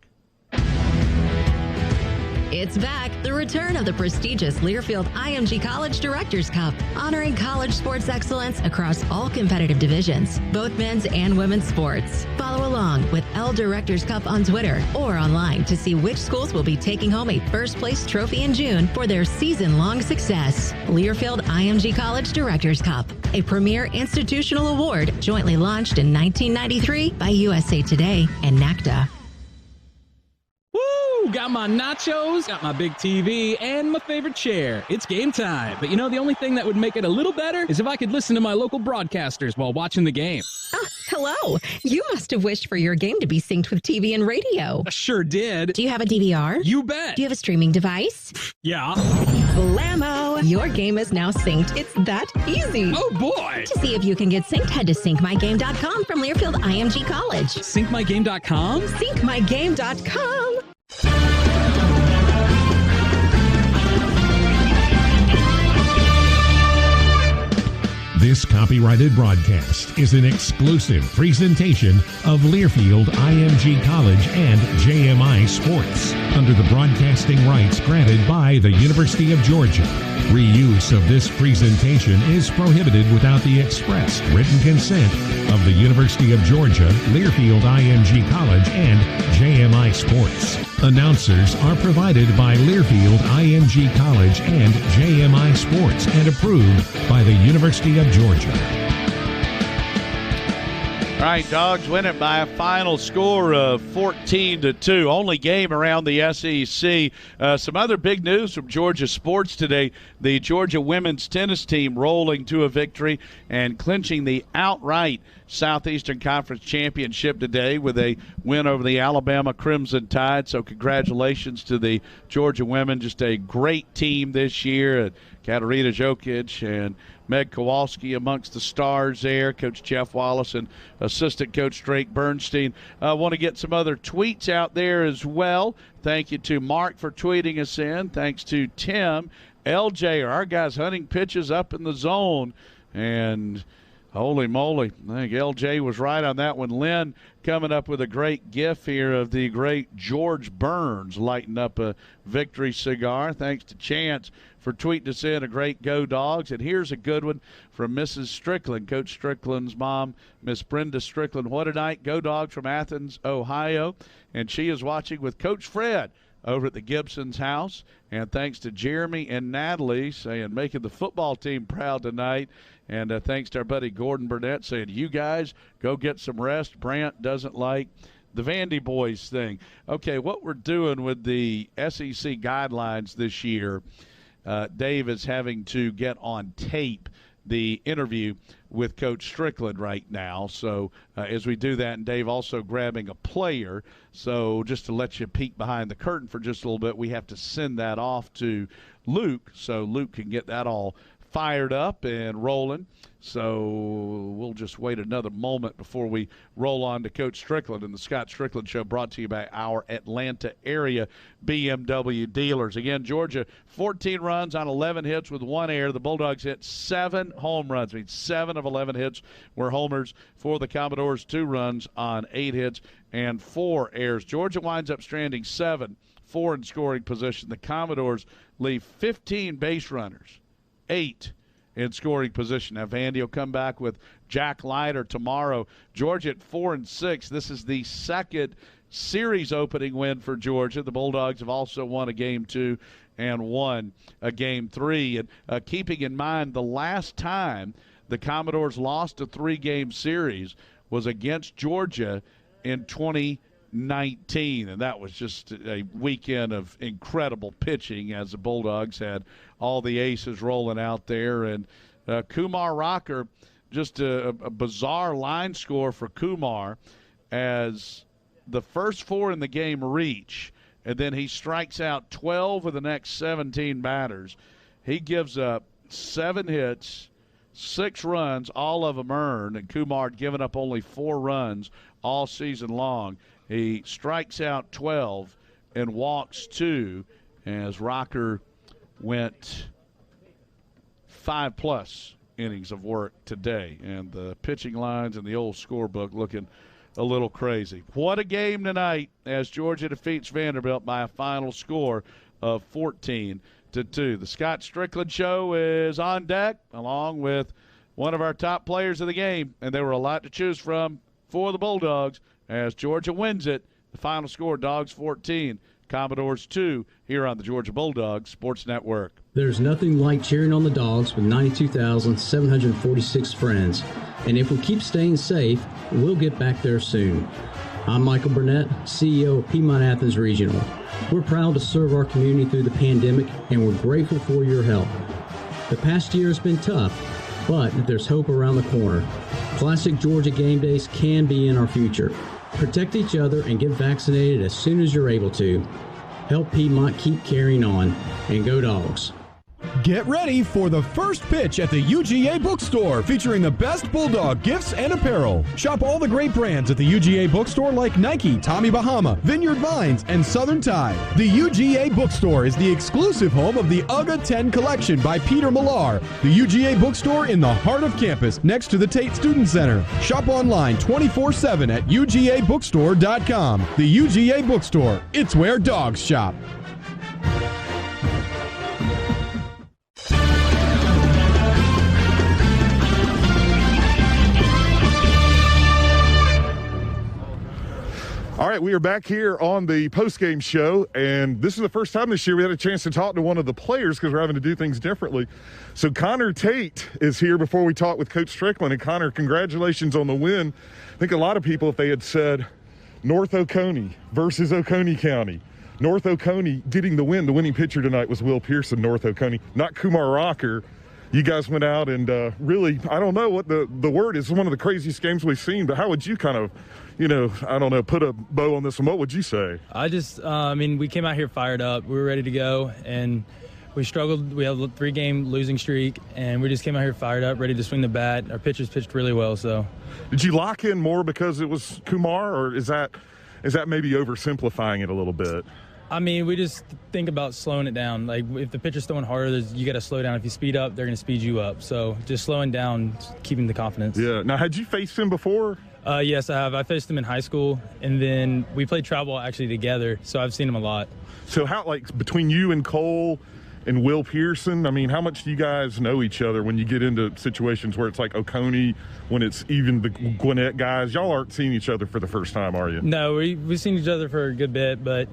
It's back, the return of the prestigious Learfield IMG College Directors Cup, honoring college sports excellence across all competitive divisions, both men's and women's sports. Follow along with L Directors Cup on Twitter or online to see which schools will be taking home a first-place trophy in June for their season-long success. Learfield IMG College Directors Cup, a premier institutional award jointly launched in 1993 by USA Today and NACDA. Got my nachos, got my big TV, and my favorite chair. It's game time. But the only thing that would make it a little better is if I could listen to my local broadcasters while watching the game. Hello. You must have wished for your game to be synced with TV and radio. Sure did. Do you have a DVR? You bet. Do you have a streaming device? Yeah. Blammo! Your game is now synced. It's that easy. Oh, boy. To see if you can get synced, head to syncmygame.com from Learfield IMG College. Syncmygame.com? Syncmygame.com. This copyrighted broadcast is an exclusive presentation of Learfield IMG College and JMI Sports under the broadcasting rights granted by the University of Georgia. Reuse of this presentation is prohibited without the express written consent of the University of Georgia, Learfield IMG College, and JMI Sports. Announcers are provided by Learfield IMG College and JMI Sports and approved by the University of Georgia. All right, Dogs win it by a final score of 14-2. Only game around the SEC. Some other big news from Georgia sports today. The Georgia women's tennis team rolling to a victory and clinching the outright Southeastern Conference Championship today with a win over the Alabama Crimson Tide. So congratulations to the Georgia women. Just a great team this year. Katarina Jokic and Meg Kowalski amongst the stars there. Coach Jeff Wallace and assistant coach Drake Bernstein. I want to get some other tweets out there as well. Thank you to Mark for tweeting us in. Thanks to Tim. LJ, our guys hunting pitches up in the zone. And holy moly, I think LJ was right on that one. Lynn coming up with a great gif here of the great George Burns lighting up a victory cigar. Thanks to Chance for tweeting us in a great Go Dogs. And here's a good one from Mrs. Strickland, Coach Strickland's mom, Miss Brenda Strickland. What a night, Go Dogs from Athens, Ohio. And she is watching with Coach Fred over at the Gibson's house. And thanks to Jeremy and Natalie saying making the football team proud tonight. And thanks to our buddy Gordon Burnett saying, you guys go get some rest. Brant doesn't like the Vandy boys thing. Okay, what we're doing with the SEC guidelines this year, Dave is having to get on tape the interview with Coach Strickland right now. So as we do that, and Dave also grabbing a player, so just to let you peek behind the curtain for just a little bit, we have to send that off to Luke so Luke can get that all fired up and rolling. So we'll just wait another moment before we roll on to Coach Strickland and the Scott Strickland Show, brought to you by our Atlanta area BMW dealers. Again, Georgia 14 runs on 11 hits with 1 error. The Bulldogs hit 7 home runs. I mean, 7 of 11 hits were homers for the Commodores, 2 runs on 8 hits and 4 errors. Georgia winds up stranding 7, 4 in scoring position. The Commodores leave 15 base runners, 8 in scoring position. Now, Vandy will come back with Jack Leiter tomorrow. Georgia at 4-6. This is the second series opening win for Georgia. The Bulldogs have also won a game 2 and won a game 3. And keeping in mind, the last time the Commodores lost a 3-game series was against Georgia in 20 19, and that was just a weekend of incredible pitching as the Bulldogs had all the aces rolling out there. And Kumar Rocker, just a bizarre line score for Kumar as the first 4 in the game reach, and then he strikes out 12 of the next 17 batters. He gives up 7 hits, 6 runs, all of them earned, and Kumar had given up only 4 runs all season long. He strikes out 12 and walks 2 as Rocker went 5+ innings of work today. And the pitching lines and the old scorebook looking a little crazy. What a game tonight as Georgia defeats Vanderbilt by a final score of 14-2. The Scott Strickland Show is on deck along with one of our top players of the game, and there were a lot to choose from for the Bulldogs as Georgia wins it. The final score, Dogs 14, Commodores 2, here on the Georgia Bulldogs Sports Network. There's nothing like cheering on the Dogs with 92,746 friends. And if we keep staying safe, we'll get back there soon. I'm Michael Burnett, CEO of Piedmont Athens Regional. We're proud to serve our community through the pandemic, and we're grateful for your help. The past year has been tough, but there's hope around the corner. Classic Georgia game days can be in our future. Protect each other and get vaccinated as soon as you're able to. Help Piedmont keep carrying on, and go Dogs. Get ready for the first pitch at the UGA Bookstore, featuring the best Bulldog gifts and apparel. Shop all the great brands at the UGA Bookstore like Nike, Tommy Bahama, Vineyard Vines, and Southern Tide. The UGA Bookstore is the exclusive home of the UGA 10 collection by Peter Millar. The UGA Bookstore in the heart of campus, next to the Tate Student Center. Shop online 24/7 at UGABookstore.com. The UGA Bookstore, it's where dogs shop. All right, we are back here on the postgame show, and this is the first time this year we had a chance to talk to one of the players because we're having to do things differently. So Connor Tate is here before we talk with Coach Strickland. And Connor, congratulations on the win. I think a lot of people, if they had said North Oconee versus Oconee County, North Oconee getting the win, the winning pitcher tonight was Will Pearson, North Oconee, not Kumar Rocker. You guys went out and really, I don't know what the word is, one of the craziest games we've seen, but how would you kind of, put a bow on this one? What would you say? We came out here fired up. We were ready to go, and we struggled. We had a 3-game losing streak, and we just came out here fired up, ready to swing the bat. Our pitchers pitched really well, so. Did you lock in more because it was Kumar, or is that maybe oversimplifying it a little bit? We just think about slowing it down. Like, if the pitcher's throwing harder, you got to slow down. If you speed up, they're going to speed you up. So just slowing down, keeping the confidence. Yeah. Now, had you faced him before? Yes, I have. I faced him in high school, and then we played travel actually together, so I've seen him a lot. So how, between you and Cole and Will Pearson, how much do you guys know each other when you get into situations where it's like Oconee, when it's even the Gwinnett guys? Y'all aren't seeing each other for the first time, are you? No, we've seen each other for a good bit, but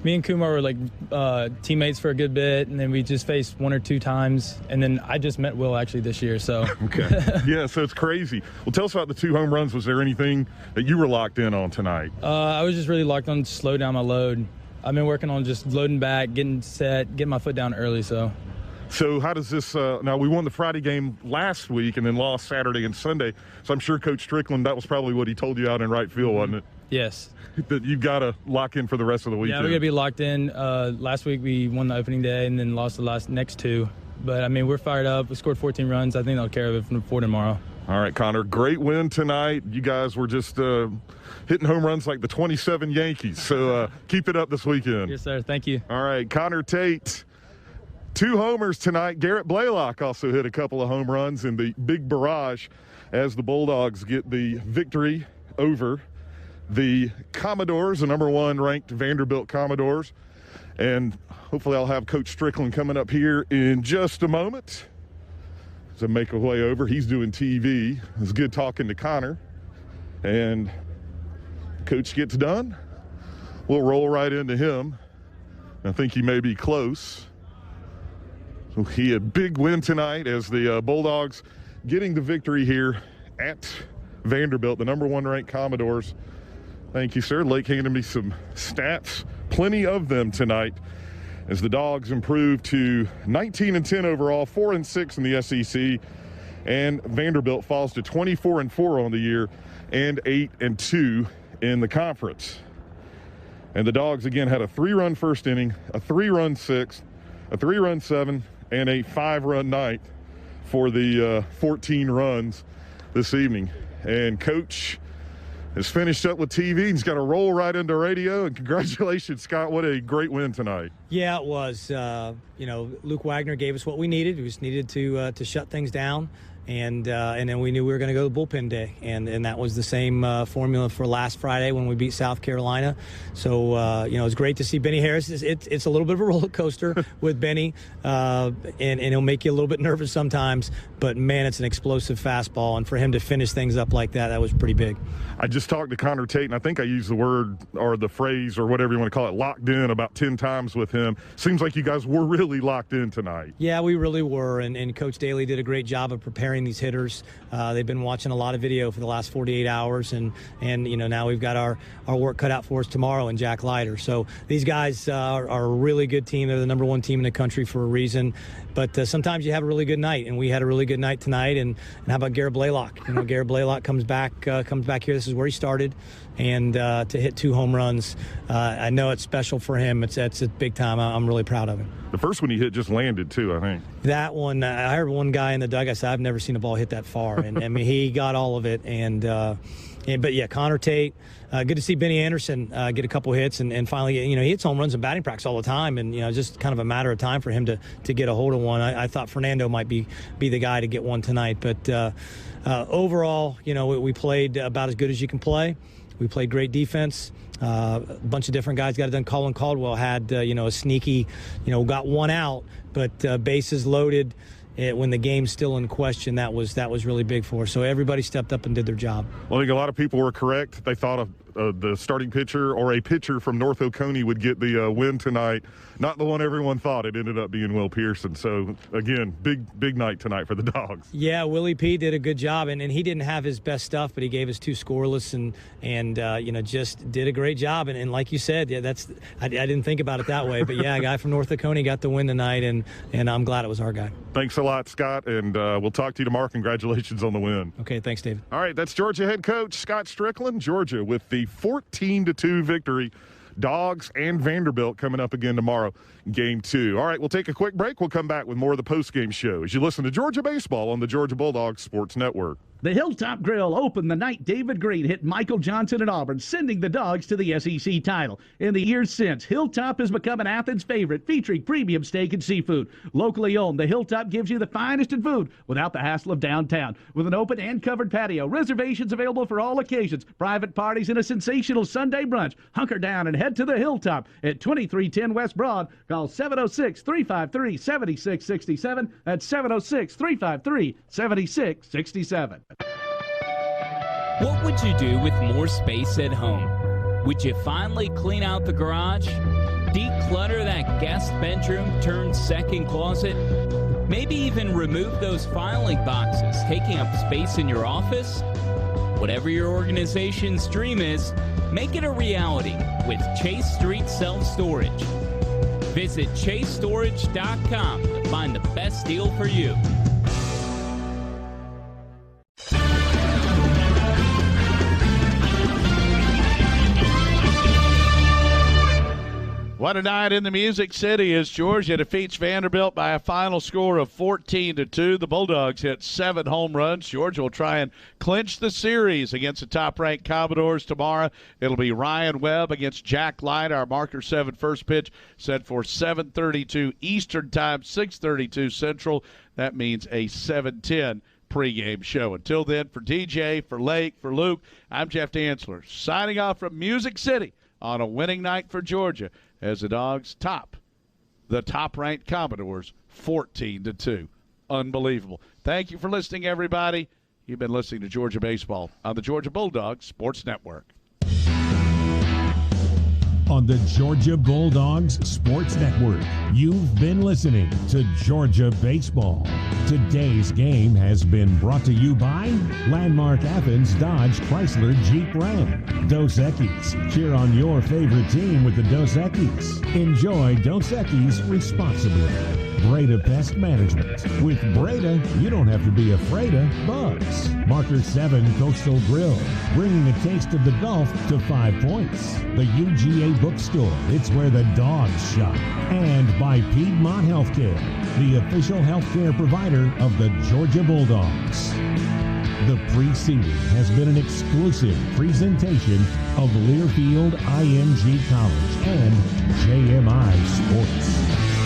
me and Kumar were teammates for a good bit, and then we just faced 1 or 2 times, and then I just met Will actually this year, so. Okay. Yeah, so it's crazy. Well, tell us about the 2 home runs. Was there anything that you were locked in on tonight? I was just really locked on to slow down my load. I've been working on just loading back, getting set, getting my foot down early, so. So how does this now we won the Friday game last week and then lost Saturday and Sunday, so I'm sure Coach Strickland, that was probably what he told you out in right field, wasn't it? Yes. That you've got to lock in for the rest of the weekend. Yeah, we're going to be locked in. Last week we won the opening day and then lost the next 2. But, we're fired up. We scored 14 runs. I think they'll carry it for tomorrow. All right, Connor, great win tonight. You guys were just hitting home runs like the 27 Yankees. So keep it up this weekend. Yes, sir. Thank you. All right, Connor Tate, 2 homers tonight. Garrett Blaylock also hit a couple of home runs in the big barrage as the Bulldogs get the victory over the Commodores, the #1 ranked Vanderbilt Commodores. And hopefully I'll have Coach Strickland coming up here in just a moment as I make my way over. He's doing TV. It was good talking to Connor. And Coach gets done, we'll roll right into him. I think he may be close. So he had a big win tonight as the Bulldogs getting the victory here at Vanderbilt, the #1 ranked Commodores, Thank you, sir. Lake handed me some stats, plenty of them tonight, as the Dogs improve to 19-10 overall, 4-6 in the SEC, and Vanderbilt falls to 24-4 on the year and 8-2 in the conference. And the Dogs again had a 3-run first inning, a 3-run sixth, a 3-run seventh, and a 5-run ninth for the 14 runs this evening. And Coach has finished up with TV. He's got to roll right into radio. And congratulations, Scott. What a great win tonight. Yeah, it was. Luke Wagner gave us what we needed. We just needed to shut things down. And then we knew we were going to go to bullpen day. And that was the same formula for last Friday when we beat South Carolina. So, it was great to see Benny Harris. It's a little bit of a roller coaster with Benny, and he'll make you a little bit nervous sometimes. But, man, it's an explosive fastball. And for him to finish things up like that was pretty big. I just talked to Connor Tate, and I think I used the word or the phrase or whatever you want to call it, locked in, about 10 times with him. Seems like you guys were really locked in tonight. Yeah, we really were. And Coach Daly did a great job of preparing these hitters. They've been watching a lot of video for the last 48 hours, and now we've got our work cut out for us tomorrow in Jack Leiter. So these guys are a really good team. They're the number one team in the country for a reason. But sometimes you have a really good night, and we had a really good night tonight. And how about Garrett Blaylock? Garrett Blaylock comes back here. This is where he started, and to hit 2 home runs, I know it's special for him. It's big time. I'm really proud of him. The first one he hit just landed too, I think. That one, I heard one guy in the dugout say, "I've never seen a ball hit that far," and I mean he got all of it. But yeah, Connor Tate. Good to see Benny Anderson get a couple hits and finally, he hits home runs in batting practice all the time, and just kind of a matter of time for him to get a hold of one. I thought Fernando might be the guy to get one tonight, but overall, we played about as good as you can play. We played great defense. A bunch of different guys got it done. Colin Caldwell had a sneaky, got one out, but bases loaded. When the game's still in question, that was really big for us. So everybody stepped up and did their job. Well, I think a lot of people were correct. They thought the starting pitcher or a pitcher from North Oconee would get the win tonight. Not the one everyone thought. It ended up being Will Pearson. So, again, big night tonight for the Dogs. Yeah, Willie P. did a good job, and he didn't have his best stuff, but he gave us 2 scoreless and just did a great job. And like you said, yeah, I didn't think about it that way, but yeah, a guy from North Oconee got the win tonight, and I'm glad it was our guy. Thanks a lot, Scott, and we'll talk to you tomorrow. Congratulations on the win. Okay, thanks, David. All right, that's Georgia head coach Scott Strickland. Georgia with the 14-2 victory. Dogs and Vanderbilt coming up again tomorrow, Game 2. All right, we'll take a quick break. We'll come back with more of the postgame show as you listen to Georgia Baseball on the Georgia Bulldogs Sports Network. The Hilltop Grill opened the night David Green hit Michael Johnston at Auburn, sending the Dogs to the SEC title. In the years since, Hilltop has become an Athens favorite, featuring premium steak and seafood. Locally owned, the Hilltop gives you the finest in food without the hassle of downtown. With an open and covered patio, reservations available for all occasions, private parties, and a sensational Sunday brunch. Hunker down and head to the Hilltop at 2310 West Broad. Call 706-353-7667. That's 706-353-7667. What would you do with more space at home? Would you finally clean out the garage? Declutter that guest bedroom turned second closet? Maybe even remove those filing boxes taking up space in your office? Whatever your organization's dream is, make it a reality with Chase Street Self-Storage. Visit ChaseStorage.com to find the best deal for you. What a night in the Music City as Georgia defeats Vanderbilt by a final score of 14-2. The Bulldogs hit 7 home runs. Georgia will try and clinch the series against the top-ranked Commodores tomorrow. It'll be Ryan Webb against Jack Light. Our marker 7 first pitch set for 7:32 Eastern Time, 6:32 Central. That means a 7:10 pregame show. Until then, for DJ, for Lake, for Luke, I'm Jeff Dantzler, signing off from Music City on a winning night for Georgia as the Dogs top the top-ranked Commodores 14-2. Unbelievable. Thank you for listening, everybody. You've been listening to Georgia Baseball on the Georgia Bulldogs Sports Network. on the Georgia Bulldogs Sports Network. You've been listening to Georgia Baseball. Today's game has been brought to you by Landmark Athens Dodge Chrysler Jeep Ram. Dos Equis. Cheer on your favorite team with the Dos Equis. Enjoy Dos Equis responsibly. Breda Pest Management. With Breda, you don't have to be afraid of bugs. Marker 7 Coastal Grill, bringing a taste of the Gulf to 5 Points. The UGA Bookstore, it's where the dogs shop. And by Piedmont Healthcare, the official healthcare provider of the Georgia Bulldogs. The preceding has been an exclusive presentation of Learfield IMG College and JMI Sports.